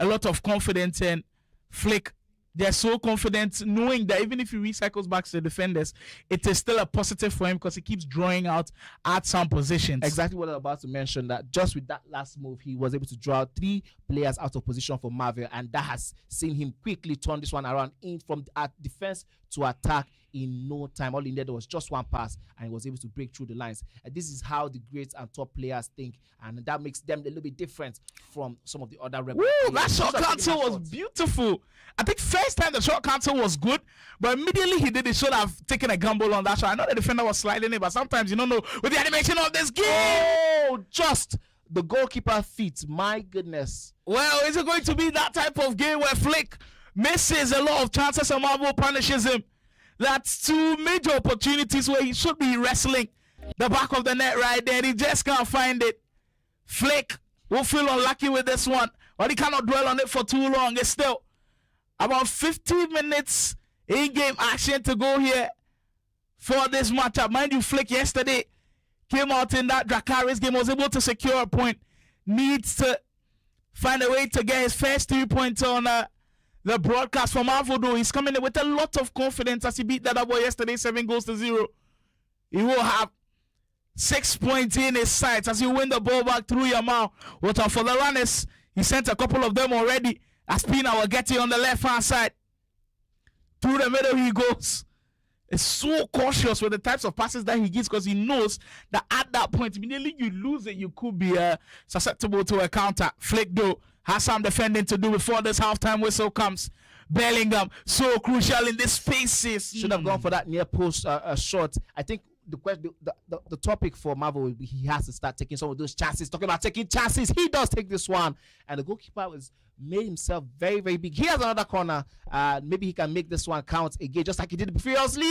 lot of confidence. And Flick, they're so confident knowing that even if he recycles back to the defenders, it is still a positive for him because he keeps drawing out at some positions. Exactly what I was about to mention, that just with that last move, he was able to draw 3 players out of position for Marvel, and that has seen him quickly turn this one around from defense to attack in no time. All he needed was just one pass, and he was able to break through the lines. And this is how the great and top players think, and that makes them a little bit different from some of the other rebels. That shot cancel was beautiful. I think first time the shot cancel was good, but immediately he did, he should have taken a gamble on that shot. I know the defender was sliding it, but sometimes you don't know with the animation of this game. Oh, just the goalkeeper feet, my goodness. Well, is it going to be that type of game where Flick misses a lot of chances and Marvel punishes him? That's two major opportunities where he should be wrestling the back of the net right there. He just can't find it. Flick will feel unlucky with this one, but he cannot dwell on it for too long. It's still about 15 minutes in-game action to go here for this matchup. Mind you, Flick yesterday came out in that Draaris game, was able to secure a point. Needs to find a way to get his first 3 points on the broadcast from Marvel, though. He's coming in with a lot of confidence as he beat Dada Boy yesterday, 7-0. He will have 6 points in his sights as he win the ball back through Yemolee. What for the runners? He sent a couple of them already. Aspina will get it on the left-hand side. Through the middle he goes. Is so cautious with the types of passes that he gives because he knows that at that point, immediately you lose it, you could be susceptible to a counter. Flick, though, has some defending to do before this halftime whistle comes. Bellingham, so crucial in these spaces. Should have gone for that near post shot. I think the topic for Marvel will be he has to start taking some of those chances. Talking about taking chances, he does take this one. And the goalkeeper made himself very, very big. He has another corner. Maybe he can make this one count again, just like he did previously.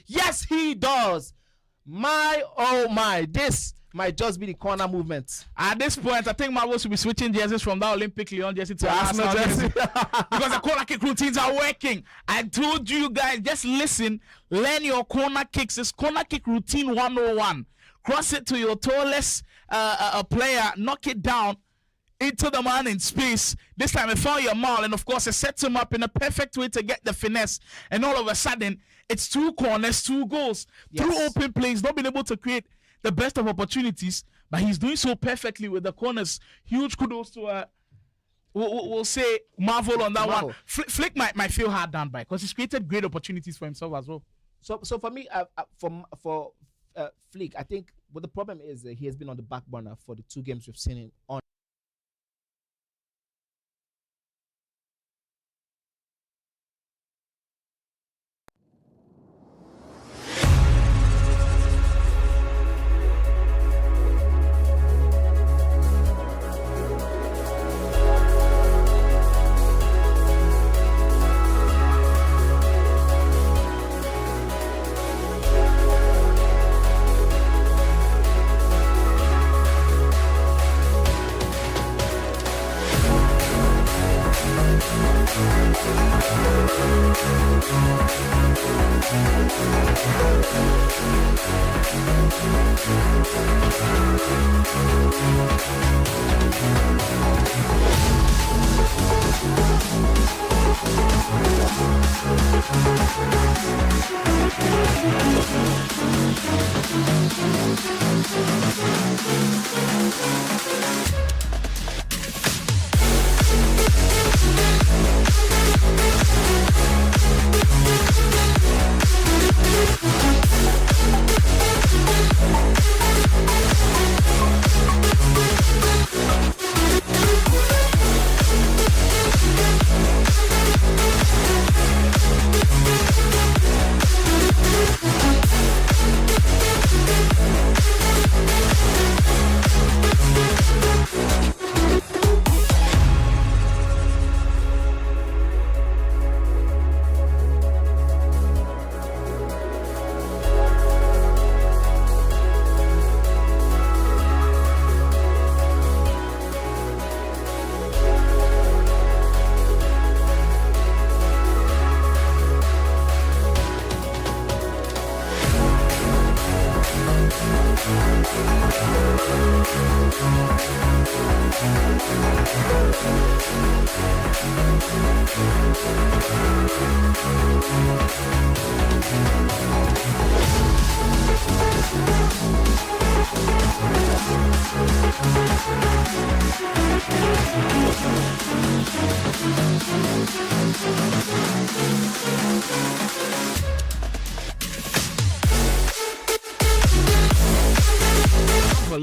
Yes, he does. Oh my, this might just be the corner movement. At this point, I think Marvel should be switching jerseys from that Olympic Lyon jersey to Arsenal jersey. Because the corner kick routines are working. I told you guys, just listen, learn your corner kicks. It's corner kick routine 101. Cross it to your tallest player, knock it down into the man in space. This time it found Yemolee, and of course it sets him up in a perfect way to get the finesse. And all of a sudden, it's 2 corners, 2 goals. Yes. 2 open plays, not being able to create the best of opportunities, but he's doing so perfectly with the corners. Huge kudos to we'll say Marvel on that one. Flick might feel hard done by because he's created great opportunities for himself as well. So for me, for Flick, I think what the problem is he has been on the back burner for the 2 games we've seen him on.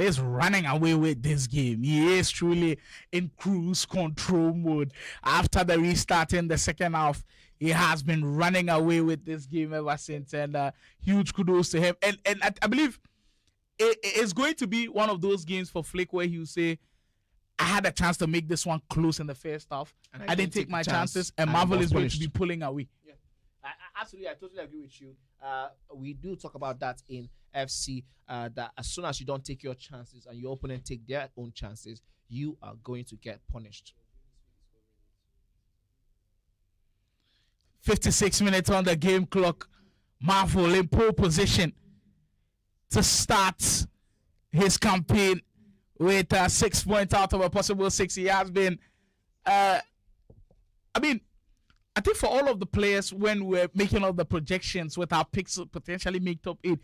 Is running away with this game. He is truly in cruise control mode. After the restart in the second half, he has been running away with this game ever since, and huge kudos to him. And I believe it's going to be one of those games for Flick where he'll say, I had a chance to make this one close in the first half. And I didn't take my chances, and Marvel is going to be pulling away. Yeah. Absolutely, I totally agree with you. We do talk about that in FC, that as soon as you don't take your chances and your opponent take their own chances, you are going to get punished. 56 minutes on the game clock. Marvel in pole position to start his campaign with 6 points out of a possible 6. He has been, I think for all of the players, when we're making all the projections with our picks potentially make top 8,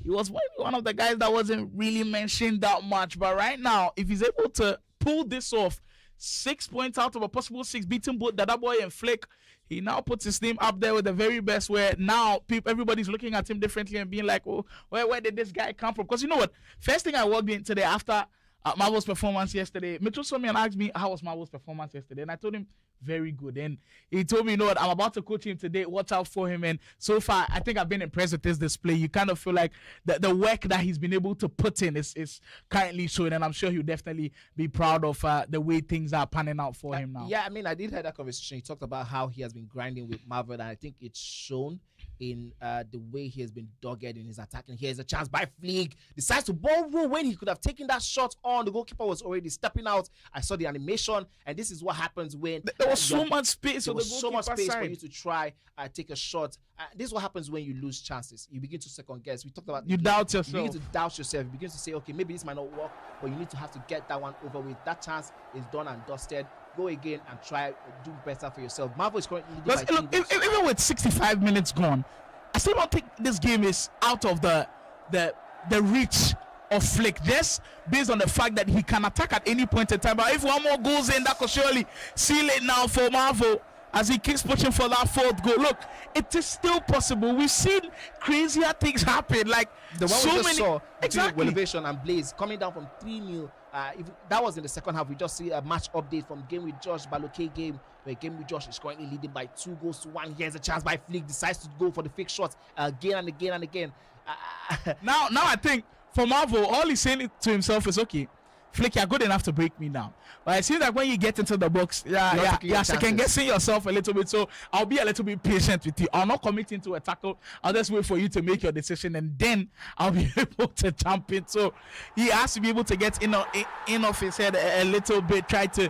he was one of the guys that wasn't really mentioned that much. But right now, if he's able to pull this off, 6 points out of a possible 6, beating both Dada Boy and Flick, he now puts his name up there with the very best, where now everybody's looking at him differently and being like, oh, where did this guy come from? Because you know what? First thing I walked in today after Marvel's performance yesterday, Mitchell saw me and asked me, how was Marvel's performance yesterday? And I told him, very good. And he told me, you know what, I'm about to coach him today. Watch out for him. And so far, I think I've been impressed with his display. You kind of feel like the work that he's been able to put in is currently showing. And I'm sure he'll definitely be proud of the way things are panning out for him now. Yeah, I mean, I did hear that conversation. He talked about how he has been grinding with Marvel, and I think it's shown in the way he has been dogged in his attacking. Here's a chance by Flick. Decides to ball roll when he could have taken that shot on. The goalkeeper was already stepping out. I saw the animation, and this is what happens when there was so much space. There was so much space for you to try take a shot. This is what happens when you lose chances. You begin to second guess. We talked about you doubt yourself. You begin to doubt yourself. You begin to say, okay, maybe this might not work, but you need to have to get that one over with. That chance is done and dusted. Go again and try do better for yourself. Marvel is currently leading by even with 65 minutes gone, I still don't think this game is out of the reach of Flick. Just based on the fact that he can attack at any point in time. But if one more goes in, that could surely seal it now for Marvel as he keeps pushing for that 4th goal. Look, it is still possible. We've seen crazier things happen. Like the one so we just many saw exactly. Wovation and Blaze coming down from 3-0. If that was in the second half, we just see a match update from Game with Josh, Balok game, where Game with Josh is currently leading by 2-1. Here's a chance by Flick, decides to go for the fake shot again and again and again. Now I think for Marvel, all he's saying to himself is, okay, Flick, you're good enough to break me down. But it seems like when you get into the box, you're second guessing yourself a little bit. So I'll be a little bit patient with you. I'll not commit into a tackle. I'll just wait for you to make your decision, and then I'll be able to jump in. So he has to be able to get in off his head a little bit, try to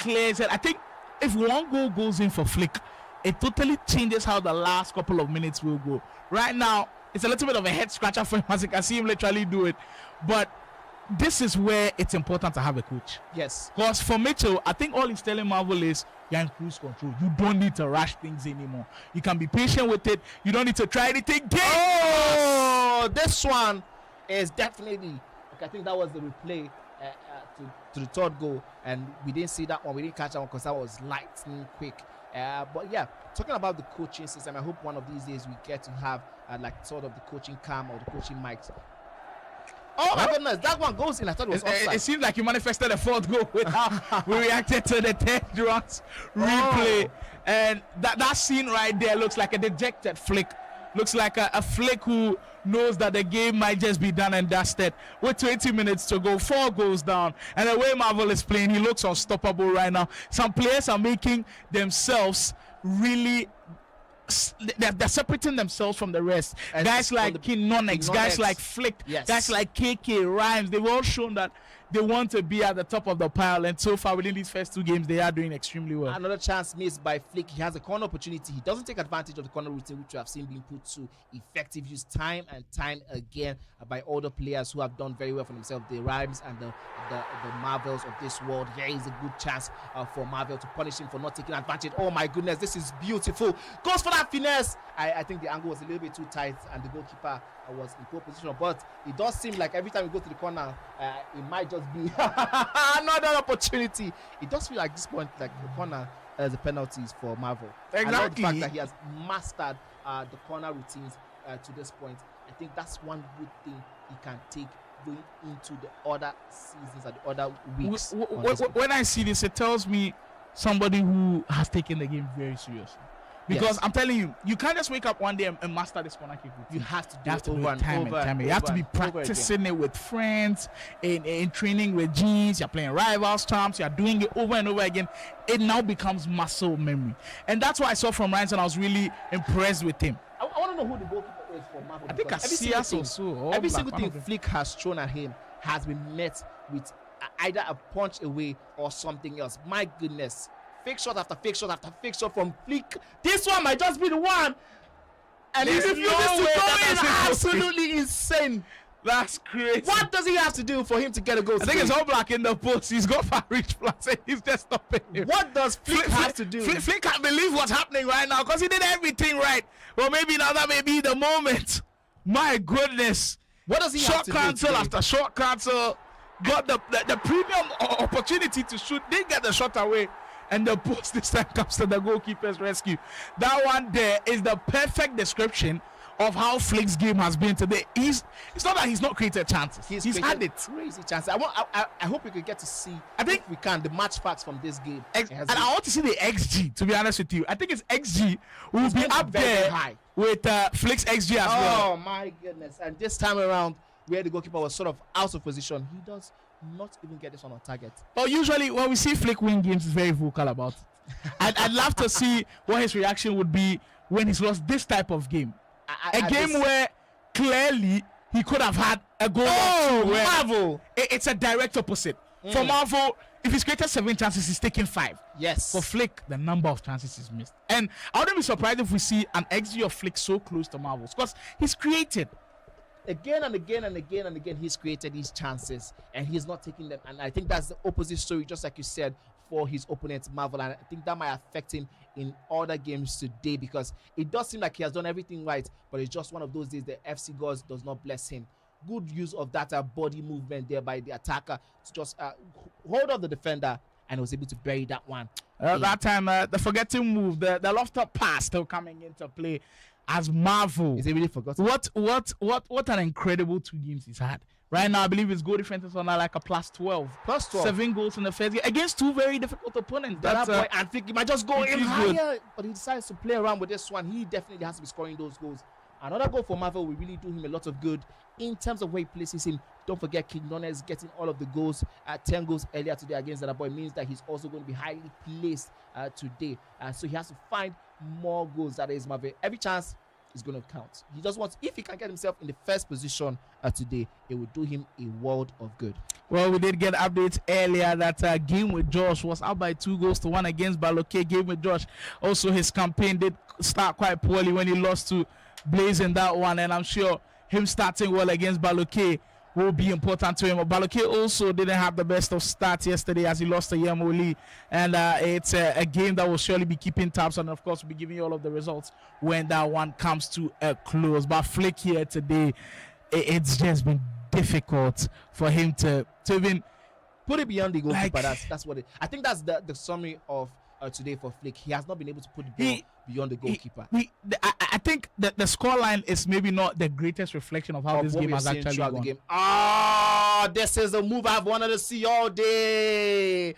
clear his head. I think if one goal goes in for Flick, it totally changes how the last couple of minutes will go. Right now, it's a little bit of a head scratcher for him, as you can see him literally do it. But this is where it's important to have a coach. Yes. Because for Mitchell, I think all he's telling Marvel is, you're in cruise control. You don't need to rush things anymore. You can be patient with it. You don't need to try anything. Oh, this one is definitely, I think that was the replay to the 3rd goal. And we didn't see that one. We didn't catch that one because that was lightning quick. But yeah, talking about the coaching system, I hope one of these days we get to have like sort of the coaching cam or the coaching mics. Oh my goodness, that one goes in. I thought it was offside. It seems like you manifested a 4th goal with how we reacted to the 10th round replay. And that scene right there looks like a dejected Flick. Looks like a Flick who knows that the game might just be done and dusted. With 20 minutes to go, 4 goals down. And the way Marvel is playing, he looks unstoppable right now. Some players are making themselves really... They're separating themselves from the rest. Guys like Konx, guys like Flick, guys like KK, Rhymes, they've all shown that they want to be at the top of the pile, and so far within these first 2 games they are doing extremely well. Another chance missed by Flick. He has a corner opportunity. He doesn't take advantage of the corner routine, which we have seen being put to effective use time and time again by all the players who have done very well for themselves, the Rhymes and the Marvels of this world. Here is a good chance for Marvel to punish him for not taking advantage. Oh my goodness, this is beautiful. Goes for that finesse. I think the angle was a little bit too tight and the goalkeeper was in poor position, but it does seem like every time we go to the corner, it might just be another opportunity. It does feel like this point, like the corner as a penalties for Marvel. Exactly. I love the fact that he has mastered the corner routines to this point. I think that's one good thing he can take going into the other seasons and the other weeks. When I see this, it tells me somebody who has taken the game very seriously. Because I'm telling you, you can't just wake up one day and master this corner kick. You have to do it over and time and time. You have to be practicing it with friends, in training with G's. You're playing rivals, champs. You're doing it over and over again. It now becomes muscle memory, and that's what I saw from Ryan. And I was really impressed with him. I want to know who the goalkeeper is for Marvel. I think every single thing Flick has thrown at him has been met with either a punch away or something else. My goodness. Fake shot after fake shot after fake shot from Flick. This one might just be the one. And he refuses to go in. Absolutely insane. That's crazy. What does he have to do for him to get a goal? I think it's all black in the post. He's got far reach plus. He's just stopping him. What does Flick have to do? Flick can't believe what's happening right now because he did everything right. Well, maybe now that may be the moment. My goodness. What does he have to do? Short cancel after short cancel. Got the premium opportunity to shoot. Didn't get the shot away. And the post this time comes to the goalkeeper's rescue. That one there is the perfect description of how Flick's game has been today. It's not that he's not created chances. He's had it. Crazy chances. I hope we could get to see. I think we can the match facts from this game. And I want to see the XG. To be honest with you, I think it's XG will be up there high with Flick's XG as well. Oh my goodness! And this time around, where the goalkeeper was sort of out of position, he does not even get this one on target. But usually when we see Flick win games, he's very vocal about it. I'd love to see what his reaction would be when he's lost this type of game. A game where clearly he could have had a goal. Oh, Marvel! It's a direct opposite. For Marvel, if he's created 7 chances, he's taking 5. Yes. For Flick, the number of chances is missed. And I wouldn't be surprised if we see an XG of Flick so close to Marvel's because he's created. Again and again and again and again, he's created these chances and he's not taking them. And I think that's the opposite story, just like you said, for his opponent Marvel. And I think that might affect him in other games today because it does seem like he has done everything right, but it's just one of those days the FC gods does not bless him. Good use of that body movement there by the attacker to just hold up the defender, and was able to bury that one. That time, the forgetting move, the lofted pass still coming into play. As Marvel, is he really forgotten? What an incredible 2 games he's had. Right now, I believe his goal difference is on like a +12. +12. 7 goals in the first game against 2 very difficult opponents. Dada Boy and Flick, he might just go in higher, good. But he decides to play around with this one. He definitely has to be scoring those goals. Another goal for Marvel will really do him a lot of good in terms of where he places him. Don't forget, King Nunes getting all of the goals, 10 goals earlier today against Dada Boy means that he's also going to be highly placed today. So he has to find more goals. That is Marvel. Every chance is going to count. He just wants, if he can get himself in the first position today, it will do him a world of good. Well, we did get updates earlier that game with Josh was out by 2-1 against Balok. Game with Josh, also his campaign did start quite poorly when he lost to Blaze in that one, and I'm sure him starting well against Balok will be important to him. Balok also didn't have the best of start yesterday as he lost to Yemolee, and it's a game that will surely be keeping tabs on. Of course, we'll be giving you all of the results when that one comes to a close. But Flick here today, it's just been difficult for him to even put it beyond the goalkeeper. That's what it. I think that's the summary of today for Flick. He has not been able to put the ball beyond the goalkeeper. I think that the scoreline is maybe not the greatest reflection of how this game has actually gone. The game. This is a move I've wanted to see all day.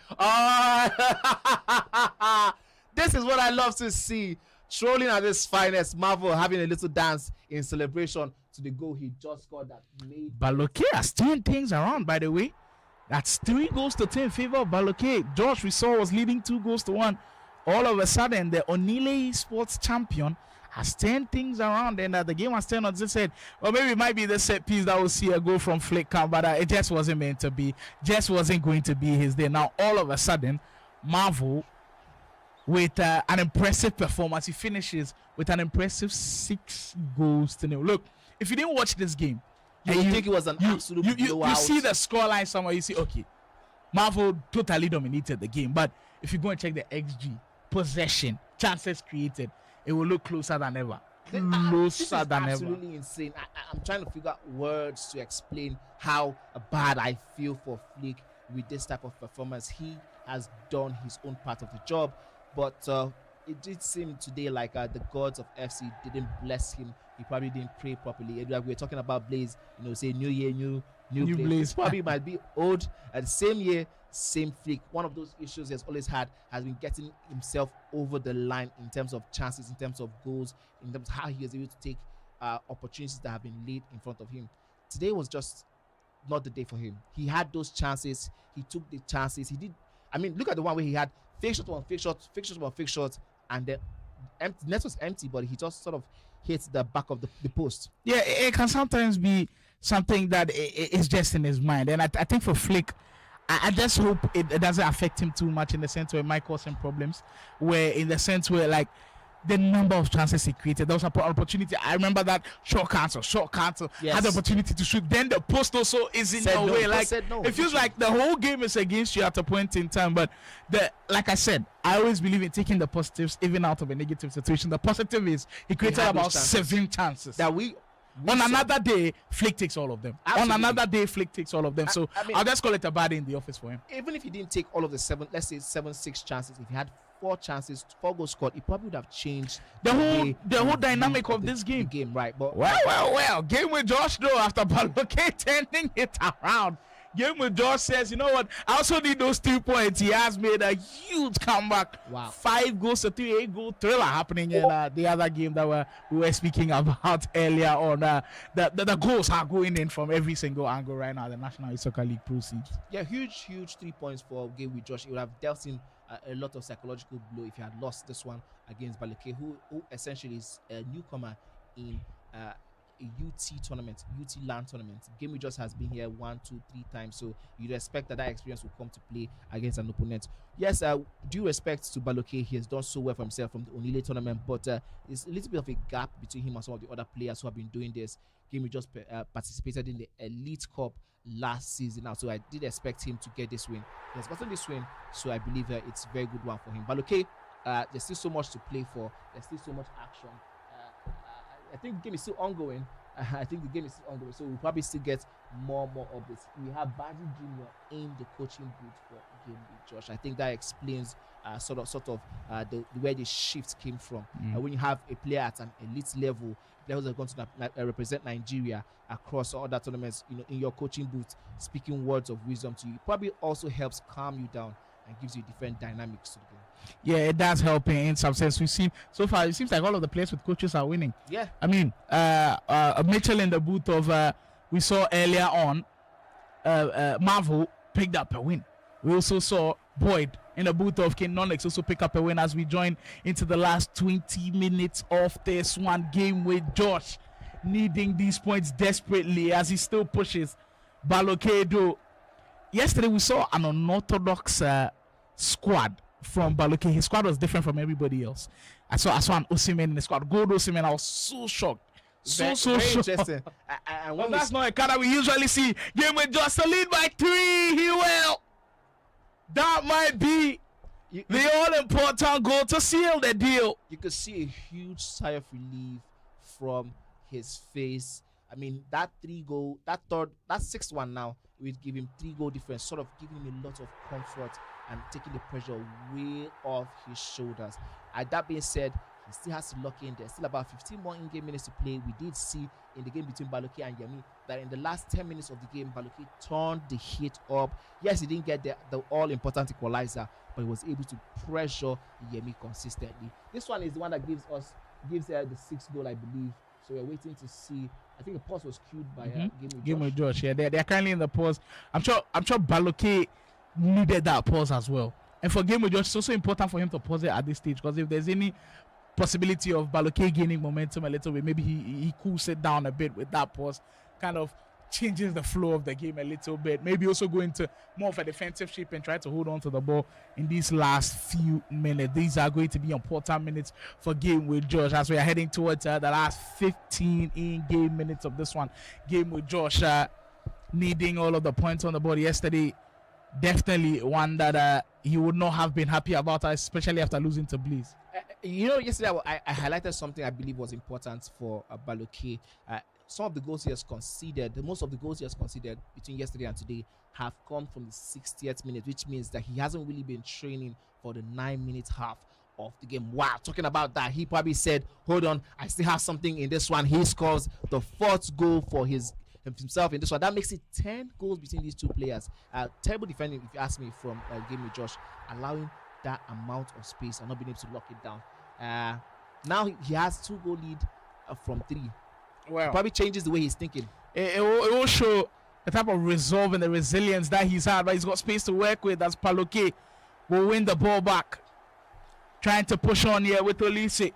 This is what I love to see. Trolling at his finest. Marvel having a little dance in celebration to the goal he just scored that made. Balok has turned things around, by the way. That's 3-2 in favor of Balok. Josh, we saw, was leading 2-1. All of a sudden, the Onile Sports champion has turned things around, and the game has turned on its head. Well, maybe it might be the set piece that will see a goal from Flick, but it just wasn't meant to be. Just wasn't going to be his day. Now, all of a sudden, Marvel, with an impressive performance, he finishes with an impressive 6-0. Look, if you didn't watch this game, you would think it was an absolute blowout. You see the scoreline somewhere, you see, okay, Marvel totally dominated the game. But if you go and check the XG, possession, chances created, it will look closer than ever. Closer than ever. Absolutely insane. I'm trying to figure out words to explain how bad I feel for Flick with this type of performance. He has done his own part of the job, but it did seem today like the gods of FC didn't bless him. He probably didn't pray properly. Like we were talking about Blaze, say new year, new Blaze. Probably might be old at the same year, same flick. One of those issues he has always had has been getting himself over the line in terms of chances, in terms of goals, in terms of how he was able to take opportunities that have been laid in front of him. Today was just not the day for him. He had those chances. He took the chances. He did. I mean, look at the one where he had fake shot on fake shot, fake shot on fake shot, and the net was empty, but he just sort of hit the back of the post. Yeah, it can sometimes be something that is just in his mind. And I think for Flick, I just hope it doesn't affect him too much in the sense where it might cause him problems. Where in the sense where like the number of chances he created, there was an opportunity. I remember that short cancel, yes. had the opportunity to shoot. Then the post also is in your way. Like it feels like the whole game is against you at a point in time. But like I said, I always believe in taking the positives even out of a negative situation. The positive is he created about 7 chances that we on another day, Flick takes all of them. Absolutely. On another day, Flick takes all of them. So I mean, I'll just call it a bad day in the office for him. Even if he didn't take all of the 7, let's say 6 chances, if he had 4 chances, 4 goals scored, it probably would have changed the whole dynamic of this game. Right? But well, game with Josh though after Balok turning it around. Game with Josh says, you know what? I also need those 2 points. He has made a huge comeback. Wow. 5 goals to 3, 8-goal thriller happening in the other game that we were speaking about earlier on. The goals are going in from every single angle right now. The National Esoccer League proceeds. Yeah, huge 3 points for game with Josh. It would have dealt him a lot of psychological blow if he had lost this one against Balok, who essentially is a newcomer in a UT tournament, UT land tournament. Game with Josh has been here 1, 2, 3 times, so you'd expect that experience will come to play against an opponent. Yes, due respect to Balok, he has done so well for himself from the Onile tournament, but there's a little bit of a gap between him and some of the other players who have been doing this. Game with Josh participated in the Elite Cup last season now, so I did expect him to get this win. He has gotten this win, so I believe it's a very good one for him. Balok, there's still so much to play for. There's still so much action. I think the game is still ongoing. So we'll probably still get more updates. We have Baji Jr. in the coaching booth for game with Josh. I think that explains sort of where the shift came from. When you have a player at an elite level, players are going to represent Nigeria across other tournaments, in your coaching booth, speaking words of wisdom to you, it probably also helps calm you down and gives you different dynamics to the game. Yeah, it does help in some sense. We've seen so far, it seems like all of the players with coaches are winning. Yeah. I mean, Mitchell in the booth of we saw earlier on, Marvel picked up a win. We also saw Boyd in the booth of Konx also pick up a win as we join into the last 20 minutes of this one. Game with Josh needing these points desperately as he still pushes Balok. Yesterday we saw an unorthodox squad from Balok. His squad was different from everybody else. I saw an Osimhen in the squad. Gold Osimhen. I was so shocked. So shocked. Interesting. Well, that's not a card that we usually see. Game with Josh to lead by 3. He will. That might be the all-important goal to seal the deal. You could see a huge sigh of relief from his face. I mean, that 6th one now, we'd give him 3-goal difference, sort of giving him a lot of comfort and taking the pressure way off his shoulders. That being said, he still has to lock in. There's still about 15 more in-game minutes to play. We did see in the game between Balok and Yemolee that in the last 10 minutes of the game, Balok turned the heat up. Yes, he didn't get the all-important equalizer, but he was able to pressure Yemolee consistently. This one is the one that gives the 6th goal, I believe. So we're waiting to see. I think the pause was queued by Game with Josh. Yeah, they're currently in the pause. I'm sure Balok needed that pause as well. And for Game with Josh, it's also important for him to pause it at this stage, because if there's any possibility of Balok gaining momentum a little bit, maybe he cools it down a bit with that pause, kind of changes the flow of the game a little bit. Maybe also go into more of a defensive shape and try to hold on to the ball in these last few minutes. These are going to be important minutes for Game with Josh as we are heading towards the last 15 in-game minutes of this one. Game with Josh needing all of the points on the board yesterday. Definitely one that he would not have been happy about, especially after losing to Blaze. Yesterday I highlighted something I believe was important for Balok. Some of the goals he has conceded, most of the goals he has conceded between yesterday and today have come from the 60th minute, which means that he hasn't really been training for the 9-minute half of the game. Wow, talking about that, he probably said, hold on, I still have something in this one. He scores the 4th goal for his himself in this one. That makes it 10 goals between these two players. Terrible defending, if you ask me, from Game with Josh, allowing that amount of space and not being able to lock it down. Now he has 2-goal lead from 3. Well, probably changes the way he's thinking. It will show the type of resolve and the resilience that he's had, but he's got space to work with as Balok will win the ball back. Trying to push on here with Olise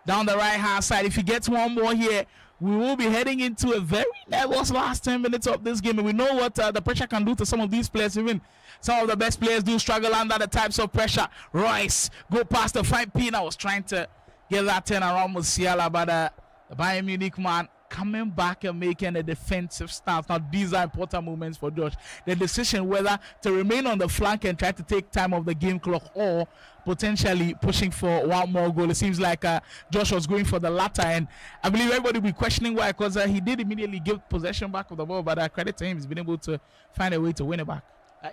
down the right hand side. If he gets one more here, we will be heading into a very nervous last 10 minutes of this game. And we know what the pressure can do to some of these players. Even some of the best players do struggle under the types of pressure. Royce go past the fine pin. I was trying to get that turn around Musiala, but the Bayern Munich man coming back and making a defensive stance. Now, these are important moments for Josh. The decision whether to remain on the flank and try to take time of the game clock or potentially pushing for one more goal. It seems like Josh was going for the latter, and I believe everybody will be questioning why, because he did immediately give possession back of the ball, but credit to him, he's been able to find a way to win it back.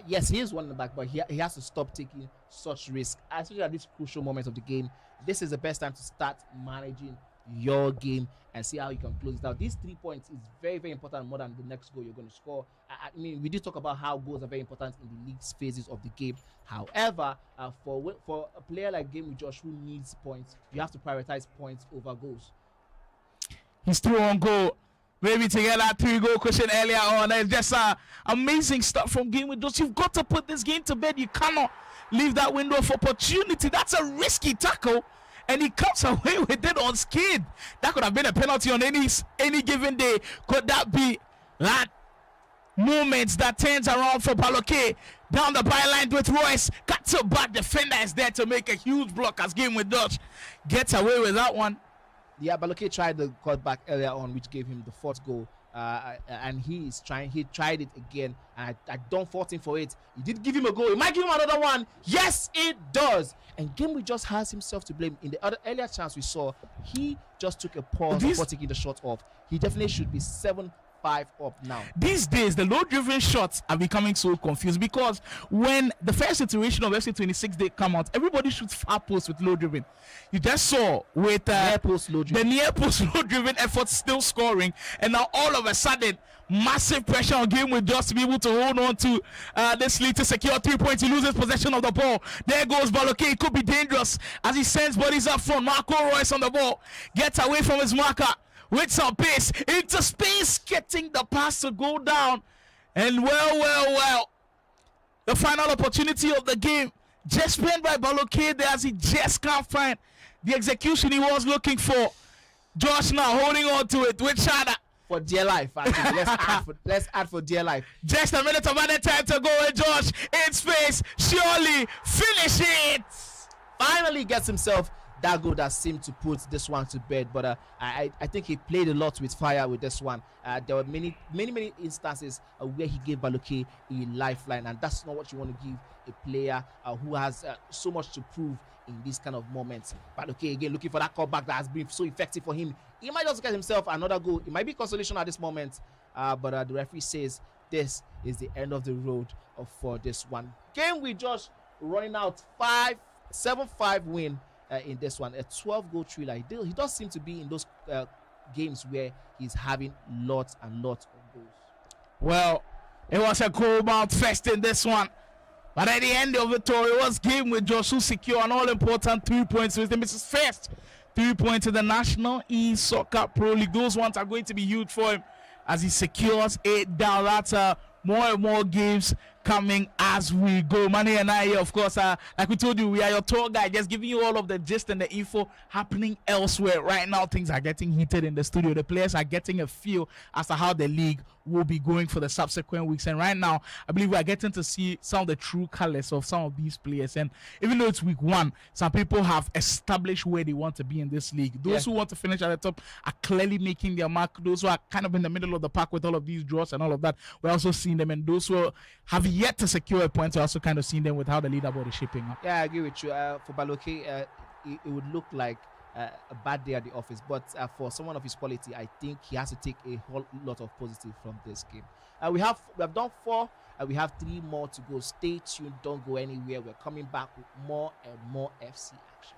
Yes, he is winning back, but he has to stop taking such risk, especially at this crucial moment of the game. This is the best time to start managing your game and see how you can close it out. These 3 points is very, very important, more than the next goal you're going to score. I mean, we did talk about how goals are very important in the league's phases of the game. However, for a player like Game with Josh who needs points, you have to prioritize points over goals. He's through on goal. Maybe to get that 3-goal question earlier on. It's just amazing stuff from Game with Josh. You've got to put this game to bed. You cannot leave that window of opportunity. That's a risky tackle, and he comes away with it unscathed. That could have been a penalty on any given day. Could that be that moment that turns around for Balok down the byline with Royce? Cuts a back defender is there to make a huge block as Game with Josh gets away with that one. Yeah, Balok tried the cutback earlier on, which gave him the 4th goal. And he tried it again, and I don't fault him for it. He did give him a goal. He might give him another one. Yes, it does. And Game with just has himself to blame. In the earlier chance we saw, he just took a pause before taking the shot off. He definitely should be 7-5 up now. These days, the low-driven shots are becoming so confused, because when the first iteration of FC26 they come out, everybody shoots far post with low-driven. You just saw with near post the near-post low-driven efforts still scoring, and now all of a sudden, massive pressure on Game with Josh to be able to hold on to this lead to secure 3 points. He loses possession of the ball. There goes Balok. It could be dangerous as he sends bodies up front. Marco Royce on the ball, gets away from his marker with some pace into space, getting the pass to go down. And well, the final opportunity of the game just spent by Balok there, as he just can't find the execution he was looking for. Josh now holding on to it with Shada. For dear life, let's add for dear life. Just a minute of added time to go, and Josh in space, surely finish it. Finally gets himself that goal that seemed to put this one to bed, but I think he played a lot with fire with this one. There were many instances where he gave Balok a lifeline, and that's not what you want to give a player who has so much to prove in these kind of moments. Balok again looking for that cutback that has been so effective for him. He might just get himself another goal. It might be consolation at this moment, but the referee says this is the end of the road for this one. Game with Josh running out 7-5 win in this one, a 12-goal thriller. He does seem to be in those games where he's having lots and lots of goals. Well, it was a cool mouth fest in this one, but at the end of it all, it was Game with Josh who secure an all-important 3 points with him. It's his first 3 points in the National Esoccer Pro League. Those ones are going to be huge for him as he secures it down. That's more and more games coming as we go. Manny and I here, of course, like we told you, we are your tour guide, just giving you all of the gist and the info happening elsewhere. Right now, things are getting heated in the studio. The players are getting a feel as to how the league will be going for the subsequent weeks. And right now, I believe we are getting to see some of the true colors of some of these players. And even though it's week 1, some people have established where they want to be in this league. Those who want to finish at the top are clearly making their mark. Those who are kind of in the middle of the pack with all of these draws and all of that, we're also seeing them. And those who have yet to secure a point, we're also kind of seeing them with how the leaderboard is shaping up. Yeah, I agree with you. For Balok, it would look like a bad day at the office, but for someone of his quality, I think he has to take a whole lot of positive from this game. We have done 4, we have 3 more to go. Stay tuned, don't go anywhere. We're coming back with more and more FC action.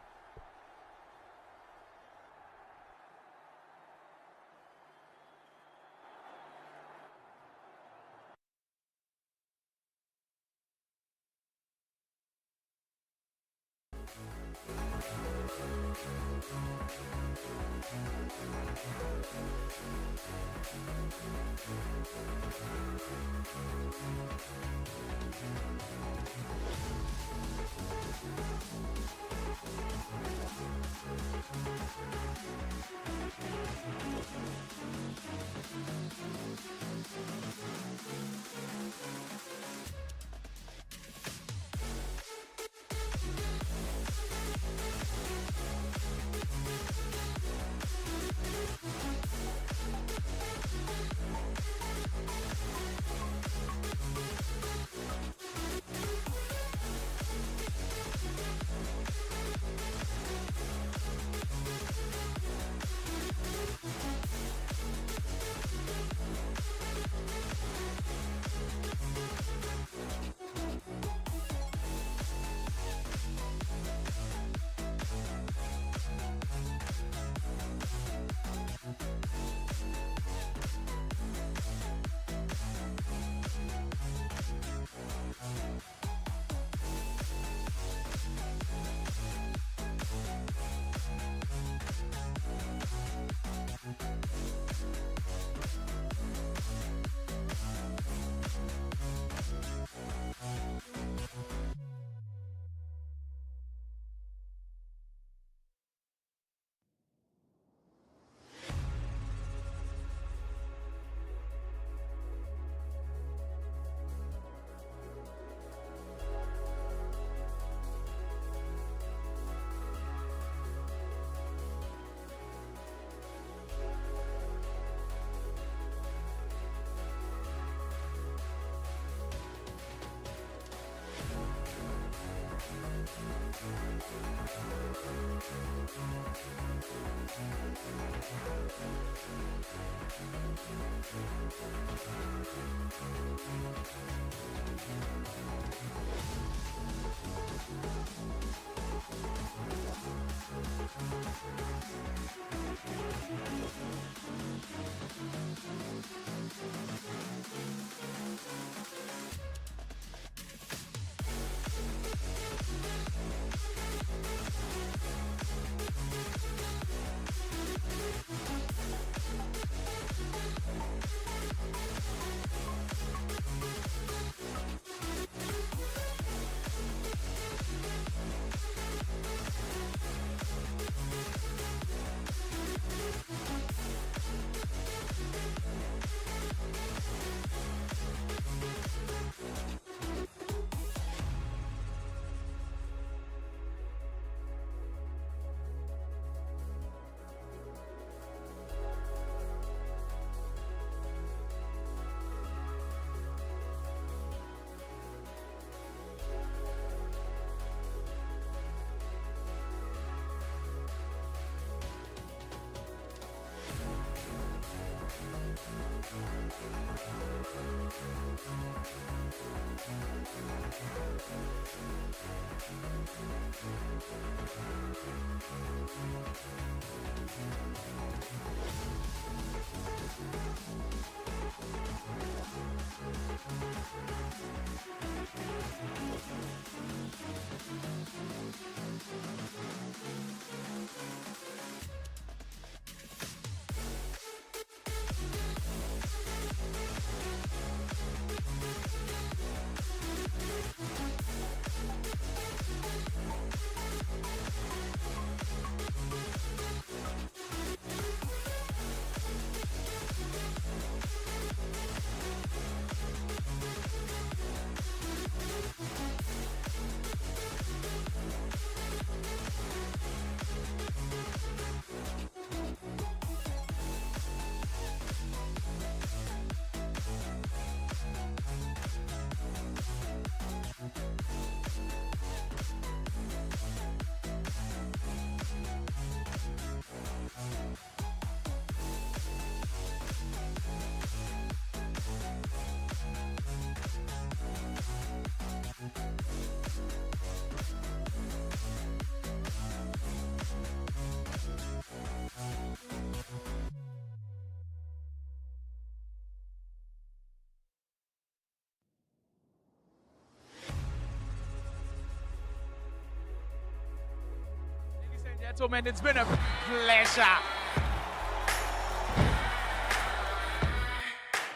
Gentlemen, it's been a pleasure.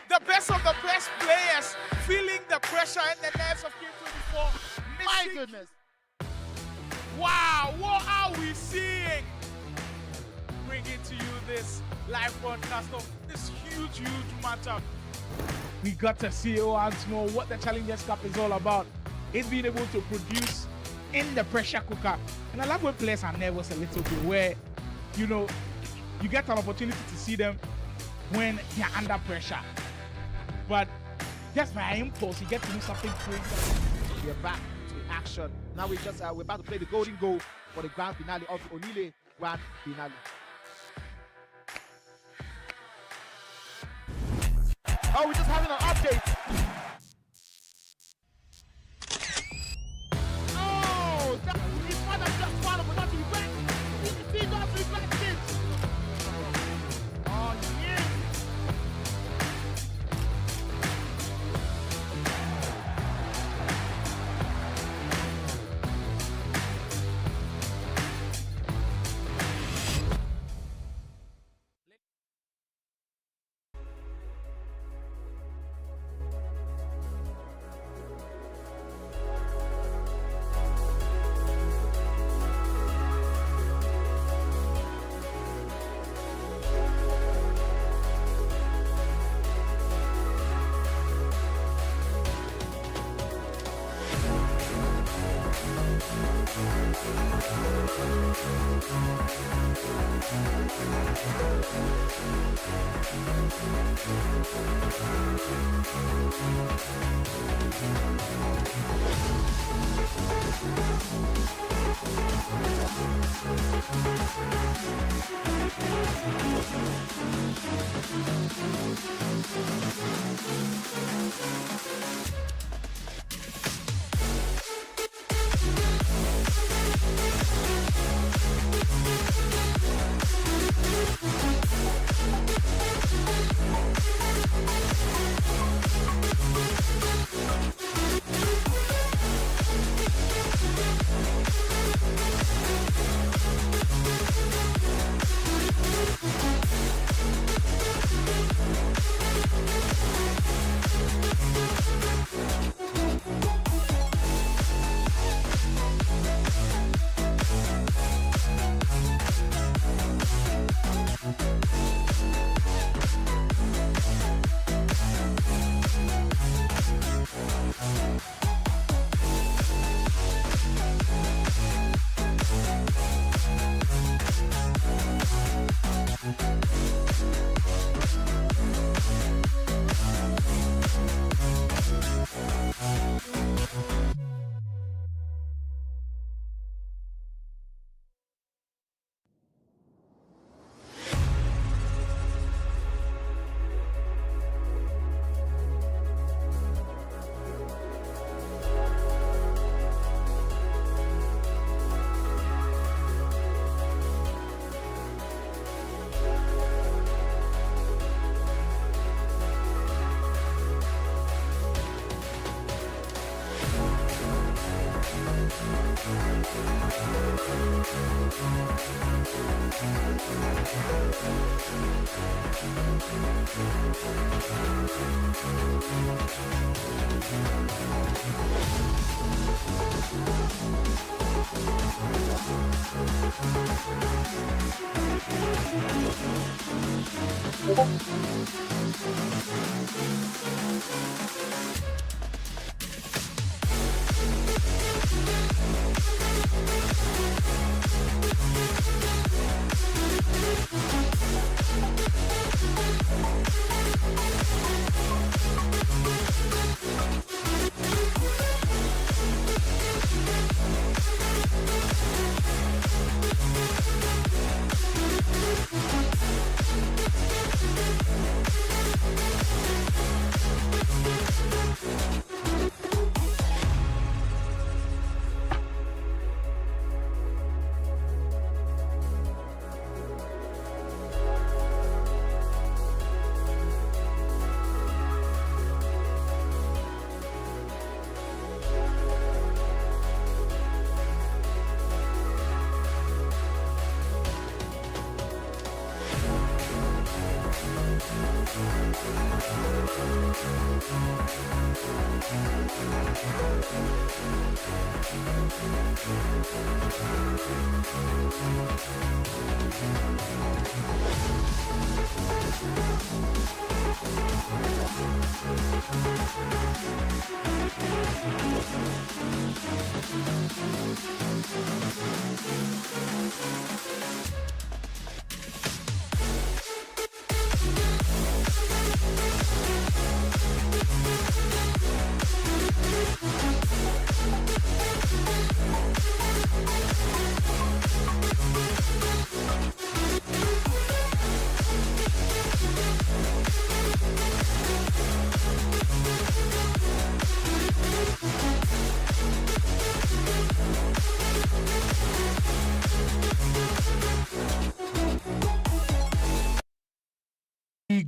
The best of the best players feeling the pressure and the nerves of Game 24. My goodness. Wow, what are we seeing? Bringing to you this live broadcast of this huge matchup. We got to see once more what the Challengers Cup is all about. It's being able to produce in the pressure cooker. And I love when players are nervous a little bit, where, you know, you get an opportunity to see them when they're under pressure. But just by impulse, you get to do something crazy. We're back to action. Now we're about to play the golden goal for the grand finale of the Onile Grand Finale. Oh, we're just having an update. Oh, his father just found him, but not to regret. He does regret this. Oh, yeah.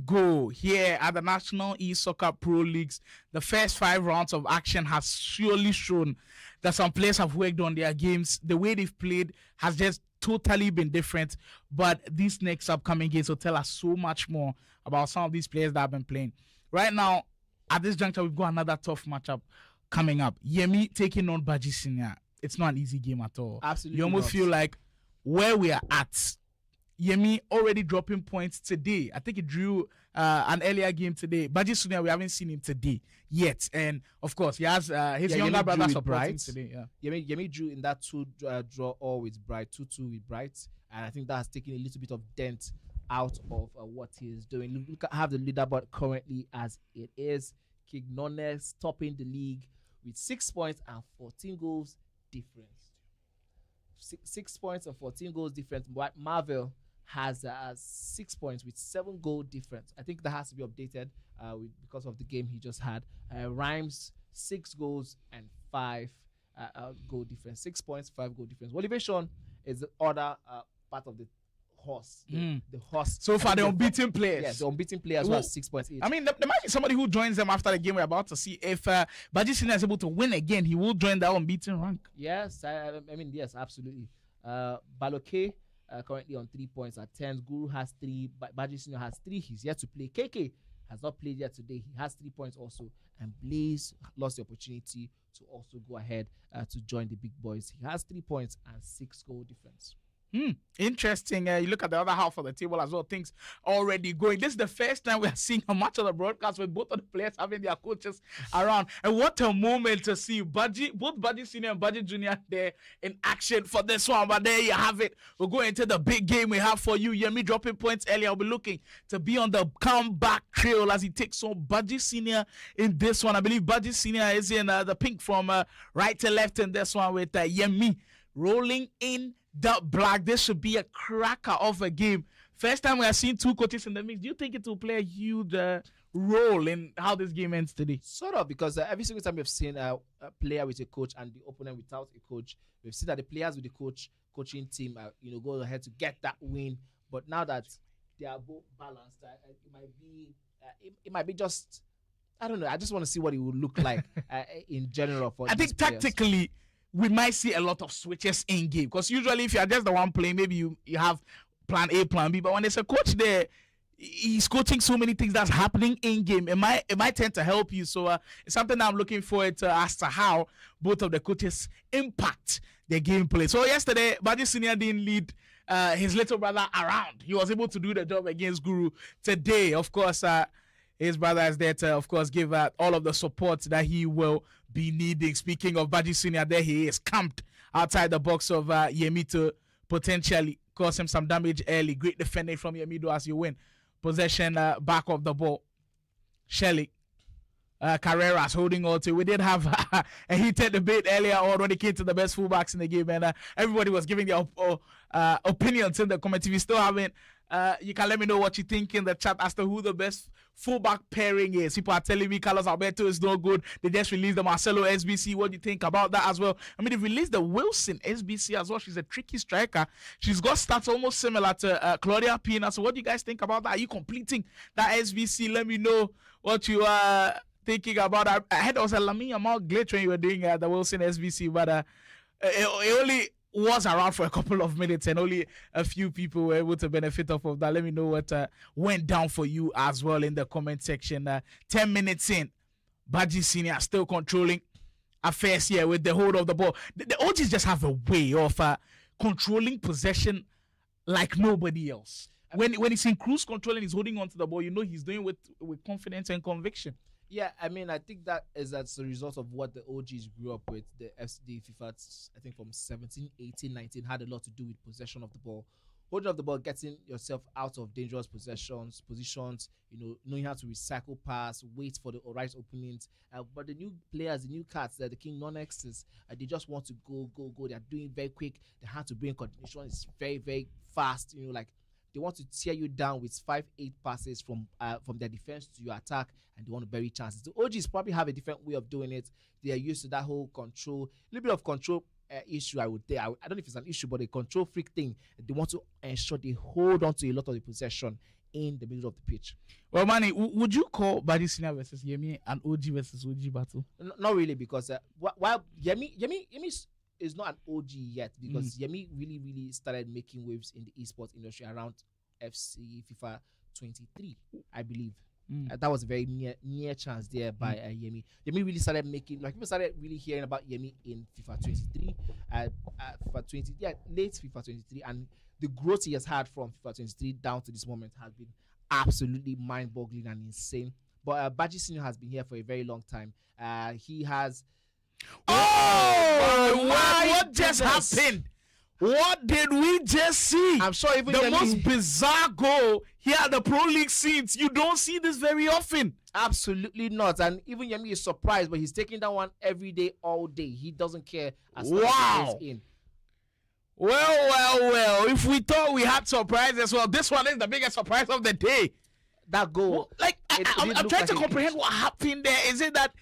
Go here at the National Esoccer Pro Leagues. The first 5 rounds of action has surely shown that some players have worked on their games. The way they've played has just totally been different. But these next upcoming games will tell us so much more about some of these players that have been playing. Right now, at this juncture, we've got another tough matchup coming up. Yemolee taking on Baji Senior. It's not an easy game at all. Absolutely. You almost feel like where we are at, Yemolee already dropping points today. I think he drew an earlier game today. Baji Senior, we haven't seen him today yet. And, of course, he has his younger brother supporting today. Yemolee drew in that 2 draw all with Bright, 2-2 with Bright. And I think that has taken a little bit of dent out of what he is doing. Look at have the leaderboard currently as it is. Konx topping the league with 6 points and 14 goals difference. 6 points and 14 goals difference. Marvel has 6 points with 7 goal difference. I think that has to be updated because of the game he just had. Rhymes 6 goals and 5 goal difference. 6 points, 5 goal difference. Wovation is the other part of the horse. The horse. So far, the unbeaten players. Yes, the unbeaten players who have 6 points each. I mean, there might be somebody who joins them after the game we're about to see. If Baji Senior is able to win again, he will join that unbeaten rank. Yes, I mean, yes, absolutely. Balok currently on 3 points at 10. Guru has 3. Baji Senior has 3. He's yet to play. KK has not played yet today. He has 3 points also. And Blaze lost the opportunity to also go ahead to join the big boys. He has 3 points and 6 goal difference. Interesting. You look at the other half of the table as well. Things already going. This is the first time we are seeing a match of the broadcast with both of the players having their coaches around. And what a moment to see both Baji Senior and Baji Junior there in action for this one. But there you have it. We'll go into the big game we have for you. Yemolee dropping points earlier. I'll be looking to be on the comeback trail as he takes on Baji Senior in this one. I believe Baji Senior is in the pink from right to left in this one with Yemolee rolling in the black. This should be a cracker of a game. First time we are seeing 2 coaches in the mix. Do you think it will play a huge role in how this game ends today? Sort of, because every single time we've seen a player with a coach and the opponent without a coach, we've seen that the players with the coaching team, go ahead to get that win. But now that they are both balanced, it might be just, I don't know. I just want to see what it will look like in general for. I think tactically, we might see a lot of switches in game, because usually if you are just the one playing, maybe you have plan A, plan B. But when there's a coach there, he's coaching so many things that's happening in game. It might tend to help you. So it's something that I'm looking forward to as to how both of the coaches impact their gameplay. So yesterday, Baji Senior didn't lead his little brother around. He was able to do the job against Guru. Today, of course, his brother is there to, of course, give all of the support that he will be needing. Speaking of Baji Senior, there he is, camped outside the box of Yemolee to potentially cause him some damage early. Great defending from Yemolee as you win possession back of the ball. Shelley Carreras holding on to. We did have a heated debate earlier on when it came to the best fullbacks in the game, and everybody was giving their opinions in the comments. If you still haven't, you can let me know what you think in the chat as to who the best fullback pairing is. People are telling me Carlos Alberto is no good. They just released the Marcelo SBC. What do you think about that as well? I mean, they released the Wilson SBC as well. She's a tricky striker. She's got stats almost similar to Claudia Pina. So what do you guys think about that? Are you completing that SBC? Let me know what you are thinking about that. I had also a Lamine Yamal glitch when you were doing the Wilson SBC, but it only was around for a couple of minutes and only a few people were able to benefit off of that. Let me know what went down for you as well in the comment section. 10 minutes in, Baji Senior still controlling affairs here with the hold of the ball. The OGs just have a way of controlling possession like nobody else. When he's in cruise control and he's holding on to the ball, you know he's doing it with confidence and conviction. Yeah, I mean, I think that is as a result of what the OGs grew up with. The FCD FIFA, I think from 17, 18, 19, had a lot to do with possession of the ball. Holding of the ball, getting yourself out of dangerous positions, knowing how to recycle pass, wait for the right openings. But the new players, the new cats, the King Non-X's, they just want to go. They're doing very quick. The hand to brain coordination is very, very fast. They want to tear you down with 5-8 passes from their defense to your attack, and they want to bury chances. The OGs probably have a different way of doing it. They are used to that whole control, a little bit of control issue, I would say. I don't know if it's an issue, but a control freak thing. They want to ensure they hold on to a lot of the possession in the middle of the pitch. Well, Manny, would you call Baji Senior versus Yemi an OG versus OG battle? Not really, because while Yemi is not an OG yet, because Yemi really started making waves in the esports industry around FIFA 23, I believe. That was a very near chance there by Yemi. Yemi really started making, people started really hearing about Yemi in FIFA 23, late FIFA 23, and the growth he has had from FIFA 23 down to this moment has been absolutely mind-boggling and insane. But Baji Senior has been here for a very long time. He has. What just happened? What did we just see? I'm sure even the most bizarre goal here at the Pro League scenes. You don't see this very often. Absolutely not. And even Yemi is surprised, but he's taking that one every day, all day. He doesn't care as long as he goes in. Well. If we thought we had surprises, well, this one is the biggest surprise of the day. That goal, I'm trying to comprehend what happened there. Is it that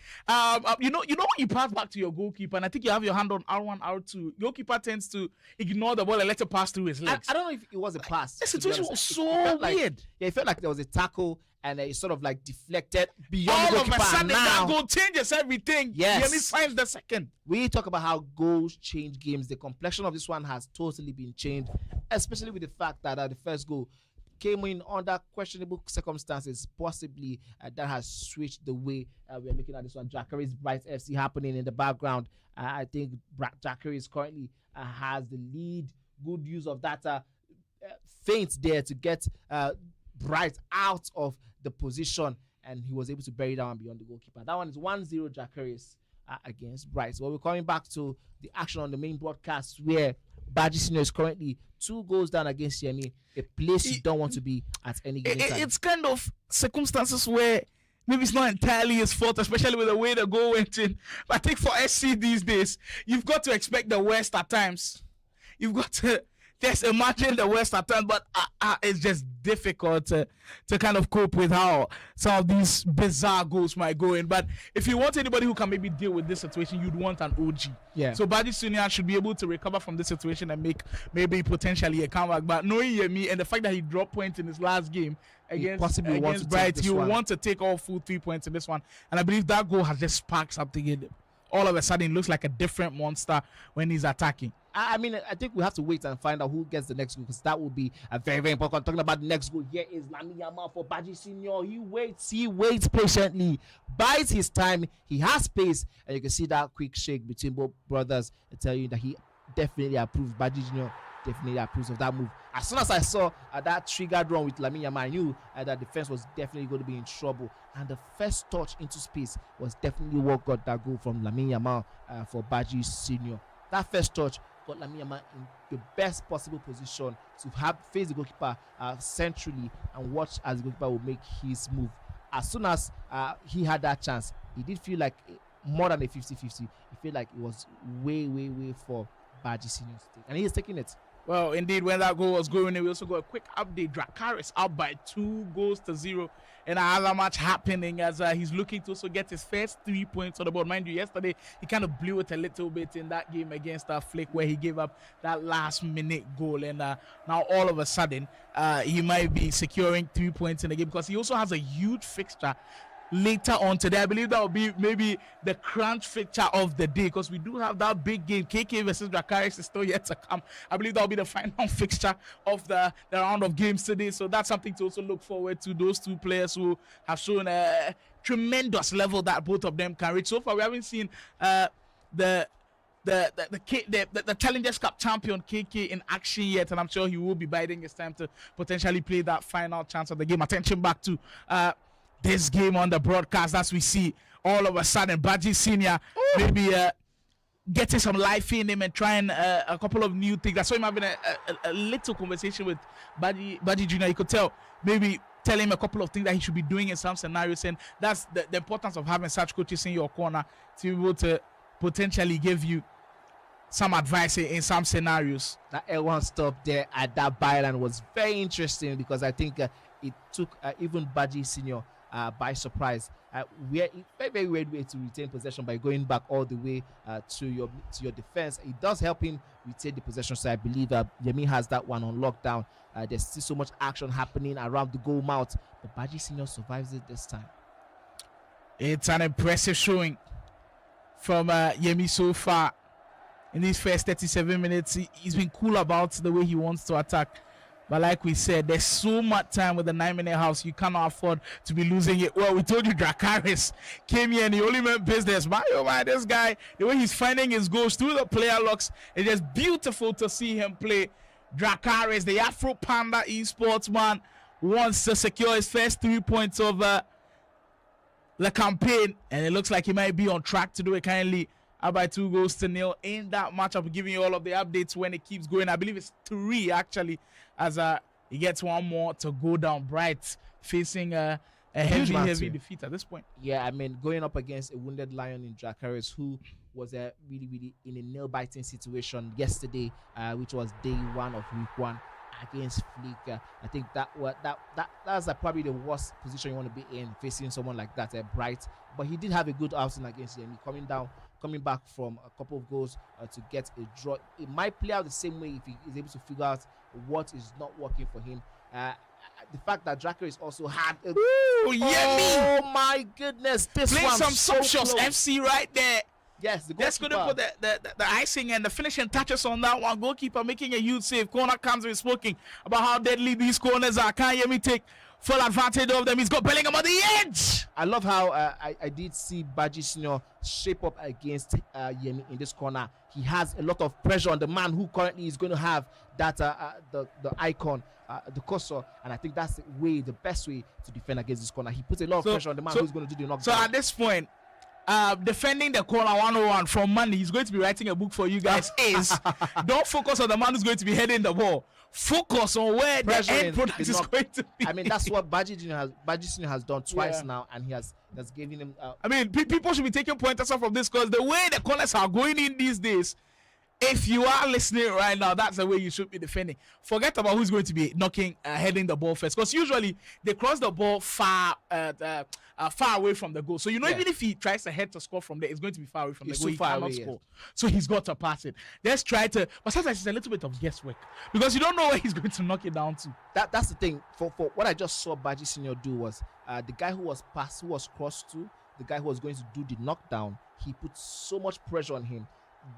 you know when you pass back to your goalkeeper, and I think you have your hand on R1, R2, goalkeeper tends to ignore the ball and let it pass through his legs. I don't know if it was a pass. The situation was so weird. It felt like there was a tackle and it sort of deflected beyond all the goalkeeper. All of a sudden, that goal changes everything. Yes. Yemi finds the second. We talk about how goals change games. The complexion of this one has totally been changed, especially with the fact that the first goal came in under questionable circumstances. Possibly that has switched the way we're looking at this one. Draaris Bright FC happening in the background. I think Draaris currently has the lead. Good use of that feint there to get Bright out of the position, and he was able to bury that one beyond the goalkeeper. That one is 1-0 Draaris against Bright. So we're coming back to the action on the main broadcast where Baji Senior is currently 2 goals down against Yemi, a place you don't want to be at any given time. It's kind of circumstances where maybe it's not entirely his fault, especially with the way the goal went in. But I think for SC these days, you've got to expect the worst at times. You've got to just imagine the worst at times, but it's just difficult to kind of cope with how some of these bizarre goals might go in. But if you want anybody who can maybe deal with this situation, you'd want an OG. Yeah. So Baji Senior should be able to recover from this situation and make maybe potentially a comeback. But knowing Yemi and the fact that he dropped points in his last game against Bright, you want to take all full 3 points in this one. And I believe that goal has just sparked something in him. All of a sudden, it looks like a different monster when he's attacking. I mean, I think we have to wait and find out who gets the next goal, because that will be a very, very important. Talking about the next goal, here is Lamine Yamal for Baji Senior. He waits patiently, buys his time. He has space, and you can see that quick shake between both brothers. I tell you that he definitely approves. Baji Senior definitely approves of that move. As soon as I saw that triggered run with Lamine Yamal, I knew that defense was definitely going to be in trouble. And the first touch into space was definitely what got that goal from Lamine Yamal for Baji Senior. That first touch got Lamine Yamal in the best possible position to face the goalkeeper centrally and watch as the goalkeeper will make his move. As soon as he had that chance, he did feel like more than a 50-50. He felt like it was way for Baji Senior to take. And he is taking it. Well, indeed, when that goal was going in, we also got a quick update. Draaris out by 2-0 in another match happening as he's looking to also get his first 3 points on the board. Mind you, yesterday he kind of blew it a little bit in that game against Flick where he gave up that last-minute goal. And now all of a sudden, he might be securing 3 points in the game because he also has a huge fixture later on today. I believe that will be maybe the crunch fixture of the day, because we do have that big game. KK versus Draaris is still yet to come. I believe that will be the final fixture of the round of games today. So that's something to also look forward to. Those two players who have shown a tremendous level that both of them can reach. So far, we haven't seen the Challengers Cup champion KK in action yet, and I'm sure he will be biding his time to potentially play that final chance of the game. Attention back to this game on the broadcast, as we see all of a sudden Baji Senior maybe getting some life in him and trying a couple of new things. I saw him having a little conversation with Baji Junior. You could tell, maybe tell him a couple of things that he should be doing in some scenarios, and that's the importance of having such coaches in your corner to be able to potentially give you some advice in some scenarios. That L1 stop there at that byline was very interesting, because I think it took even Baji Senior by surprise. We are very, very weird way to retain possession by going back all the way to your defense. It does help him retain the possession, so I believe Yemolee has that one on lockdown. There's still so much action happening around the goal mouth, but Baji Senior survives it this time. It's an impressive showing from Yemolee so far in these first 37 minutes. He's been cool about the way he wants to attack. But like we said, there's so much time with the 9-minute house. You cannot afford to be losing it. Well, we told you Draaris came here and he only meant business. Oh my, this guy, the way he's finding his goals through the player locks, it's just beautiful to see him play. Draaris, the Afro Panda esports man, wants to secure his first 3 points of the campaign, and it looks like he might be on track to do it kindly. Up by 2-0 in that matchup. Giving you all of the updates when it keeps going. I believe it's 3 actually, as he gets one more to go down. Bright facing a heavy defeat at this point. Yeah, I mean, going up against a wounded lion in Draaris, who was really in a nail-biting situation yesterday, which was day 1 of week 1 against Flick. I think that's probably the worst position you want to be in, facing someone like that, Bright. But he did have a good outing against him. Coming back from a couple of goals to get a draw. It might play out the same way if he is able to figure out what is not working for him. The fact that Draaris also had a... Yemolee! Oh my goodness, this Play one some so shots, close. FC right there. Yes, the that's going to put the icing and the finishing touches on that one. Goalkeeper making a huge save. Corner comes with speaking about how deadly these corners are. Can Yemolee take full advantage of them? He's got Bellingham on the edge. I love how I did see Baji Senior shape up against Yemolee in this corner. He has a lot of pressure on the man who currently is going to have that the icon, the cursor, and I think that's the best way to defend against this corner. He puts a lot of pressure on the man who's going to do the knockdown. So at this point, defending the corner 101 from Monday, he's going to be writing a book for you guys. Don't focus on the man who's going to be heading the ball. Focus on where the end product is going to be. I mean, that's what Baji Senior has done twice now, and he has given him. I mean, people should be taking pointers off from this, because the way the corners are going in these days, if you are listening right now, that's the way you should be defending. Forget about who's going to be heading the ball first, because usually they cross the ball far away from the goal. So even if he tries to head to score from there, it's going to be far away from the goal. He cannot score. So he's got to pass it. Let's try to, but sometimes it's a little bit of guesswork, because you don't know where he's going to knock it down to. That's the thing. For what I just saw Baji Senior do was the guy who was crossed to, the guy who was going to do the knockdown, he put so much pressure on him.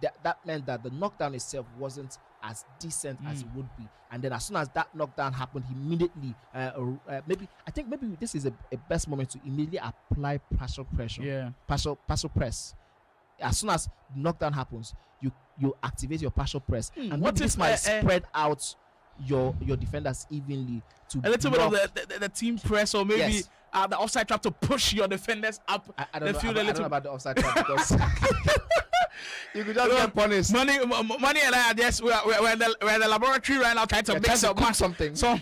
That meant that the knockdown itself wasn't as decent as it would be, and then as soon as that knockdown happened, he immediately maybe this is a best moment to immediately apply partial pressure. Partial press. As soon as the knockdown happens, you activate your partial press, and what this might spread out your defenders evenly to a little bit of the team press, or maybe the offside trap to push your defenders up the field a little. I don't know about the offside trap, because you could just get punished. Money and I are just we're in the laboratory right now trying to mix up something. So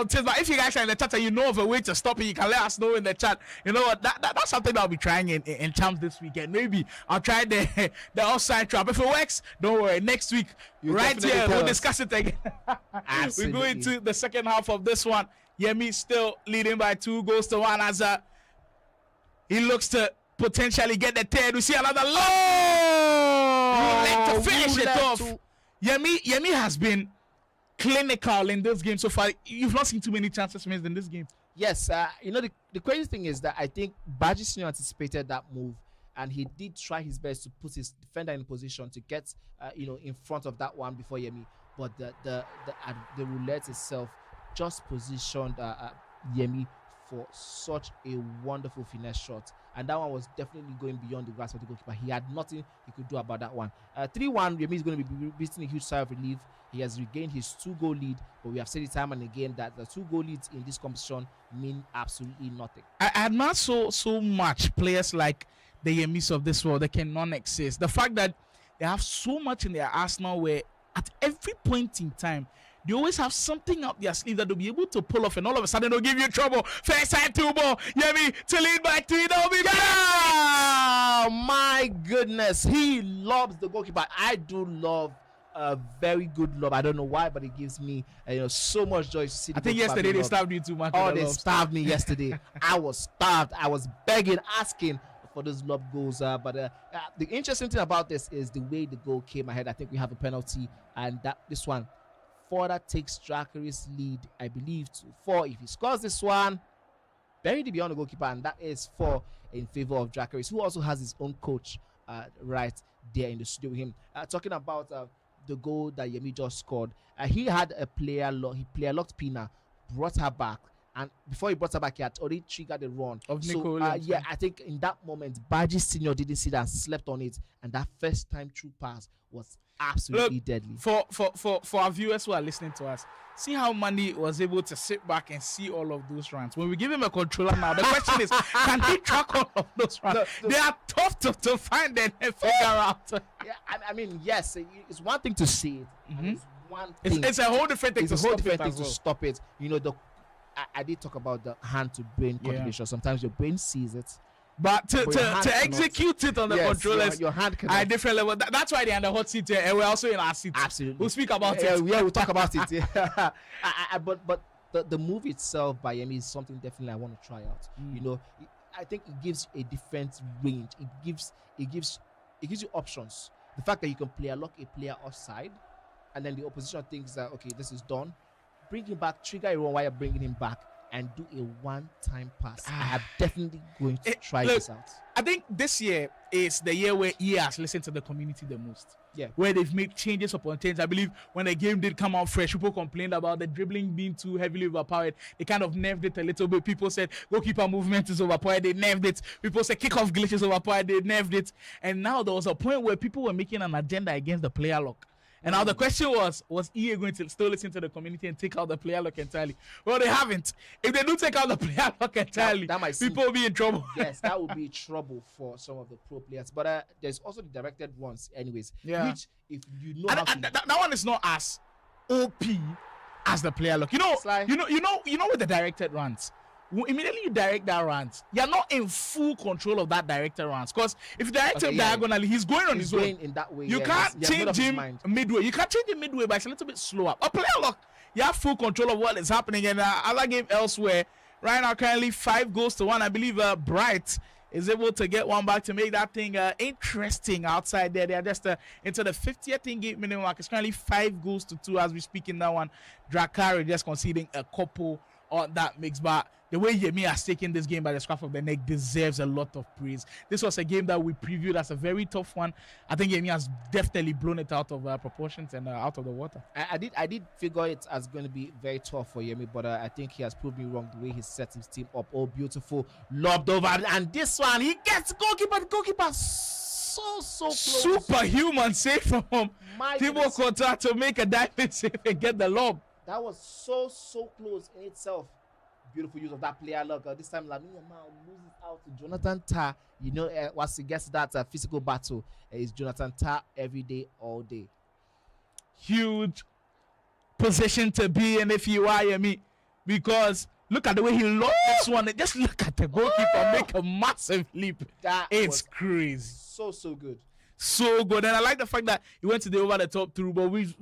but if you guys are in the chat and you know of a way to stop it, you can let us know in the chat. You know what? That's something I'll be trying in champs this weekend. Maybe I'll try the offside trap. If it works, don't worry. Next week, right here, we'll discuss it again. We go into the second half of this one. Yemolee still leading by 2-1 as he looks to potentially get the third. We see another to finish it off. Yemolee has been clinical in this game so far. You've not seen too many chances missed in this game. Yes, the crazy thing is that I think Baji Senior anticipated that move, and he did try his best to put his defender in position to get in front of that one before Yemi. But the roulette itself just positioned Yemi for such a wonderful finesse shot, and that one was definitely going beyond the grasp of the goalkeeper. He had nothing he could do about that one. 3-1, Yemi is going to be beating a huge sigh of relief. He has regained his 2-goal lead, but we have said it time and again that the 2-goal leads in this competition mean absolutely nothing. I admire so much players like the Yemis of this world that cannot exist. The fact that they have so much in their arsenal where at every point in time they always have something up their sleeve that they'll be able to pull off, and all of a sudden they'll give you trouble. First time 2 ball, Yemi to lead by 3. That'll be my goodness, he loves the goalkeeper. I do love a very good lob. I don't know why, but it gives me so much joy to see. I think yesterday they starved you too much. Oh, they starved me yesterday. I was starved. I was begging, asking for those lob goals. But the interesting thing about this is the way the goal came ahead. I think we have a penalty, and this one further takes Draaris' lead, I believe, to 4. If he scores this one, buried beyond the goalkeeper, and that is 4 in favor of Draaris, who also has his own coach right there in the studio with him. Talking about the goal that Yemi just scored, he had a player locked Pina, brought her back, and before he brought her back, he had already triggered the run of Nico. Yeah, I think in that moment, Baji Senior didn't see that and slept on it, and that first time through pass was absolutely deadly. For our viewers who are listening to us, see how Mandy was able to sit back and see all of those runs. When we give him a controller now, the question is, can he track all of those runs? They are tough to find and figure out. Yeah, I mean, yes, it's one thing to see it. It's one thing. It's a whole different thing. It's a whole different thing to stop it. I did talk about the hand to brain coordination. Sometimes your brain sees it, but to execute it on the controllers, your hand cannot. At a different level. That's why they're in the hot seat here, and we're also in our seat. Absolutely, we'll speak about it. Yeah, we'll talk about it. Yeah. But the move itself by Yemi is something definitely I want to try out. I think it gives a different range. It gives you options. The fact that you can lock a player offside, and then the opposition thinks that okay, this is done. Bring him back, trigger a run while you're bringing him back, and do a one-time pass. I am definitely going to try this out. I think this year is the year where he has listened to the community the most. Yeah. Where they've made changes upon changes. I believe when the game did come out fresh, people complained about the dribbling being too heavily overpowered. They kind of nerfed it a little bit. People said goalkeeper movement is overpowered. They nerfed it. People said kickoff glitch is overpowered. They nerfed it. And now there was a point where people were making an agenda against the player lock. And now the question was EA going to still listen to the community and take out the player lock entirely? Well, they haven't. If they do take out the player lock entirely, people will be in trouble. Yes, that would be trouble for some of the pro players. But there's also the directed ones anyways. Yeah. Which, if you know how to... that one is not as OP as the player lock. You know with the directed runs, immediately you direct that runs, you're not in full control of that director runs, because if you direct him diagonally, he's going on his own. In that way. You can't change him midway. You can't change him midway, but it's a little bit slower. A player lock, you have full control of what is happening. And other game elsewhere, right now currently 5-1. I believe Bright is able to get one back to make that thing interesting outside there. They are just into the 50th in-game minimum mark. It's currently 5-2 as we speak in that one. Draaris just conceding a couple on that mix, but the way Yemi has taken this game by the scruff of the neck deserves a lot of praise. This was a game that we previewed as a very tough one. I think Yemi has definitely blown it out of proportions and out of the water. I did figure it as going to be very tough for Yemi, but I think he has proved me wrong the way he set his team up. Oh, beautiful. Lobbed over. And this one, he gets goalkeeper. The goalkeeper so close. Superhuman save from him. Thibaut Courtois to make a diving save and get the lob. That was so close in itself. Beautiful use of that player look. This time Lamine Yamal loses out to Jonathan Tah. Once he gets that physical battle, is Jonathan Tah every day, all day. Huge position to be in if you are Yemi, because look at the way he locked this one. And just look at the goalkeeper make a massive leap. It's crazy. So good. So good, and I like the fact that he went to the over the top through ball. We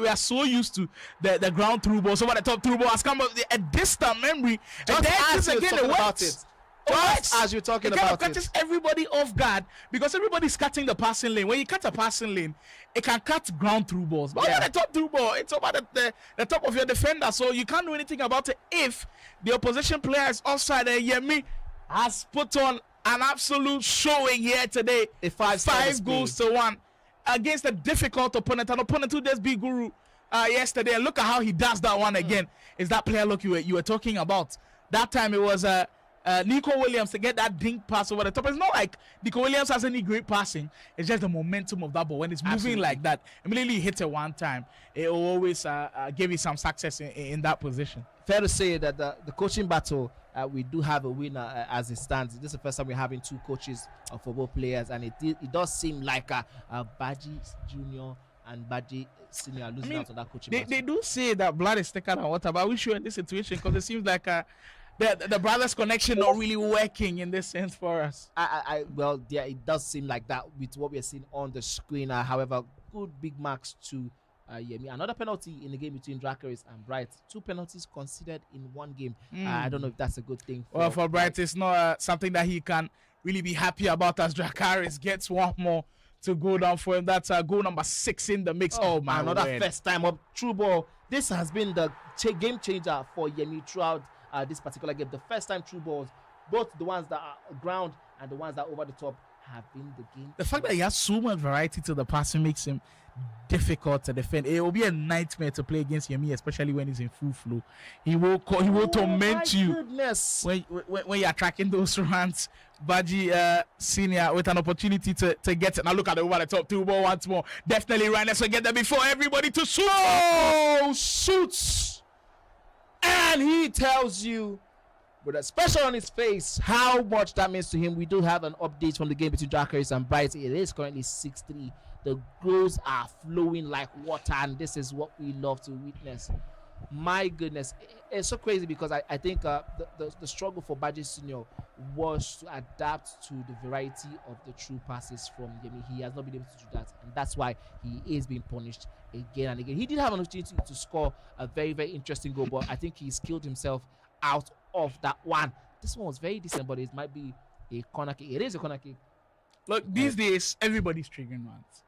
are so used to the ground through ball. So over the top through ball has come up a distant memory. Just again, it works. Just as you're talking it kind of about catches everybody off guard because everybody's cutting the passing lane. When you cut a passing lane, it can cut ground through balls. But over the top through ball, it's over the top of your defender, so you can't do anything about it if the opposition player is offside. And Yemi has put on an absolute showing here today. Five goals to 1 against a difficult opponent, an opponent who just beat Guru yesterday. And look at how he does that one again. Is that player look you were talking about? That time it was Nico Williams to get that dink pass over the top. It's not like Nico Williams has any great passing. It's just the momentum of that ball. When it's moving like that, immediately hit it one time, it will always give you some success in that position. Fair to say that the coaching battle, we do have a winner as it stands. This is the first time we're having 2 coaches of football players, and it does seem like Baji Junior and Baji Senior are losing out on that coaching battle. They do say that blood is thicker than water, but we sure in this situation because it seems like the brothers' connection not really working in this sense for us. Well, yeah, it does seem like that with what we're seeing on the screen. However, good big marks to Yemi. Another penalty in the game between Draaris and Bright. 2 penalties considered in 1 game. I don't know if that's a good thing. For Bright, it's not something that he can really be happy about as Draaris gets 1 more to go down for him. That's goal number 6 in the mix. Oh my! Another first time up through ball. This has been the game changer for Yemi throughout this particular game. The first time through balls, both the ones that are ground and the ones that are over the top, have been the game. The fact that he has so much variety to the passing makes him difficult to defend. It will be a nightmare to play against Yemi, especially when he's in full flow. He will torment you when you are tracking those runs. Baji Senior with an opportunity to get it. Now look at the over the top 2 ball once more. Definitely right. Let's get there before everybody to shoot. Oh, shoots. And he tells you with a special on his face how much that means to him. We do have an update from the game between Draaris and Bright. It is currently 6-3. The goals are flowing like water, and this is what we love to witness. My goodness, it's so crazy because I think the struggle for Baji Senior was to adapt to the variety of the true passes from Yemi. He has not been able to do that, and that's why he is being punished again and again. He did have an opportunity to score a very, very interesting goal, but I think he skilled himself out of that one. This one was very decent, but it might be a corner kick. It is a corner kick. Look, these days, everybody's triggering runs.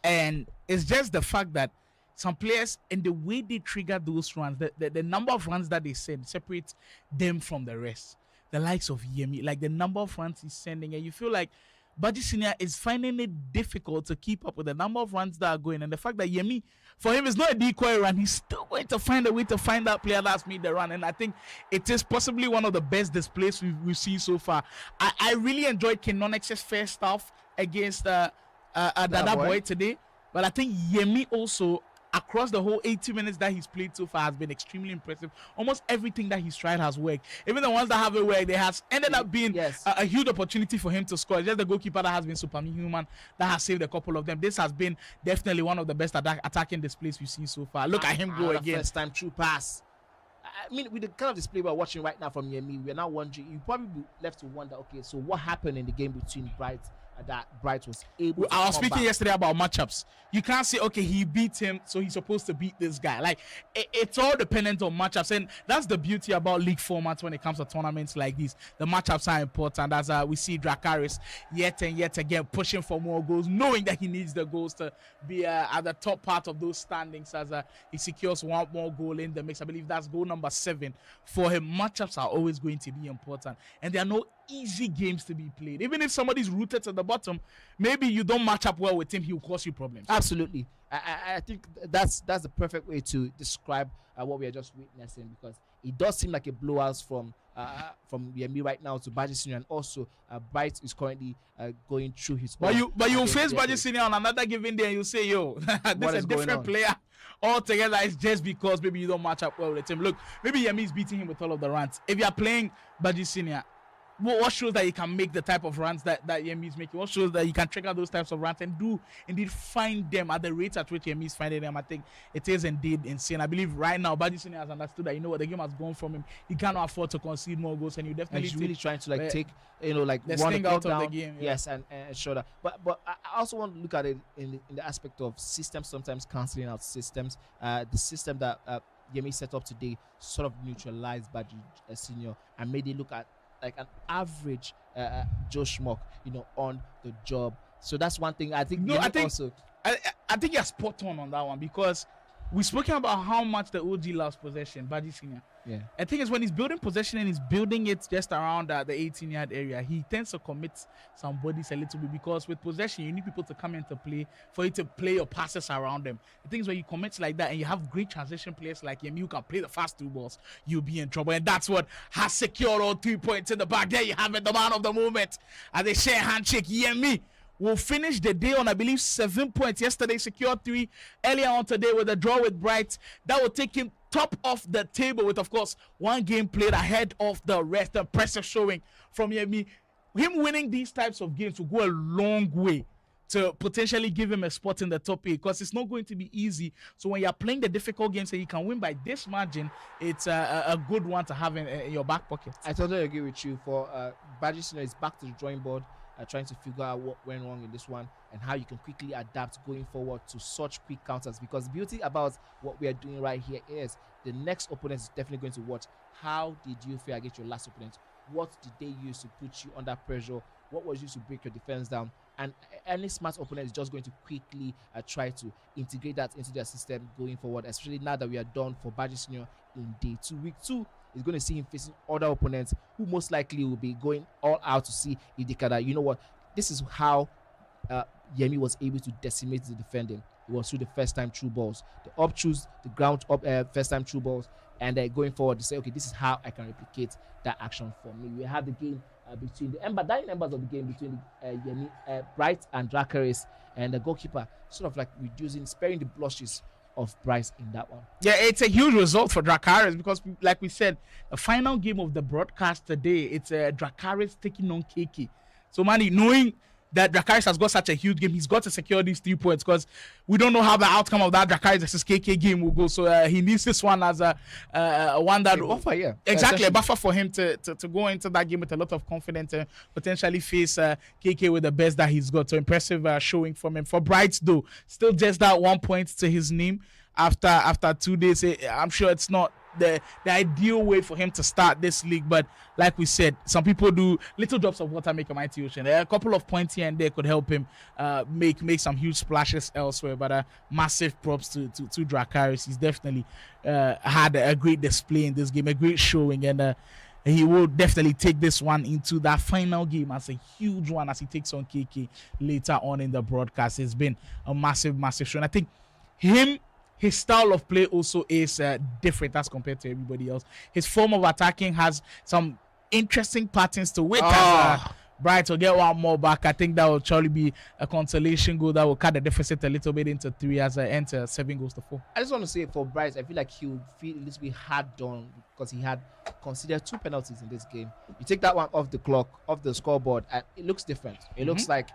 And it's just the fact that some players, and the way they trigger those runs, the number of runs that they send separates them from the rest. The likes of Yemi, like the number of runs he's sending, and you feel like Baji Senior is finding it difficult to keep up with the number of runs that are going. And the fact that Yemi, for him, is not a decoy run. He's still going to find a way to find that player that's made the run. And I think it is possibly one of the best displays we've seen so far. I really enjoyed Konx's first half against Dada Boy today. But I think Yemi also, across the whole 80 minutes that he's played so far, has been extremely impressive. Almost everything that he's tried has worked. Even the ones that haven't worked, they has ended up being a huge opportunity for him to score. It's just the goalkeeper that has been superhuman that has saved a couple of them. This has been definitely one of the best attacking displays we've seen so far. Look at him go again. First time true pass. I mean, with the kind of display we're watching right now from Yemi, we're now wondering, you probably be left to wonder, okay, so what happened in the game between Bright that Bright was able to I was speaking yesterday about matchups. You can't say, okay, he beat him, so he's supposed to beat this guy. Like, it's all dependent on matchups, and that's the beauty about league formats when it comes to tournaments like this. The matchups are important, as we see Draaris yet and yet again pushing for more goals, knowing that he needs the goals to be at the top part of those standings as he secures 1 more goal in the mix. I believe that's goal number 7 for him. Matchups are always going to be important, and there are no easy games to be played. Even if somebody's rooted to the bottom, maybe you don't match up well with him, he'll cause you problems. Absolutely. I think that's the perfect way to describe what we are just witnessing, because it does seem like a blowout from Yemi right now to Baji Senior, and also Bright is currently going through his. But you face Baji Senior on another given day and you say, yo, this is a different player altogether. It's just because maybe you don't match up well with him. Look, maybe Yemi is beating him with all of the runs. If you are playing Baji Senior, what shows that you can make the type of runs that Yemi is making? What shows that you can trigger those types of runs and do indeed find them at the rate at which Yemi is finding them? I think it is indeed insane. I believe right now Baji Senior has understood that, you know what, the game has gone from him. He cannot afford to concede more goals, and you definitely he's really trying to take the one sting out of the game. Yes, and shoulder. But I also want to look at it in the aspect of systems sometimes cancelling out systems. The system that Yemi set up today sort of neutralized Baji Senior and made it look at like an average Joe Schmuck, on the job. So that's one thing I think. I think you're spot on that one, because we've spoken about how much the OG loves possession, Baji Senior. Yeah. I think it's when he's building possession and he's building it just around the 18-yard area, he tends to commit some bodies a little bit, because with possession, you need people to come into play for you to play your passes around them. The thing is, when you commit like that and you have great transition players like Yemolee who can play the fast through balls, you'll be in trouble. And that's what has secured all 3 points in the back. There you have it, the man of the moment. As they share handshake, Yemolee will finish the day on, I believe, 7 points. Yesterday, secured 3. Earlier on today with a draw with Bright. That will take him top of the table with, of course, one game played ahead of the rest. Impressive showing from Yemolee. Him winning these types of games will go a long way to potentially give him a spot in the top 8, because it's not going to be easy. So when you're playing the difficult games and you can win by this margin, it's a good one to have in your back pocket. I totally agree with you. For Baji Senior is back to the drawing board, trying to figure out what went wrong in this one and how you can quickly adapt going forward to such quick counters. Because the beauty about what we are doing right here is the next opponent is definitely going to watch how did you fare against your last opponent. What did they use to put you under pressure? What was used to break your defense down? And any smart opponent is just going to quickly try to integrate that into their system going forward, especially now that we are done for Baji Senior in day 2. Week 2 is going to see him facing other opponents who most likely will be going all out to see if they can, you know what, this is how Yemolee was able to decimate the defending. It was through the first time through balls, the up choose, the ground up first time through balls, and going forward to say, okay, this is how I can replicate that action for me. We have the game between the dying members of the game between Yemolee, Bright and Draaris, and the goalkeeper sort of like sparing the blushes of Bryce in that one. Yeah, it's a huge result for Draaris, because, like we said, the final game of the broadcast today, it's Draaris taking on KK. So, Manny, knowing that Draaris has got such a huge game, he's got to secure these 3 points, because we don't know how the outcome of that Draaris versus KK game will go. So he needs this one as a one that buffer, yeah, exactly, a buffer for him to go into that game with a lot of confidence and potentially face KK with the best that he's got. So impressive showing from him. For Bright, though, still just that 1 point to his name after 2 days. I'm sure it's not the ideal way for him to start this league, but like we said, some people do little drops of water make a mighty ocean. A couple of points here and there could help him make some huge splashes elsewhere. But massive props to Draaris. He's definitely had a great display in this game, a great showing, and he will definitely take this one into that final game as a huge one as he takes on KK later on in the broadcast. It's been a massive show, and I think his style of play also is different as compared to everybody else. His form of attacking has some interesting patterns to it. Bright will get one more back. I think that will surely be a consolation goal that will cut the deficit a little bit into 3 as I enter 7-4. I just want to say for Bright, I feel like he would feel a little bit hard done because he had considered 2 penalties in this game. You take that one off the clock, off the scoreboard, and it looks different. It looks like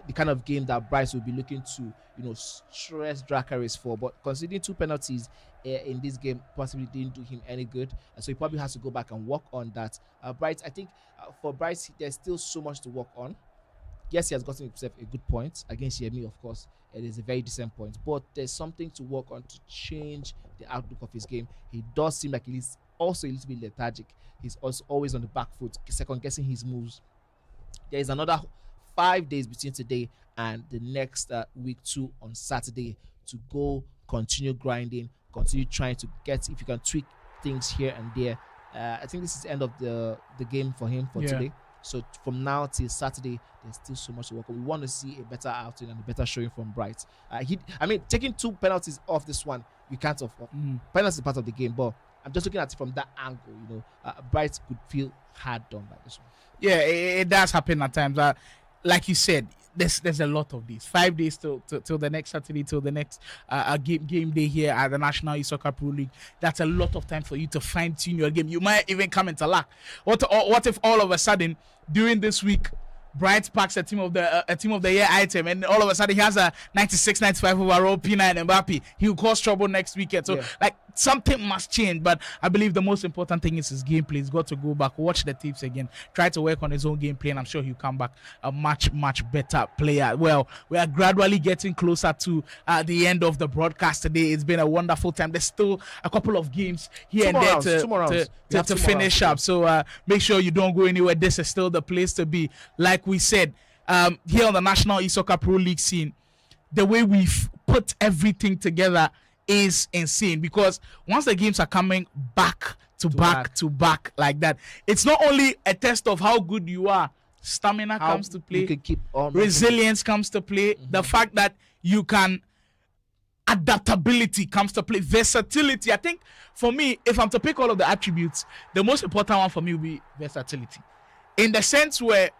the kind of game that Bryce will be looking to, stress Draaris for. But considering 2 penalties in this game possibly didn't do him any good, and so he probably has to go back and work on that. Bryce, I think for Bryce, there's still so much to work on. Yes, he has gotten himself a good point against Yemolee, of course. It is a very decent point, but there's something to work on to change the outlook of his game. He does seem like he's also a little bit lethargic. He's also always on the back foot, second guessing his moves. There is another 5 days between today and the next week 2 on Saturday to go continue grinding, continue trying to get, if you can tweak things here and there. I think this is the end of the game for him for today. So from now till Saturday, there's still so much to work on. We want to see a better outing and a better showing from Bright. Taking 2 penalties off this one, you can't offer. Penalties is part of the game, but I'm just looking at it from that angle. Bright could feel hard done by this one. Yeah, it does happen at times. Like you said, there's a lot of these 5 days till the next Saturday, till the next game day here at the National Esoccer Pro League. That's a lot of time for you to fine tune your game. You might even come into luck. What if all of a sudden during this week Bright packs a team of the year item, and all of a sudden he has a 96-95 overall P9 Mbappe. He will cause trouble next weekend. So something must change. But I believe the most important thing is his gameplay. He's got to go back, watch the tapes again, try to work on his own gameplay, and I'm sure he'll come back a much better player. Well, we are gradually getting closer to the end of the broadcast today. It's been a wonderful time. There's still a couple of games here and there to finish up. So make sure you don't go anywhere. This is still the place to be. Like we said, here on the National Esoccer Pro League scene, the way we've put everything together is insane, because once the games are coming back to back like that, it's not only a test of how good you are. Stamina comes to play. You can keep on. Resilience comes to play. The fact that you can, adaptability comes to play. Versatility. I think for me, if I'm to pick all of the attributes, the most important one for me will be versatility, in the sense where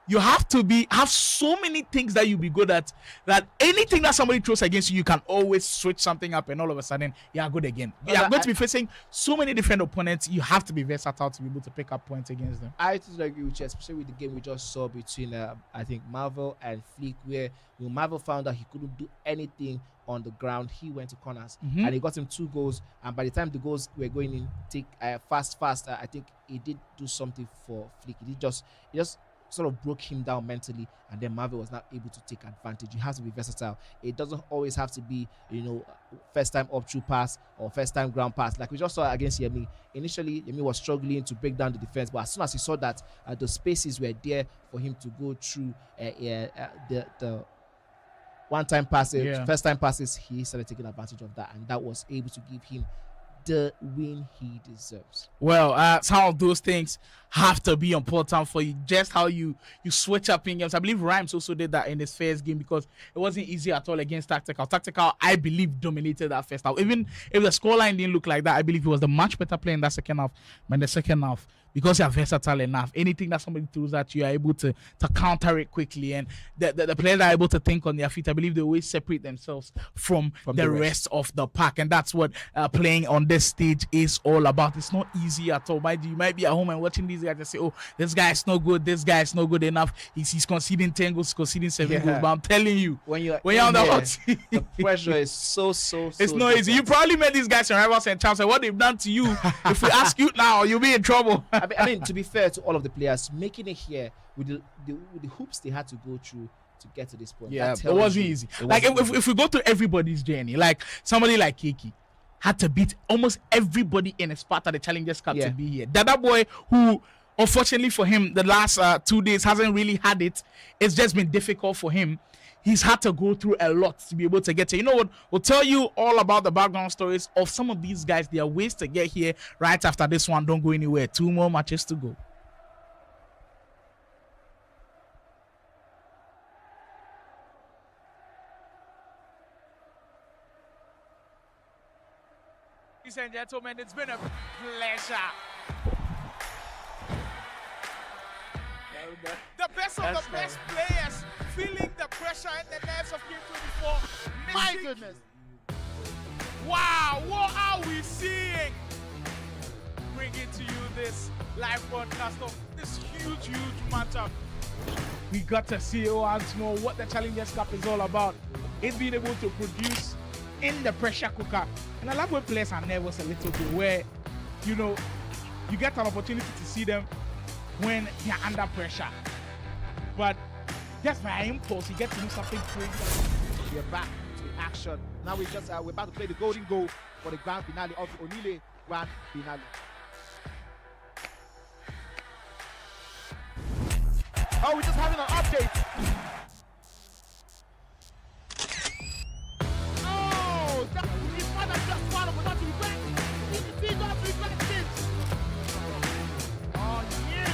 you have to have so many things that you be good at, that anything that somebody throws against you, you can always switch something up and all of a sudden you are good again. You are going to be facing so many different opponents. You have to be versatile to be able to pick up points against them. I totally agree with you, especially with the game we just saw between I think Marvel and Fleek, where Marvel found out he couldn't do anything on the ground. He went to corners and he got him 2 goals, and by the time the goals were going in fast, I think he did do something for Fleek. He just sort of broke him down mentally, and then Marvel was not able to take advantage. You have to be versatile. It doesn't always have to be, first time up through pass or first time ground pass. Like we just saw against Yemolee. Initially, Yemolee was struggling to break down the defense, but as soon as he saw that the spaces were there for him to go through the one-time passes, first-time passes, he started taking advantage of that, and that was able to give him the win he deserves. Well, some of those things have to be important for you. Just how you switch up in games. I believe Rhymes also did that in his first game, because it wasn't easy at all against Tactical. Tactical, I believe, dominated that first half. Even if the scoreline didn't look like that, I believe he was the much better player in that second half. But in the second half, because you are versatile enough, anything that somebody throws at you, are able to counter it quickly. And the players are able to think on their feet. I believe they always separate themselves from the rest of the pack. And that's what playing on this stage is all about. It's not easy at all. You might be at home and watching these guys and say, oh, this guy is no good, this guy is no good enough. He's conceding 10 goals, conceding 7 goals. But I'm telling you, when you're on the hot seat, the pressure is so it's not easy. You probably met these guys in Rivals and Champs, and what they've done to you, if we ask you now, you'll be in trouble. I mean, to be fair to all of the players, making it here with the hoops they had to go through to get to this point. Yeah, it wasn't easy. Like if we go through everybody's journey, like somebody like Kiki had to beat almost everybody in his part of the Challengers Cup to be here. Dada Boy, who unfortunately for him the last 2 days hasn't really had it. It's just been difficult for him. He's had to go through a lot to be able to get here. You know what? We'll tell you all about the background stories of some of these guys. There are ways to get here right after this one. Don't go anywhere. 2 more matches to go. Ladies and gentlemen, it's been a pleasure. The best of the best players feeling the pressure and the nerves of Game 24. My goodness. Wow, what are we seeing? Bringing to you this live broadcast of this huge matchup. We got to see once more what the Challengers Cup is all about. It's being able to produce in the pressure cooker. And I love when players are nervous a little bit, where, you get an opportunity to see them when they're under pressure. But just by impulse, you get to do something crazy. We're back to action. Now we're about to play the golden goal for the grand finale of the Anife grand finale. Oh, we're just having an update. Oh, that his father just found him without regret. He does regret this. Oh, yes.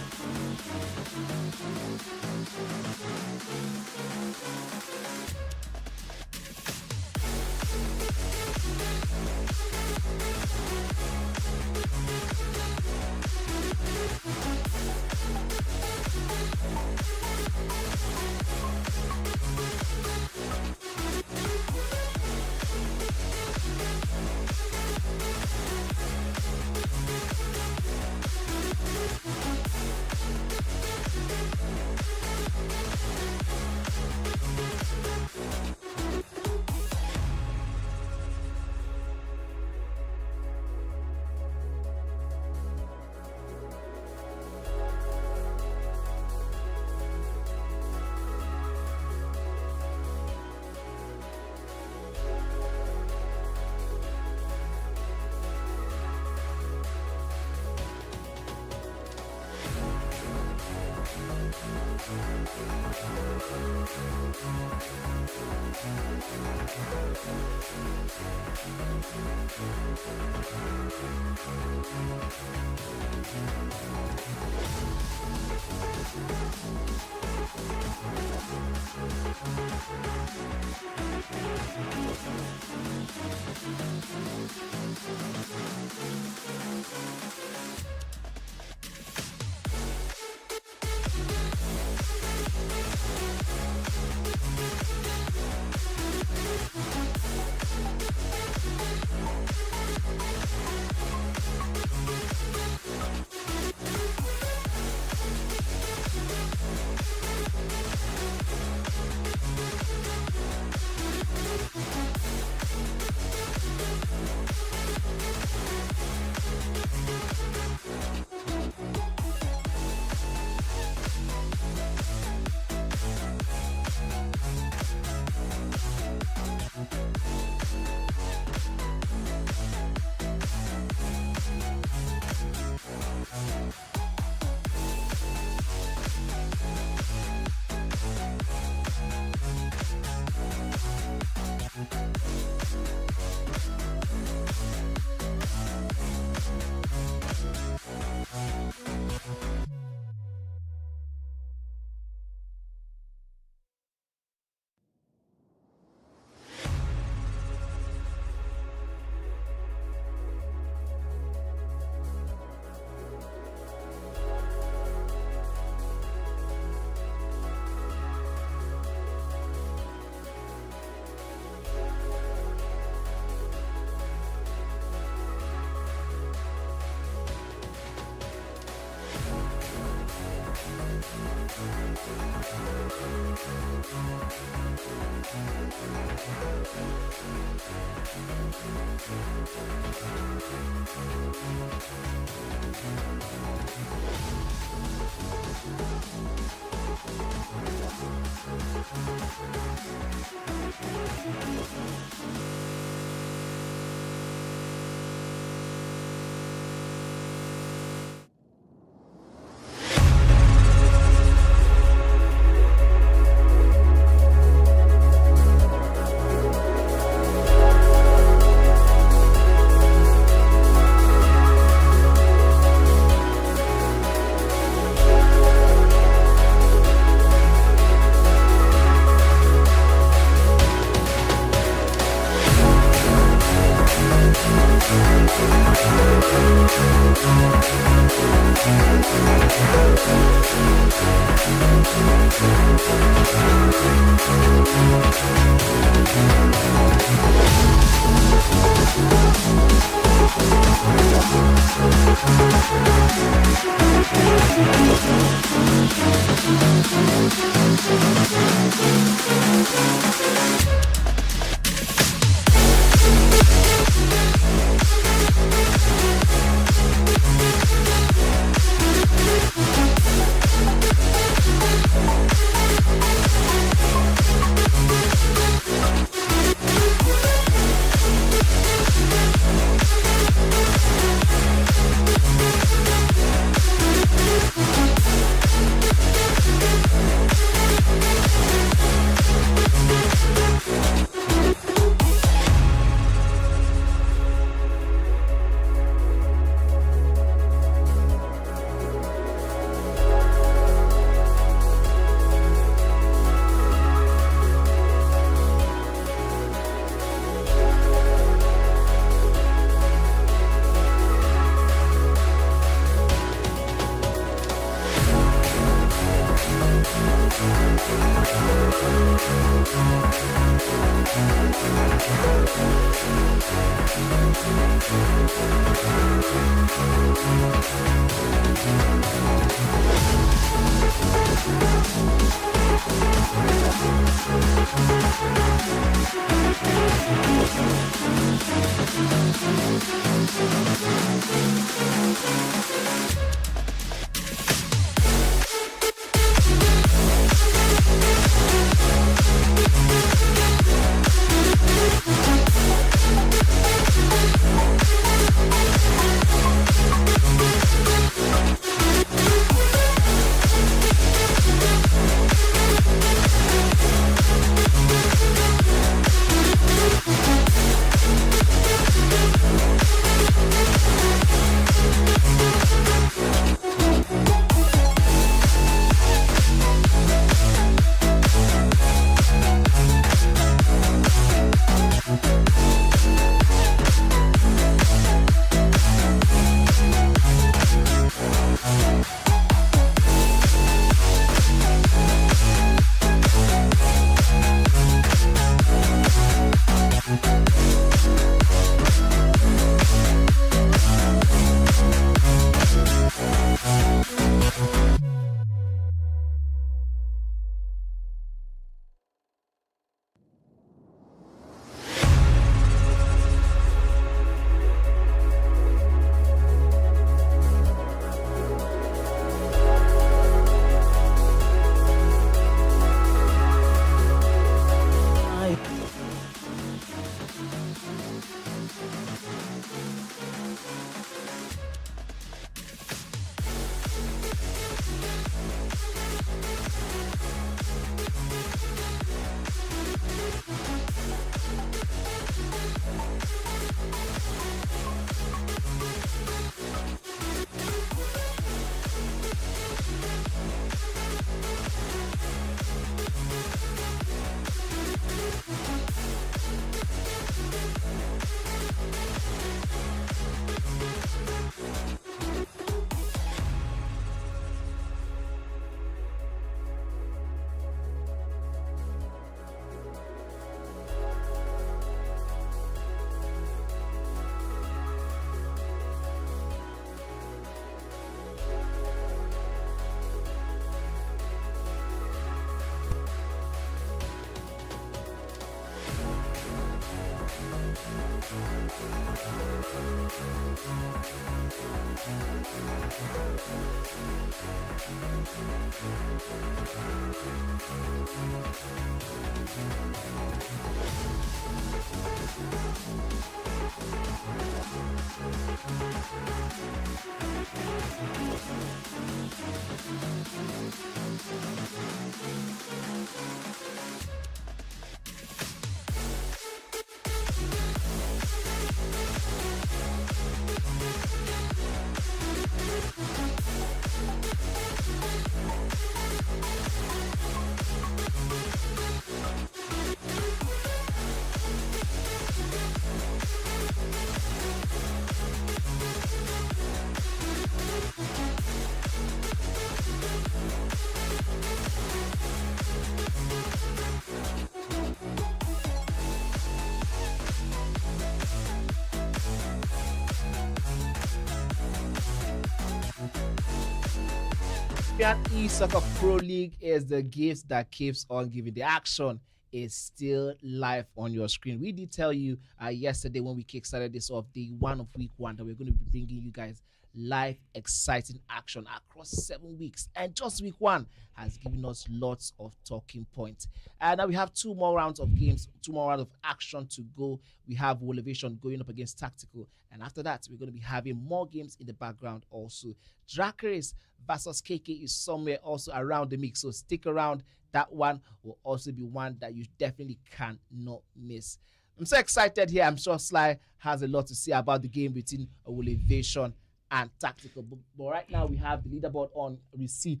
Esoccer Pro League is the gift that keeps on giving. The action is still live on your screen. We did tell you yesterday when we kickstarted this off, day one of week one, that we're going to be bringing you guys live, exciting action across 7 weeks. And just week one has given us lots of talking points. And now we have 2 more rounds of games, 2 more rounds of action to go. We have Wovation going up against Tactical. And after that, we're going to be having more games in the background also. Draaris versus KK is somewhere also around the mix. So stick around. That one will also be one that you definitely cannot miss. I'm so excited here. I'm sure Sly has a lot to say about the game between Wovation and Tactical. But right now, we have the leaderboard on receipt.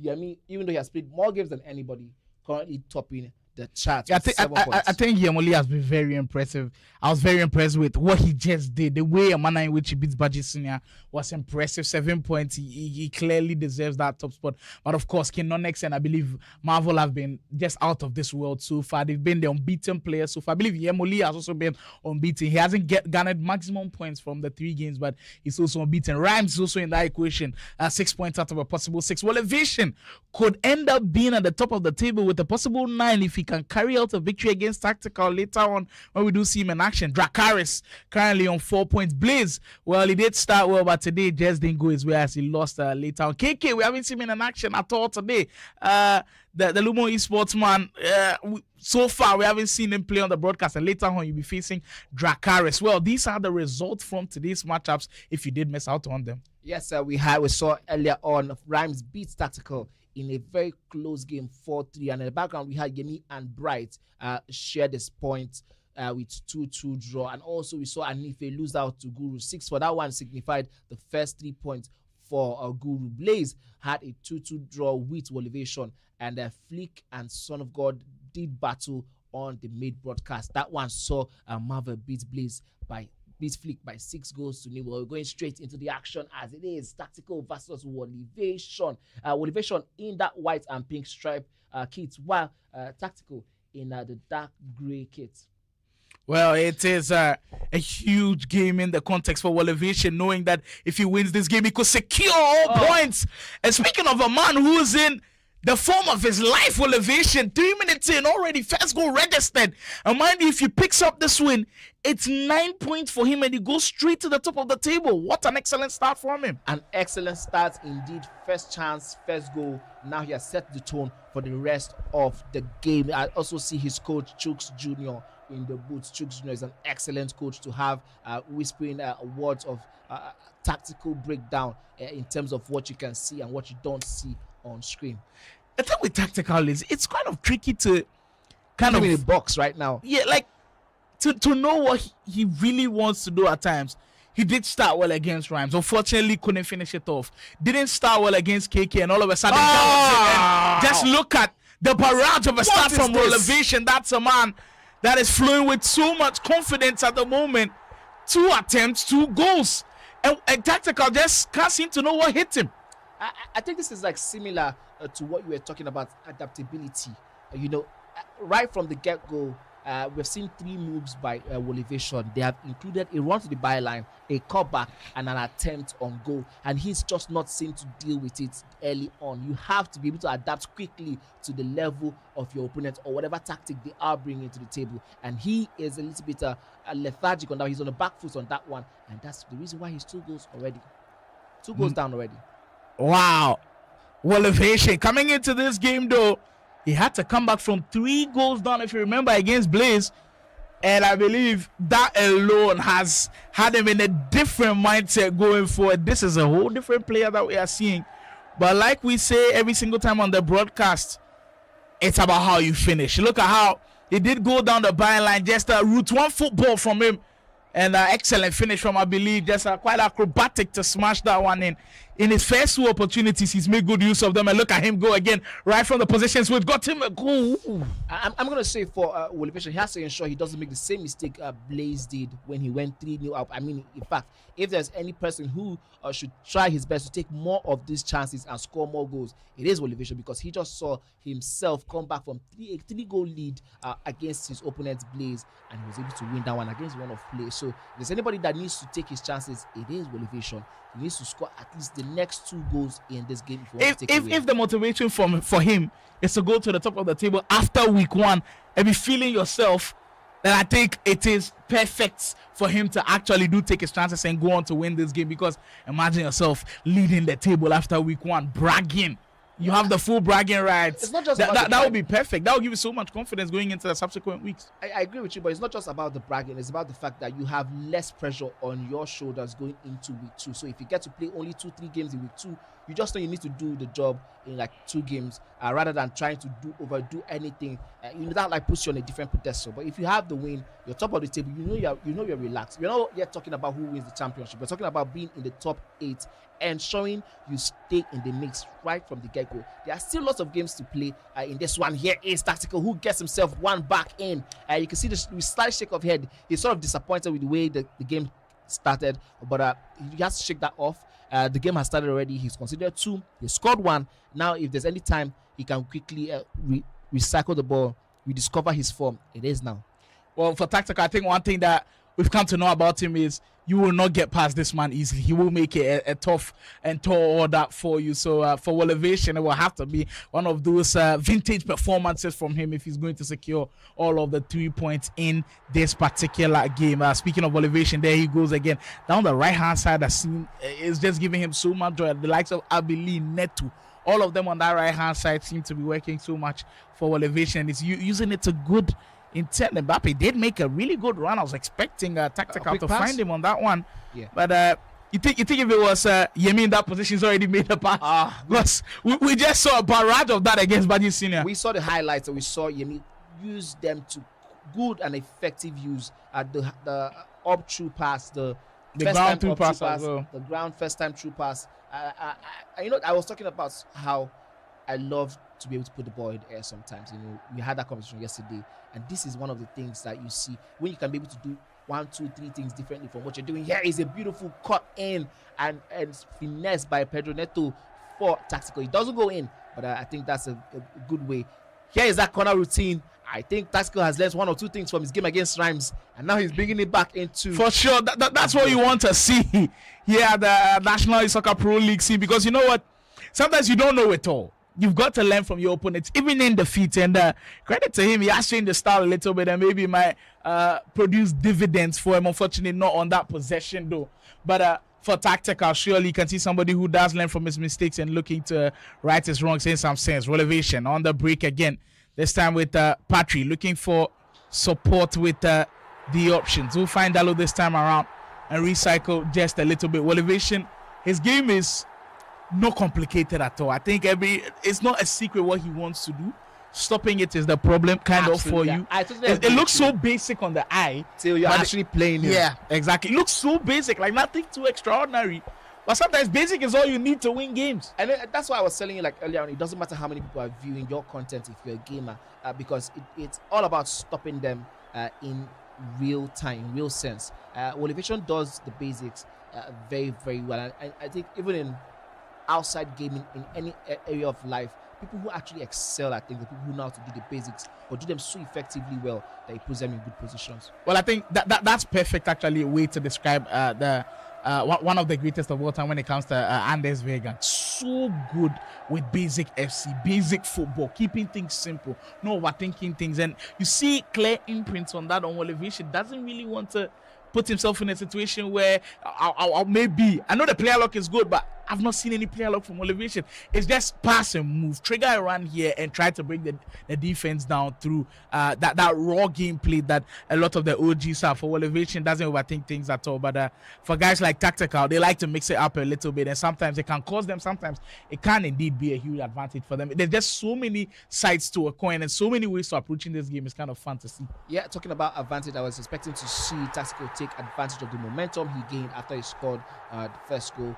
Yemi, even though he has played more games than anybody, currently topping the chart. Yeah, I think Yemolee has been very impressive. I was very impressed with what he just did. The way and manner in which he beats Baji Senior was impressive. 7 points. He clearly deserves that top spot. But of course, Konx and I believe Marvel have been just out of this world so far. They've been the unbeaten players so far. I believe Yemolee has also been unbeaten. He hasn't garnered maximum points from the 3 games, but he's also unbeaten. Rhymes is also in that equation. 6 points out of a possible 6. Wovation could end up being at the top of the table with a possible 9 if he can carry out a victory against Tactical later on when we do see him in action. Draaris currently on 4 points. Blaze, well, he did start well, but today just didn't go his way as he lost later on. KK, we haven't seen him in action at all today. The Lumo esports man, so far we haven't seen him play on the broadcast, and later on you'll be facing Draaris. Well, these are the results from today's matchups if you did miss out on them. Yes, we saw earlier on Rhymes beats Tactical in a very close game, 4-3. And in the background, we had Yemi and Bright share this point with 2-2 draw. And also we saw Anife lose out to Guru 6. For that one signified the first 3 points for Guru. Blaze had a 2-2 draw with Wovation. And Flick and Son of God did battle on the mid broadcast. That one saw Marvel beat Flick by 6 goals to 0. We're going straight into the action as it is. Tactical versus Wovation. Wovation in that white and pink stripe kit, while Tactical in the dark grey kit. Well, it is a huge game in the context for Wovation, knowing that if he wins this game, he could secure all points. And speaking of a man who's in the form of his life, Wovation, 3 minutes in already, first goal registered. And mind you, if he picks up this win, it's 9 points for him and he goes straight to the top of the table. What an excellent start from him. An excellent start indeed. First chance, first goal. Now he has set the tone for the rest of the game. I also see his coach, Chooks Jr., in the boots. Chooks Jr. is an excellent coach to have, whispering words of tactical breakdown in terms of what you can see and what you don't see on screen. The thing with Tactical is it's kind of tricky to kind of in a box right now. Yeah, like to know what he really wants to do at times. He did start well against Rhymes. Unfortunately, couldn't finish it off. Didn't start well against KK, and all of a sudden, just look at the barrage of a start from Wovation. That's a man that is flowing with so much confidence at the moment. 2 attempts, 2 goals, and Tactical just can't seem to know what hit him. I think this is like similar to what you were talking about, adaptability. Right from the get-go, we've seen 3 moves by Wovation. They have included a run to the byline, a cutback, and an attempt on goal. And he's just not seen to deal with it early on. You have to be able to adapt quickly to the level of your opponent or whatever tactic they are bringing to the table. And he is a little bit lethargic on that. He's on the back foot on that one. And that's the reason why he's 2 goals already. 2 goals down already. Wow. Wovation coming into this game, though, he had to come back from 3 goals down, if you remember, against Blaze. And I believe that alone has had him in a different mindset going forward. This is a whole different player that we are seeing. But like we say every single time on the broadcast, it's about how you finish. Look at how he did go down the byline, just a route 1 football from him. And excellent finish from, I believe, just quite acrobatic to smash that one in. In his first 2 opportunities, he's made good use of them. And look at him go again, right from the positions where it got him a goal. I'm going to say for Wovation, he has to ensure he doesn't make the same mistake Blaze did when he went 3-0 up. I mean, in fact, if there's any person who should try his best to take more of these chances and score more goals, it is Wovation, because he just saw himself come back from a 3-goal lead against his opponent Blaze, and he was able to win that one against one of play. So if there's anybody that needs to take his chances, it is Wovation. He needs to score at least the next 2 goals in this game. If the motivation for him is to go to the top of the table after week 1 and be feeling yourself, then I think it is perfect for him to actually take his chances and go on to win this game. Because imagine yourself leading the table after week 1, bragging. You have the full bragging rights. It's not just that would be perfect. That would give you so much confidence going into the subsequent weeks. I agree with you, but it's not just about the bragging. It's about the fact that you have less pressure on your shoulders going into week 2. So if you get to play only 2-3 games in week 2, You just know you need to do the job in like 2 games rather than trying to overdo anything. That like puts you on a different pedestal. But if you have the win, you're top of the table. You're relaxed. We're not yet talking about who wins the championship. We're talking about being in the top 8 and showing you stay in the mix right from the get-go. There are still lots of games to play in this one. Here is Tactical, who gets himself one back in. You can see the slight shake of head. He's sort of disappointed with the way the game started, but he has to shake that off. The game has started already. He's considered 2. He scored 1. Now, if there's any time he can quickly recycle the ball, rediscover his form, it is now. Well, for Tactical, I think one thing that we've come to know about him is you will not get past this man easily. He will make it a tough and tall order for you. So for Wovation, it will have to be one of those vintage performances from him if he's going to secure all of the 3 points in this particular game. Speaking of Wovation, there he goes again. Down the right-hand side, the scene is just giving him so much joy. The likes of Abili, Netu, all of them on that right-hand side seem to be working so much for Wovation. It's using it to good intent. Mbappe did make a really good run. I was expecting Tactical to find him on that one. Yeah. But you think if it was Yemi in that position, he's already made a pass? Because we just saw a barrage of that against Baji Senior. We saw the highlights and we saw Yemi use them to good and effective use at the up through pass, the ground through pass as well. The ground first time through pass. I was talking about how I love to be able to put the ball in the air sometimes. We had that conversation yesterday, and this is one of the things that you see when you can be able to do 1, 2, 3 things differently from what you're doing. Here is a beautiful cut in and finesse by Pedro Neto for Tactical. It doesn't go in, but I think that's a good way. Here is that corner routine. I think Tactical has learned 1 or 2 things from his game against Rhymes, and now he's bringing it back into. For sure, that's what you want to see here at the National Soccer Pro League scene, because you know what? Sometimes you don't know it all. You've got to learn from your opponents, even in defeat. And credit to him, he has changed the style a little bit and maybe might produce dividends for him. Unfortunately, not on that possession, though. But for Tactical, surely you can see somebody who does learn from his mistakes and looking to right his wrongs in some sense. Wovation on the break again, this time with Patry, looking for support with the options. We'll find Dalo this time around and recycle just a little bit. Wovation, his game is not complicated at all. I think it's not a secret what he wants to do. Stopping it is the problem of for you. It looks so basic on the eye till you're actually playing it. Yeah, exactly. It looks so basic, like nothing too extraordinary. But sometimes basic is all you need to win games. And that's why I was telling you like earlier on, it doesn't matter how many people are viewing your content if you're a gamer, because it's all about stopping them in real time, in real sense. Wovation does the basics very, very well. And I think even in outside gaming, in any area of life, people who actually excel at things, the people who know how to do the basics, but do them so effectively well that it puts them in good positions. Well, I think that's perfect, actually, a way to describe one of the greatest of all time when it comes to Anders Vegan. So good with basic FC, basic football, keeping things simple, no overthinking things. And you see clear imprints on that on Wovation. Doesn't really want to put himself in a situation where maybe, I know the player lock is good, but I've not seen any player lock from Wovation. It's just pass and move, trigger a run here and try to bring the defense down through that raw gameplay that a lot of the OGs have. For Wovation, doesn't overthink things at all. But for guys like Tactical, they like to mix it up a little bit, and sometimes it can cause them, sometimes it can indeed be a huge advantage for them. There's just so many sides to a coin and so many ways to approaching this game. It's kind of fun to see. Yeah, talking about advantage, I was expecting to see Tactical take advantage of the momentum he gained after he scored the first goal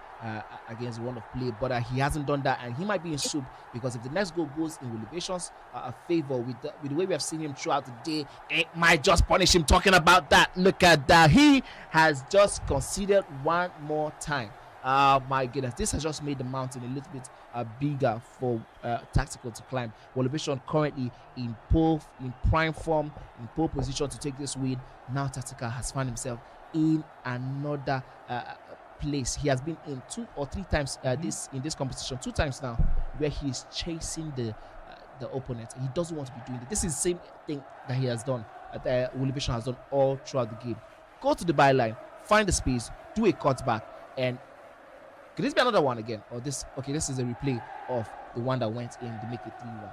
against one of play, but he hasn't done that, and he might be in soup, because if the next goal goes in Wovation's favor with the way we have seen him throughout the day, it might just punish him. Talking about that, look at that, he has just conceded one more time. My goodness, this has just made the mountain a little bit bigger for Tactical to climb. Wovation currently in prime form, in pole position to take this win. Now Tactical has found himself in another place. He has been in 2 or 3 times in this competition, 2 times now, where he's chasing the opponent. He doesn't want to be doing it. This is the same thing that he has done, that Wovation has done all throughout the game. Go to the byline, find the space, do a cutback, and could this be another one again? Or this? Okay, this is a replay of the one that went in to make it 3-1.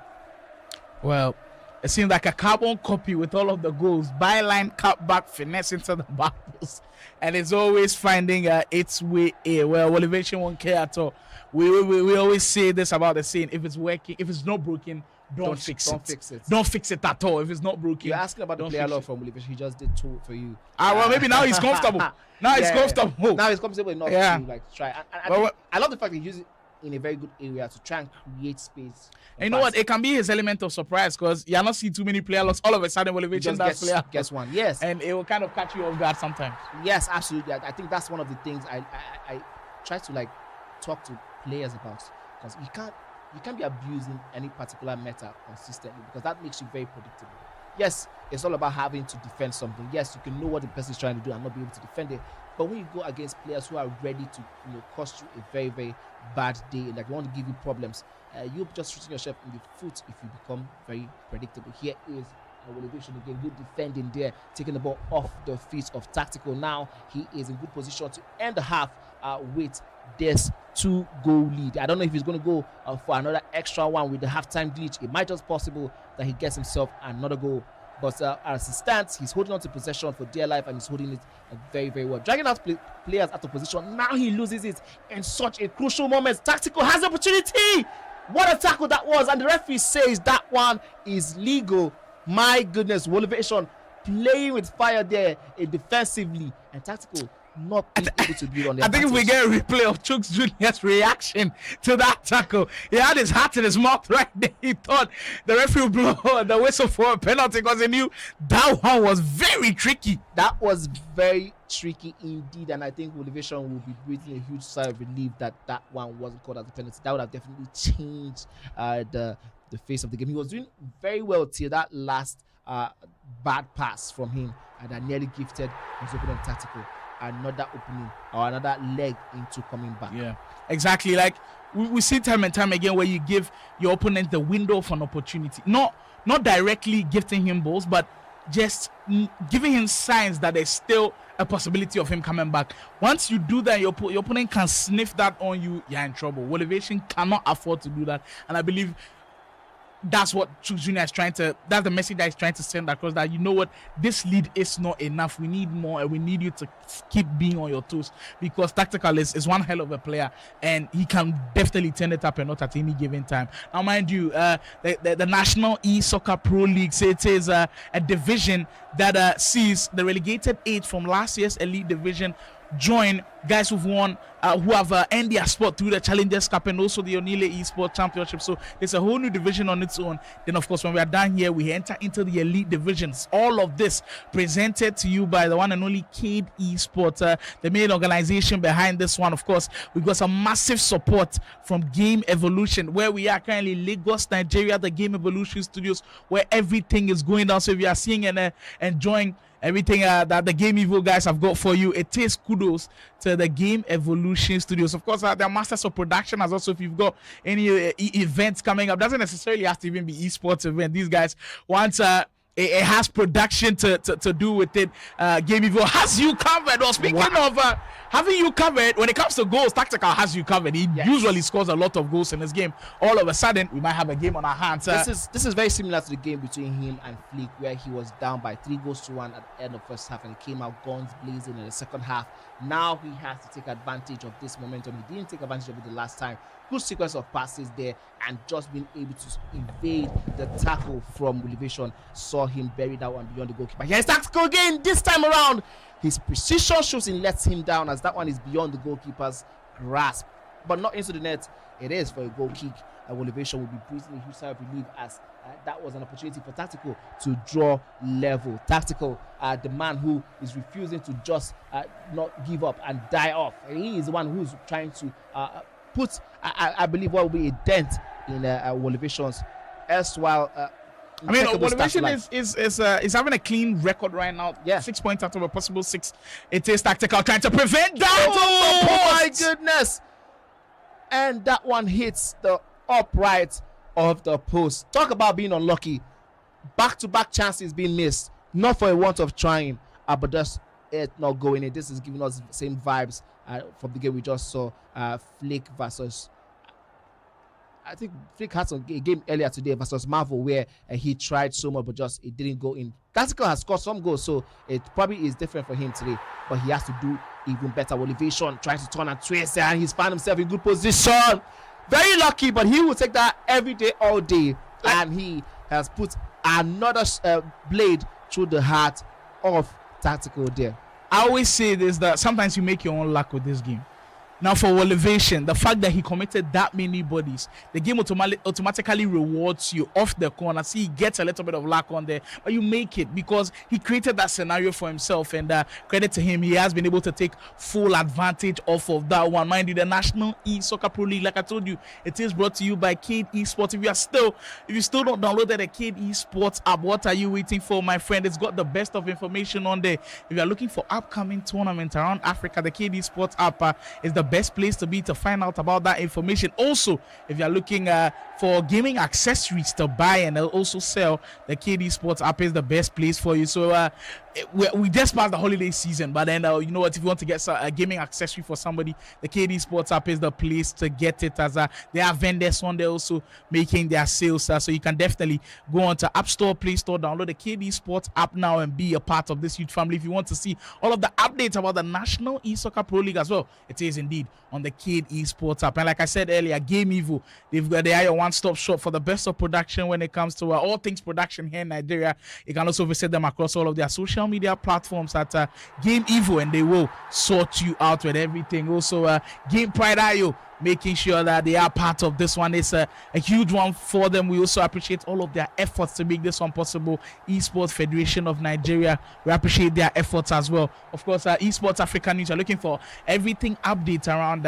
Well, It seems like a carbon copy with all of the goals. Byline, cut back, finesse into the back post. And it's always finding its way in. Well, Wovation won't care at all. We always say this about the saying: if it's working, if it's not broken, don't fix it. Don't fix it at all. If it's not broken, you're asking about the player law from Wovation. He just did two for you. Well, maybe now he's comfortable. Now he's comfortable. Now he's comfortable enough to like try. And I love the fact that he uses it in a very good area to try and create space. And you know what? It can be his element of surprise because you're not seeing too many player locks. All of a sudden, Wovation gets one. Yes, and it will kind of catch you off guard sometimes. Yes, absolutely. I think that's one of the things I try to like talk to players about, because you can't be abusing any particular meta consistently, because that makes you very predictable. Yes, it's all about having to defend something. Yes, you can know what the person is trying to do and not be able to defend it. But when you go against players who are ready to cost you a very, very bad day, like want to give you problems, you're just shooting yourself in the foot if you become very predictable. Here is Wovation again, good defending there, taking the ball off the feet of Tactical. Now he is in good position to end the half with this 2-goal lead. I don't know if he's going to go for another extra one with the halftime glitch. It might just possible that he gets himself another goal. But as it stands, he's holding on to possession for dear life, and he's holding it very, very well. Dragging out players out of position. Now he loses it in such a crucial moment. Tactical has the opportunity. What a tackle that was. And the referee says that one is legal. My goodness, Wovation playing with fire there defensively. And Tactical not being able to build on the I think if we get a replay of Chuks Jr.'s reaction to that tackle, he had his hat in his mouth right there. He thought the referee would blow the whistle for a penalty because he knew that one was very tricky. That was very tricky indeed, and I think Wovation will be breathing a huge sigh of relief that that one wasn't called as a penalty. That would have definitely changed the face of the game. He was doing very well till that last bad pass from him, and that nearly gifted his opponent Tactical another opening or another leg into coming back. Yeah, exactly. Like we see time and time again where you give your opponent the window of an opportunity, not directly gifting him balls, but just giving him signs that there's still a possibility of him coming back. Once you do that, your opponent can sniff that on you, you're in trouble. Wovation cannot afford to do that, and I believe that's what Chuks Jr. is trying to, that's the message that he's trying to send across, that you know what, this lead is not enough. We need more, and we need you to keep being on your toes, because Tactical is one hell of a player, and he can definitely turn it up and not at any given time. Now, mind you, the National Esoccer Pro League, so it is a division that sees the relegated 8 from last year's Elite Division join guys who've won, who have earned their spot through the Challengers Cup and also the Yemolee Esports Championship. So there's a whole new division on its own. Then, of course, when we are done here, we enter into the Elite Divisions. All of this presented to you by the one and only Cade Esports, the main organization behind this one. Of course, we got some massive support from Game Evolution, where we are currently Lagos, Nigeria, the Game Evolution Studios, where everything is going down. So if you are seeing and enjoying everything that the Game Evo guys have got for you, it is kudos to the Game Evolution Studios. Of course, they're masters of production, as also if you've got any events coming up, doesn't necessarily have to even be esports event. These guys, once it has production to do with it, Game Evo has you covered. Well, speaking of having you covered, when it comes to goals, Tactical has you covered. He usually scores a lot of goals in this game. All of a sudden, we might have a game on our hands. This is very similar to the game between him and Flick, where he was down by 3-1 at the end of first half, and he came out guns blazing in the second half. Now he has to take advantage of this momentum. He didn't take advantage of it the last time. Good sequence of passes there, and just being able to invade the tackle from Wovation saw him bury that one beyond the goalkeeper. Here's Tactical again. This time around, his precision shooting lets him down, as that one is beyond the goalkeeper's grasp, but not into the net. It is for a goal kick. Wovation will be breathing a huge sigh of relief, as that was an opportunity for Tactical to draw level. Tactical, the man who is refusing to just not give up and die off. He is the one who's trying to put, I believe, what will be a dent in Wovation's erstwhile. I mean, Wovation is having a clean record right now. Yeah, 6 points out of a possible 6. It is Tactical trying to prevent that. Oh my goodness! And that one hits the upright of the post. Talk about being unlucky. Back-to-back chances being missed, not for a want of trying, but just it not going in. This is giving us the same vibes from the game we just saw, Flick versus I think Flick had a game earlier today versus Marvel where he tried so much, but just it didn't go in. Tactical has scored some goals, so it probably is different for him today, but he has to do even better. Wovation trying to turn and twist, and he's found himself in good position. Very lucky, but he will take that every day, all day, and he has put another blade through the heart of Tactical there. I always say this, that sometimes you make your own luck with this game. Now for Wovation, the fact that he committed that many bodies, the game automatically rewards you off the corner. See, he gets a little bit of luck on there, but you make it because he created that scenario for himself, and credit to him, he has been able to take full advantage off of that one. Mind you, the National Esoccer Pro League, like I told you, it is brought to you by Kade Esports. If you still not downloaded the Kade Esports app, what are you waiting for, my friend? It's got the best of information on there. If you are looking for upcoming tournaments around Africa, the Kade Esports app is the best place to be to find out about that information. Also, if you're looking for gaming accessories to buy and also sell, the Kade Esports app is the best place for you. So we just passed the holiday season, but then you know what, if you want to get a gaming accessory for somebody, the Kade Esports app is the place to get it, as they have vendors on there also making their sales, so you can definitely go on to App Store, Play Store, download the Kade Esports app now and be a part of this huge family. If you want to see all of the updates about the National Esoccer Pro League as well, it is indeed on the Kade Esports app. And like I said earlier, Game Evo, they are your one-stop shop for the best of production when it comes to all things production here in Nigeria. You can also visit them across all of their social media platforms at Game Evo, and they will sort you out with everything. Also, Game Pride IO, making sure that they are part of this one. It's a huge one for them. We also appreciate all of their efforts to make this one possible. Esports Federation of Nigeria, we appreciate their efforts as well. Of course, Esports Africa News are looking for everything updates around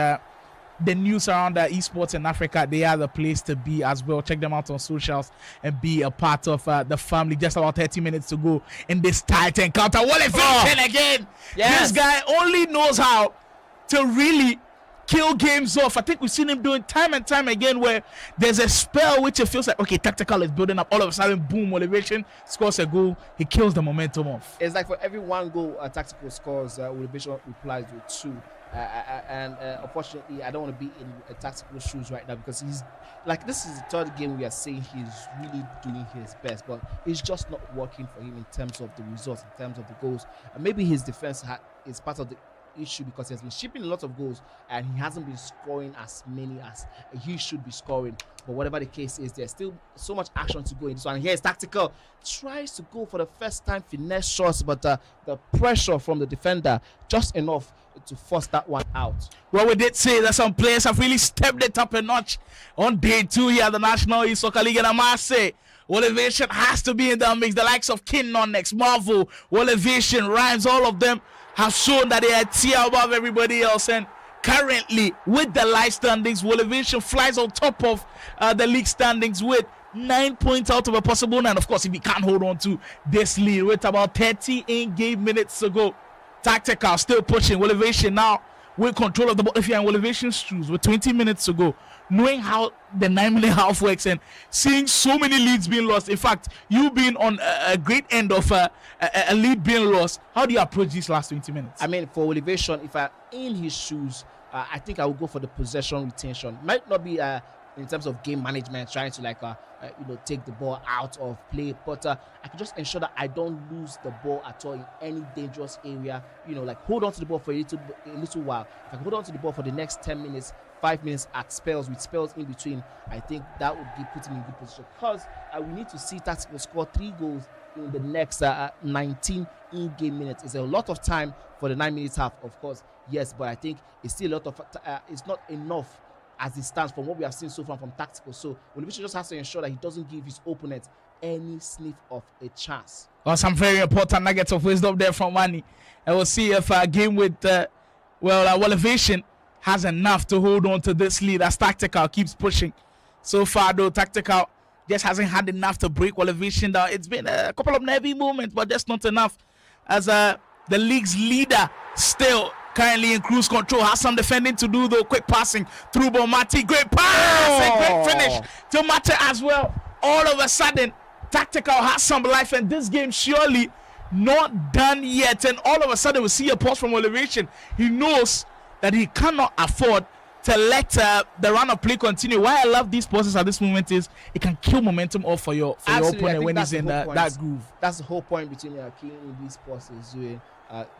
the news around esports in Africa. They are the place to be as well. Check them out on socials and be a part of the family. Just about 30 minutes to go in this tight encounter. Wovation again. Yes. This guy only knows how to really kill games off. I think we've seen him doing time and time again where there's a spell which it feels like, okay, Tactical is building up. All of a sudden, boom, Wovation scores a goal. He kills the momentum off. It's like for every one goal Tactical scores, Wovation replies with two. Unfortunately, I don't want to be in Tactical shoes right now, because he's like, this is the third game we are saying he's really doing his best, but it's just not working for him in terms of the results, in terms of the goals. And maybe his defense is part of the issue, because he has been shipping a lot of goals and he hasn't been scoring as many as he should be scoring. But whatever the case is, there's still so much action to go in this one. Here's Tactical, tries to go for the first time finesse shots, but the pressure from the defender just enough to force that one out. Well, we did say that some players have really stepped it up a notch on day 2 here at the National Esoccer League, and I must say, Wovation has to be in the mix. The likes of Konx, Marvel, Wovation, Rhymes, all of them have shown that they are a tier above everybody else. And currently, with the live standings, Wovation flies on top of the league standings with 9 points out of a possible 9. Of course, if he can't hold on to this lead with about 30 in-game minutes to go, Tactical still pushing. Wovation now with control of the ball. If you're in Wovation's shoes with 20 minutes to go, knowing how the 9-minute half works and seeing so many leads being lost. In fact, you being on a great end of a lead being lost, how do you approach these last 20 minutes? I mean, for Wovation, if I'm in his shoes, I think I will go for the possession retention. Might not be in terms of game management, trying to take the ball out of play, but I can just ensure that I don't lose the ball at all in any dangerous area. Hold on to the ball for a little while. If I can hold on to the ball for the next 10 minutes, 5 minutes at spells, with spells in between, I think that would be putting me in good position, because we need to see Tactical score 3 goals in the next 19 in-game minutes. It's a lot of time for the 9 minutes half, of course, yes, but I think it's still a lot of it's not enough as it stands from what we have seen so far from Tactical. So Wovation just has to ensure that he doesn't give his opponent any sniff of a chance. Well, some very important nuggets of wisdom there from Manny. And we'll see if a game with Wovation has enough to hold on to this lead as Tactical keeps pushing. So far, though, Tactical just hasn't had enough to break Wovation down. It's been a couple of nervy moments, but just not enough, as the league's leader still currently in cruise control, has some defending to do, though. Quick passing through Mati. Great pass and great finish to Mate as well. All of a sudden, Tactical has some life, and this game surely not done yet. And all of a sudden, we see a pause from Wovation. He knows that he cannot afford to let the run of play continue. Why I love these pauses at this moment is it can kill momentum off for your opponent when he's in that groove. That's the whole point between killing these pauses doing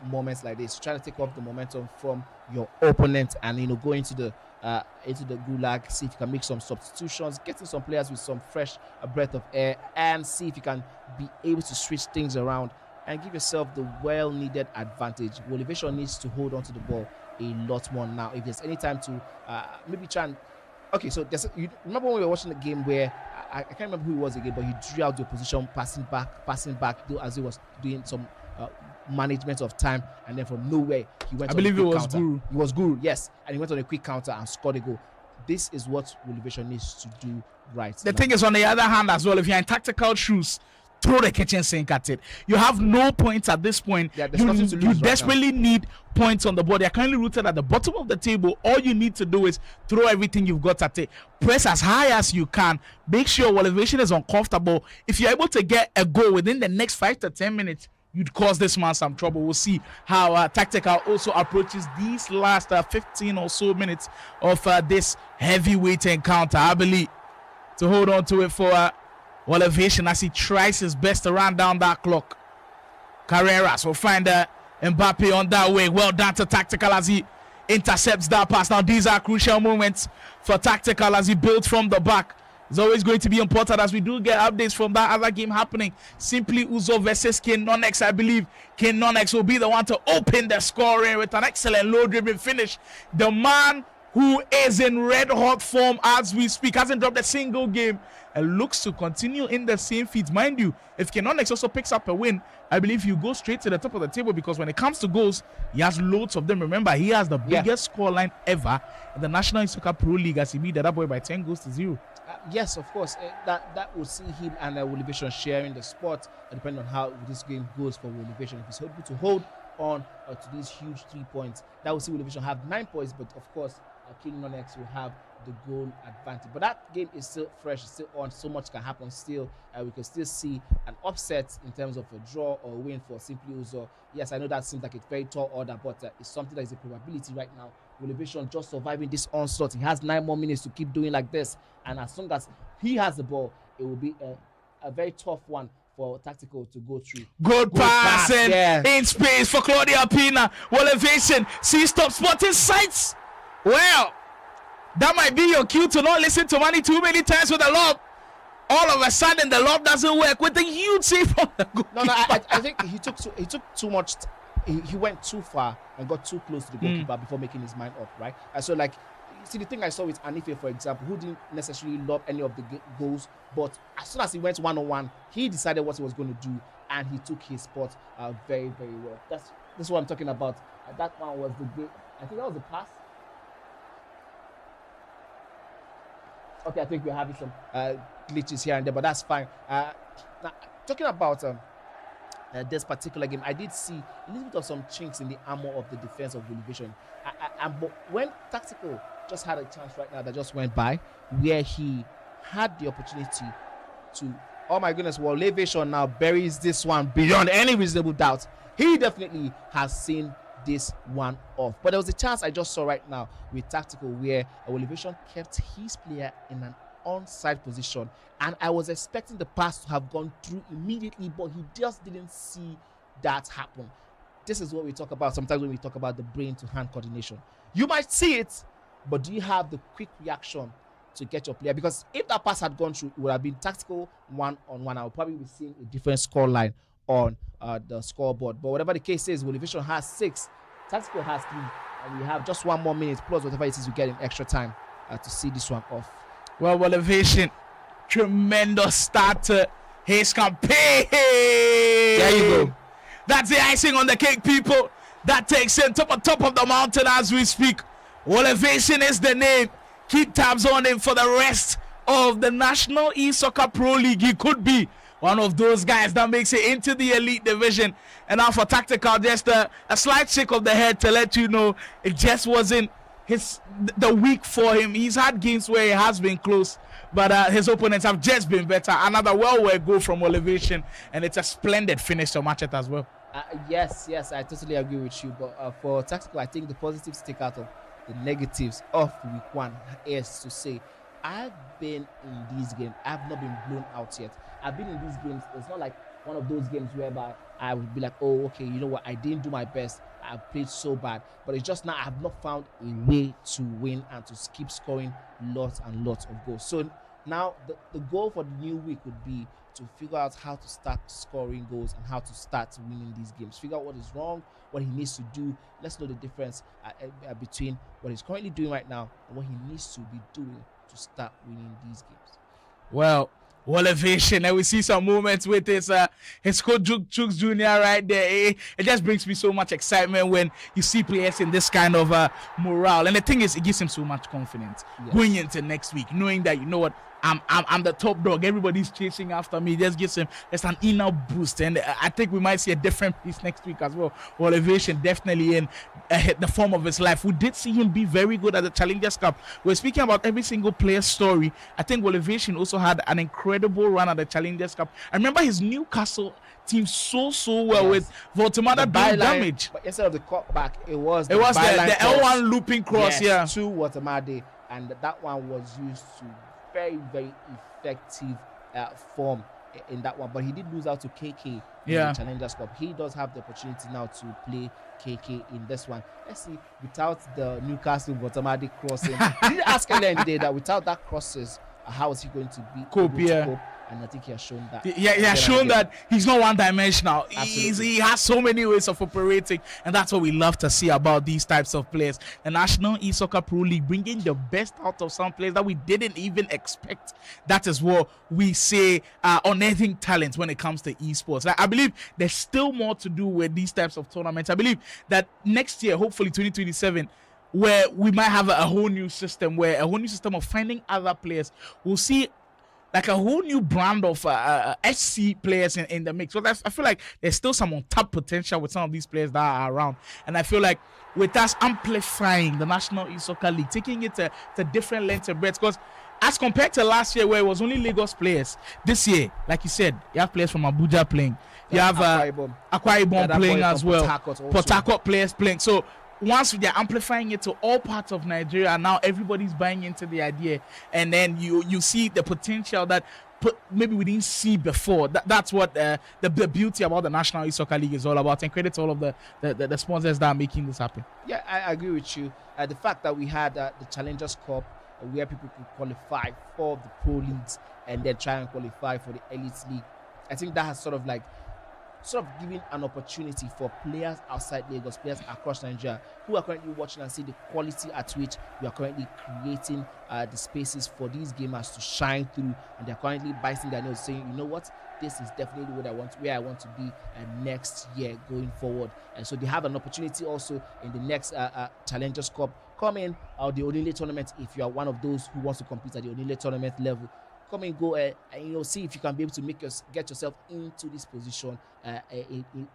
moments like this, trying to take off the momentum from your opponent and go into the gulag, see if you can make some substitutions, getting some players with some fresh breath of air, and see if you can be able to switch things around and give yourself the well-needed advantage. Wovation needs to hold on to the ball a lot more now. If there's any time to maybe try and... Okay, so you remember when we were watching the game where I can't remember who it was again, but he drew out the opposition, passing back as he was doing some management of time, and then from nowhere he went. I believe it was counter. Guru. It was Guru, yes, and he went on a quick counter and scored a goal. This is what Wovation needs to do right. The thing is, on the other hand as well, if you're in tactical shoes, throw the kitchen sink at it. You have no points at this point. Yeah, there's nothing to lose. You right desperately now. need points on the board. You're currently rooted at the bottom of the table. All you need to do is throw everything you've got at it. Press as high as you can. Make sure Wovation is uncomfortable. If you're able to get a goal within the next 5 to 10 minutes, you'd cause this man some trouble. We'll see how Tactical also approaches these last 15 or so minutes of this heavyweight encounter. I believe to hold on to it for Wovation as he tries his best to run down that clock. Carreras will find Mbappe on that way. Well done to Tactical as he intercepts that pass. Now these are crucial moments for Tactical as he builds from the back. It's always going to be important as we do get updates from that other game happening. Simply Uzo versus Konx. I believe Konx will be the one to open the scoring with an excellent low-dribbling finish. The man who is in red-hot form as we speak, hasn't dropped a single game and looks to continue in the same feat. Mind you, if Konx also picks up a win, I believe you go straight to the top of the table because when it comes to goals, he has loads of them. Remember, he has the biggest scoreline ever in the National Esoccer Pro League as he beat Dada Boy by 10 goals to 0. Yes, of course. That will see him and Wovation sharing the spot, depending on how this game goes for Wovation. If he's able to hold on to these huge 3 points, that will see Wovation have 9 points, but of course, Konx will have the goal advantage. But that game is still fresh, it's still on. So much can happen still. We can still see an upset in terms of a draw or a win for Simply Uzo. Yes, I know that seems like a very tall order, but it's something that is a probability right now. Wovation just surviving this onslaught. He has 9 more minutes to keep doing like this, and as long as he has the ball, it will be a very tough one for Tactical to go through. Good pass in space for Claudia Pina. Wovation, stop spotting sights. Well, that might be your cue to not listen to Manny too many times with the lob. All of a sudden, the lob doesn't work with the huge save from the goalkeeper. No, I think he took too much. He went too far and got too close to the goalkeeper before making his mind up, right? And so, see, the thing I saw with Anife, for example, who didn't necessarily lob any of the goals, but as soon as he went one-on-one, he decided what he was going to do, and he took his spot very, very well. That's what I'm talking about. That one was the great. I think that was the pass. Okay, I think we're having some glitches here and there, but that's fine. Now, talking about this particular game, I did see a little bit of some chinks in the armor of the defense of Wovation. But when Tactical just had a chance right now that just went by, where he had the opportunity to, oh my goodness, Wovation now buries this one beyond any reasonable doubt. He definitely has seen this one off. But there was a chance I just saw right now with Tactical where Wovation kept his player in an onside position, and I was expecting the pass to have gone through immediately, but he just didn't see that happen. This is what we talk about sometimes when we talk about the brain to hand coordination. You might see it, but do you have the quick reaction to get your player? Because if that pass had gone through, it would have been Tactical one-on-one. I would probably be seeing a different scoreline on the scoreboard. But whatever the case is, Wovation has 6, Tactical has 3, and we have just 1 more minute plus whatever it is we get in extra time to see this one off. Well, Wovation, tremendous start to his campaign. There you go. That's the icing on the cake, people. That takes him to the top of the mountain as we speak. Wovation is the name. Keep tabs on him for the rest of the National Esoccer Pro League. He could be one of those guys that makes it into the elite division. And now for Tactical, just a slight shake of the head to let you know it just wasn't the week for him. He's had games where he has been close, but his opponents have just been better. Another well-worked goal from Wovation, and it's a splendid finish to match it as well. Yes, I totally agree with you. But for Tactical, I think the positives to take out of the negatives of week 1 is to say, I've been in these games. I've not been blown out yet. I've been in these games. It's not like one of those games whereby I would be like, oh, okay, you know what? I didn't do my best. I played so bad. But it's just now I have not found a way to win and to keep scoring lots and lots of goals. So now the goal for the new week would be to figure out how to start scoring goals and how to start winning these games. Figure out what is wrong, what he needs to do. Let's know the difference between what he's currently doing right now and what he needs to be doing to start winning these games. Well, Wovation, and we see some moments with his coach Jukes Jr. right there. It just brings me so much excitement when you see players in this kind of morale. And the thing is, it gives him so much confidence going into next week, knowing that, you know what, I'm the top dog. Everybody's chasing after me. Just gives him just an inner boost, and I think we might see a different piece next week as well. Wovation definitely in the form of his life. We did see him be very good at the Challengers Cup. We're speaking about every single player's story. I think Wovation also had an incredible run at the Challengers Cup. I remember his Newcastle team so well with Voltemada doing damage. But instead of the cut back, it was the L1 looping cross, to Voltemada, and that one was used to very, very effective form in that one. But he did lose out to KK in the Challengers Cup. He does have the opportunity now to play KK in this one. Let's see, without the Newcastle Voltemada crossing, we did ask earlier in the day that without that crosses, how is he going to be able to cope? And I think he has shown that. He has shown that he's not one-dimensional. He has so many ways of operating, and that's what we love to see about these types of players. The National Esoccer Pro League bringing the best out of some players that we didn't even expect. That is what we say unearthing talent when it comes to esports. Like, I believe there's still more to do with these types of tournaments. I believe that next year, hopefully 2027, where we might have a whole new system, of finding other players. We'll see like a whole new brand of SC players in the mix. So I feel like there's still some untapped potential with some of these players that are around. And I feel like with us amplifying the National Esoccer League, taking it to different lengths and breadths, because as compared to last year where it was only Lagos players, this year, like you said, you have players from Abuja playing. You have Akwa Ibom playing as well. Port Harcourt players playing. So once they're amplifying it to all parts of Nigeria, now everybody's buying into the idea, and then you see the potential that maybe we didn't see before. That's what the beauty about the National Esoccer League is all about, and credit to all of the sponsors that are making this happen. Yeah, I agree with you. The fact that we had the Challengers Cup where people could qualify for the Pro Leagues and then try and qualify for the Elite League, I think that has sort of giving an opportunity for players outside Lagos, players across Nigeria who are currently watching and see the quality at which we are currently creating the spaces for these gamers to shine through, and they're currently biting their nose saying, you know what, this is definitely where I want to be next year going forward. And so they have an opportunity also in the next Challengers Cup. Come in the Onile tournament if you are one of those who wants to compete at the Onile tournament level. Come and go and see if you can be able to get yourself into this position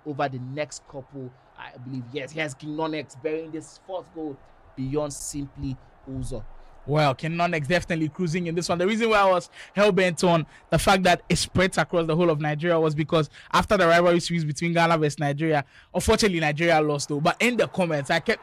over the next couple. I believe, yes, here's King Konx bearing this fourth goal beyond simply Uzo. Well, King Konx definitely cruising in this one. The reason why I was hell-bent on the fact that it spreads across the whole of Nigeria was because after the rivalry series between Ghana versus Nigeria, unfortunately Nigeria lost though. But in the comments, I kept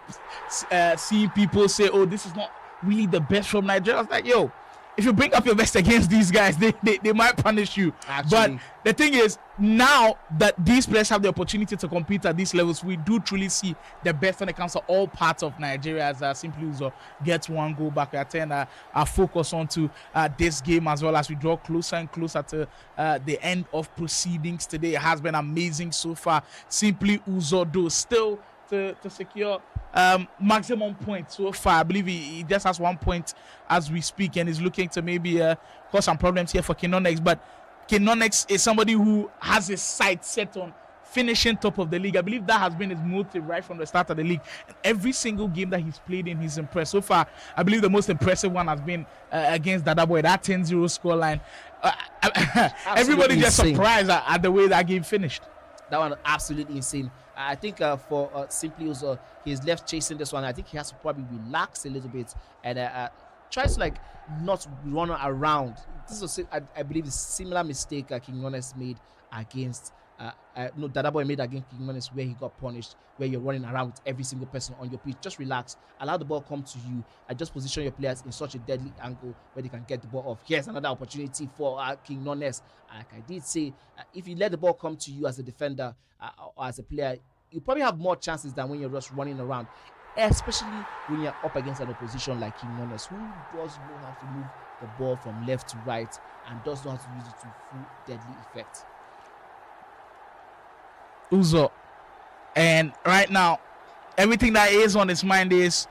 seeing people say, oh, this is not really the best from Nigeria. I was like, yo, if you bring up your best against these guys, they might punish you. But the thing is, now that these players have the opportunity to compete at these levels, we do truly see the best when it comes to all parts of Nigeria. As Simply Uzo gets one goal back, I turn our focus onto this game as well as we draw closer and closer to the end of proceedings today. It has been amazing so far. Simply Uzo, though, still to secure maximum points so far. I believe he just has 1 point as we speak, and is looking to maybe cause some problems here for King Konx. But King Konx is somebody who has his sights set on finishing top of the league. I believe that has been his motive right from the start of the league. And every single game that he's played in, he's impressed. So far, I believe the most impressive one has been against Dada Boy, that 10-0 scoreline. Everybody just surprised at the way that game finished. That one absolutely insane. I think for Simply Uzo, he's left chasing this one. I think he has to probably relax a little bit and try to not run around. This was, I believe, a similar mistake King Konx made against No, Dada Boy made against King Knowledge where he got punished, where you're running around with every single person on your pitch. Just relax, allow the ball come to you, and just position your players in such a deadly angle where they can get the ball off. Here's another opportunity for King Knowledge. Like I did say, if you let the ball come to you as a defender or as a player, you probably have more chances than when you're just running around, especially when you're up against an opposition like King Knowledge, who does know how to move the ball from left to right and does know how to use it to full deadly effect. Uzo, and right now everything that is on his mind is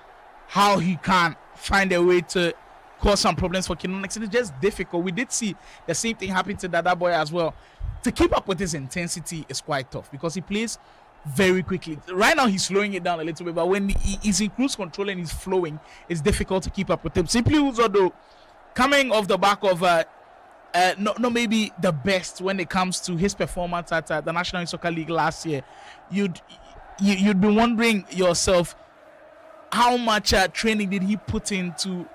how he can find a way to cause some problems for Konx. It's just difficult. We did see the same thing happen to Dada Boy as well. To keep up with his intensity is quite tough because he plays very quickly. Right now he's slowing it down a little bit, but when he's in cruise control and he's flowing, it's difficult to keep up with him. Simply Uzo, though, coming off the back of not maybe the best when it comes to his performance at the National Soccer League last year, you'd be wondering yourself how much training did he put into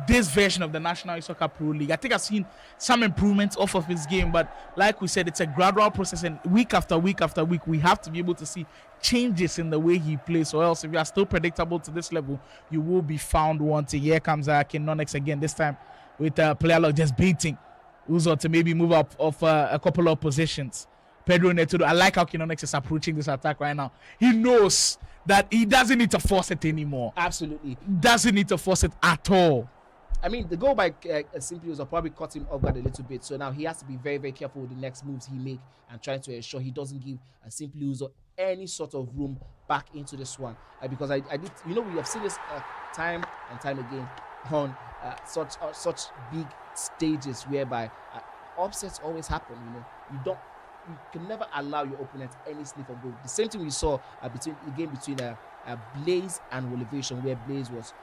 this version of the National Soccer Pro League. I think I've seen some improvements off of his game, but like we said, it's a gradual process, and week after week after week, we have to be able to see changes in the way he plays, or else if you are still predictable to this level, you will be found wanting. Here comes Konx again, this time with player like just beating Uzo to maybe move up of a couple of positions. Pedro Neto, I like how Konx is approaching this attack right now. He knows that he doesn't need to force it anymore. Absolutely. Doesn't need to force it at all. I mean, the goal by Simply Uzo probably caught him off guard a little bit. So now he has to be very, very careful with the next moves he make and trying to ensure he doesn't give Simply Uzo any sort of room back into this one. Because I did, we have seen this time and time again on such big stages whereby upsets always happen. You can never allow your opponent any sniff of goal. The same thing we saw between Blaze and Wovation, where Blaze was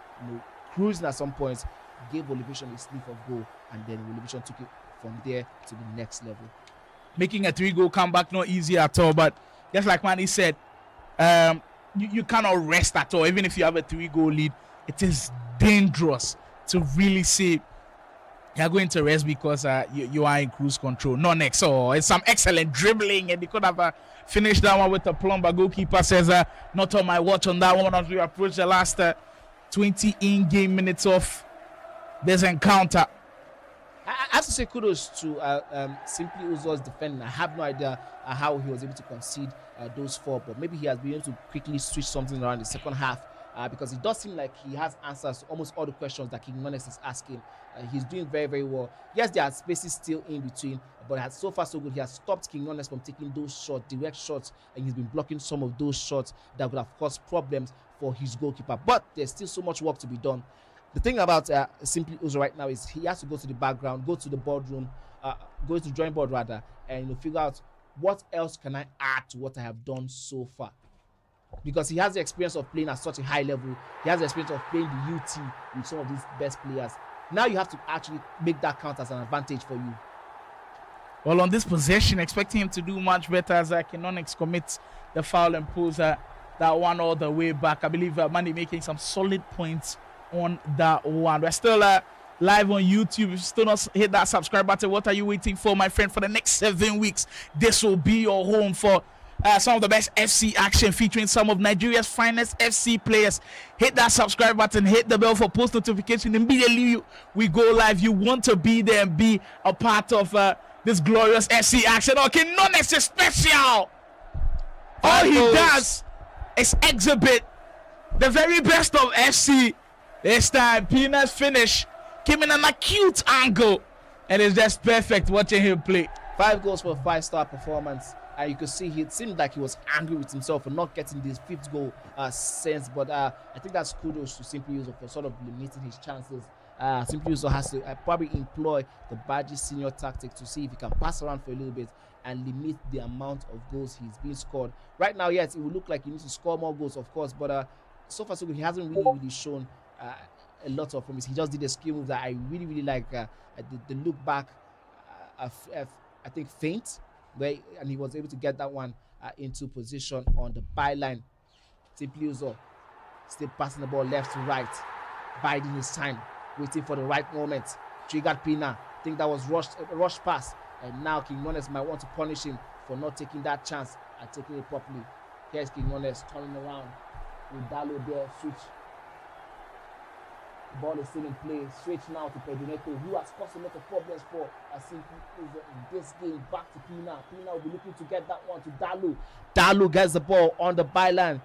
cruising at some points, gave Wovation a sniff of goal, and then Wovation took it from there to the next level. Making a 3-goal comeback not easy at all, but just like Manny said, you cannot rest at all. Even if you have a 3-goal lead, it is dangerous to really say you're going to rest because you are in cruise control. No, next. Oh, it's some excellent dribbling, and they could have finished that one with a plumber. Goalkeeper says, not on my watch on that one as we approach the last 20 in-game minutes of this encounter. I have to say kudos to Simply Uzo's defending. I have no idea how he was able to concede those 4, but maybe he has been able to quickly switch something around the second half. Because it does seem like he has answers to almost all the questions that King Knowledge is asking. He's doing very, very well. Yes, there are spaces still in between, but so far so good. He has stopped King Knowledge from taking those shots, direct shots, and he's been blocking some of those shots that would have caused problems for his goalkeeper. But there's still so much work to be done. The thing about Simply Uzo right now is he has to go to the background, go to the boardroom, go to the drawing board rather, and figure out what else can I add to what I have done so far. Because he has the experience of playing at such a high level. He has the experience of playing the UT with some of these best players. Now you have to actually make that count as an advantage for you. Well, on this possession, expecting him to do much better as Konx commits the foul and pulls that one all the way back. I believe Mandy making some solid points on that one. We're still live on YouTube. If you still not hit that subscribe button, what are you waiting for, my friend? For the next 7 weeks, this will be your home for some of the best FC action featuring some of Nigeria's finest FC players. Hit that subscribe button, hit the bell for post notification. Immediately we go live. You want to be there and be a part of this glorious FC action. Okay, Konx is special. All he does is exhibit the very best of FC. This time, Peanut's finish came in an acute angle, and it's just perfect watching him play. 5 goals for a 5-star performance. You could see it seemed like he was angry with himself for not getting this 5th goal sense, but I think that's kudos to Simply Uzo for sort of limiting his chances. Simply Uzo has to probably employ the Baji senior tactic to see if he can pass around for a little bit and limit the amount of goals he's being scored. Right now, yes, it will look like he needs to score more goals, of course, but so far so good. He hasn't really shown a lot of promise. He just did a skill move that I really like. The look back, I think feint, and he was able to get that one into position on the byline. Simply Uzo still passing the ball left to right, biding his time, waiting for the right moment. Triggered Pina. I think that was rushed pass, and now King Knowledge might want to punish him for not taking that chance and taking it properly. Here's Konx turning around with Dalo there, switch. The ball is still in play. Switch now to Pedro Neto, who has caused a lot of problems for Simple Uzo in this game. Back to Pina. Pina will be looking to get that one to Dalo. Dalo gets the ball on the byline.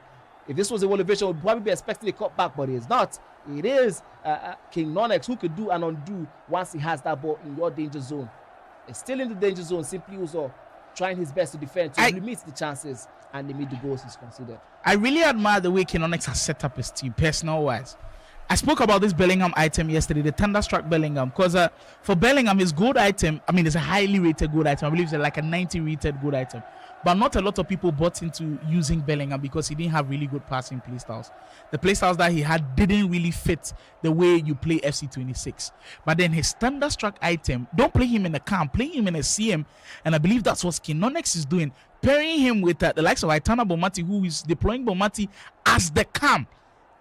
If this was a Wovation, we'd probably be expecting a cutback, but it's not. It is Konx who could do and undo once he has that ball in your danger zone. It's still in the danger zone. Simply Uzo trying his best to defend, to limit the chances and limit the goals he's considered. I really admire the way Konx has set up his team, personal-wise. I spoke about this Bellingham item yesterday, the Thunderstruck Bellingham, because for Bellingham, his gold item, I mean, it's a highly rated gold item. I believe it's like a 90 rated gold item. But not a lot of people bought into using Bellingham because he didn't have really good passing playstyles. The playstyles that he had didn't really fit the way you play FC26. But then his Thunderstruck item, don't play him in a cam, play him in a CM. And I believe that's what Konx is doing, pairing him with the likes of Aitana Bonmati, who is deploying Bonmati as the cam.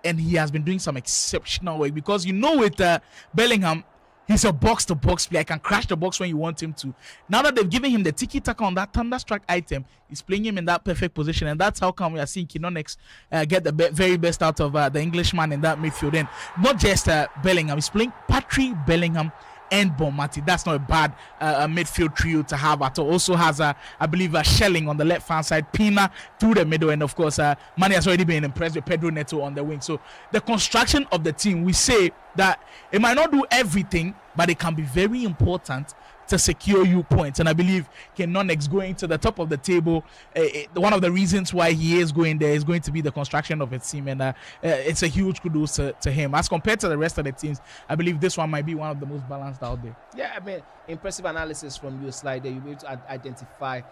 And he has been doing some exceptional work because with Bellingham, he's a box-to-box player. Can crash the box when you want him to. Now that they've given him the tiki-taka on that Thunderstruck item, he's playing him in that perfect position. And that's how come we are seeing Konx get the very best out of the Englishman in that midfield. And not just Bellingham, he's playing Patrick Bellingham and Bonmati. That's not a bad midfield trio to have at all. Also has, I believe, Shelling on the left-hand side, Pina through the middle, and of course, Mane has already been impressed with Pedro Neto on the wing. So the construction of the team, we say that it might not do everything, but it can be very important to secure you points. And I believe Konx going to the top of the table, one of the reasons why he is going there is going to be the construction of his team. And it's a huge kudos to him. As compared to the rest of the teams, I believe this one might be one of the most balanced out there. Yeah, I mean, impressive analysis from your slide there. You'll be able to identify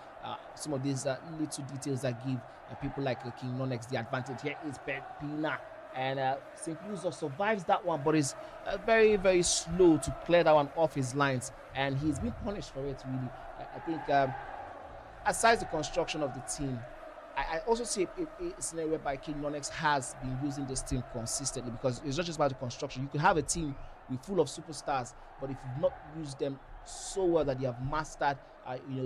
some of these little details that give people like Konx the advantage. Here is Pina. And St. Uzo survives that one, but is very, very slow to clear that one off his lines. And he's been punished for it, really. I think, aside the construction of the team, I also see a scenario whereby Konx has been using this team consistently, because it's not just about the construction. You could have a team full of superstars, but if you've not used them so well that they have mastered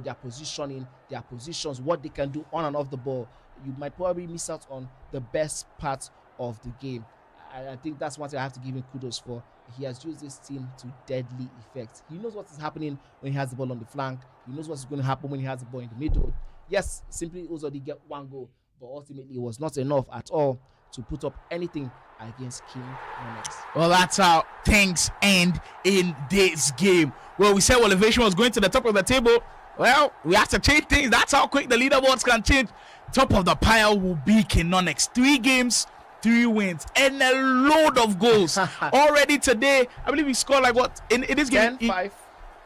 their positioning, their positions, what they can do on and off the ball, you might probably miss out on the best part of the game. I think that's one thing I have to give him kudos for. He has used this team to deadly effect. He knows what is happening when he has the ball on the flank. He knows what's going to happen when he has the ball in the middle. Yes, simply also did get one goal, but ultimately it was not enough at all to put up anything against Konx. Well, that's how things end in this game. Well, we said Wovation was going to the top of the table. Well, we have to change things. That's how quick the leaderboards can change. Top of the pile will be Konx. 3 games, 3 wins, and a load of goals. Already today, I believe he scored like what? In this game? 10-5.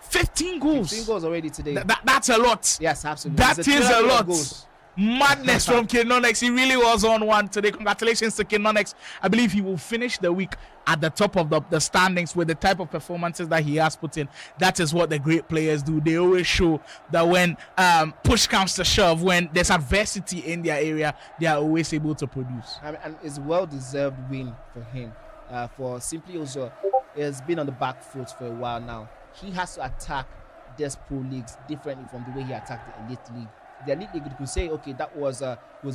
15 goals. 15 goals already today. That's a lot. Yes, absolutely. That is a lot. Madness from Konx. He really was on one today. Congratulations to Konx. I believe he will finish the week at the top of the standings with the type of performances that he has put in. That is what the great players do. They always show that when push comes to shove, when there's adversity in their area, they are always able to produce. And it's a well-deserved win for him. For Simply also, he has been on the back foot for a while now. He has to attack these pro leagues differently from the way he attacked the elite league. The elite league, you could say, okay, that was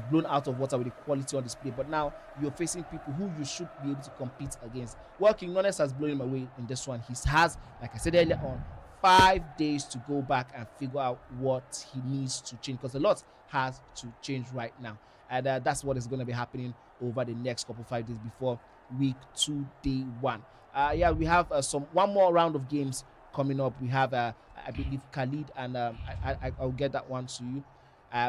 blown out of water with the quality on display. But now you're facing people who you should be able to compete against. Well, Konx has blown him away in this one. He has, like I said earlier on, 5 days to go back and figure out what he needs to change, because a lot has to change right now. And that's what is going to be happening over the next couple 5 days before week 2, day 1. Yeah, we have one more round of games coming up. We have, I believe, Khaled, and I'll get that one to you.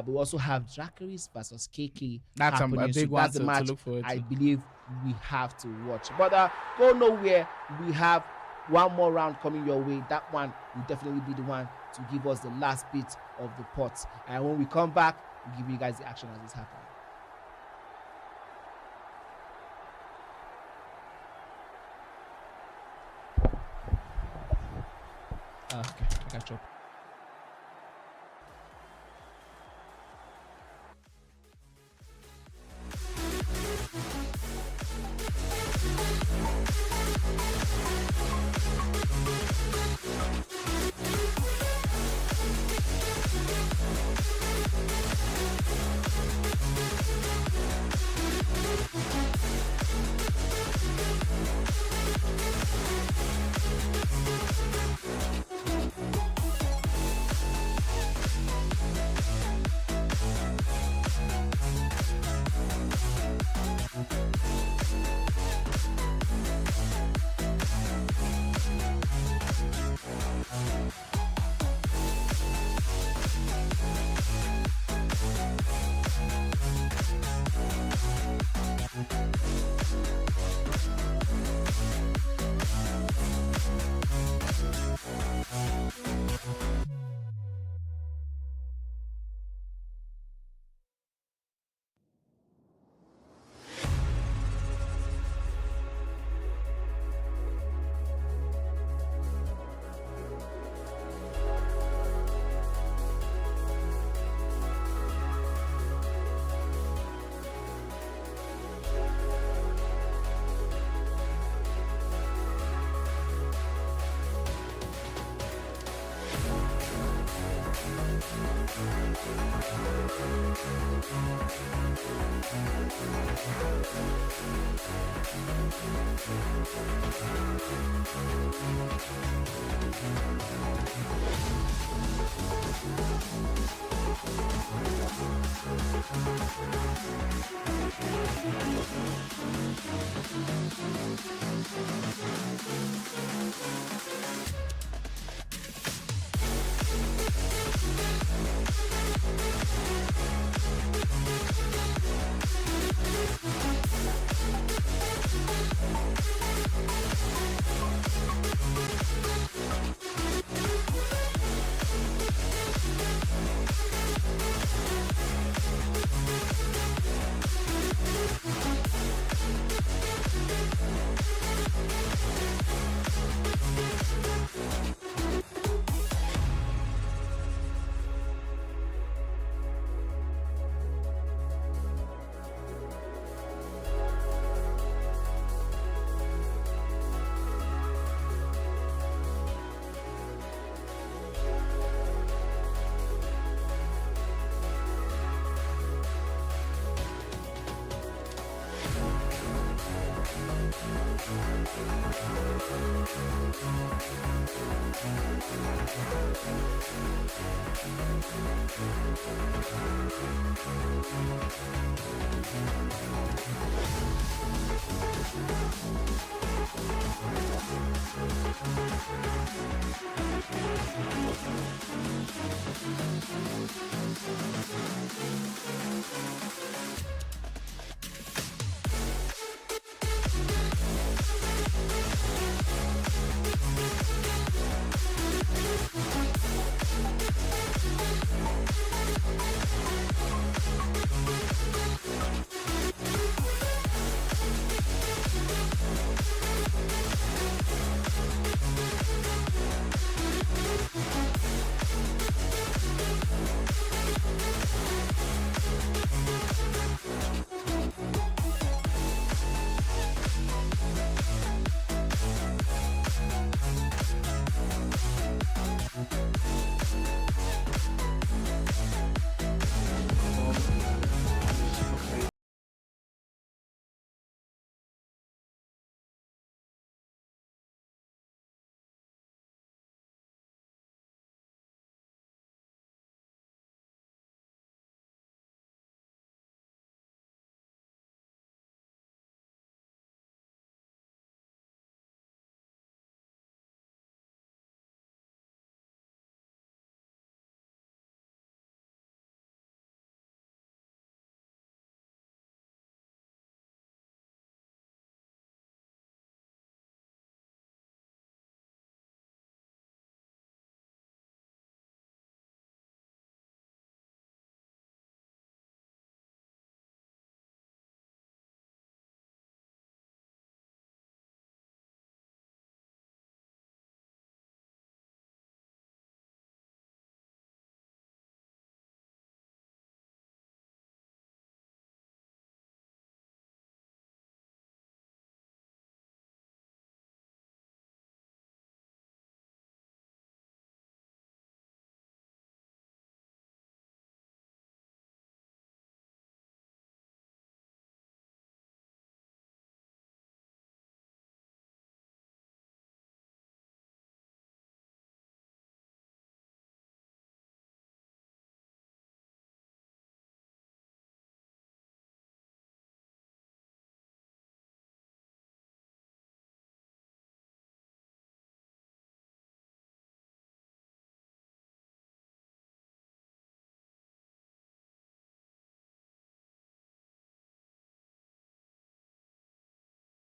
We also have Draaris versus KK. That's a big one to look forward to. I believe we have to watch. But go nowhere. We have one more round coming your way. That one will definitely be the one to give us the last bit of the pot. And when we come back, we'll give you guys the action as it's happening. Okay, I got you.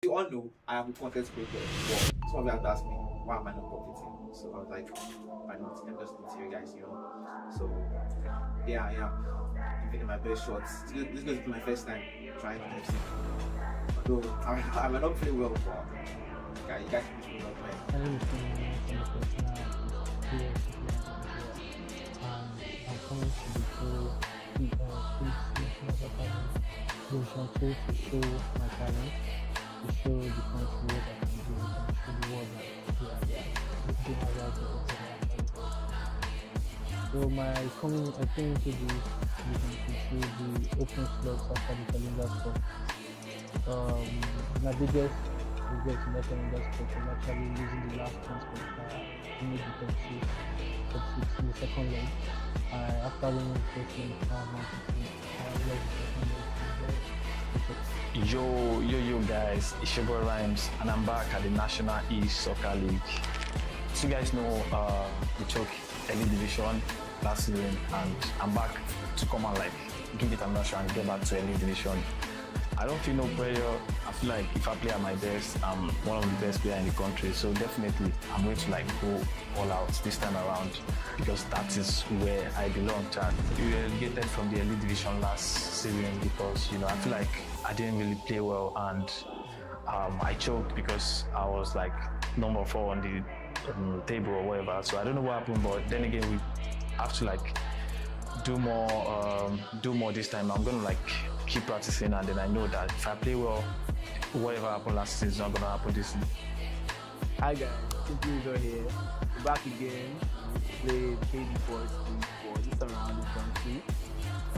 You all know I am a content creator, but some of you have asked me why am I not competing? So I was like, why not? I'm just with you guys, you know. So yeah, I am giving it my best shots. This is going to be my first time trying to MC. Although I might not play well, but you guys wish me luck, man. I'm coming to the show to show my talent, to show the country what I can do, and show the world that do my right to So I came into the open slots after the Challengers Cup. My biggest regret in that Challengers Cup was actually losing the last chance to make the top six in the second leg. After winning the first leg, I lost the second leg. Yo guys, it's your boy Rhymes and I'm back at the National Esoccer League. So you guys know we took Elite Division last season and I'm back to come and like give it a notch and get back to Elite Division. I don't feel no pressure. I feel like if I play at my best, I'm one of the best players in the country. So definitely I'm going to like go all out this time around because that is where I belong. We were relegated from the Elite Division last season because I feel like I didn't really play well and I choked because I was like number 4 on the table or whatever. So I don't know what happened, but then again we have to like do more this time. I'm gonna like keep practicing and then I know that if I play well, whatever happened last season is not gonna happen this season. Hi guys, Simple here. We're back again. We played KD Boys for this time around in country. I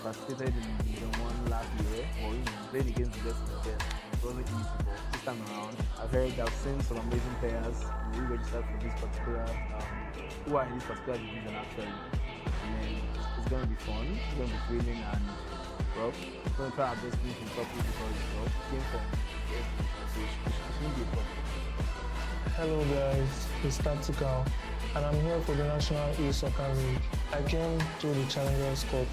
participated in Division 1 last year, or playing against the best of the best. It wasn't easy, but this time around, I've heard I've seen some amazing players who registered for this particular, who are in this particular division actually. And then it's going to be fun, it's going to be thrilling, and well, we're going to try our best to finish in top because it came from so it shouldn't be a problem. Hello guys, it's Tactical, and I'm here for the National Esoccer League. I came to the Challengers Cup,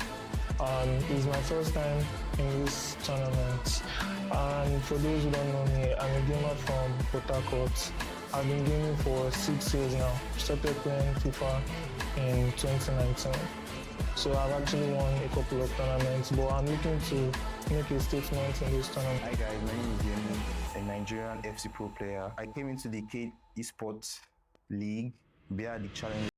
and it's my first time in this tournament. And for those who don't know me, I'm a gamer from Port Harcourt. I've been gaming for 6 years now. Started playing FIFA in 2019. So I've actually won a couple of tournaments, but I'm looking to make a statement in this tournament. Hi guys, my name is Yemolee, a Nigerian FC Pro player. I came into the K Esports League via the challenge.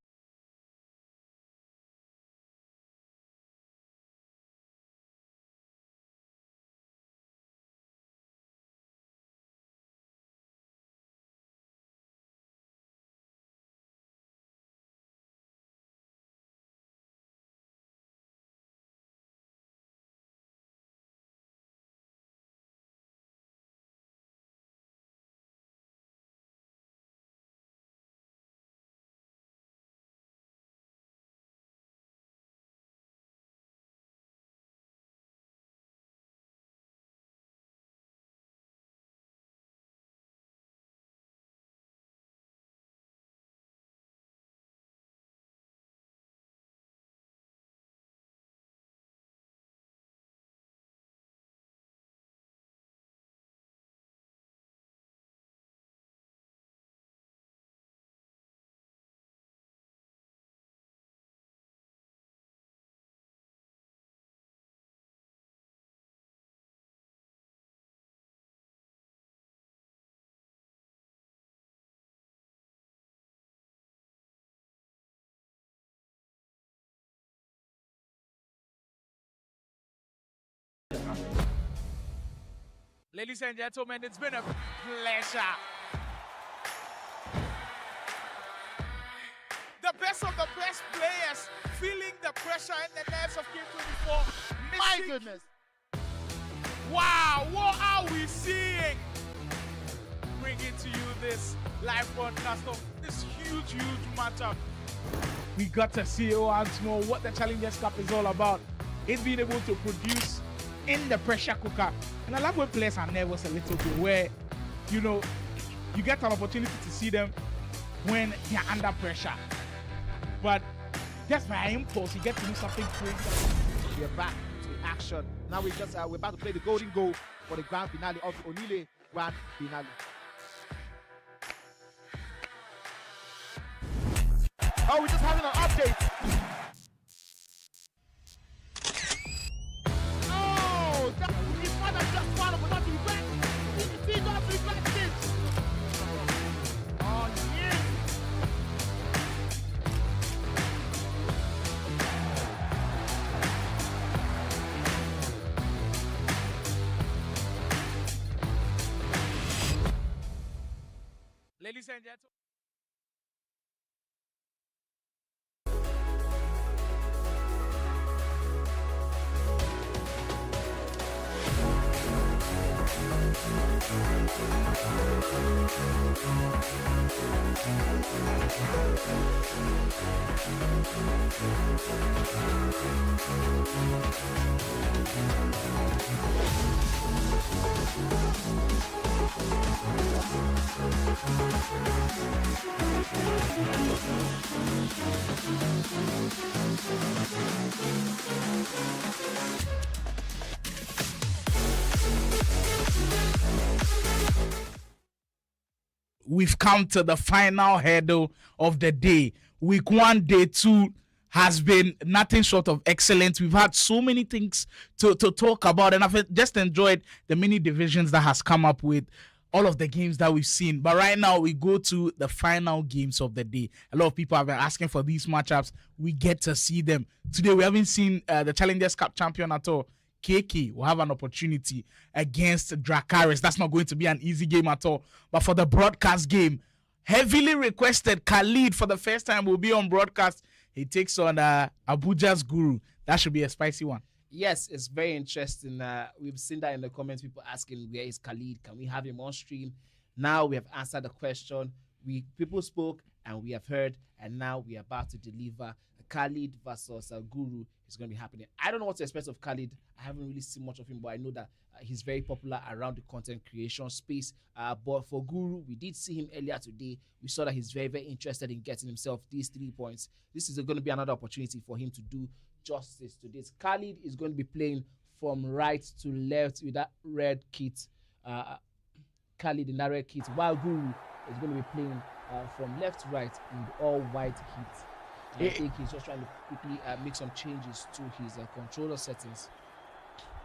Ladies and gentlemen, it's been a pleasure. The best of the best players feeling the pressure and the nerves of Game 24. My goodness. Wow, what are we seeing? Bringing to you this live broadcast of this huge matchup. We got to see once more what the Challengers Cup is all about. It's being able to produce in the pressure cooker. And I love when players are nervous a little bit, where, you get an opportunity to see them when they're under pressure. But just by impulse, you get to do something crazy. We're back to action. Now we're about to play the golden goal for the grand finale of the Onile Grand Finale. Oh, we're just having an update. Oh, his father just found him, but not regret. He does regret this. Oh, yes. Ladies and gentlemen. We've come to the final hurdle of the day. Week 1, day 2 has been nothing short of excellent. We've had so many things to talk about, and I've just enjoyed the many divisions that has come up with all of the games that we've seen. But right now, we go to the final games of the day. A lot of people have been asking for these matchups. We get to see them. Today, we haven't seen the Challengers Cup champion at all. KK will have an opportunity against Draaris. That's not going to be an easy game at all. But for the broadcast game, heavily requested, Khaled for the first time will be on broadcast. He takes on Abuja's Guru. That should be a spicy one. Yes, it's very interesting. We've seen that in the comments, people asking, where is Khaled? Can we have him on stream? Now we have answered the question. People spoke and we have heard, and now we are about to deliver. Khaled versus Guru is going to be happening. I don't know what to expect of Khaled. I haven't really seen much of him, but I know that he's very popular around the content creation space. But for Guru, we did see him earlier today. We saw that he's very, very interested in getting himself these 3 points. This is going to be another opportunity for him to do justice to this. Khaled is going to be playing from right to left with that red kit. Khaled in that red kit, while Guru is going to be playing from left to right in the all-white kit. I think he's just trying to quickly make some changes to his controller settings.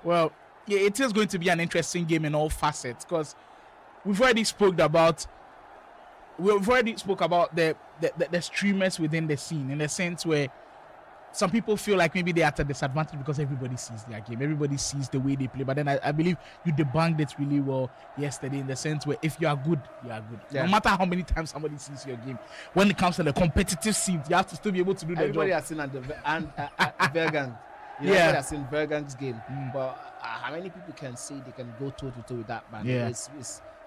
Well, yeah, it is going to be an interesting game in all facets, because we've already spoke about the streamers within the scene, in the sense where some people feel like maybe they're at a disadvantage because everybody sees their game, everybody sees the way they play. But then I believe you debunked it really well yesterday, in the sense where if you are good, you are good. Yeah. No matter how many times somebody sees your game, when it comes to the competitive scene, you have to still be able to do the everybody job. has seen Vergang. Everybody has seen Vergang's game. But how many people can say they can go toe-to-toe with that man? Yeah.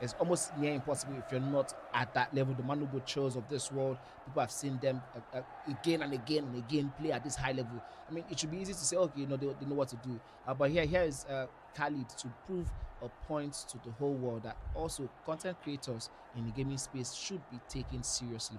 It's almost near impossible if you're not at that level. The Manugo Chos of this world, people have seen them again and again and again play at this high level. I mean, it should be easy to say, okay, they know what to do. But here is Khaled to prove a point to the whole world that also content creators in the gaming space should be taken seriously.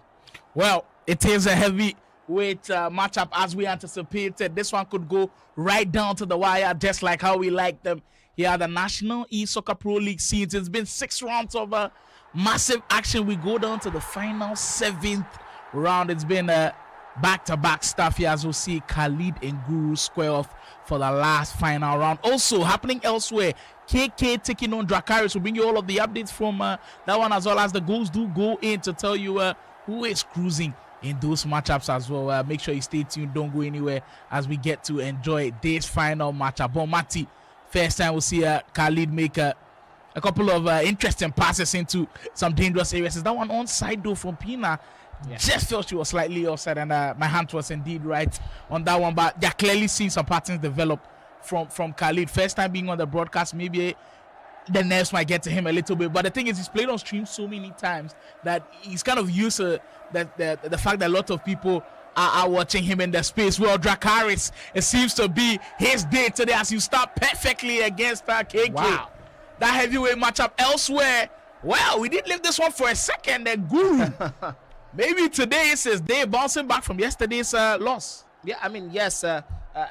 Well, it is a heavyweight matchup as we anticipated. This one could go right down to the wire, just like how we like them. Here are the National Esoccer Pro League scenes. It's been 6 rounds of massive action. We go down to the final 7th round. It's been back-to-back stuff here, as we'll see Khaled and Guru square off for the last final round. Also happening elsewhere, KK taking on Draaris. We'll bring you all of the updates from that one, as well as the goals do go in to tell you who is cruising in those matchups as well. Make sure you stay tuned. Don't go anywhere as we get to enjoy this final matchup. Bon Mati, first time we'll see Khaled make a couple of interesting passes into some dangerous areas. Is that one onside though from Pina? Yeah. Just felt she was slightly offside, and my hand was indeed right on that one. But they're clearly seeing some patterns develop from Khaled. First time being on the broadcast, maybe the nerves might get to him a little bit. But the thing is, he's played on stream so many times that he's kind of used to the fact that a lot of people are watching him in the space. Well, Draaris, it seems to be his day today as you start perfectly against KK. Wow. That heavyweight matchup elsewhere. Well, we did leave this one for a second. The Guru. Maybe today is his day, bouncing back from yesterday's loss. Yeah, I mean, yes,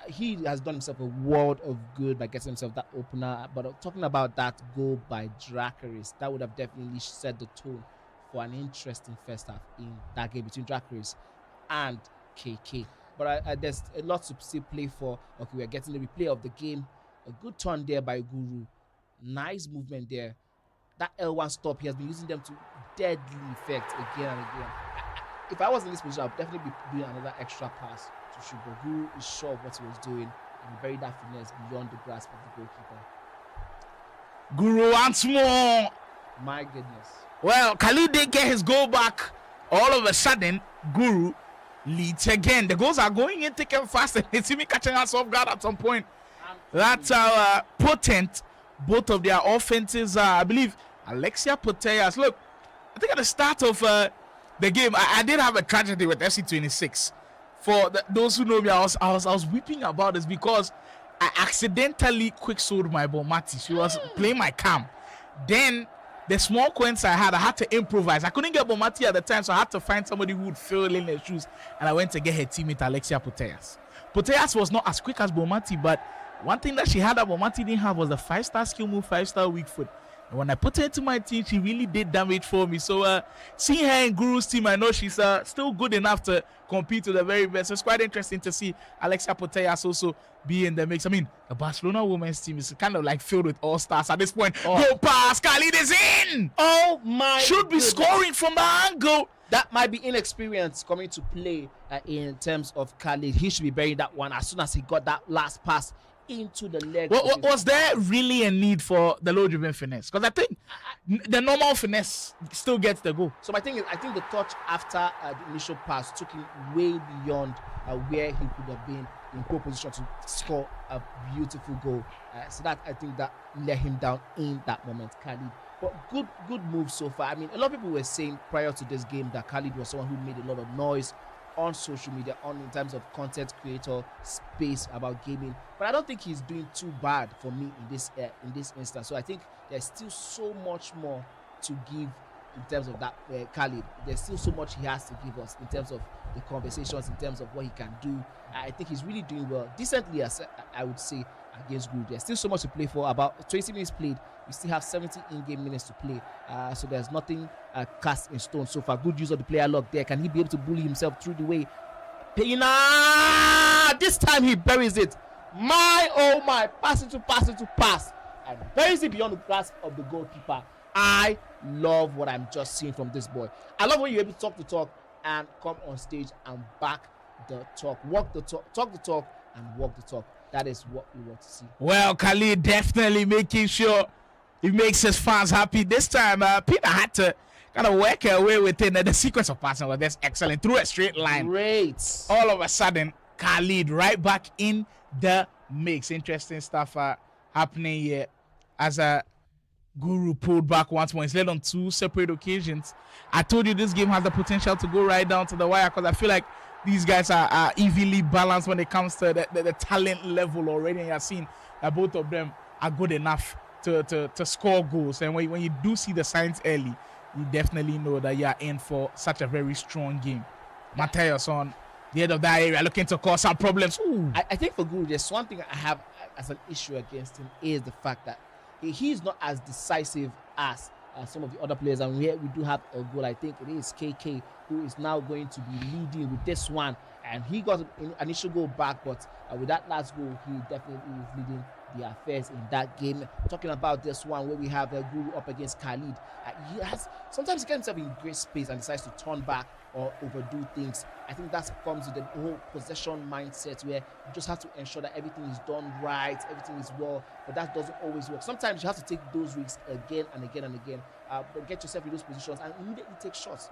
he has done himself a world of good by getting himself that opener. But talking about that goal by Draaris, that would have definitely set the tone for an interesting first half in that game between Draaris and KK. But there's a lot to still play for. Okay, we're getting the replay of the game. A good turn there by Guru. Nice movement there. That L1 stop, he has been using them to deadly effect again and again. If I was in this position, I would definitely be doing another extra pass to shoot. But Guru is sure of what he was doing and buried that finesse beyond the grasp of the goalkeeper. Guru once more. My goodness. Well, Khaled did get his goal back. All of a sudden, Guru leads again. The goals are going in thick and fast, and they see me catching us off guard at some point. That's how potent both of their offenses are. I believe Alexia Putellas. Look, I think at the start of the game, I did have a tragedy with FC26. For those who know me, I was weeping about this because I accidentally quick-sold my Bomati. She was playing my cam. Then the small coins I had to improvise. I couldn't get Bomati at the time, so I had to find somebody who would fill in their shoes. And I went to get her teammate Alexia Putellas. Putellas was not as quick as Bomati, but one thing that she had that Bomati didn't have was the 5-star skill move, 5-star weak foot. And when I put her into my team, she really did damage for me. So seeing her in Guru's team, I know she's still good enough to compete with the very best. So it's quite interesting to see Alexia Putellas also be in the mix. I mean, the Barcelona women's team is kind of like filled with all-stars at this point. Go pass, Khaled is in! Oh my Should be scoring from the angle. That might be inexperience coming to play in terms of Khaled. He should be burying that one as soon as he got that last pass into the leg. Was there really a need for the low-driven finesse? Because I think the normal finesse still gets the goal. So I think the touch after the initial pass took him way beyond where he could have been in pole position to score a beautiful goal. So that I think that let him down in that moment, Khaled. But good move so far. I mean, a lot of people were saying prior to this game that Khaled was someone who made a lot of noise on social media, in terms of content creator space about gaming, but I don't think he's doing too bad for me in this instance. So I think there's still so much more to give in terms of that Khaled. There's still so much he has to give us in terms of the conversations, in terms of what he can do. I think he's really doing well, decently, as I would say, against Guru. There's still so much to play for. About 20 minutes played. We still have 70 in-game minutes to play. So there's nothing cast in stone so far. Good use of the player lock there. Can he be able to bully himself through the way? Pena! This time he buries it. Oh my, pass into pass. And buries it beyond the grasp of the goalkeeper. I love what I'm just seeing from this boy. I love when you're able to talk the talk and come on stage and back the talk. Walk the talk, talk the talk, and walk the talk. That is what we want to see. Well, Khaled definitely making sure he makes his fans happy. This time, Peter had to kind of work her way within the sequence of passing was just excellent through a straight line. Great. All of a sudden, Khaled right back in the mix. Interesting stuff happening here as a Guru pulled back once more. He's led on 2 separate occasions. I told you this game has the potential to go right down to the wire because I feel like these guys are evenly balanced when it comes to the talent level already. And I've seen that both of them are good enough to score goals. And when you do see the signs early, you definitely know that you are in for such a very strong game. Mateus on the end of that area looking to cause some problems. I think for Guru, there's one thing I have as an issue against him is the fact that he's not as decisive as some of the other players. And we do have a goal. I think it is KK who is now going to be leading with this one. And he got an initial goal back, but with that last goal, he definitely is leading the affairs in that game. Talking about this one where we have Guru up against Khaled. Sometimes he gets himself in great space and decides to turn back or overdo things. I think that comes with the whole possession mindset where you just have to ensure that everything is done right, everything is well, but that doesn't always work. Sometimes you have to take those risks again and again and again, but get yourself in those positions and immediately take shots.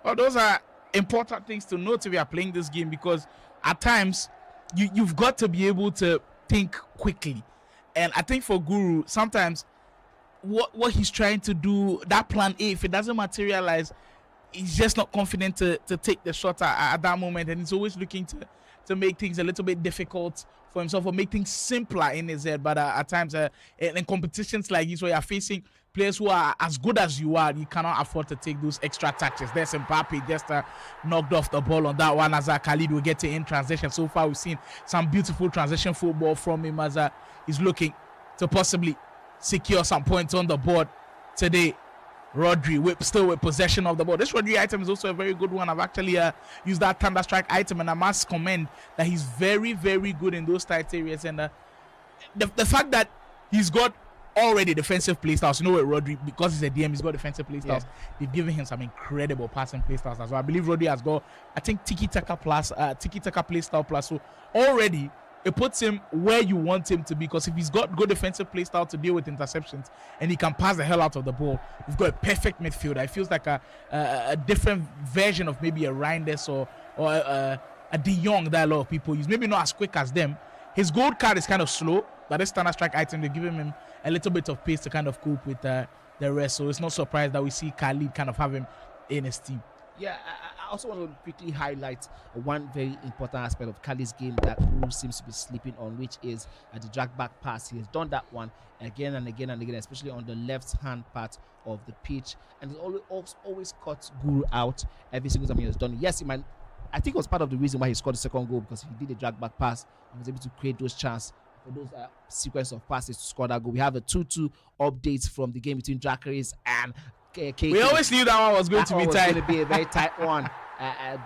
Well, those are important things to note if you are playing this game because at times you've got to be able to think quickly. And I think for Guru, sometimes what he's trying to do, that plan A, if it doesn't materialize, he's just not confident to take the shot at that moment, and he's always looking to make things a little bit difficult for himself or make things simpler in his head. But at times in competitions like this where you're facing players who are as good as you are, you cannot afford to take those extra touches. There's Mbappe just knocked off the ball on that one as Khaled will get it in transition. So far we've seen some beautiful transition football from him as he's looking to possibly secure some points on the board today. Rodri still with possession of the ball. This Rodri item is also a very good one. I've actually used that Thunder Strike item, and I must commend that he's very, very good in those tight areas. And the fact that he's got already defensive play styles, with Rodri, because he's a DM, he's got defensive play styles. Yeah. They've given him some incredible passing play styles as well. I believe Rodri has got, I think, tiki-taka play style plus. So already it puts him where you want him to be, because if he's got good defensive play style to deal with interceptions and he can pass the hell out of the ball, we've got a perfect midfielder. It feels like a different version of maybe a Reinders or a De Jong that a lot of people use. Maybe not as quick as them. His gold card is kind of slow, but this Thunder Strike item, they're giving him a little bit of pace to kind of cope with the rest. So it's not surprised that we see Khaled kind of have him in his team. Yeah, I also want to quickly highlight one very important aspect of Khaled's game that Guru seems to be sleeping on, which is the drag back pass. He has done that one again and again and again, especially on the left-hand part of the pitch, and it's always caught Guru out every single time he has done it. Yes, I think it was part of the reason why he scored the second goal, because he did a drag back pass and was able to create those chances for those sequence of passes to score that goal. We have a 2-2 update from the game between Draaris and KK. We always knew that one was going to be tight. Going to be a very tight one.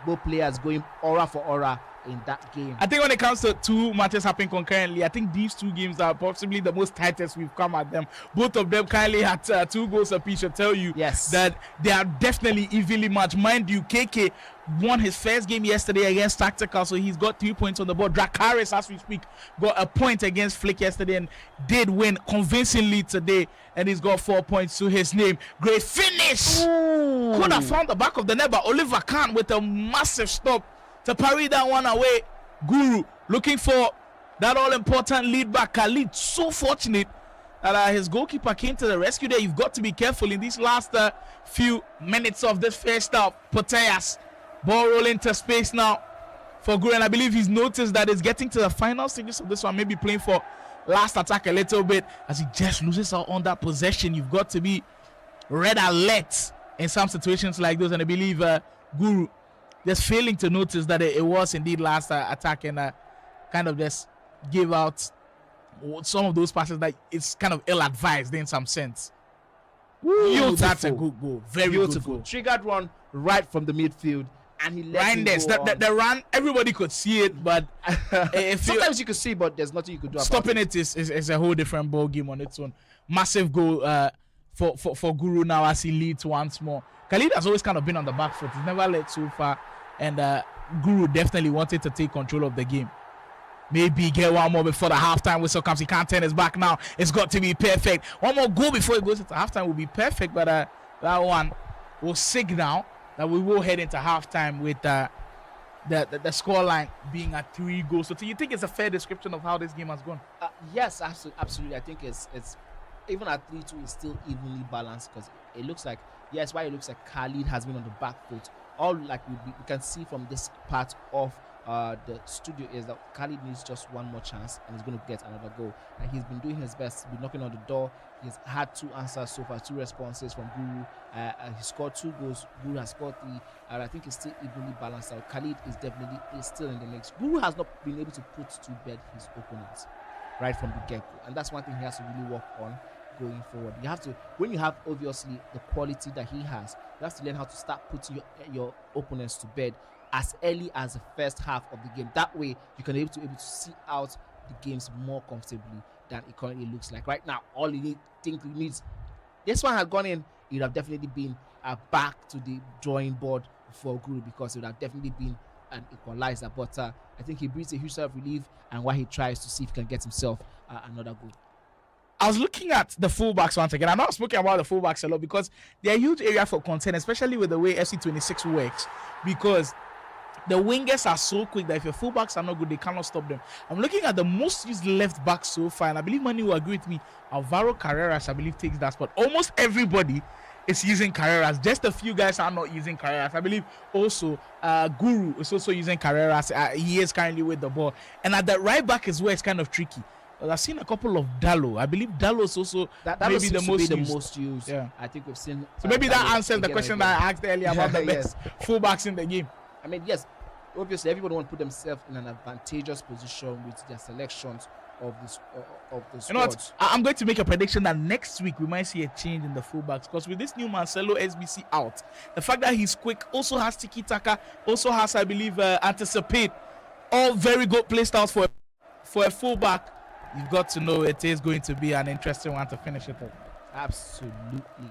Both players going aura for aura in that game. I think when it comes to two matches happening concurrently, I think these two games are possibly the most tightest we've come at them. Both of them kindly had 2 goals apiece. Should tell you that they are definitely evenly matched. Mind you, KK won his first game yesterday against Tactical, so he's got 3 points on the board. Draaris, as we speak, got a point against Flick yesterday and did win convincingly today, and he's got 4 points to his name. Great finish! Ooh. Could have found the back of the net, but Oliver Khan with a massive stop to parry that one away. Guru looking for that all-important lead back. Khaled so fortunate that his goalkeeper came to the rescue there. You've got to be careful in these last few minutes of this first half. Poteas, ball rolling to space now for Guru, and I believe he's noticed that it's getting to the final stages of this one, maybe playing for last attack a little bit as he just loses out on that possession. You've got to be red alert in some situations like those, and I believe Guru just failing to notice that it was indeed last attack, and kind of just give out some of those passes that it's kind of ill-advised in some sense. Beautiful. That's a good goal. Very beautiful. Good goal. Triggered one right from the midfield, and he let it go. The run, everybody could see it, but sometimes you could see, but there's nothing you could do about stopping it is a whole different ball game on its own. Massive goal for Guru now as he leads once more. Khaled has always kind of been on the back foot. He's never led so far, and Guru definitely wanted to take control of the game. Maybe get one more before the halftime whistle comes. He can't turn his back now. It's got to be perfect. One more goal before it goes into halftime will be perfect, but that one will signal that we will head into halftime with the scoreline being at 3 goals. So do you think it's a fair description of how this game has gone? Yes, absolutely. I think it's even at 3-2, it's still evenly balanced, because it looks like, yes, why it looks like Khaled has been on the back foot. All like we can see from this part of the studio is that Khaled needs just one more chance and he's going to get another goal. And he's been doing his best. He's been knocking on the door. He's had 2 answers so far, 2 responses from Guru. He scored 2 goals. Guru has scored 3, and I think it's still evenly balanced out. Khaled is definitely still in the mix. Guru has not been able to put to bed his opponents right from the get-go, and that's one thing he has to really work on going forward. You have to, when you have obviously the quality that he has, you have to learn how to start putting your opponents to bed as early as the first half of the game. That way you can be able to see out the games more comfortably than it currently looks like right now. All you think he needs, this one had gone in, it would have definitely been back to the drawing board for Guru, because it would have definitely been an equalizer. But I think he breathes a huge sigh of relief, and while he tries to see if he can get himself another goal. I was looking at the fullbacks once again. I'm not speaking about the fullbacks a lot because they're a huge area for concern, especially with the way FC26 works, because the wingers are so quick that if your fullbacks are not good, they cannot stop them. I'm looking at the most used left back so far, and I believe Manu will agree with me. Alvaro Carreras, I believe, takes that spot. Almost everybody is using Carreras. Just a few guys are not using Carreras. I believe also Guru is also using Carreras. He is currently with the ball. And at the right back is where it's kind of tricky. I've seen a couple of Dallo. I believe Dallo is also maybe the most used. Yeah. I think we've seen. So maybe that answers the question that I asked earlier about the best fullbacks in the game. I mean, yes, obviously everybody wants to put themselves in an advantageous position with their selections of this of the squad. You know what? I'm going to make a prediction that next week we might see a change in the fullbacks, because with this new Marcelo SBC out, the fact that he's quick, also has tiki taka, also has, I believe, anticipate, all very good play styles for a fullback. You've got to know it is going to be an interesting one to finish it up. Absolutely.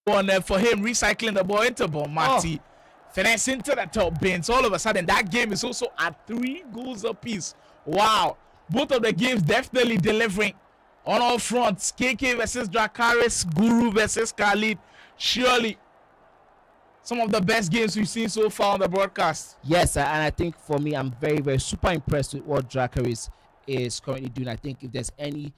one for him recycling the ball into Bonmati. Finesse into the top bins. All of a sudden, that game is also at 3 goals apiece. Wow. Both of the games definitely delivering on all fronts. KK versus Draaris, Guru versus Khaled. Surely some of the best games we've seen so far on the broadcast. Yes, and I think for me, I'm very, very super impressed with what Draaris is currently doing. I think if there's any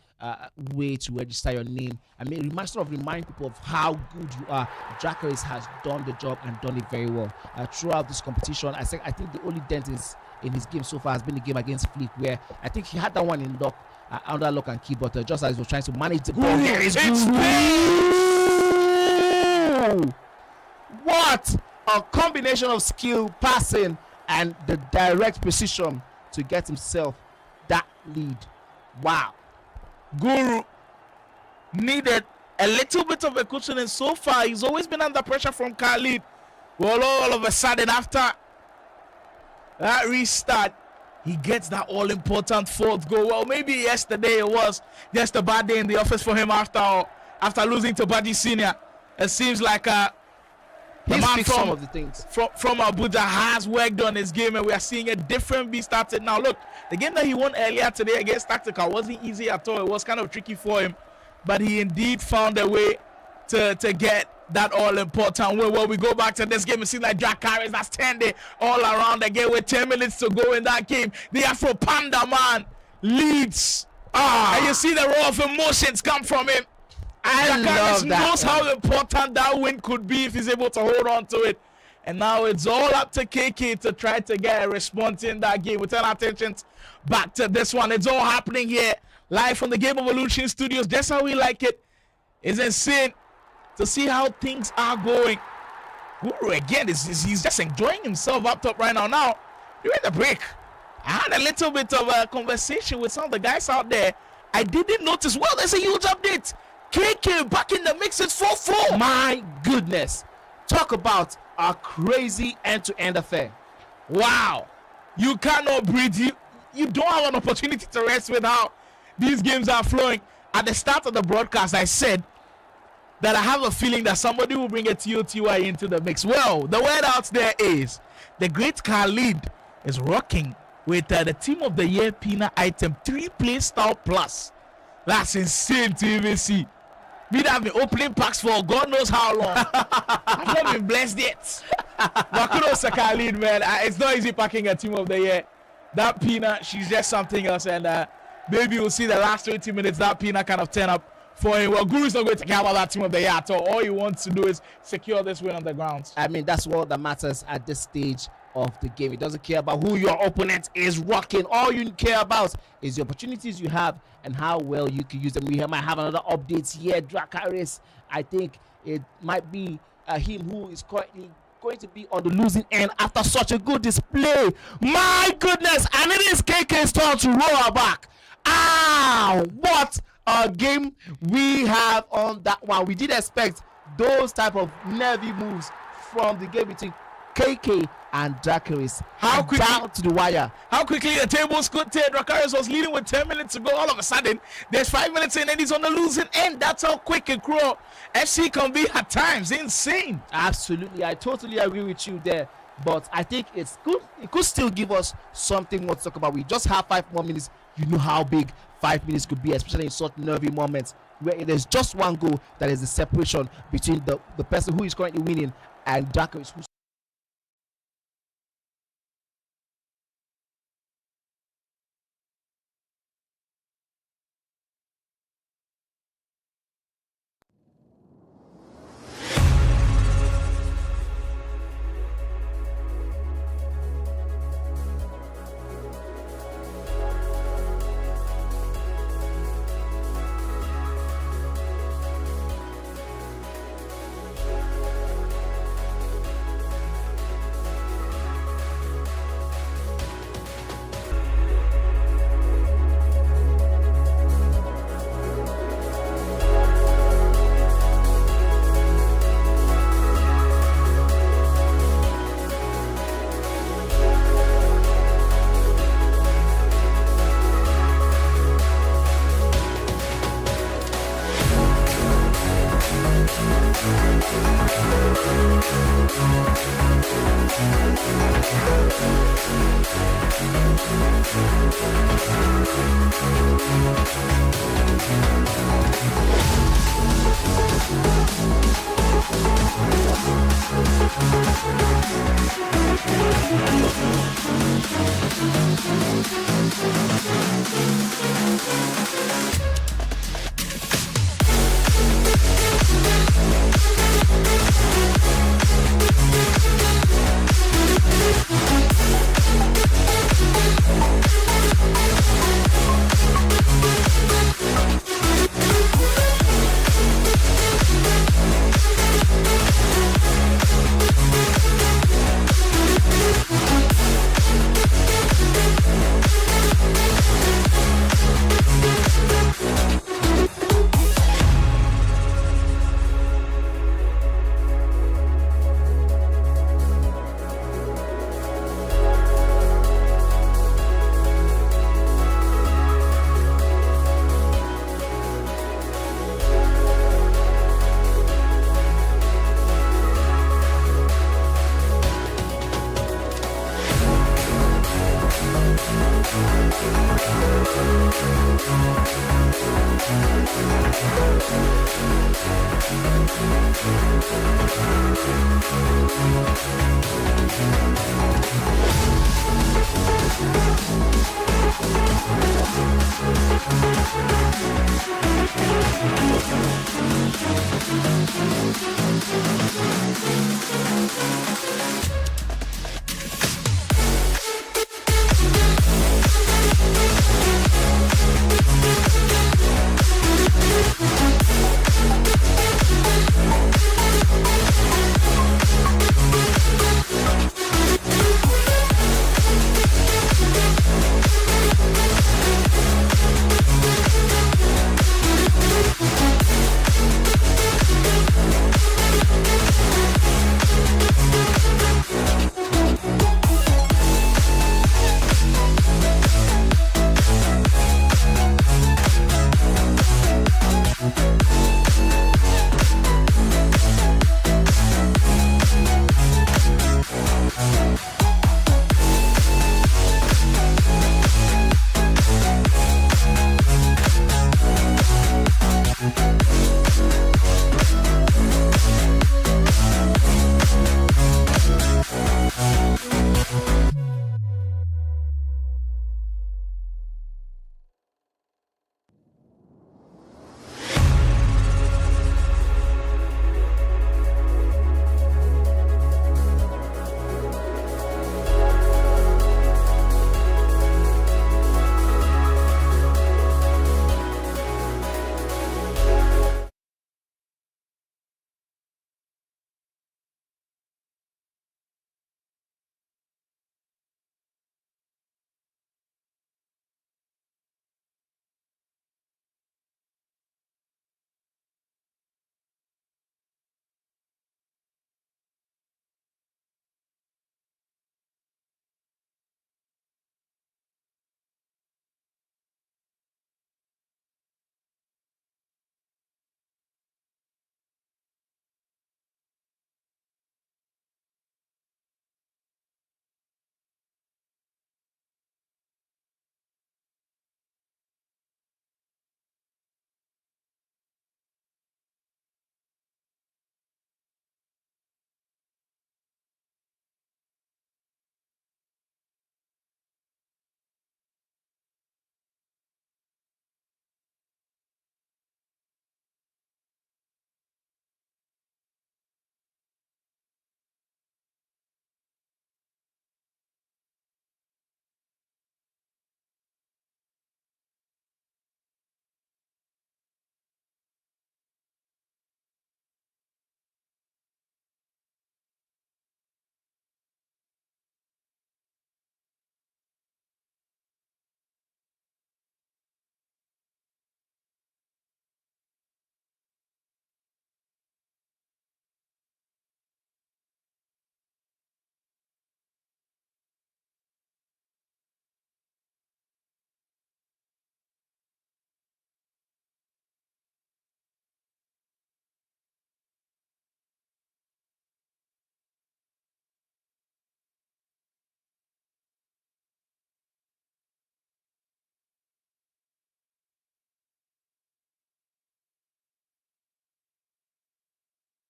way to register your name, I mean, we must sort of remind people of how good you are. Draaris has done the job and done it very well throughout this competition. I think the only dent is in his game so far has been the game against Fleek, where I think he had that one in lock, under lock and key, but just as he was trying to manage the ball. What a combination of skill, passing, and the direct precision to get himself that lead. Wow. Guru needed a little bit of a cushioning so far. He's always been under pressure from Khaled. Well, all of a sudden, after that restart, he gets that all-important 4th goal. Well, maybe yesterday it was just a bad day in the office for him after losing to Baji Senior. It seems like the man some of the things from Abuja has worked on his game, and we are seeing a different beast started now. Look, the game that he won earlier today against Tactical wasn't easy at all. It was kind of tricky for him, but he indeed found a way to get that all-important win. Well, we go back to this game, it seems like Draaris that's turned it all around again with 10 minutes to go in that game. The Afro Panda man leads. And you see the roar of emotions come from him. Draaris knows how important that win could be if he's able to hold on to it. And now it's all up to KK to try to get a response in that game. We turn our attention back to this one. It's all happening here live from the Game Evolution Studios. Just how we like it. It's insane to see how things are going. Guru again, he's just enjoying himself up top right now. Now, during the break, I had a little bit of a conversation with some of the guys out there. I didn't notice. Well, there's a huge update. KK back in the mix. It's 4-4. My goodness. Talk about a crazy end-to-end affair. Wow. You cannot breathe. You don't have an opportunity to rest with how these games are flowing. At the start of the broadcast, I said that I have a feeling that somebody will bring a TOTY into the mix. Well, the word out there is the great Khaled is rocking with the Team of the Year Pina item 3 Play Style Plus. That's insane to even see. We have been opening packs for God knows how long. I've not been blessed yet. But kudos to Khaled, man. It's not easy packing a Team of the Year. That Pina, she's just something else. And maybe we'll see the last 20 minutes that Pina kind of turn up for him. Well, Guru's not going to care about that Team of the Year at all. All he wants to do is secure this win on the ground. I mean, that's what that matters at this stage of the game. It doesn't care about who your opponent is rocking. All you care about is the opportunities you have and how well you can use them. We might have another update here. Draaris, I think it might be him who is currently going to be on the losing end after such a good display. My goodness, and it is KK's turn to roll back. What a game we have on that one. We did expect those type of nervy moves from the game between KK and Draaris. How quickly down to the wire. How quickly the tables could turn. Draaris was leading with 10 minutes to go. All of a sudden, there's 5 minutes in and he's on the losing end. That's how quick and cruel FC can be at times. Insane. Absolutely. I totally agree with you there. But I think it's good. It could still give us something more to talk about. We just have 5 more minutes. You know how big 5 minutes could be, especially in such nervy moments where there's just one goal that is the separation between the person who is currently winning and Draaris, who's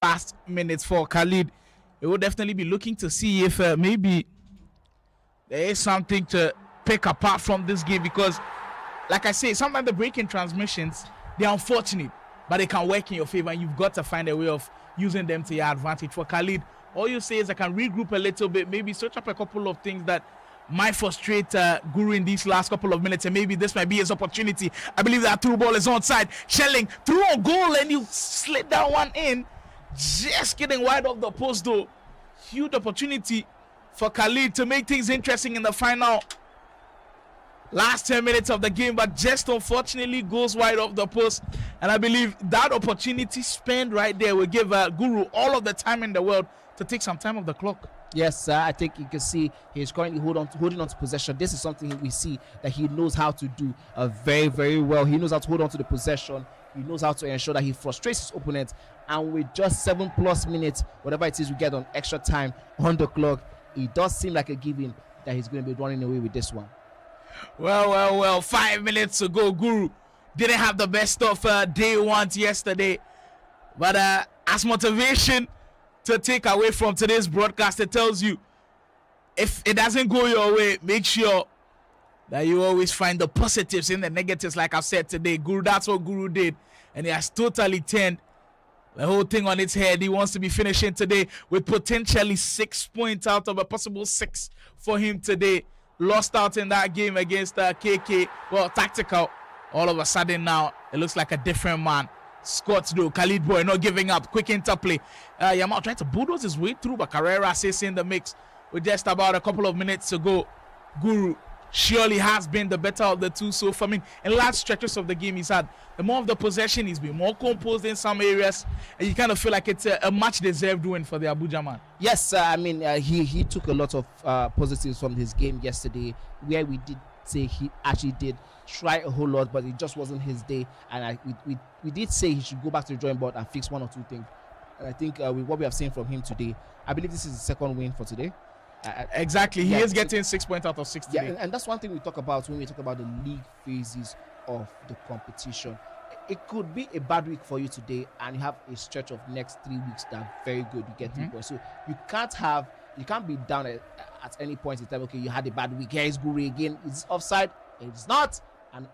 last minutes for Khaled. They will definitely be looking to see if maybe there is something to pick apart from this game, because like I say, sometimes the breaking transmissions, they're unfortunate, but they can work in your favor, and you've got to find a way of using them to your advantage. For Khaled, all you say is I can regroup a little bit, maybe search up a couple of things that might frustrate Guru in these last couple of minutes, and maybe this might be his opportunity. I believe that through ball is onside. Shelling through on goal, and you slid that one in. Just getting wide off the post though. Huge opportunity for Khaled to make things interesting in the final last 10 minutes of the game, but just unfortunately goes wide off the post. And I believe that opportunity spent right there will give Guru all of the time in the world to take some time off the clock. Yes, I think you can see he's currently holding on to possession. This is something we see that he knows how to do very, very well. He knows how to hold on to the possession. He knows how to ensure that he frustrates his opponent. And with just 7+ minutes, whatever it is we get on extra time on the clock, it does seem like a given that he's going to be running away with this one. Well, 5 minutes to go. Guru didn't have the best of day one yesterday, but as motivation to take away from today's broadcast, it tells you if it doesn't go your way, make sure that you always find the positives in the negatives. Like I've said today, Guru, that's what Guru did, and he has totally turned the whole thing on its head. He wants to be finishing today with potentially 6 points out of a possible 6 for him today. Lost out in that game against KK. Well, tactical. All of a sudden now, it looks like a different man. Scots though, Khaled boy not giving up. Quick interplay. Yemolee trying to bulldoze his way through, but Carrera is in the mix with just about a couple of minutes to go. Guru surely has been the better of the two so far. I mean, in large stretches of the game he's had the more of the possession. He's been more composed in some areas, and you kind of feel like it's a much deserved win for the Abuja man. Yes, I mean he took a lot of positives from his game yesterday, where we did say he actually did try a whole lot, but it just wasn't his day. And we did say he should go back to the drawing board and fix one or two things. And I think with what we have seen from him today, I believe this is the second win for today. Exactly, he is getting 6 points out of 6 today. Yeah, and that's one thing we talk about when we talk about the league phases of the competition. It could be a bad week for you today, and you have a stretch of next 3 weeks that are very good. You get 3 points, so you can't be down at any point in time. Okay, you had a bad week. Here is Guru again. It's offside. It's not. And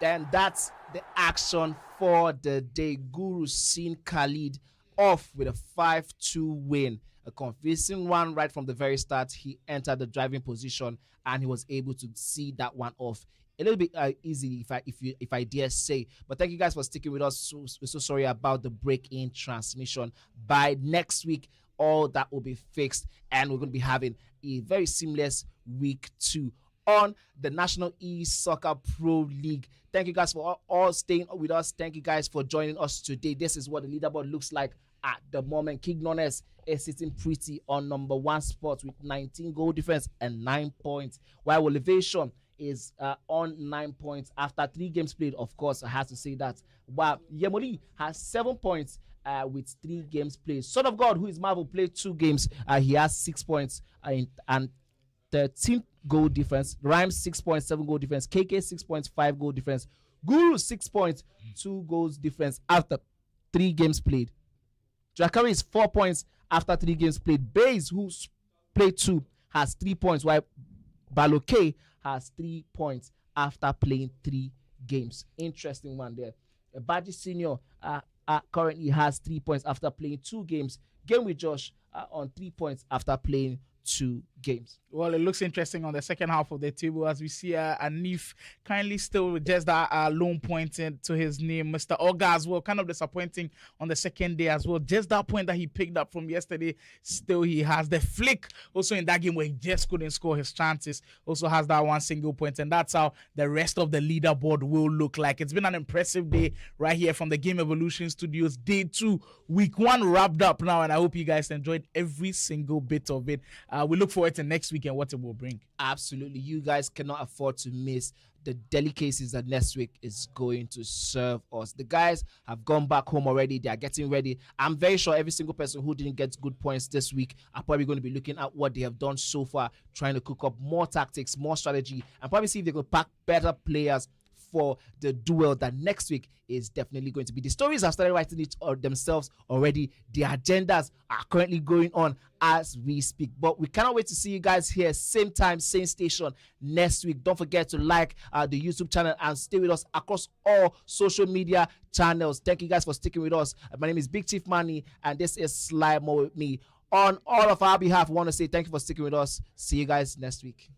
And that's the action for the day. Guru seen Khaled off with a 5-2 win. A convincing one right from the very start. He entered the driving position and he was able to see that one off a little bit easily, if I dare say. But thank you guys for sticking with us. We're so sorry about the break-in transmission. By next week, all that will be fixed and we're going to be having a very seamless week 2 on the National Esoccer Pro League. Thank you guys for all staying with us. Thank you guys for joining us today. This is what the leaderboard looks like at the moment. King Nones is sitting pretty on number 1 spot with 19 goal difference and 9 points, while Wovation is on 9 points after 3 games played. Of course, I have to say that. While Yemolee has 7 points with 3 games played. Son of God, who is Marvel, played 2 games. He has 6 points and 13 goal difference. Rhymes 6 points, 7 goal difference. KK 6 points, 5 goal difference. Guru 6 points, 2 goals difference after 3 games played. Draaris 4 points after 3 games played. Baze, who played 2, has 3 points, while Balok has 3 points after playing 3 games. Interesting one there. Baji Senior currently has 3 points after playing 2 games. Game with Josh on 3 points after playing 2 games. Well, it looks interesting on the second half of the table as we see Anife kindly still with just that lone point to his name. Mr. Oga as well, kind of disappointing on the second day as well. Just that point that he picked up from yesterday, still he has the flick also in that game where he just couldn't score his chances. Also has that one single point, and that's how the rest of the leaderboard will look like. It's been an impressive day right here from the Game Evolution Studios. Day 2, week 1 wrapped up now, and I hope you guys enjoyed every single bit of it. We look forward to next week and what it will bring. Absolutely. You guys cannot afford to miss the delicacies that next week is going to serve us. The guys have gone back home already. They are getting ready. I'm very sure every single person who didn't get good points this week are probably going to be looking at what they have done so far, trying to cook up more tactics, more strategy, and probably see if they can pack better players for the duel that next week is definitely going to be. The stories have started writing it themselves already. The agendas are currently going on as we speak. But we cannot wait to see you guys here, same time, same station next week. Don't forget to like the YouTube channel and stay with us across all social media channels. Thank you guys for sticking with us. My name is Big Chief Manny, and this is Slide More with me. On all of our behalf, I want to say thank you for sticking with us. See you guys next week.